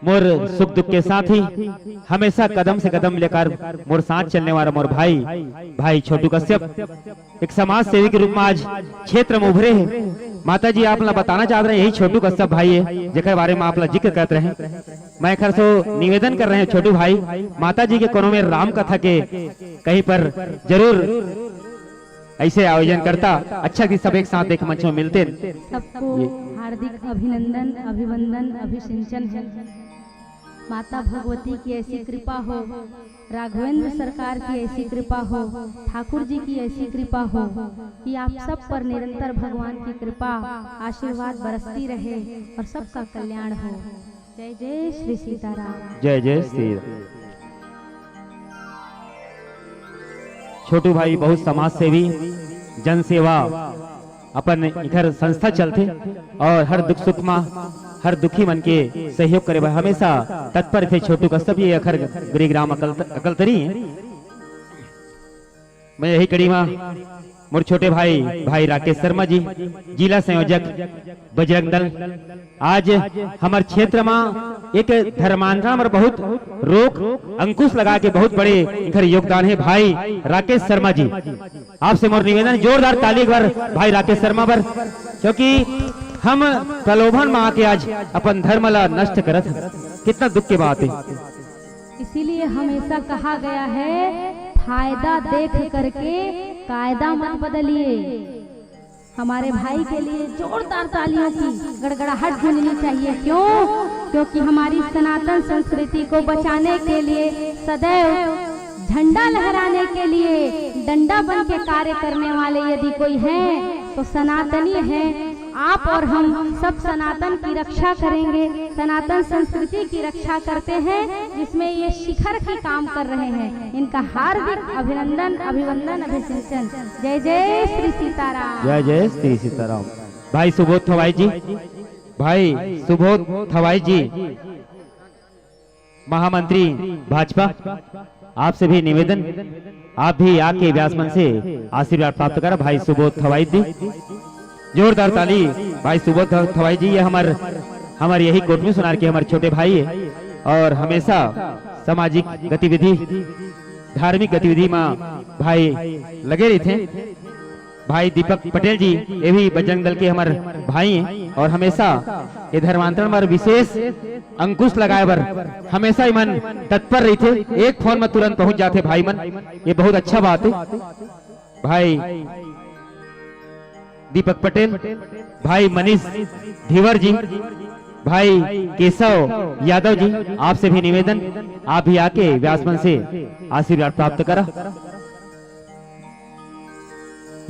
मोर सुख दुख के साथ ही हमेशा कदम से कदम लेकर मोर साथ चलने वाला मोर भाई छोटू कश्यप एक समाज सेवी के रूप में आज क्षेत्र में उभरे हैं। माता जी आप बताना चाह रहे हैं यही छोटू कश्यप भाई है जिसके बारे में आप जिक्र करते रहे। मैं खर से निवेदन कर रहे हैं छोटू भाई, माता जी के कोनों में राम कथा के कहीं पर जरूर ऐसे आयोजन करता, अच्छा कि सब एक साथ एक मंच में मिलते। सबको हार्दिक अभिनंदन, अभिवंदन, अभिसिंचन है। माता भगवती की ऐसी कृपा हो, राघवेंद्र सरकार की ऐसी कृपा हो, ठाकुर जी की ऐसी कृपा हो कि आप सब पर निरंतर भगवान की कृपा आशीर्वाद बरसती रहे और सबका कल्याण हो। जय जय श्री सीताराम। जय जय श्री। छोटू भाई बहुत समाज सेवी, जन सेवा अपन इधर संस्था चलते और हर दुख सुख में हर दुखी मन के सहयोग करे भाई हमेशा तत्पर थे। छोटू कश्यप ये अखर गिरिग्राम अकलतरी है। मैं यही कड़ी में मोर छोटे भाई राकेश शर्मा जी, जिला संयोजक बजरंग दल, आज हमारे क्षेत्र में एक धर्मांतरण में बहुत रोक अंकुश लगा के बहुत बड़े इधर योगदान है। भाई राकेश शर्मा जी, आपसे मोर निवेदन जोरदार ताली एक बार भाई राकेश शर्मा पर, क्योंकि हम प्रलोभन में आके आज अपन धर्म ला नष्ट करत, कितना दुख की बात है। इसीलिए हमेशा कहा गया है फायदा देख करके कायदा मत बदलिए। हमारे भाई के लिए जोरदार तालियों की गड़गड़ाहट गूंजनी चाहिए। क्यों? क्योंकि हमारी सनातन संस्कृति को बचाने के लिए, सदैव झंडा लहराने के लिए डंडा बन के कार्य करने वाले यदि कोई है तो सनातनी है। आप और हम सब सनातन की रक्षा करेंगे, सनातन संस्कृति की रक्षा करते हैं, जिसमें ये शिखर की काम कर रहे हैं। इनका हार्दिक अभिनंदन, अभिवंदन, अभिसिंचन। जय जय श्री सीताराम। जय जय श्री सीताराम। भाई सुबोध थवाई जी, भाई सुबोध थवाई जी महामंत्री भाजपा, आपसे भी निवेदन आप भी आके व्यासमन से आशीर्वाद प्राप्त कर। भाई सुबोध थवाई जी, जोरदार ताली भाई सुबोध थवाई जी। ये हमारे यही कोट में सुनार के हमारे छोटे भाई है और हमेशा सामाजिक गतिविधि धार्मिक गतिविधि में भाई लगे रहते। भाई दीपक पटेल जी ये भी बजरंग दल के हमारे भाई हैं और हमेशा ये धर्मांतरण पर विशेष अंकुश लगाए बर हमेशा ही मन तत्पर रही थे। एक फोन में तुरंत पहुंच जाते भाई मन, ये बहुत अच्छा बात है। भाई दीपक पटेल, भाई मनीष धीवर जी, भाई केशव यादव जी, आपसे भी निवेदन आप भी आके व्यासमंच से आशीर्वाद प्राप्त करा।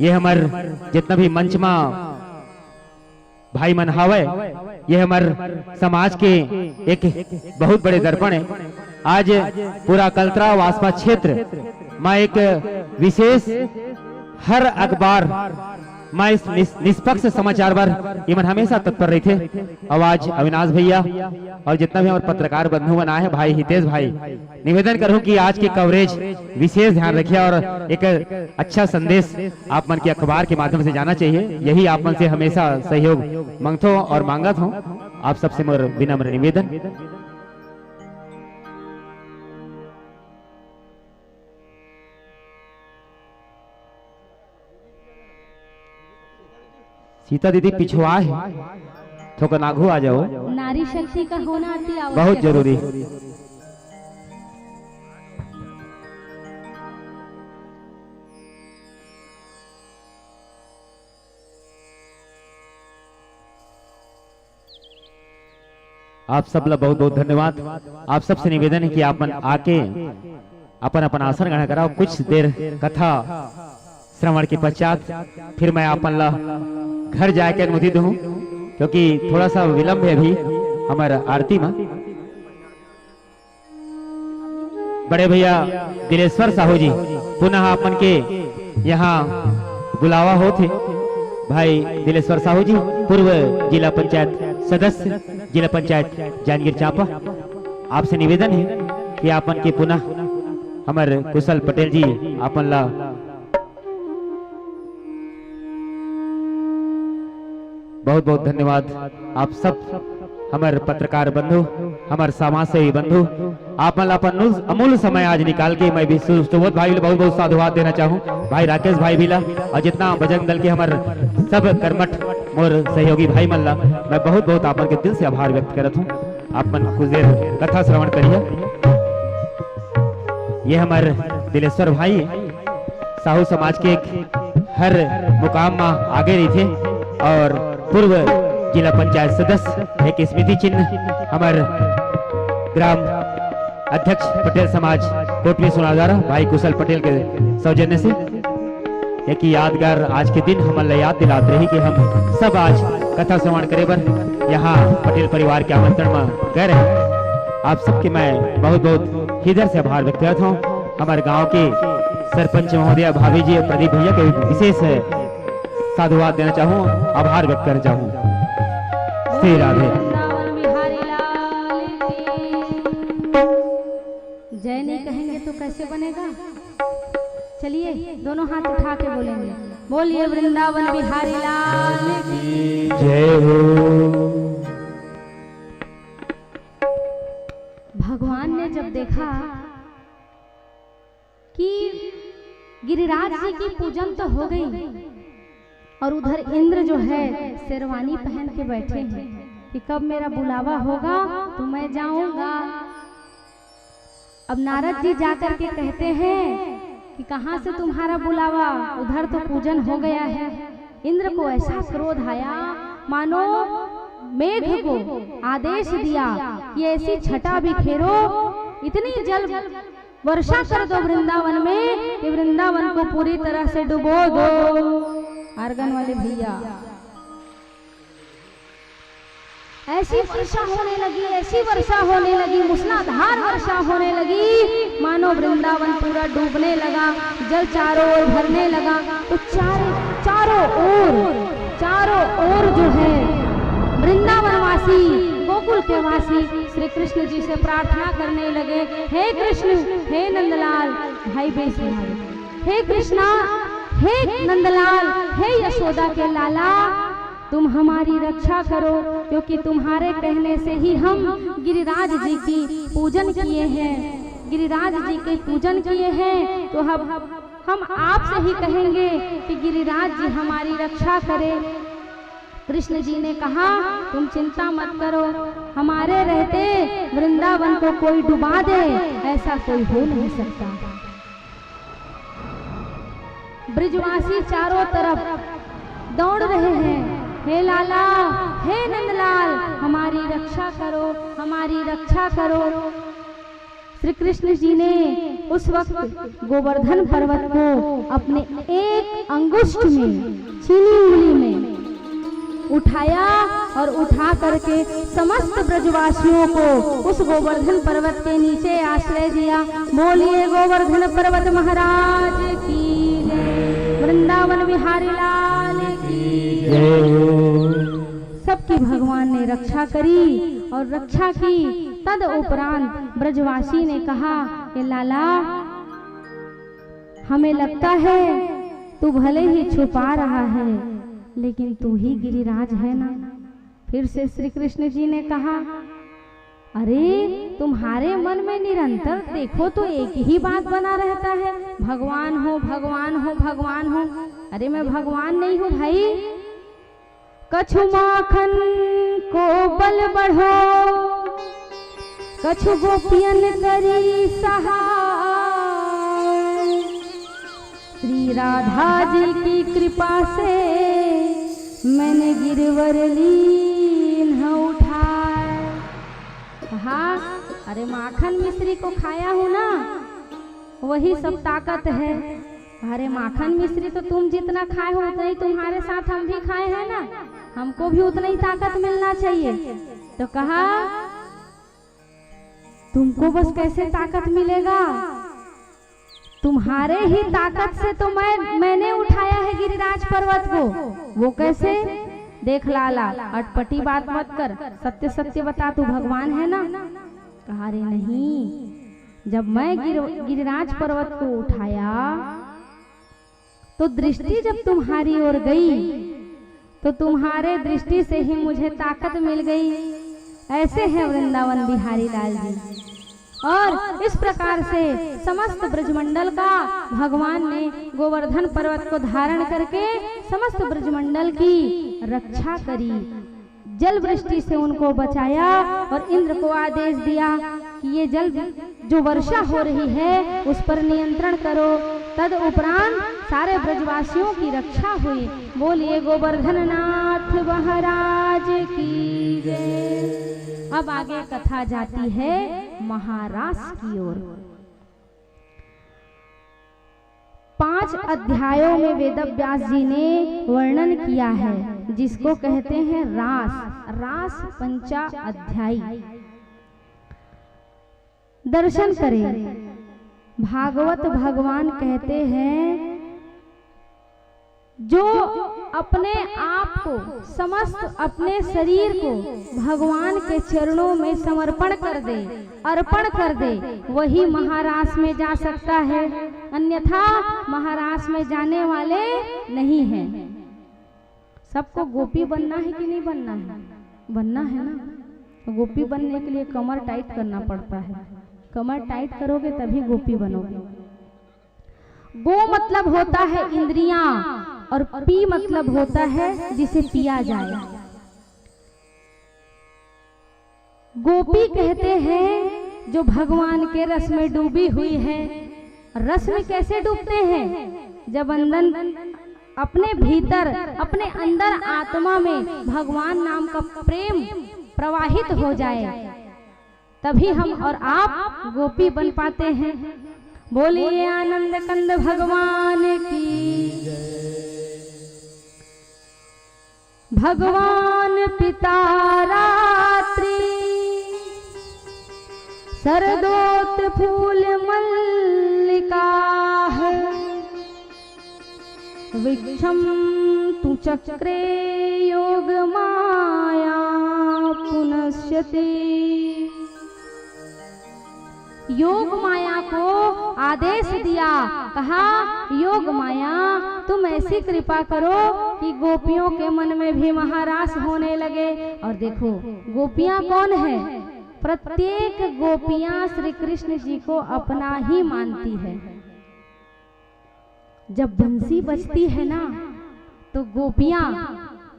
ये हमार जितना भी मंच में भाई मन हावे, ये हमार समाज के एक बहुत बड़े दर्पण है। आज पूरा कलतरा आसपास क्षेत्र में एक विशेष हर अखबार में इस निष्पक्ष समाचार पर इमन हमेशा तत्पर रहे थे। आवाज अविनाश भैया और जितना भी हमारे पत्रकार बंधु बना है, भाई हितेश भाई, निवेदन करूं कि आज के कवरेज विशेष ध्यान रखिए और एक अच्छा संदेश आप मन के अखबार के माध्यम से जाना चाहिए। यही आप मन से हमेशा सहयोग मांगता हूं और मांगत हूं। आप सबसे मोर विनम्र निवेदन। सीता दीदी पिछुआ है, थोड़ा नागू आ जाओ। नारी शक्ति का होना अति आवश्यक बहुत जरूरी। आप सब ला बहुत बहुत धन्यवाद। आप सबसे निवेदन है कि आप आके अपन अपन आसन ग्रहण कराओ। कुछ देर कथा श्रवण के पश्चात फिर मैं अपन ला घर जाके अनुमति दूं, क्योंकि थोड़ा सा विलंब है अभी हमारा आरती में। बड़े भैया दिलेश्वर साहू जी पुनः अपन के यहाँ बुलावा हो थे। भाई दिलेश्वर साहू जी पूर्व जिला पंचायत सदस्य, जिला पंचायत जांजगीर चांपा, आपसे निवेदन है कि आपन के पुनः हमारे कुशल पटेल जी आपन ला बहुत बहुत धन्यवाद। आप सब हमारे पत्रकार बंधु, हमारे समाज सेवी बंधु, आप अपन अमूल्य समय आज निकाल के मैं भी सुबोध भाई बहुत बहुत साधुवाद देना चाहूँ। भाई राकेश भाई भी ला और जितना बजरंग दल के हमारे सब कर्मठ मोर सहयोगी भाई मन ला मैं बहुत बहुत आप के दिल से आभार व्यक्त करता हूँ। आप मन कुछ देर कथा श्रवण करिए। ये हमारे दिलेश्वर भाई साहू समाज के एक हर मुकाम में आगे रही थे और पूर्व जिला पंचायत सदस्य, एक स्मृति चिन्ह हमारे ग्राम अध्यक्ष पटेल समाज कोटवी सुनादारा भाई कुशल पटेल के सौजन्य से एक यादगार आज के दिन हमारे याद दिलाते रही कि हम सब आज कथा श्रवण करे पर यहाँ पटेल परिवार के आमंत्रण में गए रहे। आप सबके मैं बहुत बहुत हृदय से आभार व्यक्त करता हूँ। हमारे गांव के सरपंच महोदय भाभी जी और प्रदीप भैया के विशेष साधुवाद देना चाहूँ, आभार व्यक्त करना चाहूँ। श्री राधे। जय नहीं कहेंगे तो कैसे बनेगा? चलिए दोनों हाथ उठा के बोलेंगे, बोलिए वृंदावन बिहारी लाल की जय हो। भगवान ने जब देखा कि गिरिराज जी की पूजन तो हो गई और उधर इंद्र जो है शेरवानी पहन के बैठे हैं कि कब मेरा बुलावा होगा तो मैं जाऊंगा। अब नारद जी जाकर के कहते हैं कि कहां से तुम्हारा बुलावा, उधर तो पूजन हो गया है। इंद्र को ऐसा क्रोध आया मानो मेघ को आदेश दिया कि ऐसी छटा बिखेरो, इतनी जल वर्षा कर दो वृंदावन में कि वृंदावन को पूरी तरह से डुबो दो। आर्गन वाले भैया, ऐसी वर्षा होने लगी, ऐसी वर्षा होने लगी, मूसलाधार वर्षा होने लगी, मानो वृंदावन पूरा डूबने लगा, जल चारों ओर भरने लगा। तो चारों ओर जो है वृंदावन वासी, गोकुल के वासी श्री कृष्ण जी से प्रार्थना करने लगे, हे कृष्ण, हे नंदलाल, भाई बेस हे कृष्णा, हे नंदलाल, हे यशोदा के लाला, तुम हमारी रक्षा करो, क्योंकि तुम्हारे कहने से ही हम गिरिराज जी की पूजन किए हैं, गिरिराज जी के पूजन किए हैं। तो हम आपसे ही कहेंगे कि गिरिराज जी हमारी रक्षा करे। कृष्ण जी ने कहा, तुम चिंता मत करो, हमारे रहते वृंदावन को कोई डुबा दे ऐसा कोई हो नहीं सकता। ब्रिजवासी चारों तरफ दौड़ रहे हैं, हे लाला, हे नंदलाल, हमारी रक्षा करो, हमारी रक्षा करो। श्री कृष्ण जी ने उस वक्त गोवर्धन पर्वत को अपने एक अंगुष्ठ में, चीनी उंगली में उठाया और उठा करके समस्त ब्रजवासियों को उस गोवर्धन पर्वत के नीचे आश्रय दिया। बोलिए गोवर्धन पर्वत महाराज की जय, वृंदावन बिहारी लाल की जय। सबकी भगवान ने रक्षा करी और रक्षा की। तद उपरांत ब्रजवासी ने कहा, ये लाला, हमें लगता है तू भले ही छुपा रहा है, लेकिन तू ही गिरिराज है ना। फिर से श्री कृष्ण जी ने कहा, अरे तुम्हारे मन में निरंतर देखो तो एक ही बात बना रहता है, भगवान हो, भगवान हो, भगवान हो। अरे मैं भगवान नहीं हूँ भाई। कछु माखन को बल बढ़ो, कछु गोपियन करी सहाय। श्री राधा जी की कृपा से मैंने गिरवर लीन उठाए। कहा, अरे माखन मिश्री को खाया हूँ ना, वही सब ताकत है। अरे माखन मिश्री तो तुम जितना खाए हो उतना ही तुम्हारे साथ हम भी खाए हैं ना, हमको भी उतना ही ताकत मिलना चाहिए। तो कहा, तुमको बस कैसे ताकत मिलेगा, तुम्हारे ही ताकत से तो मैंने उठाया है गिरिराज पर्वत को। वो कैसे? देख लाला, अटपटी बात मत कर, सत्य सत्य बता, तू भगवान है ना। कहा, रे नहीं, जब मैं गिरिराज पर्वत को उठाया तो दृष्टि जब तुम्हारी ओर गई तो तुम्हारे दृष्टि से ही मुझे ताकत मिल गई। ऐसे है वृंदावन बिहारी लाल जी। और इस प्रकार से समस्त ब्रजमंडल का भगवान ने गोवर्धन पर्वत को धारण करके समस्त ब्रजमंडल की रक्षा करी, जल वृष्टि से उनको बचाया और इंद्र को आदेश दिया कि ये जल जो वर्षा हो रही है उस पर नियंत्रण करो। तद उपरांत सारे ब्रजवासियों की रक्षा हुई। बोलिए गोवर्धन नाथ महाराज की जय। अब आगे कथा जाती है महारास की ओर। 5 अध्यायों में वेदव्यास जी ने वर्णन किया है, जिसको कहते हैं रास। रास 5 अध्यायी। दर्शन करें। भागवत भगवान कहते हैं, जो अपने आप को, समस्त अपने शरीर को भगवान के चरणों में समर्पण कर दे, अर्पण कर दे, वही महारास में जा सकता है, अन्यथा महारास में जाने वाले नहीं हैं। सबको गोपी बनना है कि नहीं बनना है? बनना है ना। तो गोपी बनने के लिए कमर टाइट करना पड़ता है। कमर टाइट करोगे तभी गोपी बनोगे। गो मतलब होता है इंद्रियां और पी मतलब होता है जिसे पिया जाए। गोपी कहते हैं जो भगवान के रस में डूबी हुई है। रस में कैसे डूबते हैं? जब अंदर अपने भीतर, अपने अंदर आत्मा में भगवान नाम का प्रेम प्रवाहित हो जाए, तभी हम और आप गोपी बन पाते हैं। बोलिए आनंद कंद भगवान की जय। भगवान पिता रात्रि सरदोत फूल मल्लिका है, विक्षम तु चक्रे योग माया पुनश्यति। योग माया को आदेश दिया, कहा योग माया तुम ऐसी कृपा करो कि गोपियों के मन में भी महारास होने लगे। और देखो गोपियां कौन है? प्रत्येक गोपियां श्री कृष्ण जी को अपना ही मानती है। जब बंसी बजती है ना तो गोपियां,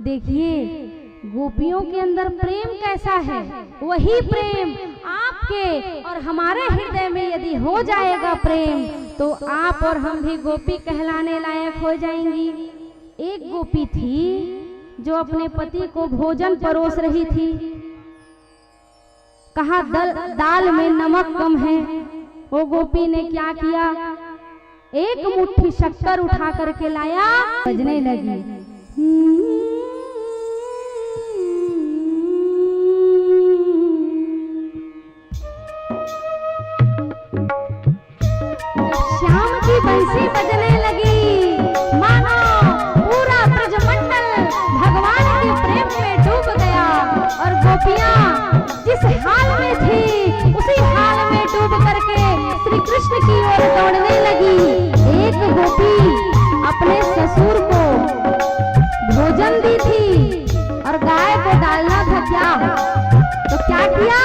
देखिए गोपियों के अंदर प्रेम कैसा है, वही प्रेम आपके और हमारे हृदय में यदि हो जाएगा प्रेम, तो आप और हम भी गोपी कहलाने लायक हो जाएंगी। एक गोपी थी जो अपने पति को भोजन परोस रही थी। कहा दाल में नमक कम है। वो गोपी ने क्या किया, एक मुट्ठी शक्कर उठा करके लाया, बजने लगी। श्याम की बंसी बजने लगी, मानो पूरा ब्रजमंडल भगवान के प्रेम में डूब गया और गोपियां जिस हाल में थी उसी हाल में डूब करके श्री कृष्ण की ओर दौड़ने लगी। एक गोपी अपने ससुर को भोजन दी थी और गाय को डालना था क्या, तो क्या किया,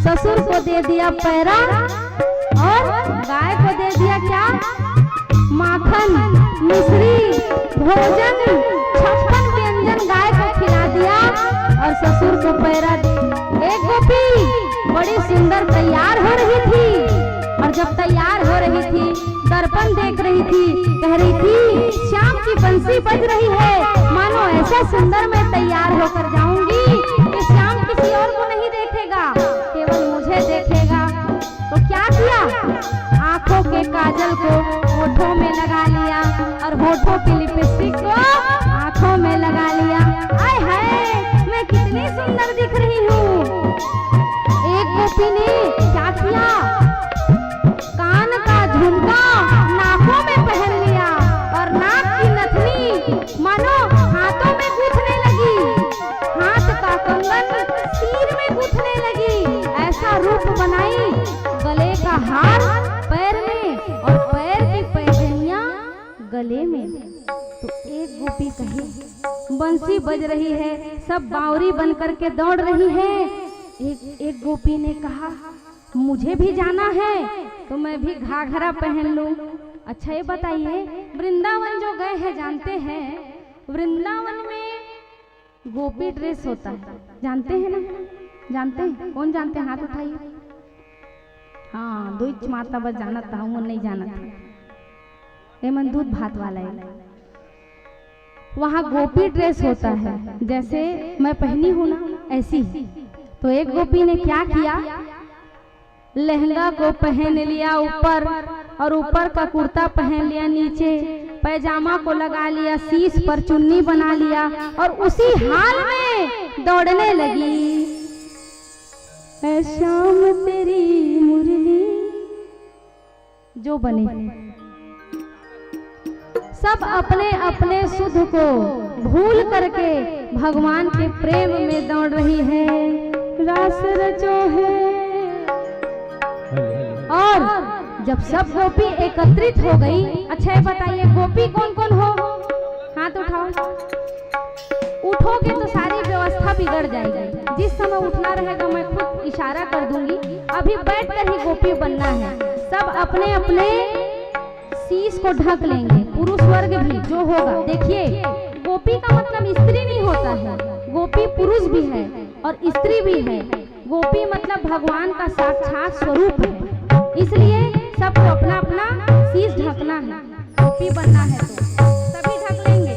ससुर को दे दिया पैरा और गाय को दे दिया क्या, माखन, मिश्री, भोजन, 56 व्यंजन गाय को खिला दिया और ससुर को पैरा। एक गोपी बड़ी सुंदर तैयार हो रही थी और जब तैयार हो रही थी दर्पण देख रही थी, कह रही थी श्याम की बंसी बज रही है, मानो ऐसा सुंदर मैं तैयार होकर जाऊंगी कि श्याम किसी और को नहीं देखेगा, केवल मुझे देखेगा। तो क्या किया, आंखों के काजल को होठों में लगा लिया और होठों की लिपस्टिक को आंखों में लगा लिया। आय हाय, मैं कितनी सुंदर दिख रही हूँ। एक गोपी ने क्या किया, कान का झुमका नाकों में पहन लिया और नाक की नथनी मानो हाथों में गूंथने लगी, हाथ का कंगन सिर में गूंथने लगी, ऐसा रूप बनाई, गले का हार पैर में और पैर की पैजनियां गले में। तो एक गोपी कही बंसी बज रही है, सब बावरी बन करके दौड़ रही है। एक गोपी ने कहा मुझे भी जाना है तो मैं भी घाघरा पहन लूं। अच्छा ये बताइए, वृंदावन जो गए हैं जानते हैं, वृंदावन में गोपी ड्रेस होता है, जानते हैं ना, जानते हैं, कौन जानते हैं, हाथ उठाइए। हाँ, दो माता बस जाना था, वो नहीं जाना था, ये मन दूध भात वाला है। वहाँ गोपी ड्रेस होता है, जैसे मैं पहनी हूँ ना ऐसी। तो एक गोपी ने क्या किया, लहंगा को पहन लिया ऊपर और ऊपर का कुर्ता पहन लिया नीचे, पैजामा को लगा लिया, शीश पर चुन्नी बना लिया और उसी हाल में दौड़ने लगी। ऐ शाम तेरी मुरली जो बने, सब अपने अपने सुध को भूल करके भगवान के प्रेम में दौड़ रही है। रास रचो है। और जब सब गोपी एकत्रित हो गई, अच्छा ये बताइए गोपी कौन कौन हो, हाथ उठाओ। उठोगे तो सारी व्यवस्था बिगड़ जाएगी। जिस समय उठना रहेगा मैं खुद इशारा कर दूंगी, अभी बैठकर ही गोपी बनना है। सब अपने अपने शीश को ढक लेंगे, पुरुष वर्ग भी जो होगा। देखिए गोपी का मतलब स्त्री नहीं होता है, गोपी पुरुष भी है और स्त्री भी है। गोपी मतलब भगवान का साक्षात स्वरूप है, इसलिए सबको अपना अपना शीश ढकना है। गोपी बनना है तो सभी ढक लेंगे।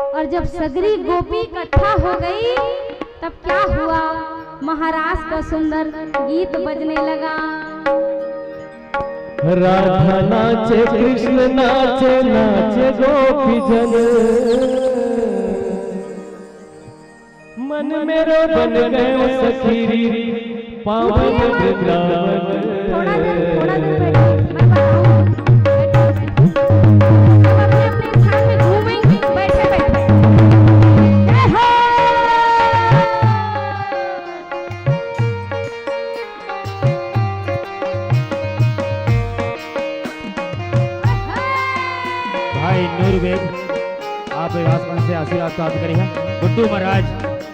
और जब सगरी गोपी इकट्ठा हो गई तब क्या हुआ, महाराज का सुंदर गीत बजने लगा। राधा नाचे कृष्ण नाचे, नाचे गोपी जन, मन मेरो बन गए सखीरी पावन वृंदावन। थोड़ा देर बैठिए, मैं बताऊं। सब अपने अपने स्थान में घूमेंगे, बैठे बैठे। जय हो। भाई नूर बेग, आप व्यासमंच से आशीर्वाद प्राप्त करिए। गुड्डू महाराज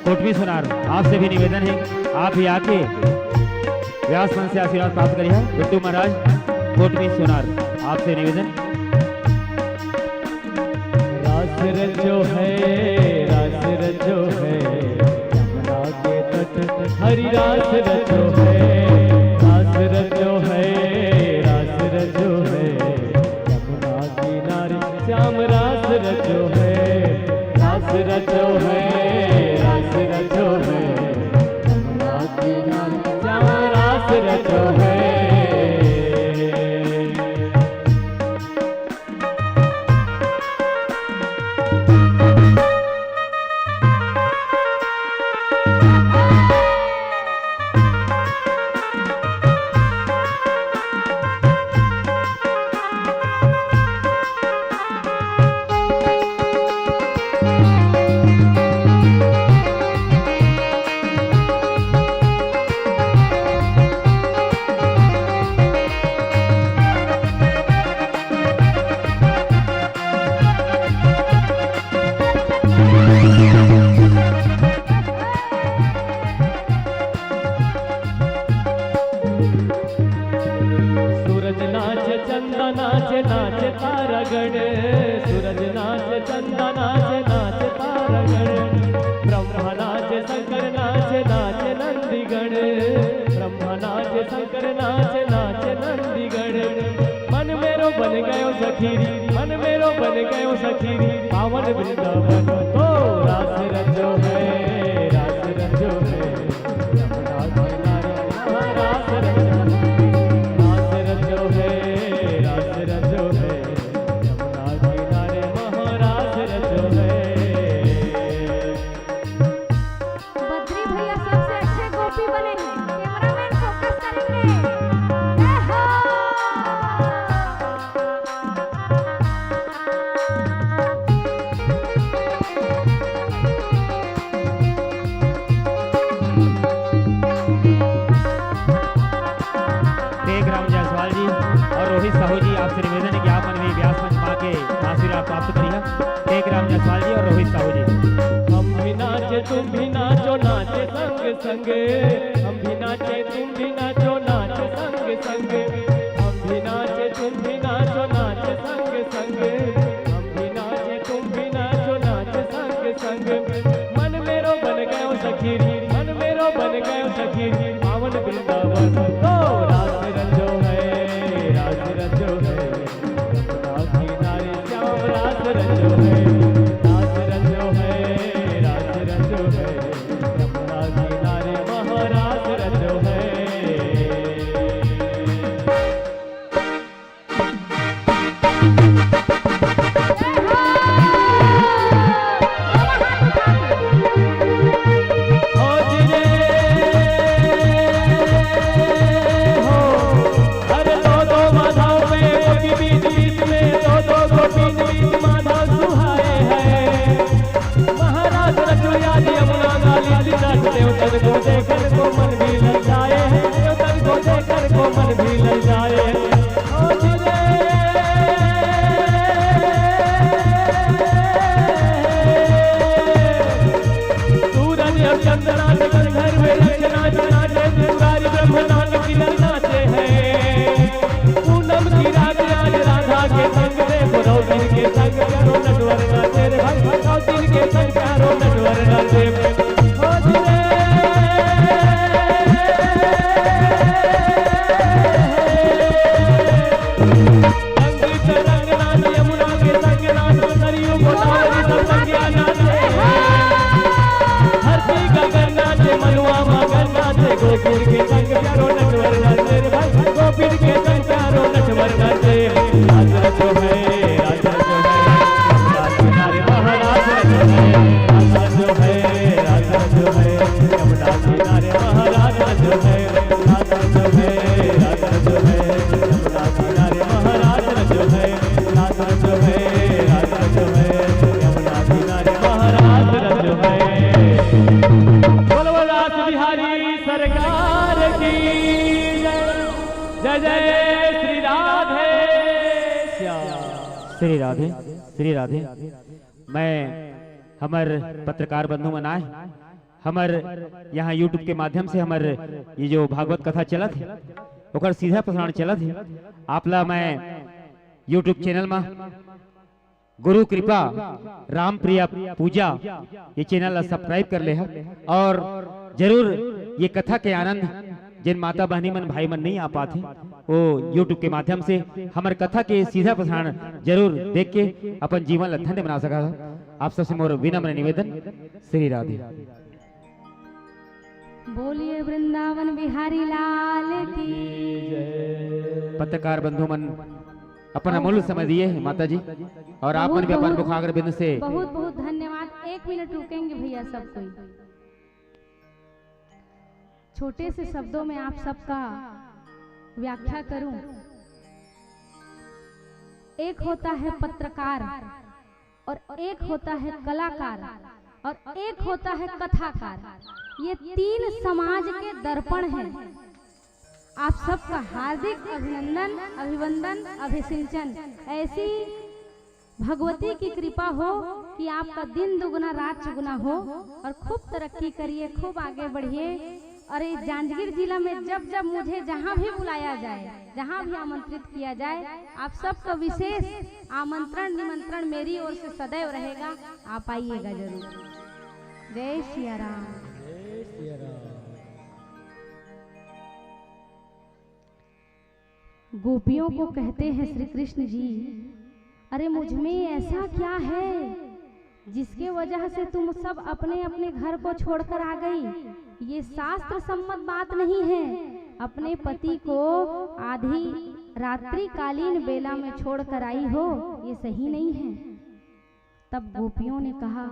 कोटवी सुनार, आपसे भी निवेदन है आप ही आके व्यासमंच से आशीर्वाद प्राप्त करिए। गुड्डू महाराज कोटवी सुनार, आपसे निवेदन। रास रचो है, रास रचो है, यमुना के तट हरि रास रचो है, रास रचो है, रास चंदा नाचे नाचे तारागण, सूरज नाचे चंदा नाचे नाचे तारागण, ब्रह्मा नाचे शंकर नाचे नाचे नंदीगण, ब्रह्मा नाचे शंकर नाचे नाचे नंदीगण। मन मेरो बन गयो सखीरी, मन मेरो बन गयो सखीरी, पावन वृंदावन तो रास रंजो है, रास रंजो है, यमुना किनारे रास रंजो है, रास रंजो है, यमुना किनारे महारास रंजो है। बद्री भैया सबसे अच्छे गोपी बने हैं, कैमरामैन फोकस करेंगे। जय हो। टेकराम जायसवाल जी और रोहित साहू जी, आपसे निवेदन है कि आप मनवी व्यास मंच मां के आशीर्वाद प्राप्त करिए। टेकराम जायसवाल जी और रोहित साहू जी। हम भी नाचे तुम भी नाचो, नाचे संग संग, हम भी नाचे तुम भी नाचो, नाचे संग संग, हम भी नाचे तुम भी नाचो, नाचे संग संग, हम भी नाचे तुम भी नाचो, नाचे संग संग। मन मेरो बन गयो सखीरी, मन मेरो बन गयो सखीरी, पावन वृंदावन तो रास रंजो है, रास रंजो है, यमुना किनारे श्याम रास रंजो है, रास रंजो है, रास रंजो है, यमुना किनारे महारास रंजो है। को देखकर को मन भी लग जाए, तन को देखकर को मन भी लग जाए। सूरज और चंद्रमा के घर में नाचे नाचे, दुरारी ब्रह्म नाच की नाचे हैं। पूनम की रात आज राधा के संग देखो, रौदिन के संग प्यारो नटवर नाचे रे भाई, रौदिन के संग प्यारो नटवर नाचे। गोपीर के संग प्यारो नटवर नाचे रे भाई, गोपीर के संग प्यारो नटवर नाचे। राज रंजो है, राज रंजो है, यमुना किनारे महाराज रंजो है, राज रंजो है, राज रंजो है, यमुना किनारे महाराज रंजो है, राज रंजो है, राज रंजो है, यमुना किनारे महाराज रंजो है, राज रंजो है, राज रंजो है, यमुना किनारे महाराज रंजो है। बोलो रास बिहारी सरकार की जय, जय श्री राधे श्याम। श्री राधे, श्री राधे। मैं हमर पत्रकार बंधु मनाए, हमर यहाँ यूट्यूब के माध्यम से हमर ये जो भागवत कथा चलत है ओकर सीधा प्रसारण चलत है। आपला मैं यूट्यूब चैनल में गुरु कृपा राम प्रिया पूजा ये चैनल सब्सक्राइब कर ले है, और जरूर ये कथा के आनंद जिन माता बहनी मन भाई मन नहीं आ पाते वो यूट्यूब के माध्यम से हमारे कथा के सीधा प्रसारण जरूर देख के अपन जीवन ला धन्य बना सका। आप सबसे मोर विनम्र निवेदन। श्री राधे। बोलिए वृंदावन बिहारी लाल की। पत्रकार बंधु मन अपन अमूल्य समय दिए हैं माता जी, और आप मन भी अपन मुखाग्र बिंदु से बहुत बहुत धन्यवाद। 1 मिनट रुकेंगे भैया सब कोई। छोटे से शब्दों में आप सबका व्याख्या करूं। एक होता है पत्रकार, और एक होता है कलाकार, और एक होता है कथाकार। ये 3 समाज के दर्पण हैं। आप सबका हार्दिक अभिनंदन, अभिवंदन, अभिसिंचन। ऐसी भगवती की कृपा हो कि आपका दिन दुगना रात चुगना हो, और खूब तरक्की करिए, खूब आगे बढ़िए। अरे जांजगीर जिला में जब जब मुझे जहाँ भी बुलाया जाए, जहाँ भी आमंत्रित किया जाए, आप सबका विशेष आमंत्रण निमंत्रण मेरी ओर से सदैव रहेगा। आप आइएगा जरूर। जय सिया राम। गोपियों को कहते हैं श्री कृष्ण जी, अरे मुझ में ऐसा क्या है जिसके वजह से तुम सब अपने अपने घर को छोड़कर आ गई? ये शास्त्र सम्मत बात नहीं है। अपने पति को आधी रात्रि कालीन बेला में छोड़कर आई हो, ये सही नहीं है। तब गोपियों ने कहा,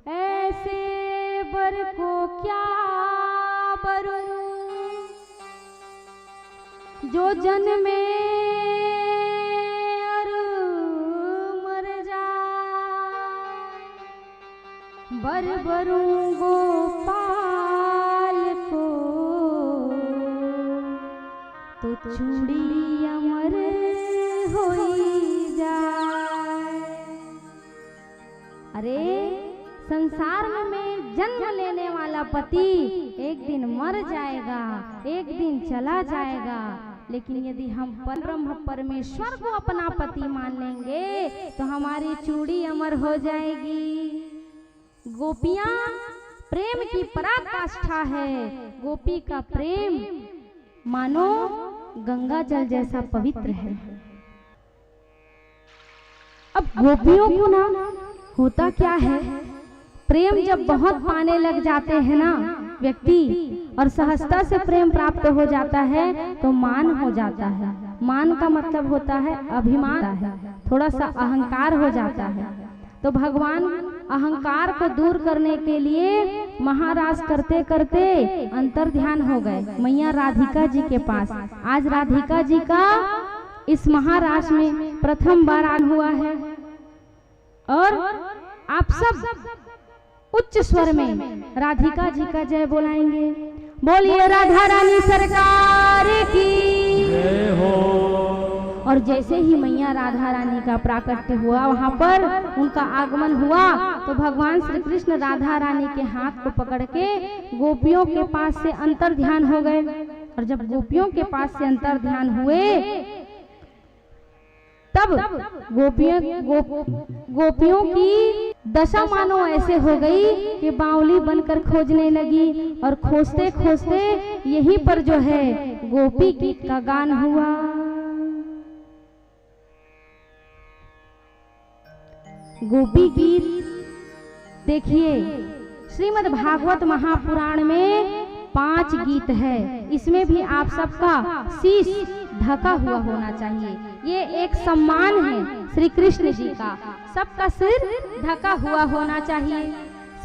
ऐसे बर को क्या बरूं जो जन्मे और मर जाए, बर बरूं गोपाल को तो चूड़ी अमर होई जाए। अरे संसार में जन्म लेने वाला पति एक दिन मर जाएगा, एक दिन चला जाएगा, लेकिन यदि हम परब्रह्म परमेश्वर को अपना पति मान लेंगे तो हमारी चूड़ी अमर हो जाएगी। गोपियां प्रेम की पराकाष्ठा है। गोपी का प्रेम मानो गंगा जल जैसा पवित्र है। अब गोपियों को ना होता क्या है, प्रेम जब बहुत पाने लग जाते हैं ना व्यक्ति और सहजता से प्रेम प्राप्त हो जाता है तो मान हो जाता है। मान का मतलब होता है अभिमान है, थोड़ा सा अहंकार हो जाता है। तो भगवान अहंकार को दूर करने के लिए महाराज करते करते अंतर ध्यान हो गए मैया राधिका जी के पास। आज राधिका जी का इस महाराज में प्रथम बार आगमन हुआ है और आप सब उच्च स्वर में राधिका जी का जय बोलाएंगे। बोलिए राधा रानी सरकार की जय हो। और जैसे ही मैया राधा रानी का प्राकट्य हुआ, वहां पर उनका आगमन हुआ, तो भगवान श्री कृष्ण राधा रानी के हाथ को पकड़ के गोपियों के पास से अंतर ध्यान हो गए। और जब गोपियों के पास से अंतर ध्यान हुए तब गोपियों की दशा मानो ऐसे हो गई कि बावली बनकर खोजने लगी और खोजते खोजते यहीं पर जो है गोपी गीत का गान हुआ। गोपी गीत देखिए, श्रीमद् भागवत महापुराण में 5 गीत है। इसमें भी आप सबका शीश ढका हुआ होना चाहिए। ये एक सम्मान है श्री कृष्ण जी का, सबका सिर ढका हुआ होना चाहिए।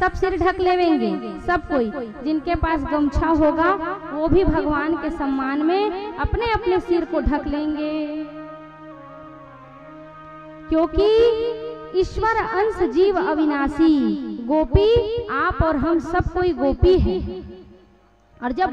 सब सिर ढक लेंगे, सब कोई जिनके पास गमछा होगा वो भी भगवान के सम्मान में अपने अपने सिर को ढक लेंगे, क्योंकि ईश्वर अंश जीव अविनाशी। गोपी आप और हम सब कोई गोपी हैं। और जब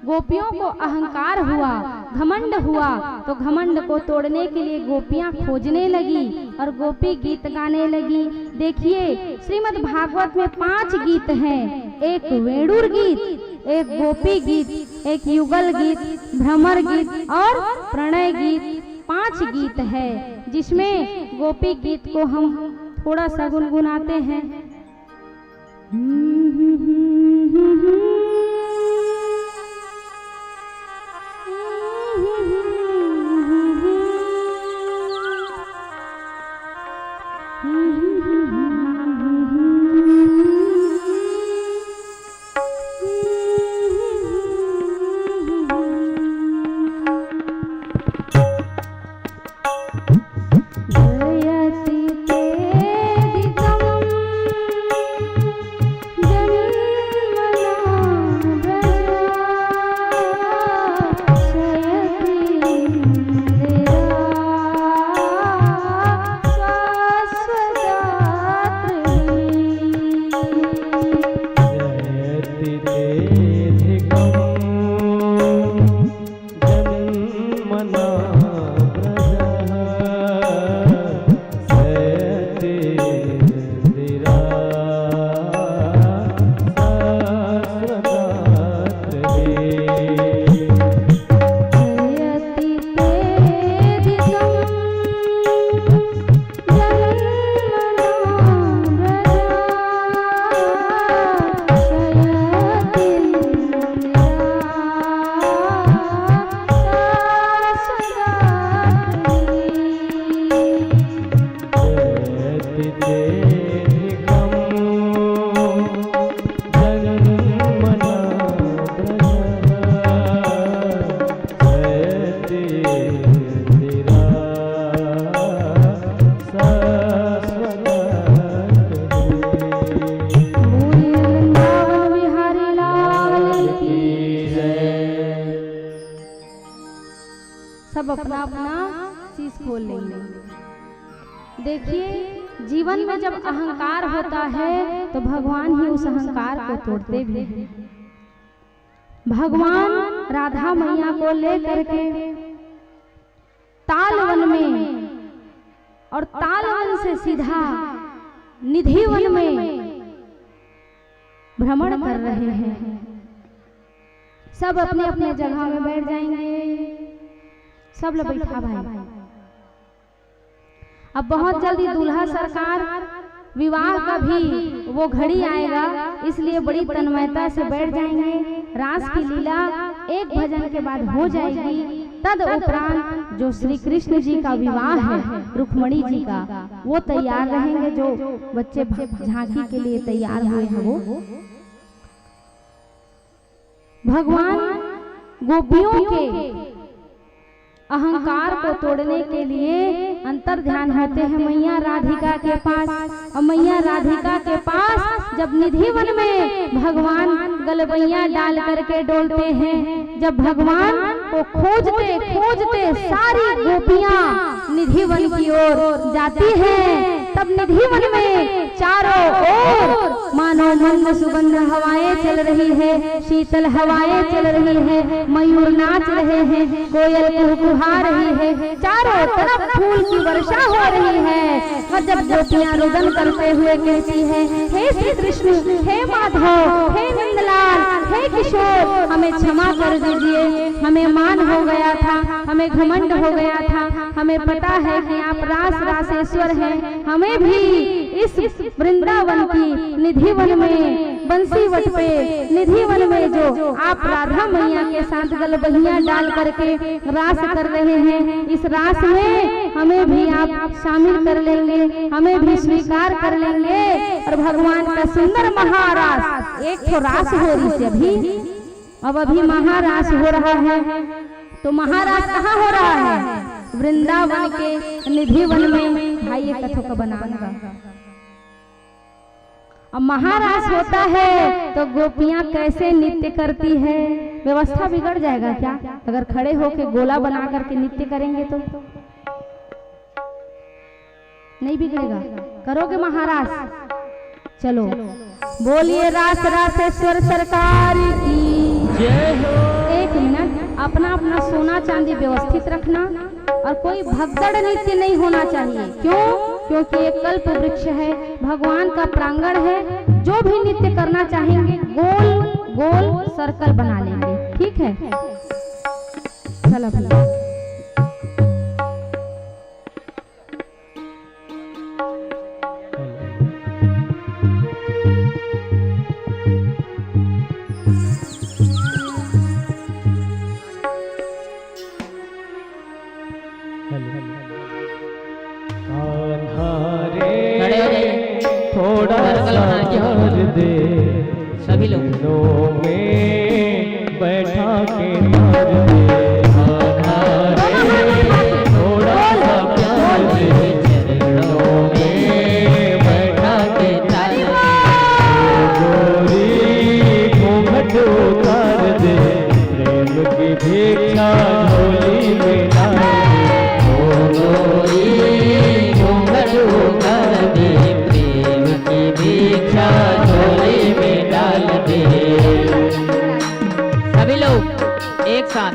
गोपियों को अहंकार हुआ, घमंड हुआ, तो घमंड को तोड़ने के लिए गोपियां खोजने लगी और गोपी गीत गाने लगी। देखिए श्रीमद् भागवत में 5 गीत हैं। एक वेणुर गीत, एक गोपी गीत, एक युगल गीत, भ्रमर गीत और प्रणय गीत। 5 गीत है जिसमें गोपी गीत को हम थोड़ा सा गुनगुनाते हैं। सब अपना अपना शीश खोल लेंगे। देखिए, जीवन में जब अहंकार होता है तो भगवान ही उस अहंकार को तोड़ते भी हैं। भगवान राधा मैया को लेकर के तालवन में और तालवन से सीधा निधिवन में भ्रमण कर रहे हैं। सब अपने अपने जगह में बैठ जाएंगे। सब लोग बैठा भाई। अब बहुत जल्दी दूल्हा सरकार विवाह का भी वो घड़ी आएगा, इसलिए बड़ी तन्मयता से बैठ जाएंगे। रास की लीला एक भजन के बाद हो जाएगी। तद उपरांत जो श्री कृष्ण जी का विवाह है रुक्मणी जी का, वो तैयार रहेंगे। जो बच्चे झांकी के लिए तैयार हुए हैं वो भगवान गोपियों के अहंकार को तोड़ने के लिए अंतर ध्यान होते हैं मैया राधिका के पास। और मैया राधिका के पास जब निधिवन में भगवान गलबैया डाल करके डोलते हैं, जब भगवान को खोजते खोजते सारी गोपियां निधिवन की ओर जाती हैं, तब निधिवन में चारों ओर मानो मंद सुगंध हवाएं चल रही है, शीतल हवाएं चल रही है, मयूर नाच रहे हैं, कोयल कुहकुहा रही है, चारों तरफ फूल की वर्षा हो रही है। और जब गोपियां रुदन करते हुए कहती है, हे श्री कृष्ण, हे माधव, हे नंदलाल, हे किशोर, हमें क्षमा कर दीजिए, हमें मान हो गया था, हमें घमंड हो गया था, हमें पता है कि आप रास रासेश्वर हैं, हमें भी इस वृंदावन की निधिवन में बंसीवट पे निधिवन में जो आप राधा मैया के साथ गलबहिया डाल करके रास कर रहे हैं, इस रास में हमें भी आप शामिल कर लेंगे, हमें भी स्वीकार कर लेंगे। और भगवान का सुंदर महारास, एक तो रास हो रही थी अभी महारास हो रहा है। तो महारास कहाँ हो रहा है? वृंदावन के निधिवन में। भाई ये कथों का बनाना। अब महारास होता है तो गोपियां कैसे नृत्य करती है, व्यवस्था बिगड़ जाएगा क्या अगर खड़े होके गोला बना करके नृत्य करेंगे? तो नहीं बिगड़ेगा। करोगे महारास? चलो बोलिए रास रासेश्वर सरकार की जय हो। एक मिनट, अपना अपना सोना चांदी व्यवस्थित रखना और कोई भगदड़ नृत्य नहीं होना चाहिए। क्यों? क्योंकि ये कल्प वृक्ष है, भगवान का प्रांगण है। जो भी नृत्य करना चाहेंगे गोल गोल सर्कल बना लेंगे, ठीक है? चलो भैया। थोड़ा सा दे सभी लोग में बैठा के तार दे, थोड़ा सा प्यार दे चरणों में बैठा के तार दे, गोरी घूंघट उतार दे, प्रेम की भिक्षा झोली में डाल दे, गोरी घूंघट उतार दे, भिक्षा झोली में डाल दे। सभी लोग एक साथ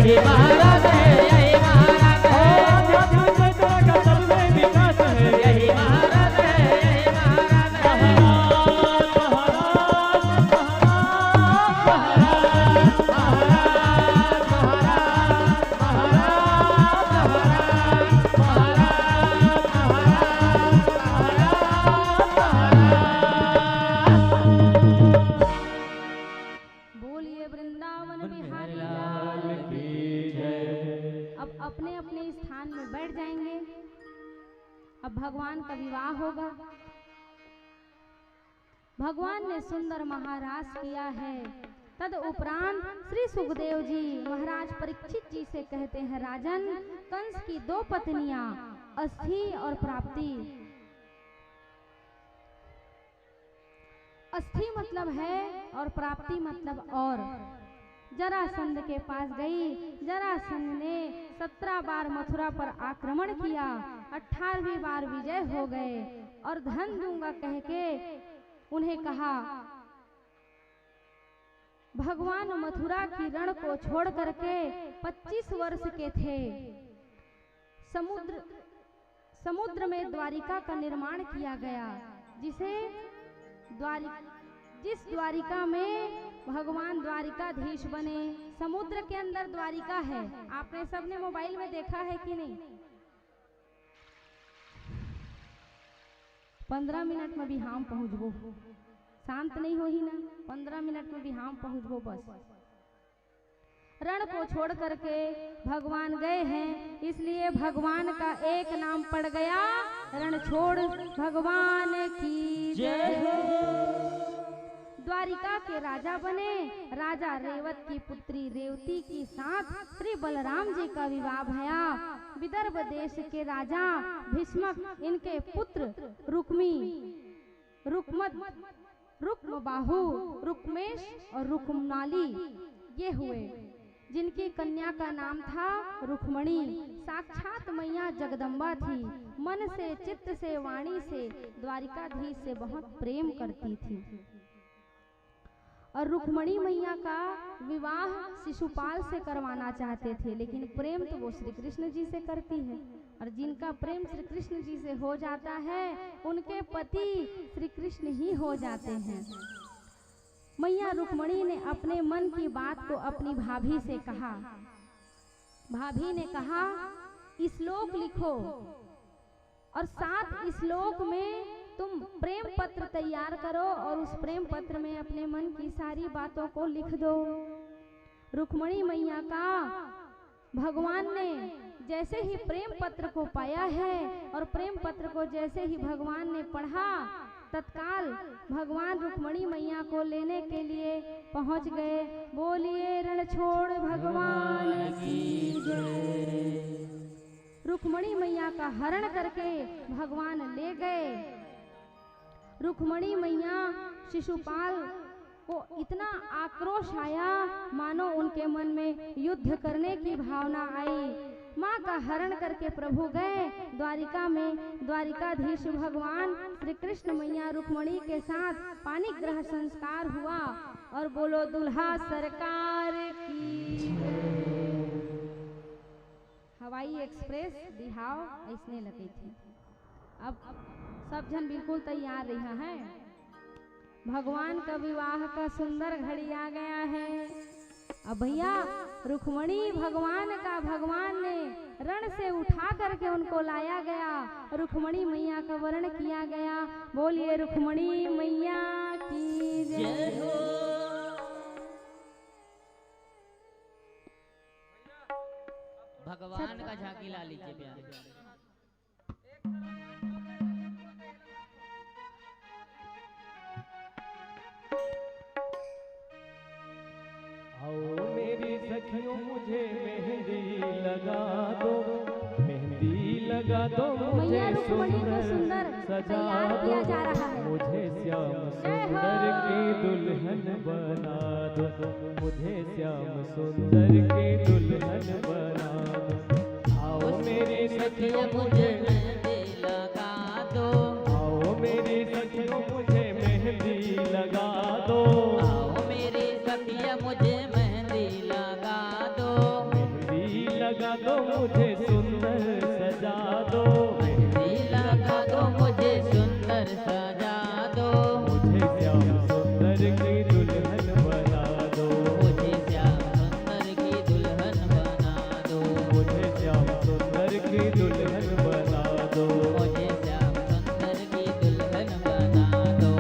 यही महाराज है, यही महाराज है, आध्यात्मिक चैतन्य का सब में विकास है। यही महाराज है, यही महाराज है। बोलिए वृंदावन बिहारी लाल की जय। अब अपने अपने स्थान में बैठ जाएंगे। अब भगवान का विवाह होगा। भगवान ने सुंदर महारास किया है। तद उपरांत श्री सुखदेव जी महाराज परीक्षित जी से कहते हैं, राजन, कंस की दो पत्नियां अस्थि और प्राप्ति। अस्थि मतलब है और प्राप्ति मतलब और। जरासंध के पास गई। जरासंध ने 17 बार मथुरा पर आक्रमण किया। 18वीं बार विजय हो गए और धन दूंगा कह के उन्हें कहा। भगवान मथुरा की रण को छोड़ करके 25 वर्ष के थे। समुद्र में द्वारिका का निर्माण किया गया, जिस द्वारिका में भगवान द्वारिकाधीश बने। समुद्र के अंदर द्वारिका है। आपने सबने मोबाइल में देखा है कि नहीं? 15 मिनट में भी हम पहुंचबो। शांत नहीं हो ही ना, 15 मिनट में भी हम पहुंचबो। बस रण को छोड़ करके भगवान गए हैं, इसलिए भगवान का एक नाम पड़ गया, रण छोड़ भगवान की जय हो। द्वारिका के राजा बने। राजा रेवत की पुत्री रेवती के साथ श्री बलराम जी का विवाह भया। विदर्भ देश के राजा भीष्मक, इनके पुत्र रुक्मबाहु, रुक्मेश और रुक्मनाली ये हुए, जिनकी कन्या का नाम था रुक्मणी। साक्षात मैया जगदम्बा थी। मन से, चित्त से, वाणी से द्वारिकाधीश से बहुत प्रेम करती थी। और रुक्मणी मैया का विवाह शिशुपाल से करवाना चाहते थे, लेकिन प्रेम तो वो श्री कृष्ण जी से करती है। और जिनका प्रेम श्री कृष्ण जी से हो जाता है, उनके पति श्री कृष्ण ही हो जाते हैं। मैया रुक्मणी ने अपने मन की बात को अपनी भाभी से कहा। भाभी ने कहा, श्लोक लिखो और 7 श्लोक में तुम प्रेम पत्र तैयार करो और उस प्रेम पत्र में अपने मन की सारी बातों को लिख दो। रुक्मणी मैया का भगवान ने जैसे ही प्रेम पत्र को पाया है और प्रेम पत्र को जैसे ही भगवान ने पढ़ा, तत्काल भगवान रुक्मणी मैया को लेने के लिए पहुंच गए। बोलिए रण छोड़ भगवान की जय। रुक्मणी मैया का हरण करके भगवान ले गए। रुक्मणी मैया शिशुपाल को इतना आक्रोश आया, मानो उनके मन में युद्ध करने की भावना आई। माँ का हरण करके प्रभु गए द्वारिका में। द्वारिकाधीश भगवान श्री कृष्ण मैया रुक्मणी के साथ पानी ग्रह संस्कार हुआ। और बोलो दुल्हा सरकार की। हवाई एक्सप्रेस बिहाव ऐसने लगे थे। अब सब जन बिल्कुल तैयार रहा है। भगवान का विवाह का सुंदर घड़ी आ गया है। अब भैया रुक्मणी भगवान ने रण से उठा करके उनको लाया गया। रुक्मणी मैया का वर्ण किया गया। बोलिए रुक्मणी मैया की जय हो। भगवान का झांकी ला लीजिए प्यारे। आओ मेरी सखियों मुझे मेहंदी लगा दो, मेहंदी लगा दो मुझे मैया रुक्मणी को सुंदर सजा तैयार दो, किया जा रहा है। मुझे श्याम सुंदर की दुल्हन बना दो, मुझे श्याम सुंदर की दुल्हन बना दो। आओ मेरी सखियों मुझे मेहंदी लगा दो। आओ मेरी सखियों मुझे मेहंदी लगा दो। आओ मेरी सखिया मुझे मेहंदी लगा दो। मुझे सुंदर सजा दो, मेहंदी लगा दो मुझे सुंदर सजा दो, मुझे श्याम सुंदर की दुल्हन बना दो, मुझे श्याम सुंदर की दुल्हन बना दो, मुझे श्याम सुंदर की दुल्हन बना दो। मुझे श्याम सुंदर की दुल्हन बना दो।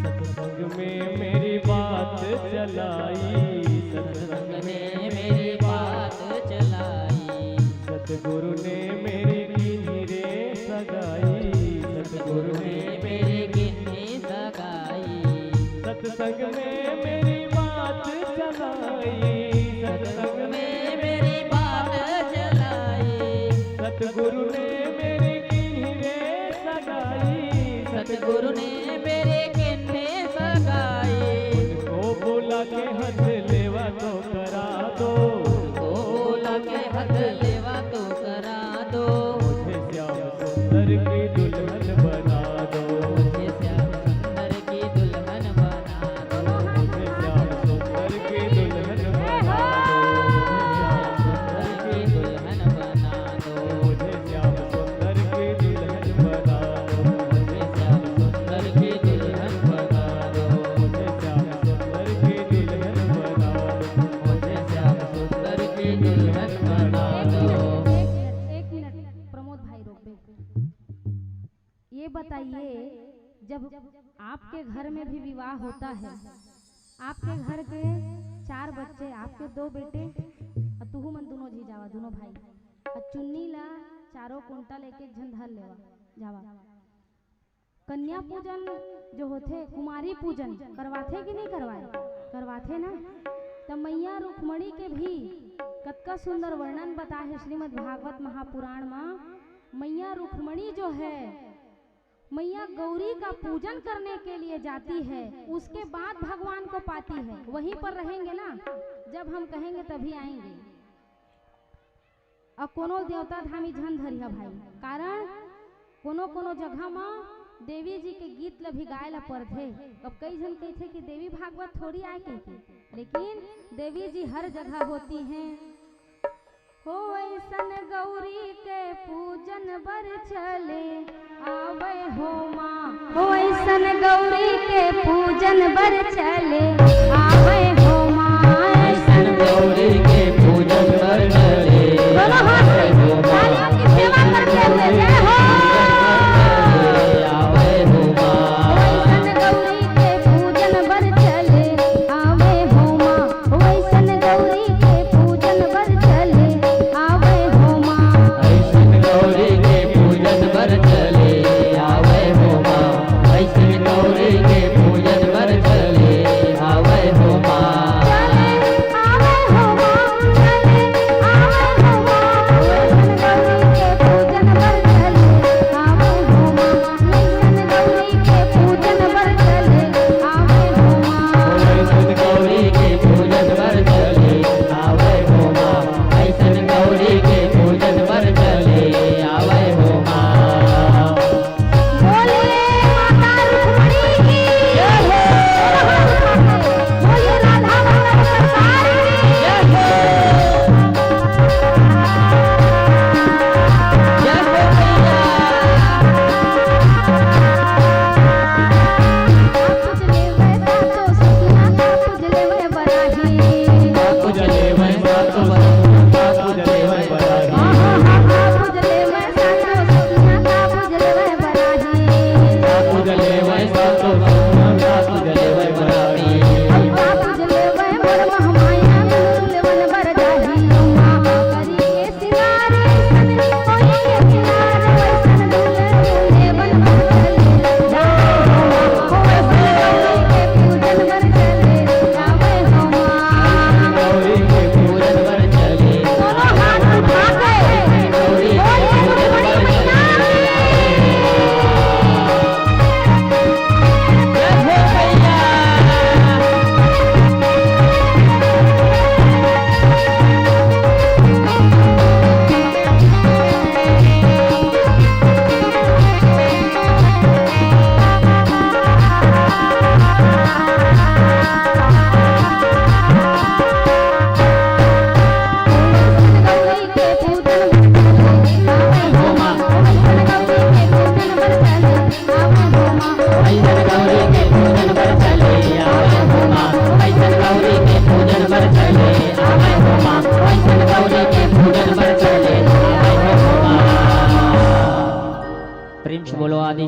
सत्संग में मेरी बात चलाई, सत्संग में मेरी बात चलाई, सतगुरु ने मेरी कीनी रे सगाई, गुरु ने मेरे गिन्नी सगाई, सत्संग में मेरी बात चलाई, सत्संग में मेरी बात चलाई, सतगुरु ने मेरी कीनी रे सगाई, सतगुरु ने मेरे गिन्नी सगाई, उनको बुला के हथ लेवा तो करा दो, तो बोला के हथ लेवा तो करा दो, मुझे श्याम सुंदर की दुल्हन बना दो, मुझे श्याम सुंदर की दुल्हन बना दो, मुझे श्याम सुंदर की दुल्हन बना दो, मुझे श्याम सुंदर की दुल्हन बना दो, मुझे श्याम सुंदर की दुल्हन बना दो, मुझे श्याम सुंदर की दुल्हन बना दो, मुझे श्याम सुंदर की दुल्हन मुझे श्याम सुंदर की दुल्हन बना दो। बना दो। एक मिनट प्रमोद भाई रोक दे। ये बताइए, जब आपके घर में भी विवाह होता है, आपके घर के 4 बच्चे, आपके 2 बेटे और तुहू मन दोनों जी जावा, दोनों भाई, और चुन्नी ला चारों कुंटा लेके झंझर लेवा जावा। कन्या पूजन जो होते, कुमारी पूजन करवाथे कि नहीं करवाए? करवाथे ना। तब मैया रुक्मणी के भी कतका सुंदर वर्णन बता है श्रीमद् भागवत महापुराण में। मैया रुक्मणी जो है, मैया गौरी का पूजन करने के लिए जाती है, उसके बाद भगवान को पाती है। वहीं पर रहेंगे ना, जब हम कहेंगे तभी आएंगे। अब कोनो देवता धामी झन धरिया भाई, कारण कोनो कोनो जगह में देवी जी के गीत ला भी गाए ला पड़थे। अब कई जन कहते कि देवी भागवत थोड़ी आए कहते, लेकिन देवी जी हर जगह होती हैं। हो ऐसन गौरी के पूजन बर चले आवे हो माँ, हो ऐसन गौरी के पूजन बर चले आवे हो माँ, ऐसन गौरी के पूजन पर चले दोनों हाथ से तालियों की सेवा करते हुए जय हो। आवे हो माँ, ऐसन गौरी के पूजन बर चले आवे हो माँ, ऐसन गौरी के पूजन बर चले आवे हो माँ। ऐसन गौरी के पूजन पर चले आवे हो माँ, ऐसन गौरी के पूजन पर चले आवे हो माँ।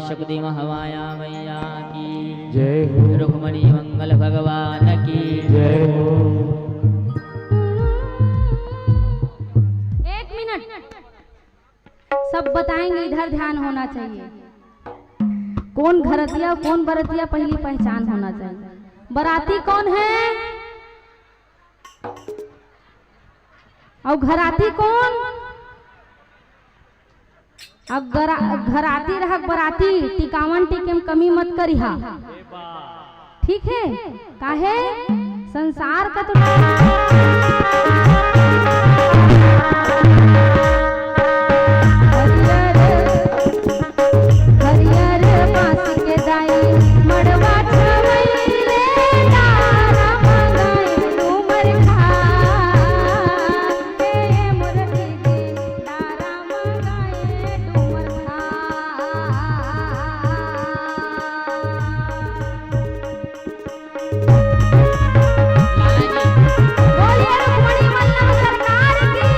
शक्ति महामाया मैया की जय हो, रुक्मणी मंगल भगवान की जय हो। एक मिनट, सब बताएंगे, इधर ध्यान होना चाहिए। कौन घरतिया कौन बरतिया पहली पहचान होना चाहिए। बराती कौन है और घराती कौन? अब घराती रह बराती टिकावन टिके कमी मत करिहा, ठीक है? काहे संसार का तो हरियर बांस के दाई मड़वा छवैले तारा मंगाई डूमर खा हे मोर दीदी तारा मंगाई डूमर खा। बोलिए रुक्मणी वल्लभ सरकार की।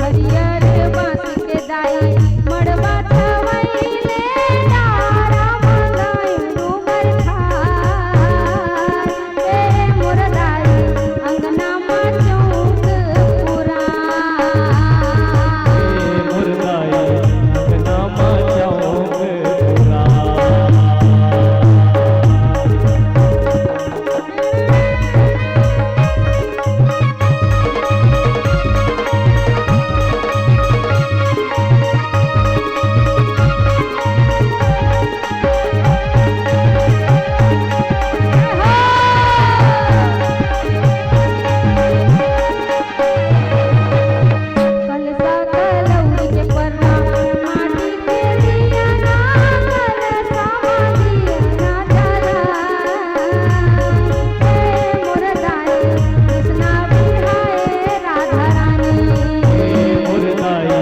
हरियर बांस के दाई मड़वा छवैले तारा मंगाई डूमर खाय हे मोर दाई अंगना मा चौक पुराय। मुर्दाई अंगना मा चौक पुराय। कलसा कलौरी के परना माटी के दिया ना कलसा दिया ना जला हे मोर दाई कृष्णा बिहाए राधा रानी। मुर्दाई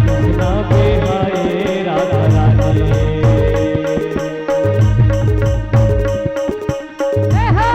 कृष्णा बिहाए राधा रानी। हे हो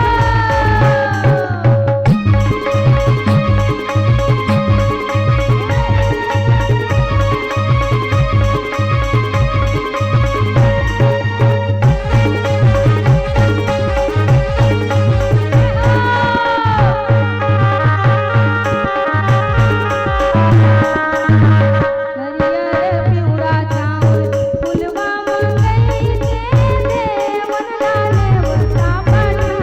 नरियर पिउरा चाउर फुलवा मंगई के देवन लाले वसा पठा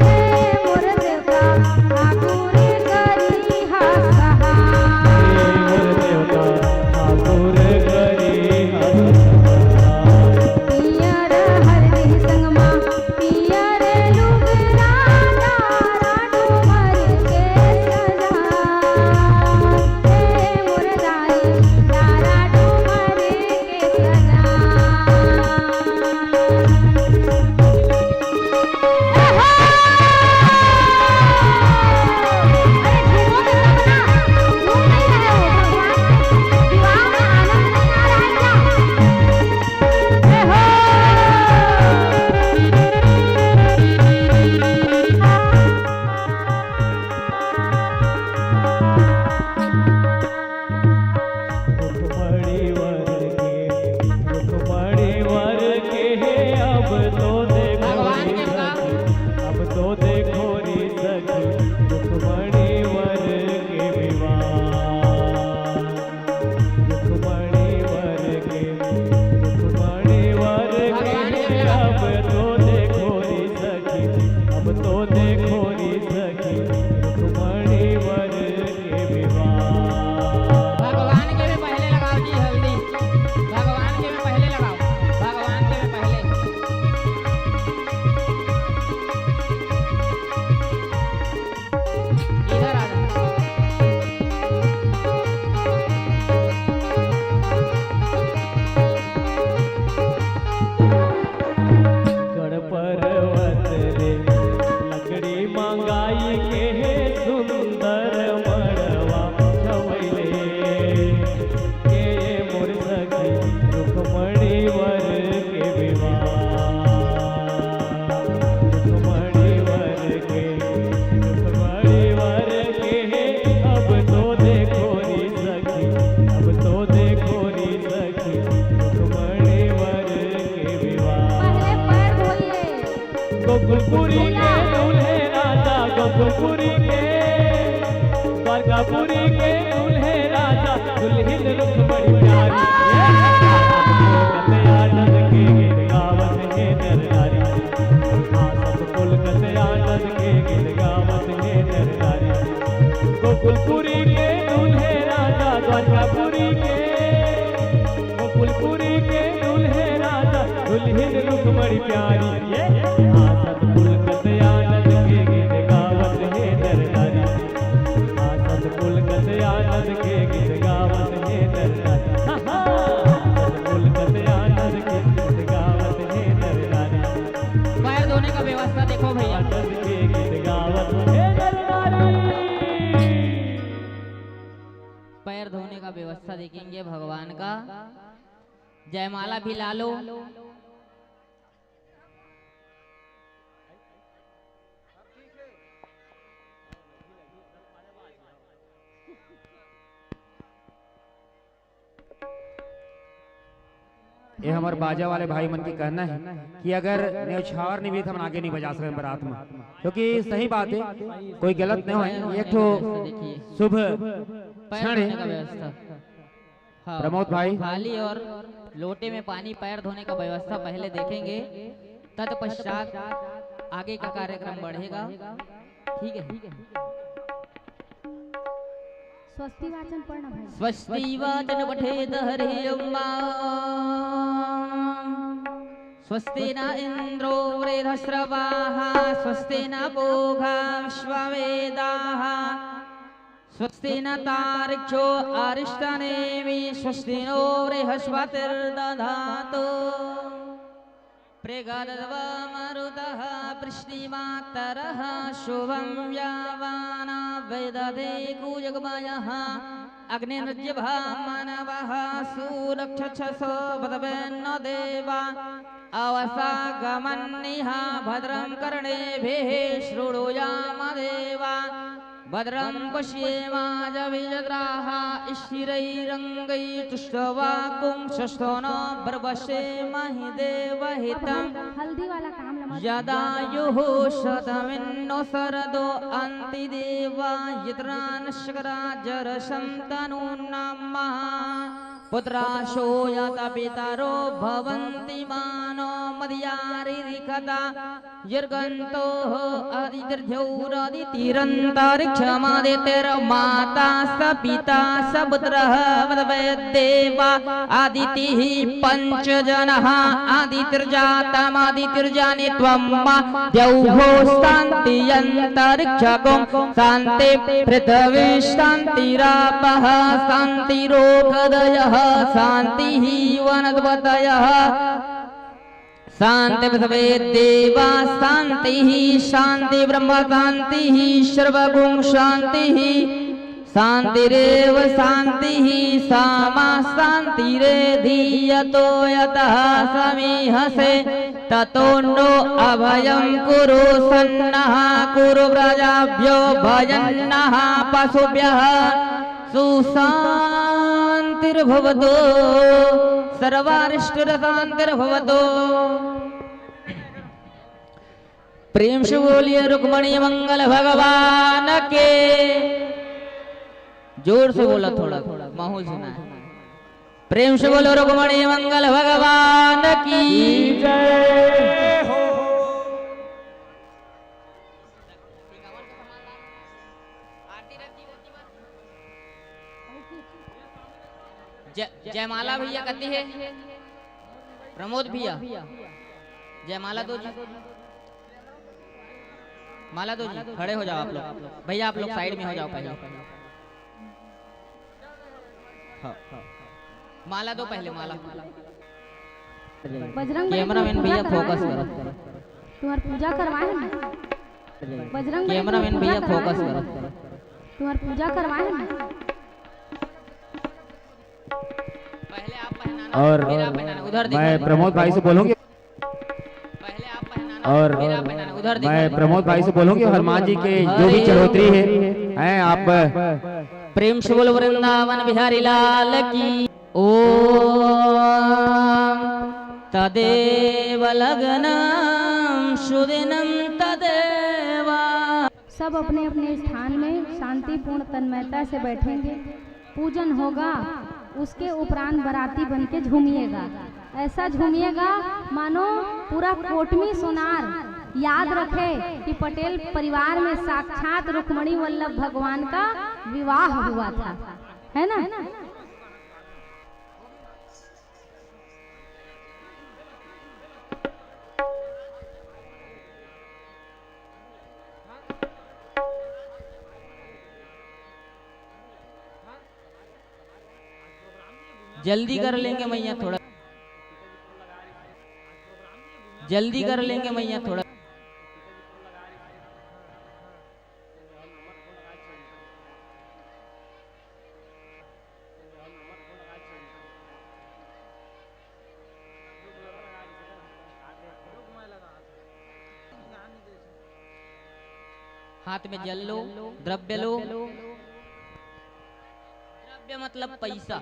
हे मोर देवता ठाकुर करी हा सहाय। मोर देवता ठाकुर करी हसहाय। पियर हरदी संगमा पियर लुगरा तारा डूमर के सजा हे मोर दाई तारा डूमर के सजा। रुक्मणी वर के अब तो देखो भगवान री के का? सखी, अब तो देखो री सखी रुक्मणी वर के विवाह। रुक्मणी वर के अब तो देखो री सखी, अब तो देखो री सखी रुक्मणी वर के विवाह। भगवान के भी पहले लगाओ जी हल्दी, भगवान के भी पहले लगाओ, भगवान के भी पहले। इधर आ जाओ। गढ़ पर्वत रे लकड़ी मंगाई के सुंदर मड़वा छवैले के मोर सखी गोकुलपुरी के द्वारकापुरी के दूल्हे राजा दुल्हन रुख बड़ी प्यारी आनंद के गीत गावत है नर नारी सब कुल आनंद के गीत गावत है नर नारी गोकुलपुरी के दूल्हे राजा द्वारकापुरी के गोकुलपुरी के दूल्हे राजा दुल्हन रुख बड़ी प्यारी सब कुल आनंद के गीत गावत है नर नारी सब कुल आनंद के गीत गावत है नर नारी सब कुल आनंद के गीत गावत है नर नारी पैर धोने का व्यवस्था देखो भैया। आनंद के गीत गावत है नर नारी पैर धोने का व्यवस्था देखेंगे भगवान का। जयमाला भी ला लो। ये हमारे बाजा वाले भाई मन की कहना है कि अगर न्यौछावर निवेद हम आगे नहीं बजा सकते बारात में, क्योंकि सही बात है, कोई गलत नहीं हो। एक तो शुभ पैर क्षण धोने का है। व्यवस्था। हाँ, प्रमोद भाई। थाली और लोटे में पानी पैर धोने का व्यवस्था पहले देखेंगे, तत्पश्चात आगे का कार्यक्रम बढ़ेगा। ठीक है। स्वस्ति वाचन पढ़ना भाई। स्वस्ति वाचन पठेत हरियम्मा स्वस्ति न इंद्रो वृद्धश्रवाः स्वस्ति न पूषा विश्ववेदाः स्वस्ति न तार्क्ष्यो अरिष्टनेमि स्वस्ति नो बृहस्पतिर्दधातु मरुतः वृष्टिमातरः शुभं यावान वेदते कूजगमयः अग्निर्जभा मानवः सुरक्षसो भदवेन्न देवा अवसागमन्निः भद्रं कर्णेभिः शृणुयाम देवा भद्रं पश्येमाजविजत्राः स्थिरैरङ्गैस्तुष्टवाकुंशस्थो न ब्रवशेमहि देवहितं हल्दी वाला काम लमक यदायुः शतमिन्नो शरदो अन्ति देवा यत्रानश्करा जरसन्तनून्नमः पुत्राशो यत पितरो भवन्ति मानो मदयारिरिकदा यर्गन्तोः आदितिर्ध्यौरदितिरन्तरिक्षमादितिर्माता स पिता स पुत्रः वदवेद्देवा आदितिः पञ्चजनः आदितिर्जातमादितिर्जानि त्वं द्यौः शान्ति अन्तरिक्षगो शान्ति पृथिवी शान्तिरापः शान्तिरोगदयः शान्तिः वनस्पतयः शांति पृथ्वी देवा शांतिः शांति ब्रह्म शांतिः सर्वगुण शांतिः शांतिरेव शांतिः सामा शांतिरेधीयतो यतः समीहसे ततो नो अभयं कुरु सन्नः कुरु व्रजाभ्यो भजन्नः पशुभ्यः सुशान्तिर्भवतु सर्वारिष्टशान्तिर्भवतु। प्रेम से बोलिए रुक्मणी मंगल भगवान के। जोर से बोला, थोड़ा माहौल सुना है। प्रेम से बोलो रुक्मणी मंगल भगवान की जय हो। जयमाला भैया कहती है, प्रमोद भैया जयमाला दो जी, माला दो जी। खड़े हो जाओ आप लोग, भैया आप लोग साइड में हो जाओ पहले। हाँ। माला दो पहले, माला। बजरंग कैमरामैन भैया फोकस करो, तुम्हार पूजा करवाए हैं ना। बजरंग कैमरामैन भैया फोकस करो। तुम्हार पूजा करवाए हैं ना। पहले आप पहनाना और फिर आप पहनाना, उधर मैं प्रमोद भाई से बोलूंगी, पहले आप पहनाना और फिर आप पहनाना, उधर मैं प्रमोद भाई से बोलूंगी हनुमान जी के जो भी चढ़ोतरी है आप प्रेम से बोलो वृंदावन बिहारी लाल की। ओम तदेव लग्नं सुदिनं तदेव सब अपने अपने स्थान में शांतिपूर्ण तन्मयता से बैठेंगे। पूजन होगा, उसके उपरांत बाराती बन के झूमिएगा। ऐसा झूमिएगा मानो पूरा कोटमी सोनार याद रखे कि पटेल परिवार में साक्षात रुक्मणी वल्लभ भगवान का विवाह हुआ था, है ना? जल्दी कर लेंगे मैया, थोड़ा जल्दी कर लेंगे मैया, थोड़ा हाथ में जल लो, द्रव्य लो। द्रव्य मतलब पैसा,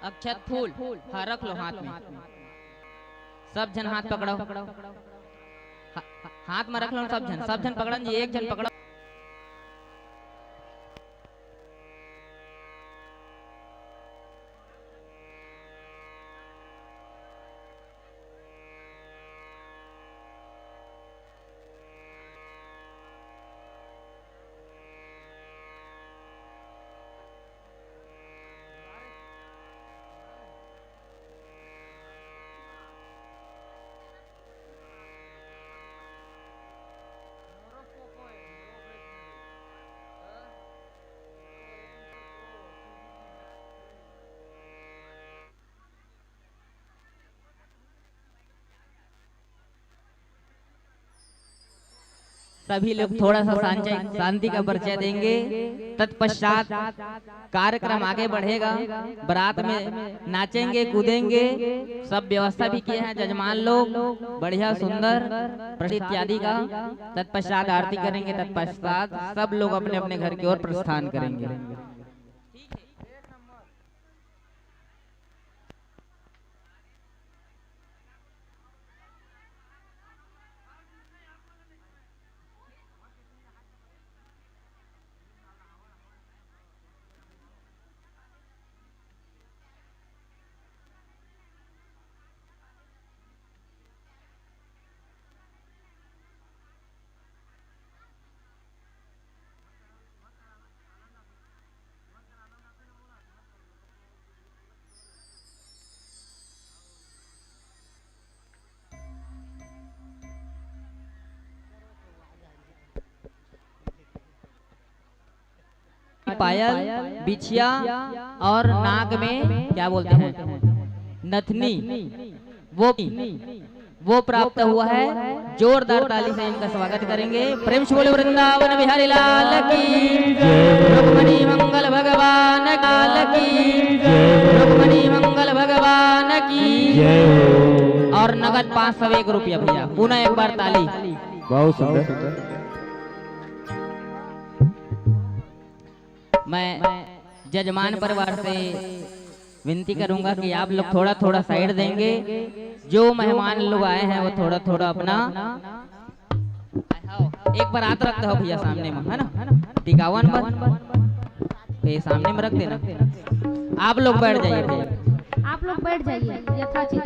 अक्षत फूल, हाँ रख लो हाथ में। सब जन हाथ पकड़ो, हाथ में रख लो सब जन पकड़न जी, एक जन पकड़ो। सभी लोग थोड़ा सा शांति का परिचय देंगे। तत्पश्चात कार्यक्रम आगे बढ़ेगा। बारात में नाचेंगे, कूदेंगे, सब व्यवस्था भी किए हैं जजमान लोग, बढ़िया सुंदर प्रसाद इत्यादि का। तत्पश्चात आरती करेंगे, तत्पश्चात सब लोग अपने अपने घर की ओर प्रस्थान करेंगे। पायल, बिछिया और नाक में क्या बोलते हैं, नथनी, वो प्राप्त हुआ है। जोरदार ताली से इनका स्वागत करेंगे। प्रेम से बोले वृंदावन बिहारी लाल की, रुक्मणी मंगल भगवान लाल की, रुक्मणी मंगल भगवान की। और नगद 501 रुपया भैया, पुनः एक बार ताली। बहुत सुंदर। मैं जजमान परिवार से विनती करूंगा कि आप लोग थोड़ा थोड़ा साइड देंगे। जो मेहमान लोग आए हैं वो थोड़ा थोड़ा अपना एक बार हाथ रखते हो भैया सामने में, है ना, टिकावन पर ये सामने में रख देना। आप लोग बैठ जाइए भैया, आप लोग बैठ जाइए यथाचित।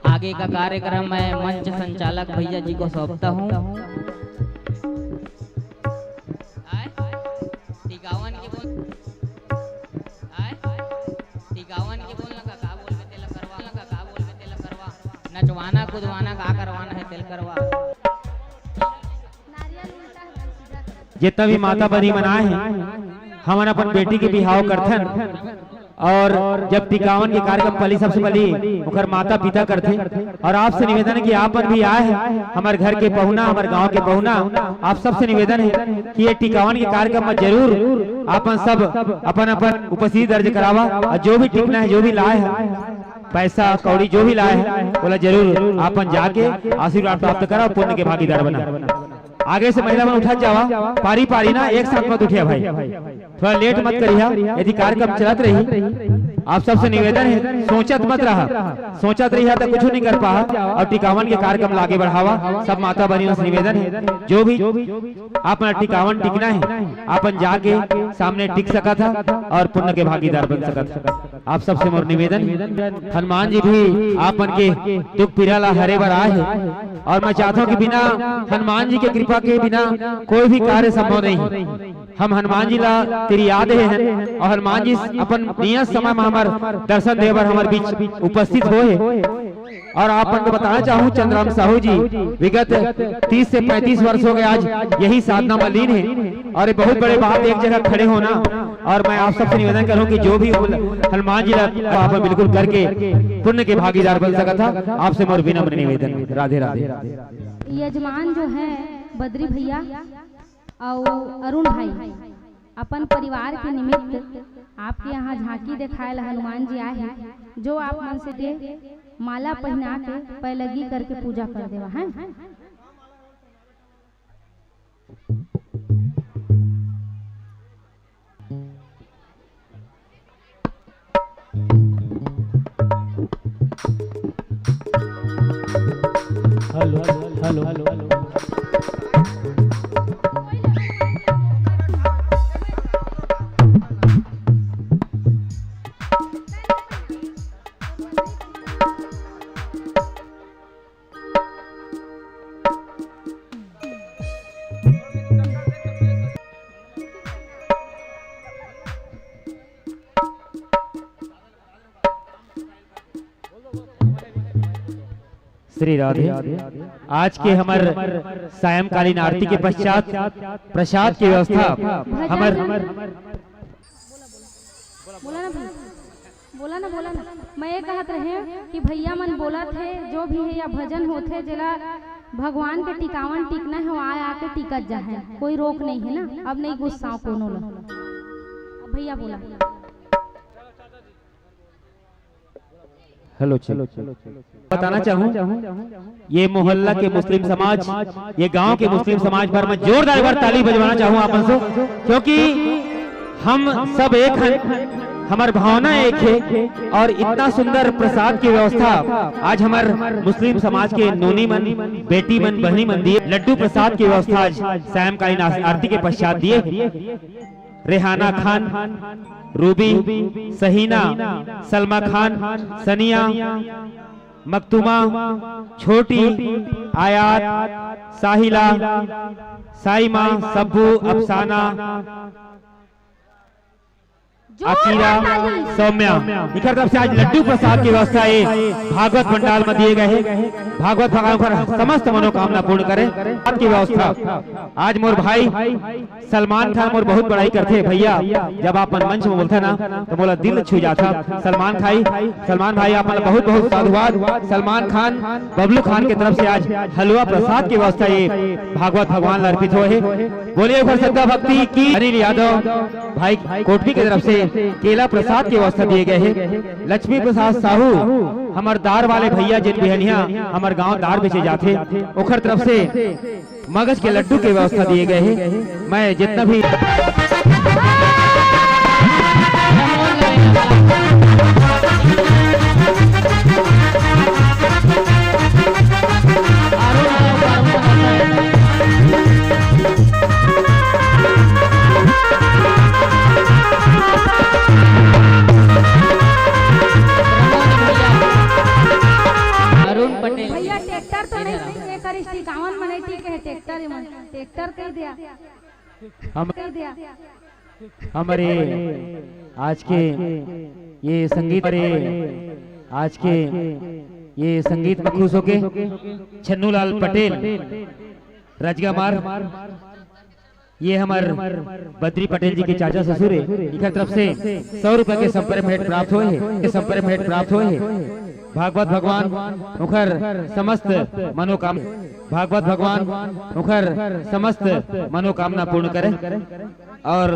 आगे का कार्यक्रम मैं मंच संचालक भैया जी को सौंपता हूँ। नचवाना कूदवाना का करवाना है तिल करवा। जितना भी माता बनी मनाए हैं, हम अपन बेटी के बिहाव करथन। और जब टिकावन के कार्यक्रम पहली सबसे पहली उखर माता पिता करते। और आपसे निवेदन है कि आप भी आए हैं, हमारे घर के पहुना, हमारे गांव के पहुना, आप सबसे निवेदन है कि ये टिकावन के कार्यक्रम में जरूर अपन सब अपन अपन उपस्थिति दर्ज करावा। और जो भी टिकना है, जो भी लाए है, पैसा कौड़ी जो भी लाए है, बोला जरूर अपन जाके आशीर्वाद प्राप्त करा, पुण्य के भागीदार बना। आगे से महिला मन उठा जावा, पारी पारी ना एक साथ मत उठिया भाई, थोड़ा लेट मत करिया। यदि कार्यक्रम चलत रही आप सबसे निवेदन है, सोचत मत रहा, सोचत रही तो कुछ नहीं कर पा, और टिकावन के कार्यक्रम लागे बढ़ावा। सब माता बहनियों से निवेदन है, जो भी आपन टिकावन टिकना है आपन जाके सामने टिक सका था और पुण्य के भागीदार बन सका था। आप सबसे मोर निवेदन, हनुमान जी भी आपन के दुख पीड़ा ला हरे बर आए है, और मैं चाहता हूँ कि बिना हनुमान जी के कृपा के बिना कोई भी कार्य संभव नहीं। हम हनुमान जी ला तेरी याद है, और हनुमान जी अपन नियत समय में हमार दर्शन देवर हमारे बीच उपस्थित हुए। और आपन को बताना चाहूँ चंद्रराम साहू जी विगत 30 से 35 वर्ष हो गए आज यही साधना में लीन है, और ये बहुत बड़े बात एक जगह खड़े होना। और मैं आप सबसे निवेदन करूँ कि जो भी हनुमान जी ला आप बिल्कुल करके पुण्य के भागीदार बन सका था। आपसे मोर विनम्र निवेदन। राधे राधे। यजमान जो है बद्री भैया और अरुण भाई अपन परिवार के निमित्त आपके यहाँ झांकी दिखाए हनुमान जी आए हैं, जो आप मन से दे माला पहना के पैलगी करके पूजा कर देवा है। Hello hello hello hello. Shri Radhe. आज के हमार सायंकालीन आरती के पश्चात प्रसाद की व्यवस्था हमार बोला ना मैं ये कहत रहे कि भैया मन बोला थे जो भी है या भजन होते जला भगवान के टिकावन टिकना है, आए आके टिकट जा है, कोई रोक नहीं है ना। अब नहीं गुस्सा कोनो ला, भैया बोला। हेलो चलो बताना चाहूँ ये मोहल्ला के मुस्लिम समाज, ये गांव के मुस्लिम समाज पर मैं जोरदार बार ताली बजवाना चाहूँ आप से, क्योंकि हम सब एक हैं, हमार भावना एक है। और इतना सुंदर प्रसाद की व्यवस्था आज हमार मुस्लिम समाज के नोनी मन, बेटी मन, बहनी मन दिए लड्डू प्रसाद की व्यवस्था आज सायंकालीन आरती के पश्चात दिए। रेहाना खान, रूबी, सहीना, सलमा खान, सनिया, मकतूमा, छोटी, आयात, साहिला, साइमा, सब्बू, अफसाना, अकीरा, सौम्या, इनकर तरफ से आज लड्डू प्रसाद की व्यवस्था ये भागवत पंडाल में दिए गए हैं। भागवत भगवान पर समस्त मनोकामना पूर्ण करे की व्यवस्था। आज मोर भाई सलमान खान मोर बहुत बड़ाई करते भैया, जब आप मंच में बोलते ना तो मोला दिल छू जाता। सलमान भाई आप बहुत बहुत साधुवाद। सलमान खान बबलू खान की तरफ से आज हलवा प्रसाद की व्यवस्था ये भागवत भगवान अर्पित हुए है। बोलिए श्रद्धा भक्ति की। अनिल यादव भाई कोटवी की तरफ से केला प्रसाद की व्यवस्था दिए गए हैं। लक्ष्मी प्रसाद साहू हमार दार वाले भैया जिन बहनिया हमार गांव दार बेचे जाते ओखर तरफ से मगज के लड्डू की व्यवस्था दिए गए हैं। मैं जितना भी भैया ट्रैक्टर तो नहीं कर टिकावन में नहीं ठीक है, ट्रैक्टर कह दिया हमारे आज के ये संगीत आज के ये संगीत में खुश होके छन्नूलाल पटेल राजगामार, ये हमारे बद्री पटेल जी के चाचा ससुर है, इनकी तरफ से 100 रुपए के संपर्क भेंट प्राप्त हुए हैं। भागवत भगवान उखर समस्त मनोकामना पूर्ण करे। और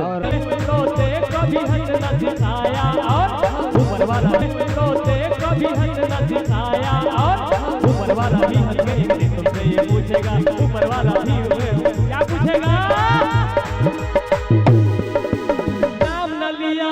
क्या पूछेगा? नाम न लिया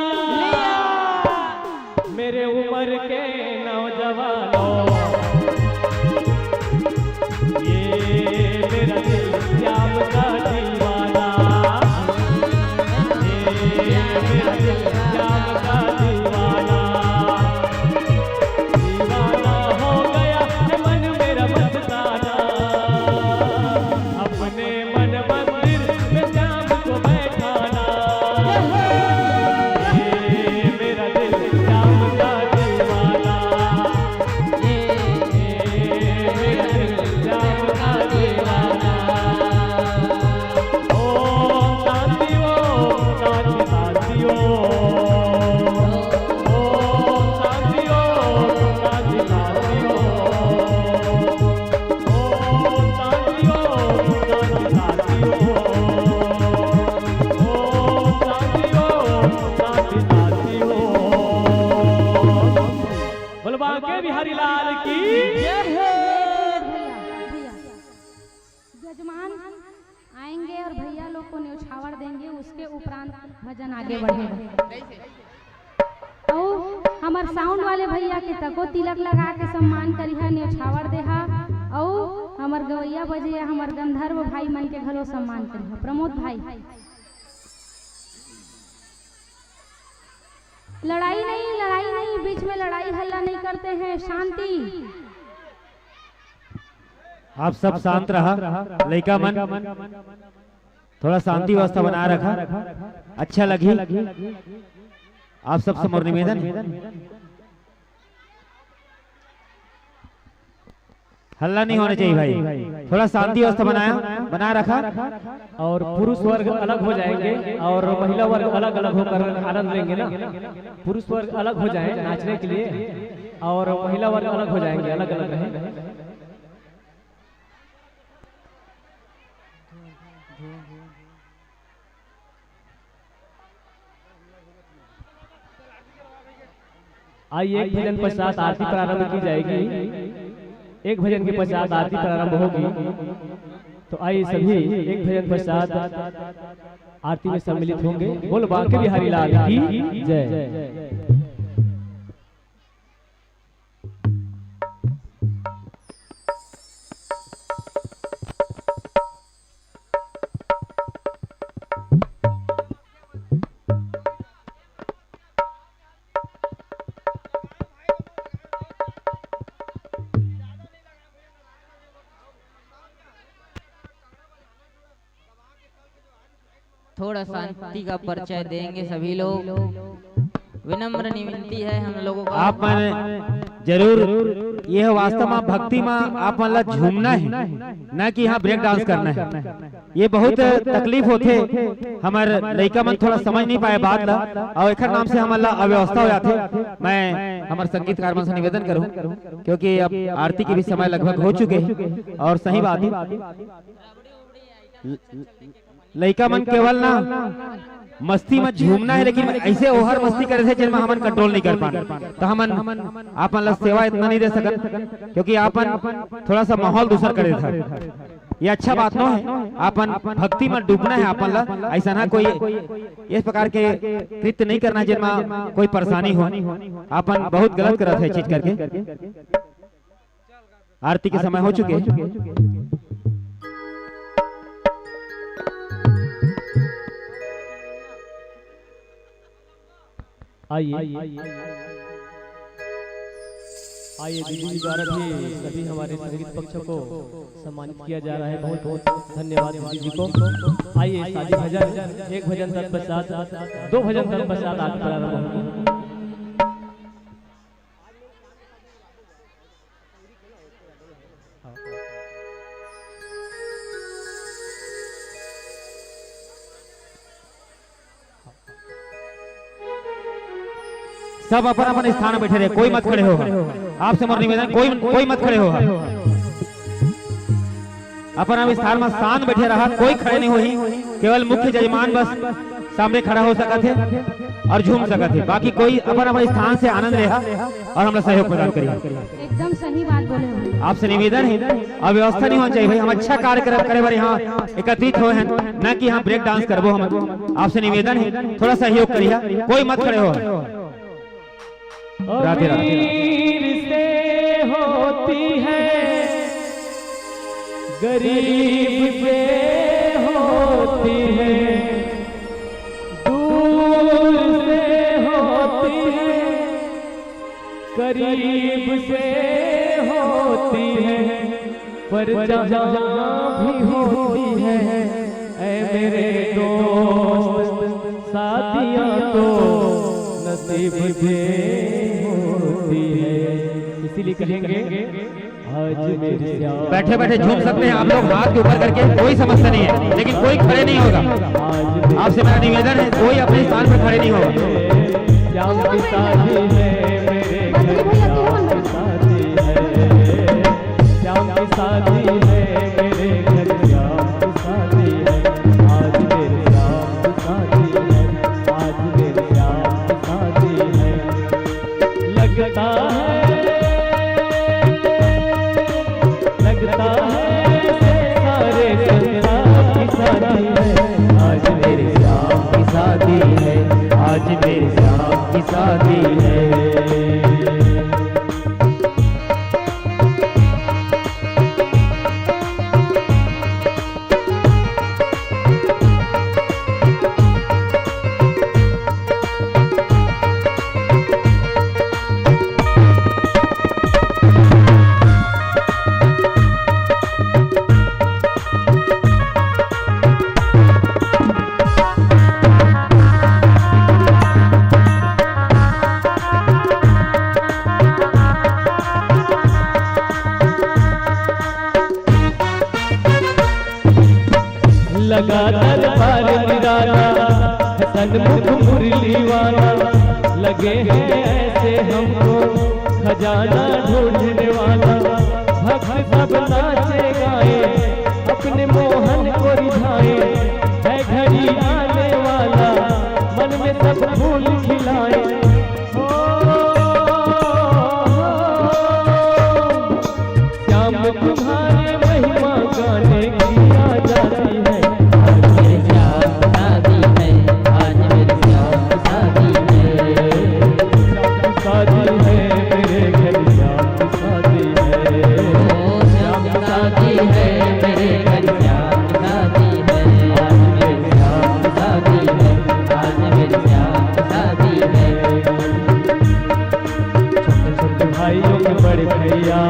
उसके उपरांत भजन आगे बढ़ेगा। और हमार साउंड वाले भैया के तको तिलक लगा के सम्मान करिहा, न्योछावर देहा। और हमार गवैया बजैया हमार गंधर्व भाई मन के घलो सम्मान करिहा। प्रमोद भाई, लड़ाई नहीं, बीच में लड़ाई हल्ला नहीं करते हैं, शांति। आप सब शांत रहा, लड़का मन थोड़ा शांति व्यवस्था बनाए रखा, अच्छा लगी। आप सबसे मोर निवेदन है, हल्ला नहीं होना चाहिए भाई, थोड़ा शांति व्यवस्था बना रखा। और पुरुष वर्ग अलग हो जाएंगे और महिला वर्ग अलग अलग होकर आनंद लेंगे ना। पुरुष वर्ग अलग हो जाए नाचने के लिए और महिला वर्ग अलग हो जाएंगे, अलग अलग रहेंगे। आइए, एक भजन पश्चात आरती प्रारंभ की जाएगी। एक भजन के पश्चात आरती प्रारंभ होगी। तो आइए सभी एक भजन पश्चात आरती में सम्मिलित होंगे। बोल बांके बिहारी लाल की जय। थोड़ा शांति का परिचय देंगे सभी लोग। विनम्र निविनती है हम लोगों का। आप मन जरूर यह वास्तव में भक्ति में आप मन ला झूमना है, न कि यहाँ ब्रेक डांस करना है। ये बहुत तकलीफ होते, हमार लड़का मन थोड़ा समझ नहीं पाए बात ला, और एक नाम से हमारा अव्यवस्था हो जाते। मैं हमारे संगीतकार मन से निवेदन करूं, क्योंकि अब आरती के भी समय लगभग हो चुके हैं। और सही बात है, लड़का मन केवल ना मस्ती में झूमना है, लेकिन ऐसे ओहर मस्ती करे थे जिनमें हमन कंट्रोल नहीं कर पाना। तो हमन आपन ला सेवा इतना नहीं दे सकत, क्योंकि आपन थोड़ा सा माहौल दूसर करे था। ये अच्छा बात न है, आपन भक्ति में डूबना है। आपन ला ऐसा ना कोई इस प्रकार के कृत्य नहीं करना जिनमें कोई परेशानी हो। आपन बहुत गलत करत है चीज करके। आरती के समय हो चुके हैं। आइए दीदी जी द्वारा भी सभी हमारे संगीत पक्ष को सम्मानित किया जा रहा है। बहुत बहुत धन्यवाद दीदी जी को। आइए शादी भजन, एक भजन तत्पश्चात दो भजन तत्पश्चात आरती प्रारंभ होगी। सब अपन अपन स्थान में बैठे रहे, कोई मत खड़े हो। आपसे मोर निवेदन, कोई मत खड़े हो। अपन स्थान में शांत बैठे रहा, कोई खड़े नहीं होही। केवल मुख्य जजमान बस सामने खड़ा हो सकत है और झूम सकत है, बाकी कोई अपन अपन स्थान से आनंद लेहा और हमरा सहयोग प्रदान करिए। एकदम सही बात बोले हो। आपसे निवेदन है, अव्यवस्था नहीं होना चाहिए भाई। हम अच्छा कार्य करे बार यहाँ एकत्रित हुए हैं, न कि यहाँ ब्रेक डांस करबो। हम आपसे निवेदन है, थोड़ा सहयोग करिए, कोई मत खड़े हो। राधे राधे। से होती है, गरीब से होती है, दूर से होती है, करीब से होती है, पर जहाँ भी होती है ऐ मेरे दोस्त साथियों तो नसीब से होती है। इसीलिए कहेंगे आज मेरे बैठे बैठे झूम सकते हैं आप लोग हाथ के ऊपर करके, कोई समस्या नहीं है, लेकिन कोई खड़े नहीं होगा। आपसे मेरा निवेदन है, कोई अपने स्थान पर खड़े नहीं होगा। श्याम की शादी है मेरे घर, श्याम की शादी है, श्याम की शादी है मेरे घर, श्याम की शादी है, आज मेरे श्याम की शादी है, आज मेरे श्याम की शादी है। लगता है सारे संसार की शादी है, आज मेरे श्याम लगा दरबार निराला सन्मुख मुरली वाला, लगे हैं ऐसे हमको खजाना ढूंढने वाला। भक्त सब नाचे गाए अपने मोहन को रिझाए, है घड़ी आने वाला मन में सब फूल खिलाए। श्याम तुम्हारी महिमा गाने की आ जाती है। आज मेरे श्याम शादी है, आज मेरे श्याम शादी है। शादी है मेरे घर श्याम शादी है। ओ श्याम शादी है मेरे घर श्याम शादी है। आज मेरे श्याम शादी है, आज मेरे श्याम शादी है। छोटे छोटे भाइयों के बड़े भैया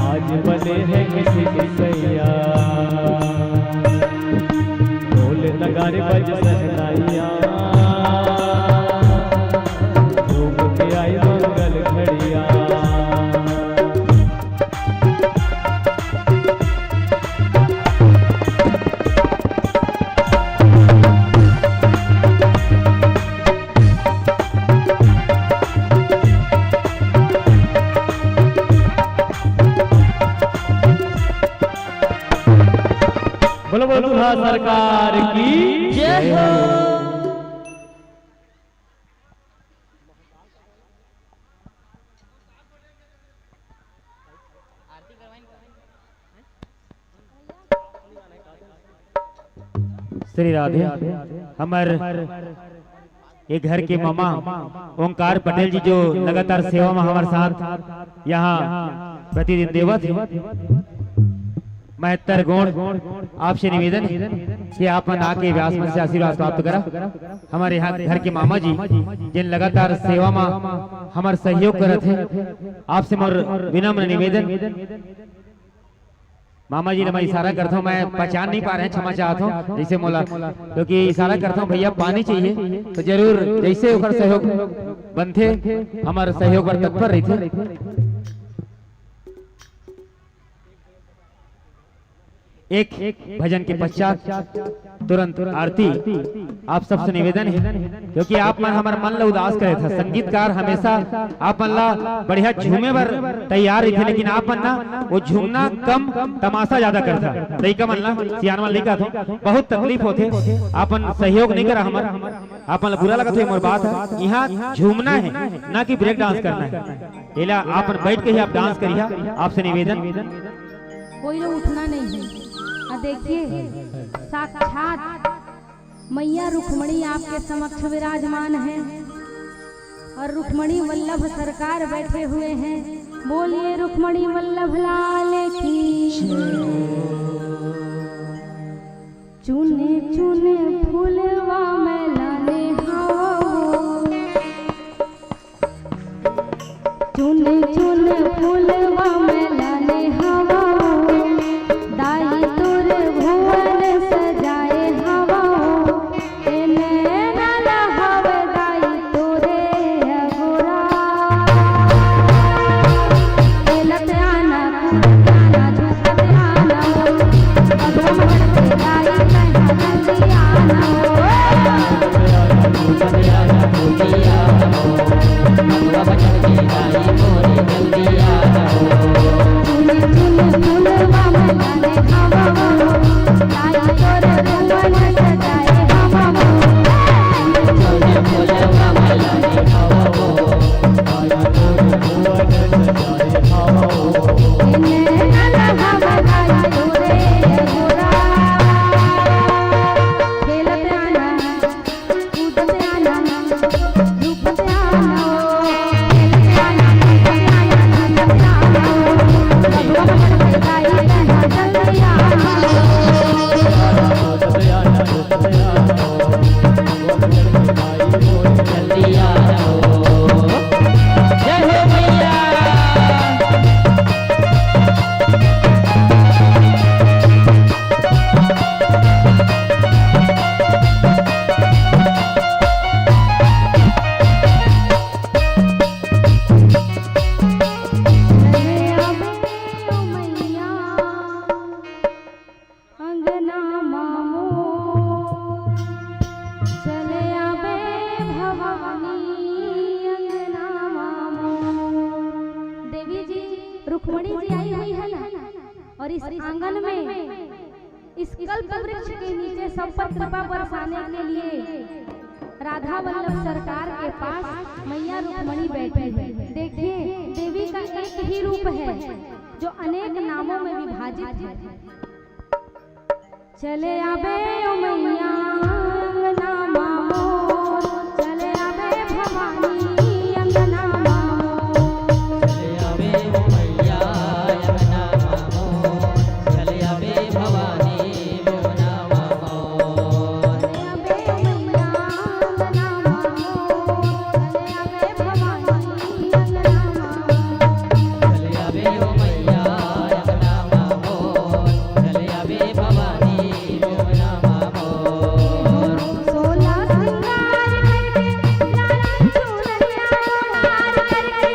आज बने हैं किसी की सैया। ढोल नगारे बज सहनाइयाँ, झूम के आई मंगल घड़िया। बोलो बोलो दूल्हा सरकार की जय हो। श्री राधे हमार एक घर के मामा ओंकार पटेल जी जो लगातार सेवा में हमारे साथ यहाँ प्रतिदिन देवत है। महत्तर गुण आपसे निवेदन है कि आप आके व्यास मंच से आशीर्वाद प्राप्त करा। हमारे यहाँ घर के मामा जी जिन लगातार सेवा में हमारे सहयोग करत है, आपसे मोर विनम्र निवेदन। मामा जी ने मैं इशारा करता हूँ, मैं पहचान नहीं पा रहे हैं, क्षमा चाहता हूँ जैसे मोला, क्योंकि इशारा करता हूँ भैया पानी चाहिए तो जरूर जैसे ओकर सहयोग बनते हमारे सहयोग पर तत्पर रहते। एक भजन के पश्चात तुरंत आरती आप सबसे निवेदन है, क्योंकि आप मन हमारा मन ला उदास करे था। संगीतकार हमेशा आप मन ला बढ़िया झूमे पर तैयार थे, लेकिन आप मन ना वो झूमना कम तमाशा ज्यादा करता। तरीका मन ला सियान मन लिखा था, बहुत तकलीफ होते, आपन सहयोग नहीं करा हमारा, आपन बुरा लगा तो मोर बात है। यहाँ झूमना है ना कि ब्रेक डांस करना है। एला आपन बैठ के ही आप डांस करिए, आपसे निवेदन। कोई लोग उठना नहीं है। देखिए साक्षात मैया रुक्मणी आपके समक्ष विराजमान है और रुक्मणी वल्लभ सरकार बैठे हुए हैं। बोलिए रुक्मणी वल्लभ लाल की। चुने चुने फूलवा में लाने हाओ, चुने चुने फूलवा में लाने हवा। दाई तुर भुवन सजाए हवा, नैना हवे दाई तुरे अघोरा। खेलत आना कूदत आना झूकत आना, अघोर से दाई कहाँ जल्दी आना। रुक्मणी जी आई हुई है ना, और इस आंगन में इस कल्प वृक्ष के नीचे सब पर कृपा बरसाने के लिए राधा वल्लभ सरकार के पास मैया रुक्मणी बैठी है। देखिए देवी का एक ही रूप है जो अनेक नामों में विभाजित है। चले आबे ओ मैया अंगना मामोर, चले आबे भवानी अंगना मामोर, चले आवे ओ मैया अंगना मामोर, चले आवे भवानी अंगना मामोर, चले आबे ओ मैया अंगना मामोर, चले आबे भवानी अंगना मामोर, चले आवे ओ मैया अंगना मामोर, चले आवे भवानी अंगना मामोर। सोला श्रृंगार करके लाल चुनरिया ओढ़ार करके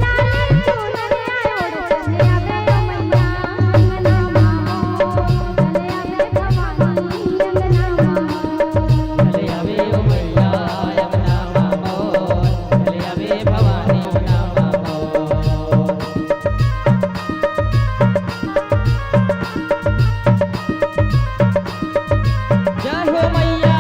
लाल चुनरिया ओढ़, चले आबे ओ मैया अंगना मामोर, चले आबे भवानी अंगना मामोर, चले आवे ओ मैया अंगना मामोर, चले आवे भवानी अंगना मामोर। जय हो मैया।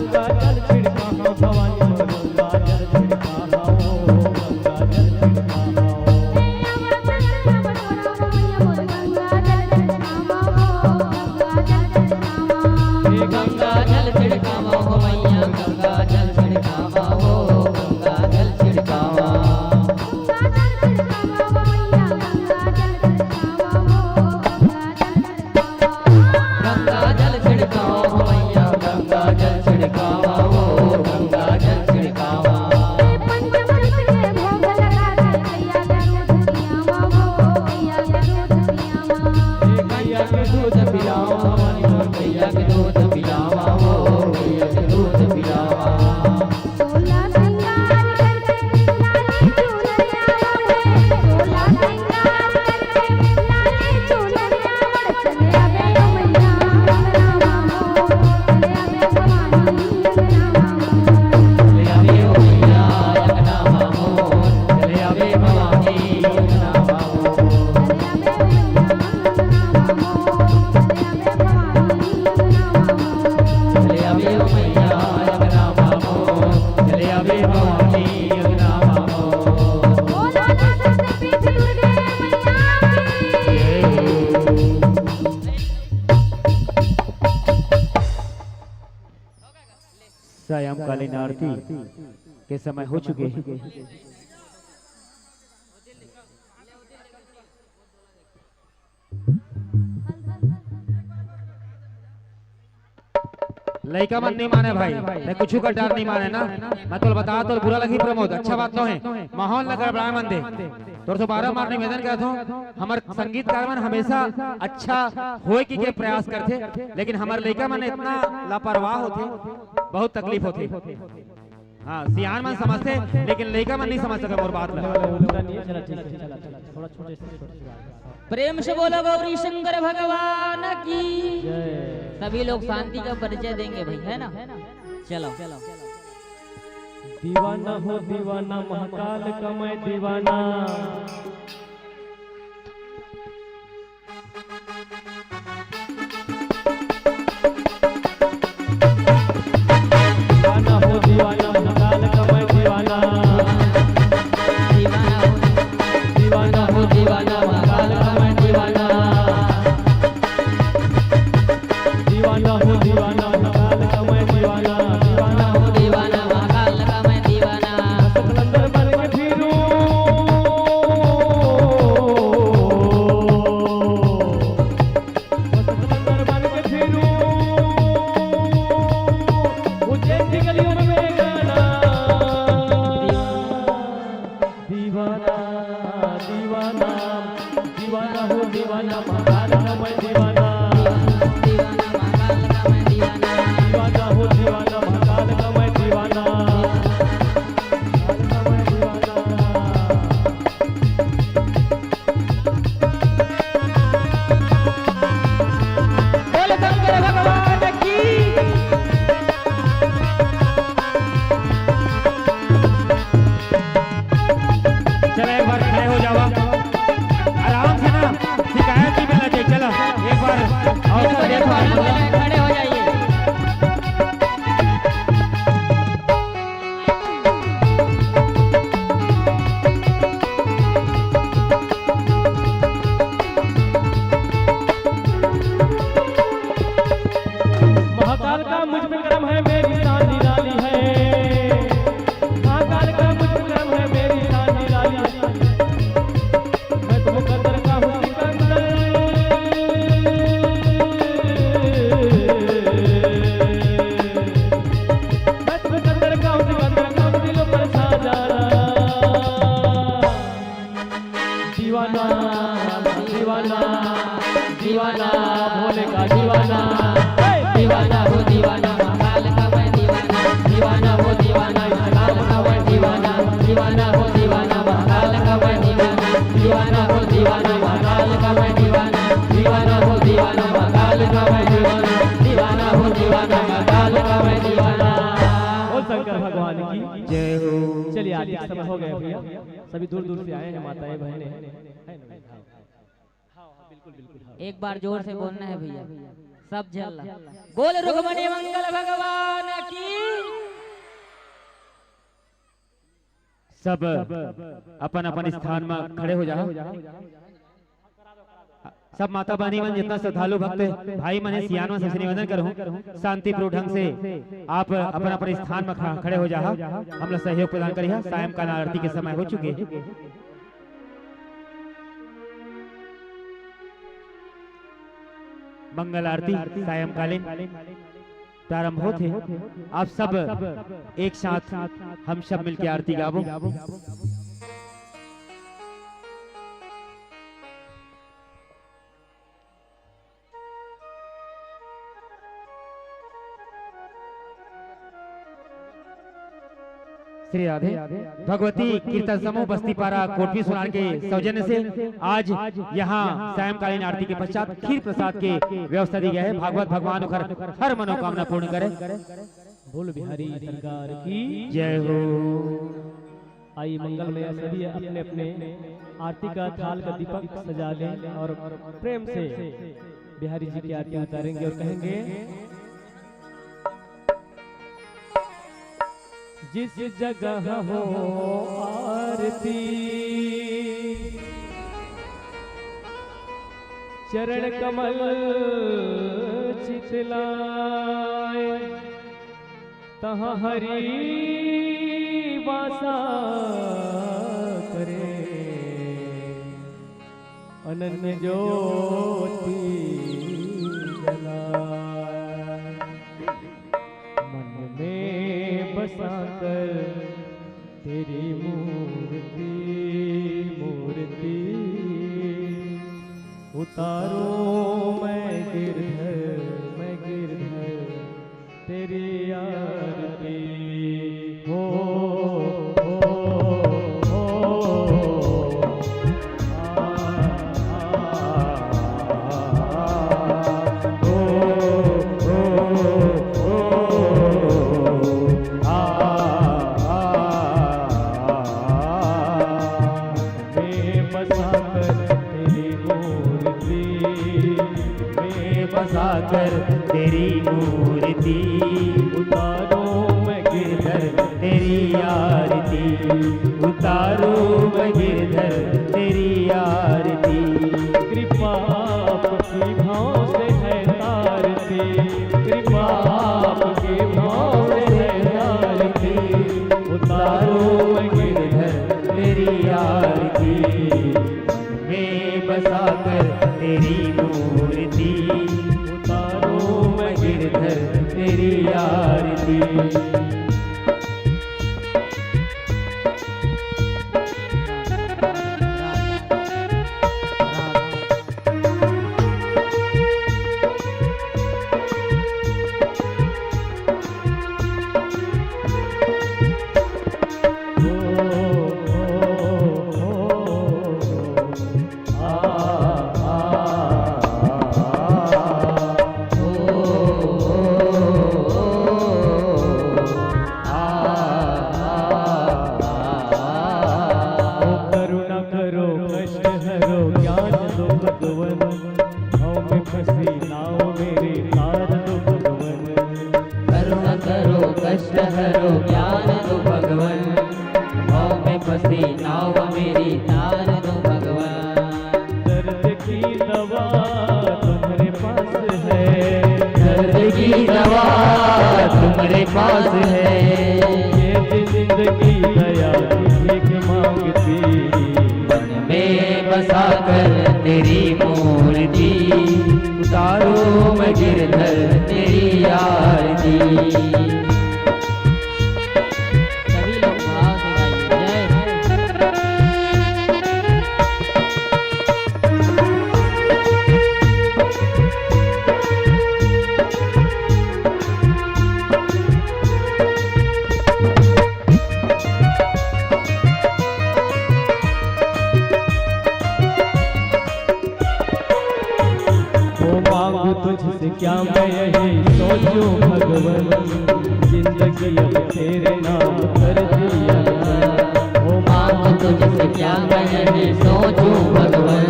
गंगा जल छिड़का हो भवानी मोर, गंगा जल छिड़का हो, गंगा जल छिड़का हो। हे गंगा जल छिड़कावा हो मैया, गंगा जल छिड़कावा हो, गंगा जल छिड़कावा। गंगा जल छिड़कावा हो मैया, गंगा जल छिड़कावा हो, गंगा जल छिड़कावा। हे गैया के दूध पिलाओ भवानी मोर, मैया के दूध पिलावा हो, मैया के दूध पिलावा। चले आवे ओ मैया अंगना मामोर, चले आवे भवानी अंगना मामोर। चले आवे ओ मैया अंगना मामोर, चले आवे भवानी अंगना मामोर। सायंकालीन आरती के समय हो चुके हैं। लड़का मन नहीं माने भाई, मैं कुछ का डर नहीं माने ना। मैं तो बता तो बुरा लगी प्रमोद, अच्छा बात तो है। माहौल न गड़बड़ाए मन दे तो 12 निवेदन करता हूँ। हमारे संगीतकार मन हमेशा अच्छा होए के प्रयास करते, लेकिन हमारे लड़का मन इतना लापरवाह होते, बहुत तकलीफ होती। हाँ सियान मन समझते, लेकिन लड़का मन नहीं समझ सके। और बात थोड़ा छोटे से प्रेम से बोलो गौरी शंकर भगवान की। जय। सभी लोग शांति का परिचय देंगे भाई, है ना। चलो दीवाना हो दीवाना महाकाल का मैं दीवाना, दीवाना हो दीवाना महाकाल का मैं दीवाना, दीवाना हो दीवाना महाकाल का मैं दीवाना, दीवाना हो दीवाना महाकाल का मैं दीवाना, दीवाना हो दीवाना महाकाल का मैं दीवाना। सकलंदर बन के फिरूं, सकलंदर बन के फिरूं, उज्जैन की गलियों में गाना, दीवाना दीवाना दीवाना हो दीवाना महाकाल का मैं दीवाना, दीवाना महाकाल का मैं दीवाना। दीवाना हो दीवाना महाकाल का मैं दीवाना, महाकाल का मैं दीवाना। के हो गए भैया, सभी दूर दूर से आए हैं माताएं बहनें हैं ना भाई? बिल्कुल बिल्कुल हाँ। एक बार जोर से बोलना है भैया, सब जल बोल रुक्मणी मंगल भगवान की। सब अपन अपन स्थान में खड़े हो जाओ। सब माता बहनी मन जितना श्रद्धालु भक्त भाई मन सियान सबसे निवेदन करूं शांतिपूर्ण ढंग से आप अपन अपन स्थान में खड़े हो जाओ। हम लोग सहयोग प्रदान करिए। सायंकाल आरती के समय हो चुके। मंगल आरती सायंकालीन प्रारंभ होते। आप सब एक साथ हम सब मिलकर आरती गावो। श्री राधे। भगवती कीर्तन समूह बस्तीपारा कोटवी सोनार के सौजन्य से आज यहाँ सायंकालीन आरती के पश्चात खीर प्रसाद के व्यवस्था दी गई है। भागवत भगवान हर मनोकामना पूर्ण करे। बोल बिहारी सरकार की जय हो। आई मंगल में सभी अपने अपने आरती का थाल का दीपक सजा लें और प्रेम से बिहारी जी की आरती उतारेंगे और कहेंगे, जिस जगह हो आरती चरण कमल चितलाए, तहाँ हरि वासा करे, अनन्य ज्योति जलाए, मन में बसा कर तेरी मूर्ति मूर्ति उतारो मैं गिरधर तेरी आरती हो कर तेरी मूर्ति उतारो मैं गिरधर तेरी आरती उतारो मैं गिरधर तेरी आरती। कृपा आपकी भाव से है तारती, कृपा आपके भाव से है तारती, उतारो मैं गिरधर तेरी आरती में बसा कर तेरी मूर्ति गिरधर तेरी आरती। तुम्हारे पास है ये जिंदगी दया की मांगती, मन में बसा कर तेरी मूर्ति उतारो मैं गिरधर तेरी आरती। सभी लोग भाव से गाइए तुझसे क्या मैं यही सोचूं भगवन, जिंदगी अब तेरे नाम कर दिया। ओ तुझसे क्या मैं यही सोचूं भगवन,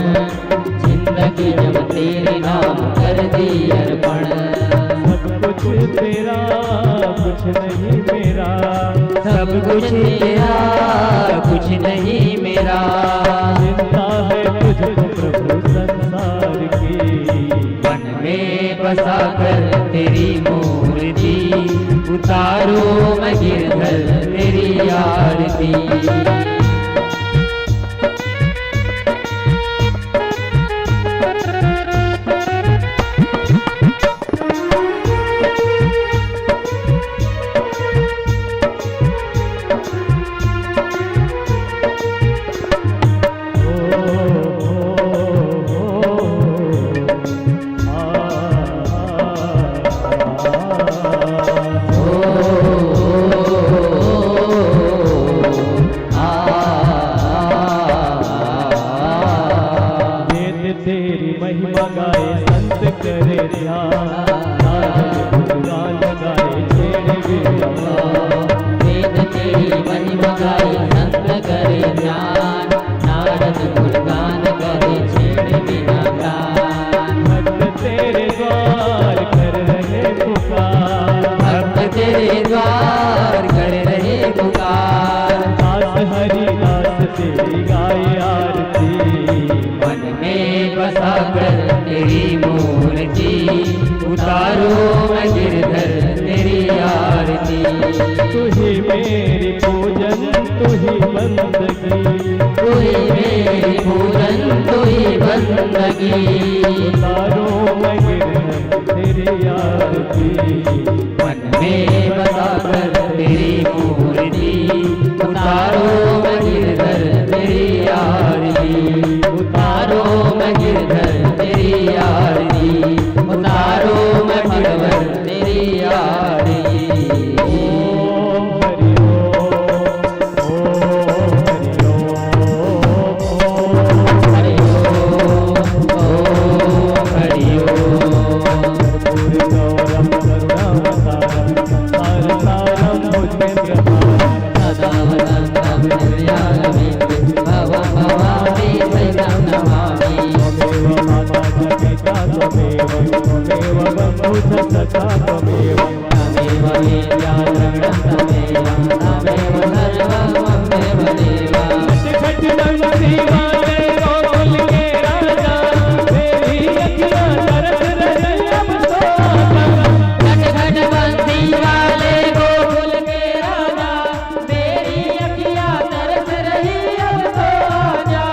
जिंदगी जब तेरे नाम कर दी अर्पण। सब कुछ तेरा कुछ नहीं मेरा, सब कुछ तेरा कुछ नहीं मेरा। चिंता है तुझको प्रभु संसार की, मन में बसा कर तेरी मूर्ति, उतारो मैं गिरधर तेरी आरती। तेरी महिमा गाए संत करे ध्यान, नारद गान गाए छेड़ वेद तेरी महिमा गाए संत करे ध्यान, नारद गुणगान करे छेड़ बिना गान। भक्त तेरे द्वार कर रहे पुकार, भक्त तेरे द्वार कर रहे पुकार। दास हरि दास तेरी गाए आरती, मन में बसा कर तेरी मूर्ति, उतारो मैं गिरधर तेरी आरती। तू ही मेरी पूजन तू ही बंदगी, तू ही मेरी पूजन तू ही बंदगी। उतारो मैं गिरधर तेरी आरती, मन में बसा कर तेरी मूर्ति, उतारो मैं गिरधर तेरी आरती। उतारो मैं गिरधर तेरी आरती, उतारो मैं गिरधर तेरी आरती। ओम हरि हरि ओम हरि ओम। गौरम करुणावतारम सारसारम भुजगेन्द्रहारम, सदावदन्तं निर्यागमेन्द्र भवं भवामि सहितं नमामि। त्वमेव माता च पिता त्वमेव, त्वमेव बन्धु च सखा त्वमेव, तमेव वेद्या द्रविणं तमेव, तमेव सर्वं ममेव देव। खट बंसी वाले गोकुल के राजा, तेरी अखियाँ तरस रहे अब तो आजा। खट खट बंसी वाले गोकुल के राजा, मेरी अखियाँ तरस रही अब तो आजा।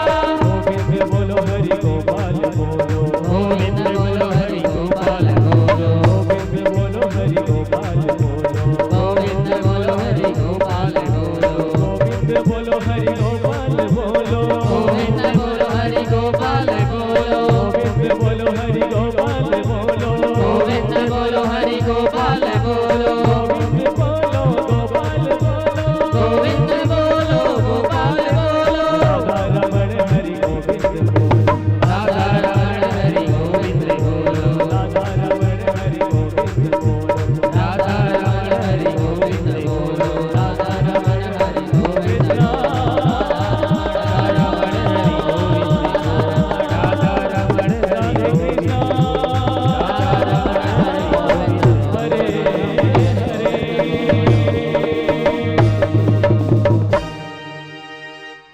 गोविंद बोलो हरि गोपाल बोलो, गोविंद बोलो हरि गोपाल बोलो, गोविंद बोलो हरि गोपाल बोलो, गोविंद बोलो हरि गोपाल बोलो, गोविंद बोलो हरि गोपाल बोलो, गोविंद बोलो हरि गोपाल बोलो, गोविंद बोलो हरि गोपाल बोलो, गोविंद बोलो हरि गोपाल बोलो, गोविंद बोलो गोपाल बोलो, गोविंद बोलो गोपाल बोलो। राधा रमण हरि गोविंद बोलो, राधा रमण हरि गोविंद बोलो, राधा रमण हरि गोविंद बोलो, राधा रमण हरि गोविंद बोलो, राधा रमण हरि गोविंद बोलो, राधा रमण हरि गोविंद बोलो, राधा रमण हरि गोविंद बोलो, राधा रमण हरि गोविंद बोलो। हरे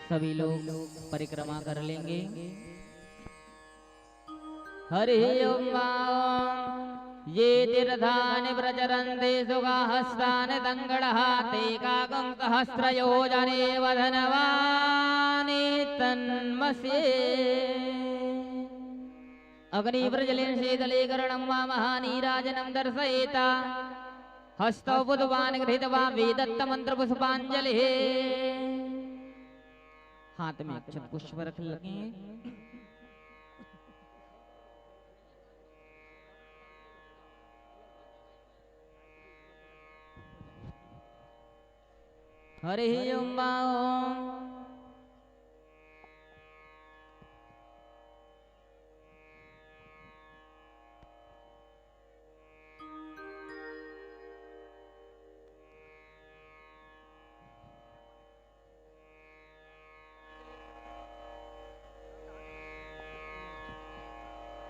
सभी लोग परिक्रमा कर लेंगे। हरि ओम ये तीर्थानि व्रजरन्ते सुगाहस्तानि दङ्गडहाते काकं सहस्रयोजने वधनवानि तन्मसे अग्निव्रजलेन शीतलीकरणं वा महानीराजनं दर्शयेता हस्तौ बुधवान् गृहीत्वा वेदत्तमन्त्रपुष्पाञ्जलिः। हाथ में अक्षत पुष्प रख लगे। हरि ओम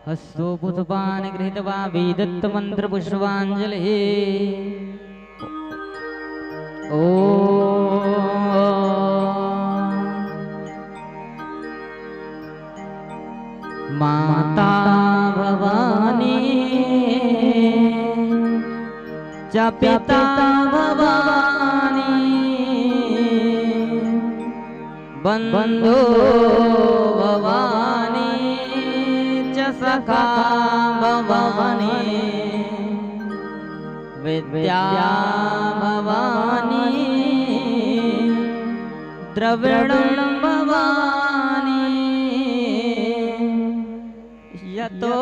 हस्तो पुष्पाणि गृहीत्वा विदत्त मंत्र पुष्पांजलिः माता भवानी च पिता भवानी बंधो भवानी च सखा भवानी विद्या भवानी द्रविणं भवानी यतो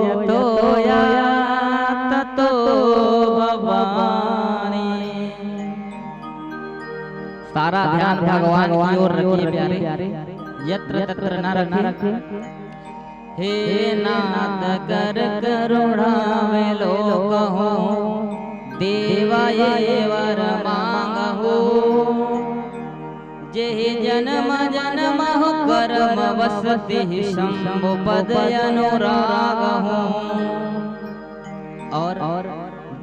यतो या ततो भवानी। सारा ध्यान भगवान की ओर रखिए प्यारे, यत्र तत्र न रखे। हे नाथ कर करुणा में लोक हो, देवा ये वर मांगहो। जे जन्म जन्म हो कर्म वसति शंभु पद अनुराग हो। और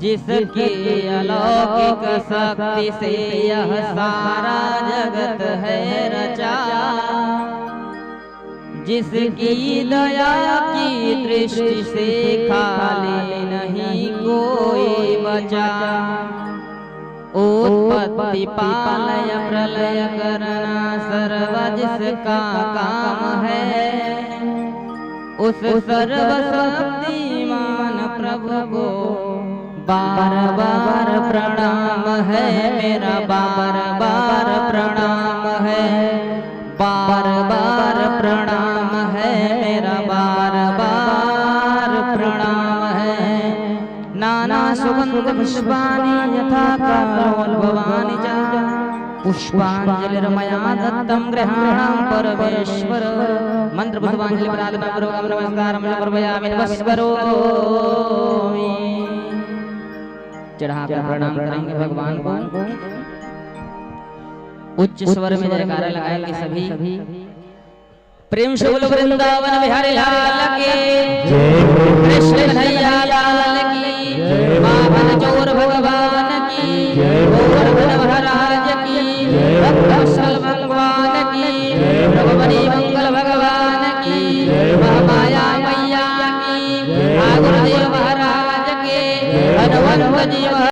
जिसकी अलौकिक शक्ति से यह सारा जगत है रचा, जिसकी दया की दृष्टि से खाली नहीं कोई बचा। उत्पत्ति पालय प्रलय करना सर्व जिसका काम है, उस सर्वशक्तिमान प्रभु को बार बार प्रणाम है मेरा, बार बार प्रणाम है, बार बार प्रणाम है मेरा, बार बार प्रणाम है। नाना सुगंध पुष्पाणि यथा कालोद्भवानि च, पुष्पांजलिर्मया दत्तं गृहाणां परमेश्वर। मंत्र पुष्पांजलि प्रार्थना पूर्वकं नमस्कारं समर्पयामि, नमस्करोमि। चढ़ाकर प्रणाम करेंगे भगवान को। उच्च स्वर में जयकारा लगाएंगे सभी। प्रेम से बोलो वृंदावन बिहारी लाल के, कृष्ण कन्हैया लाल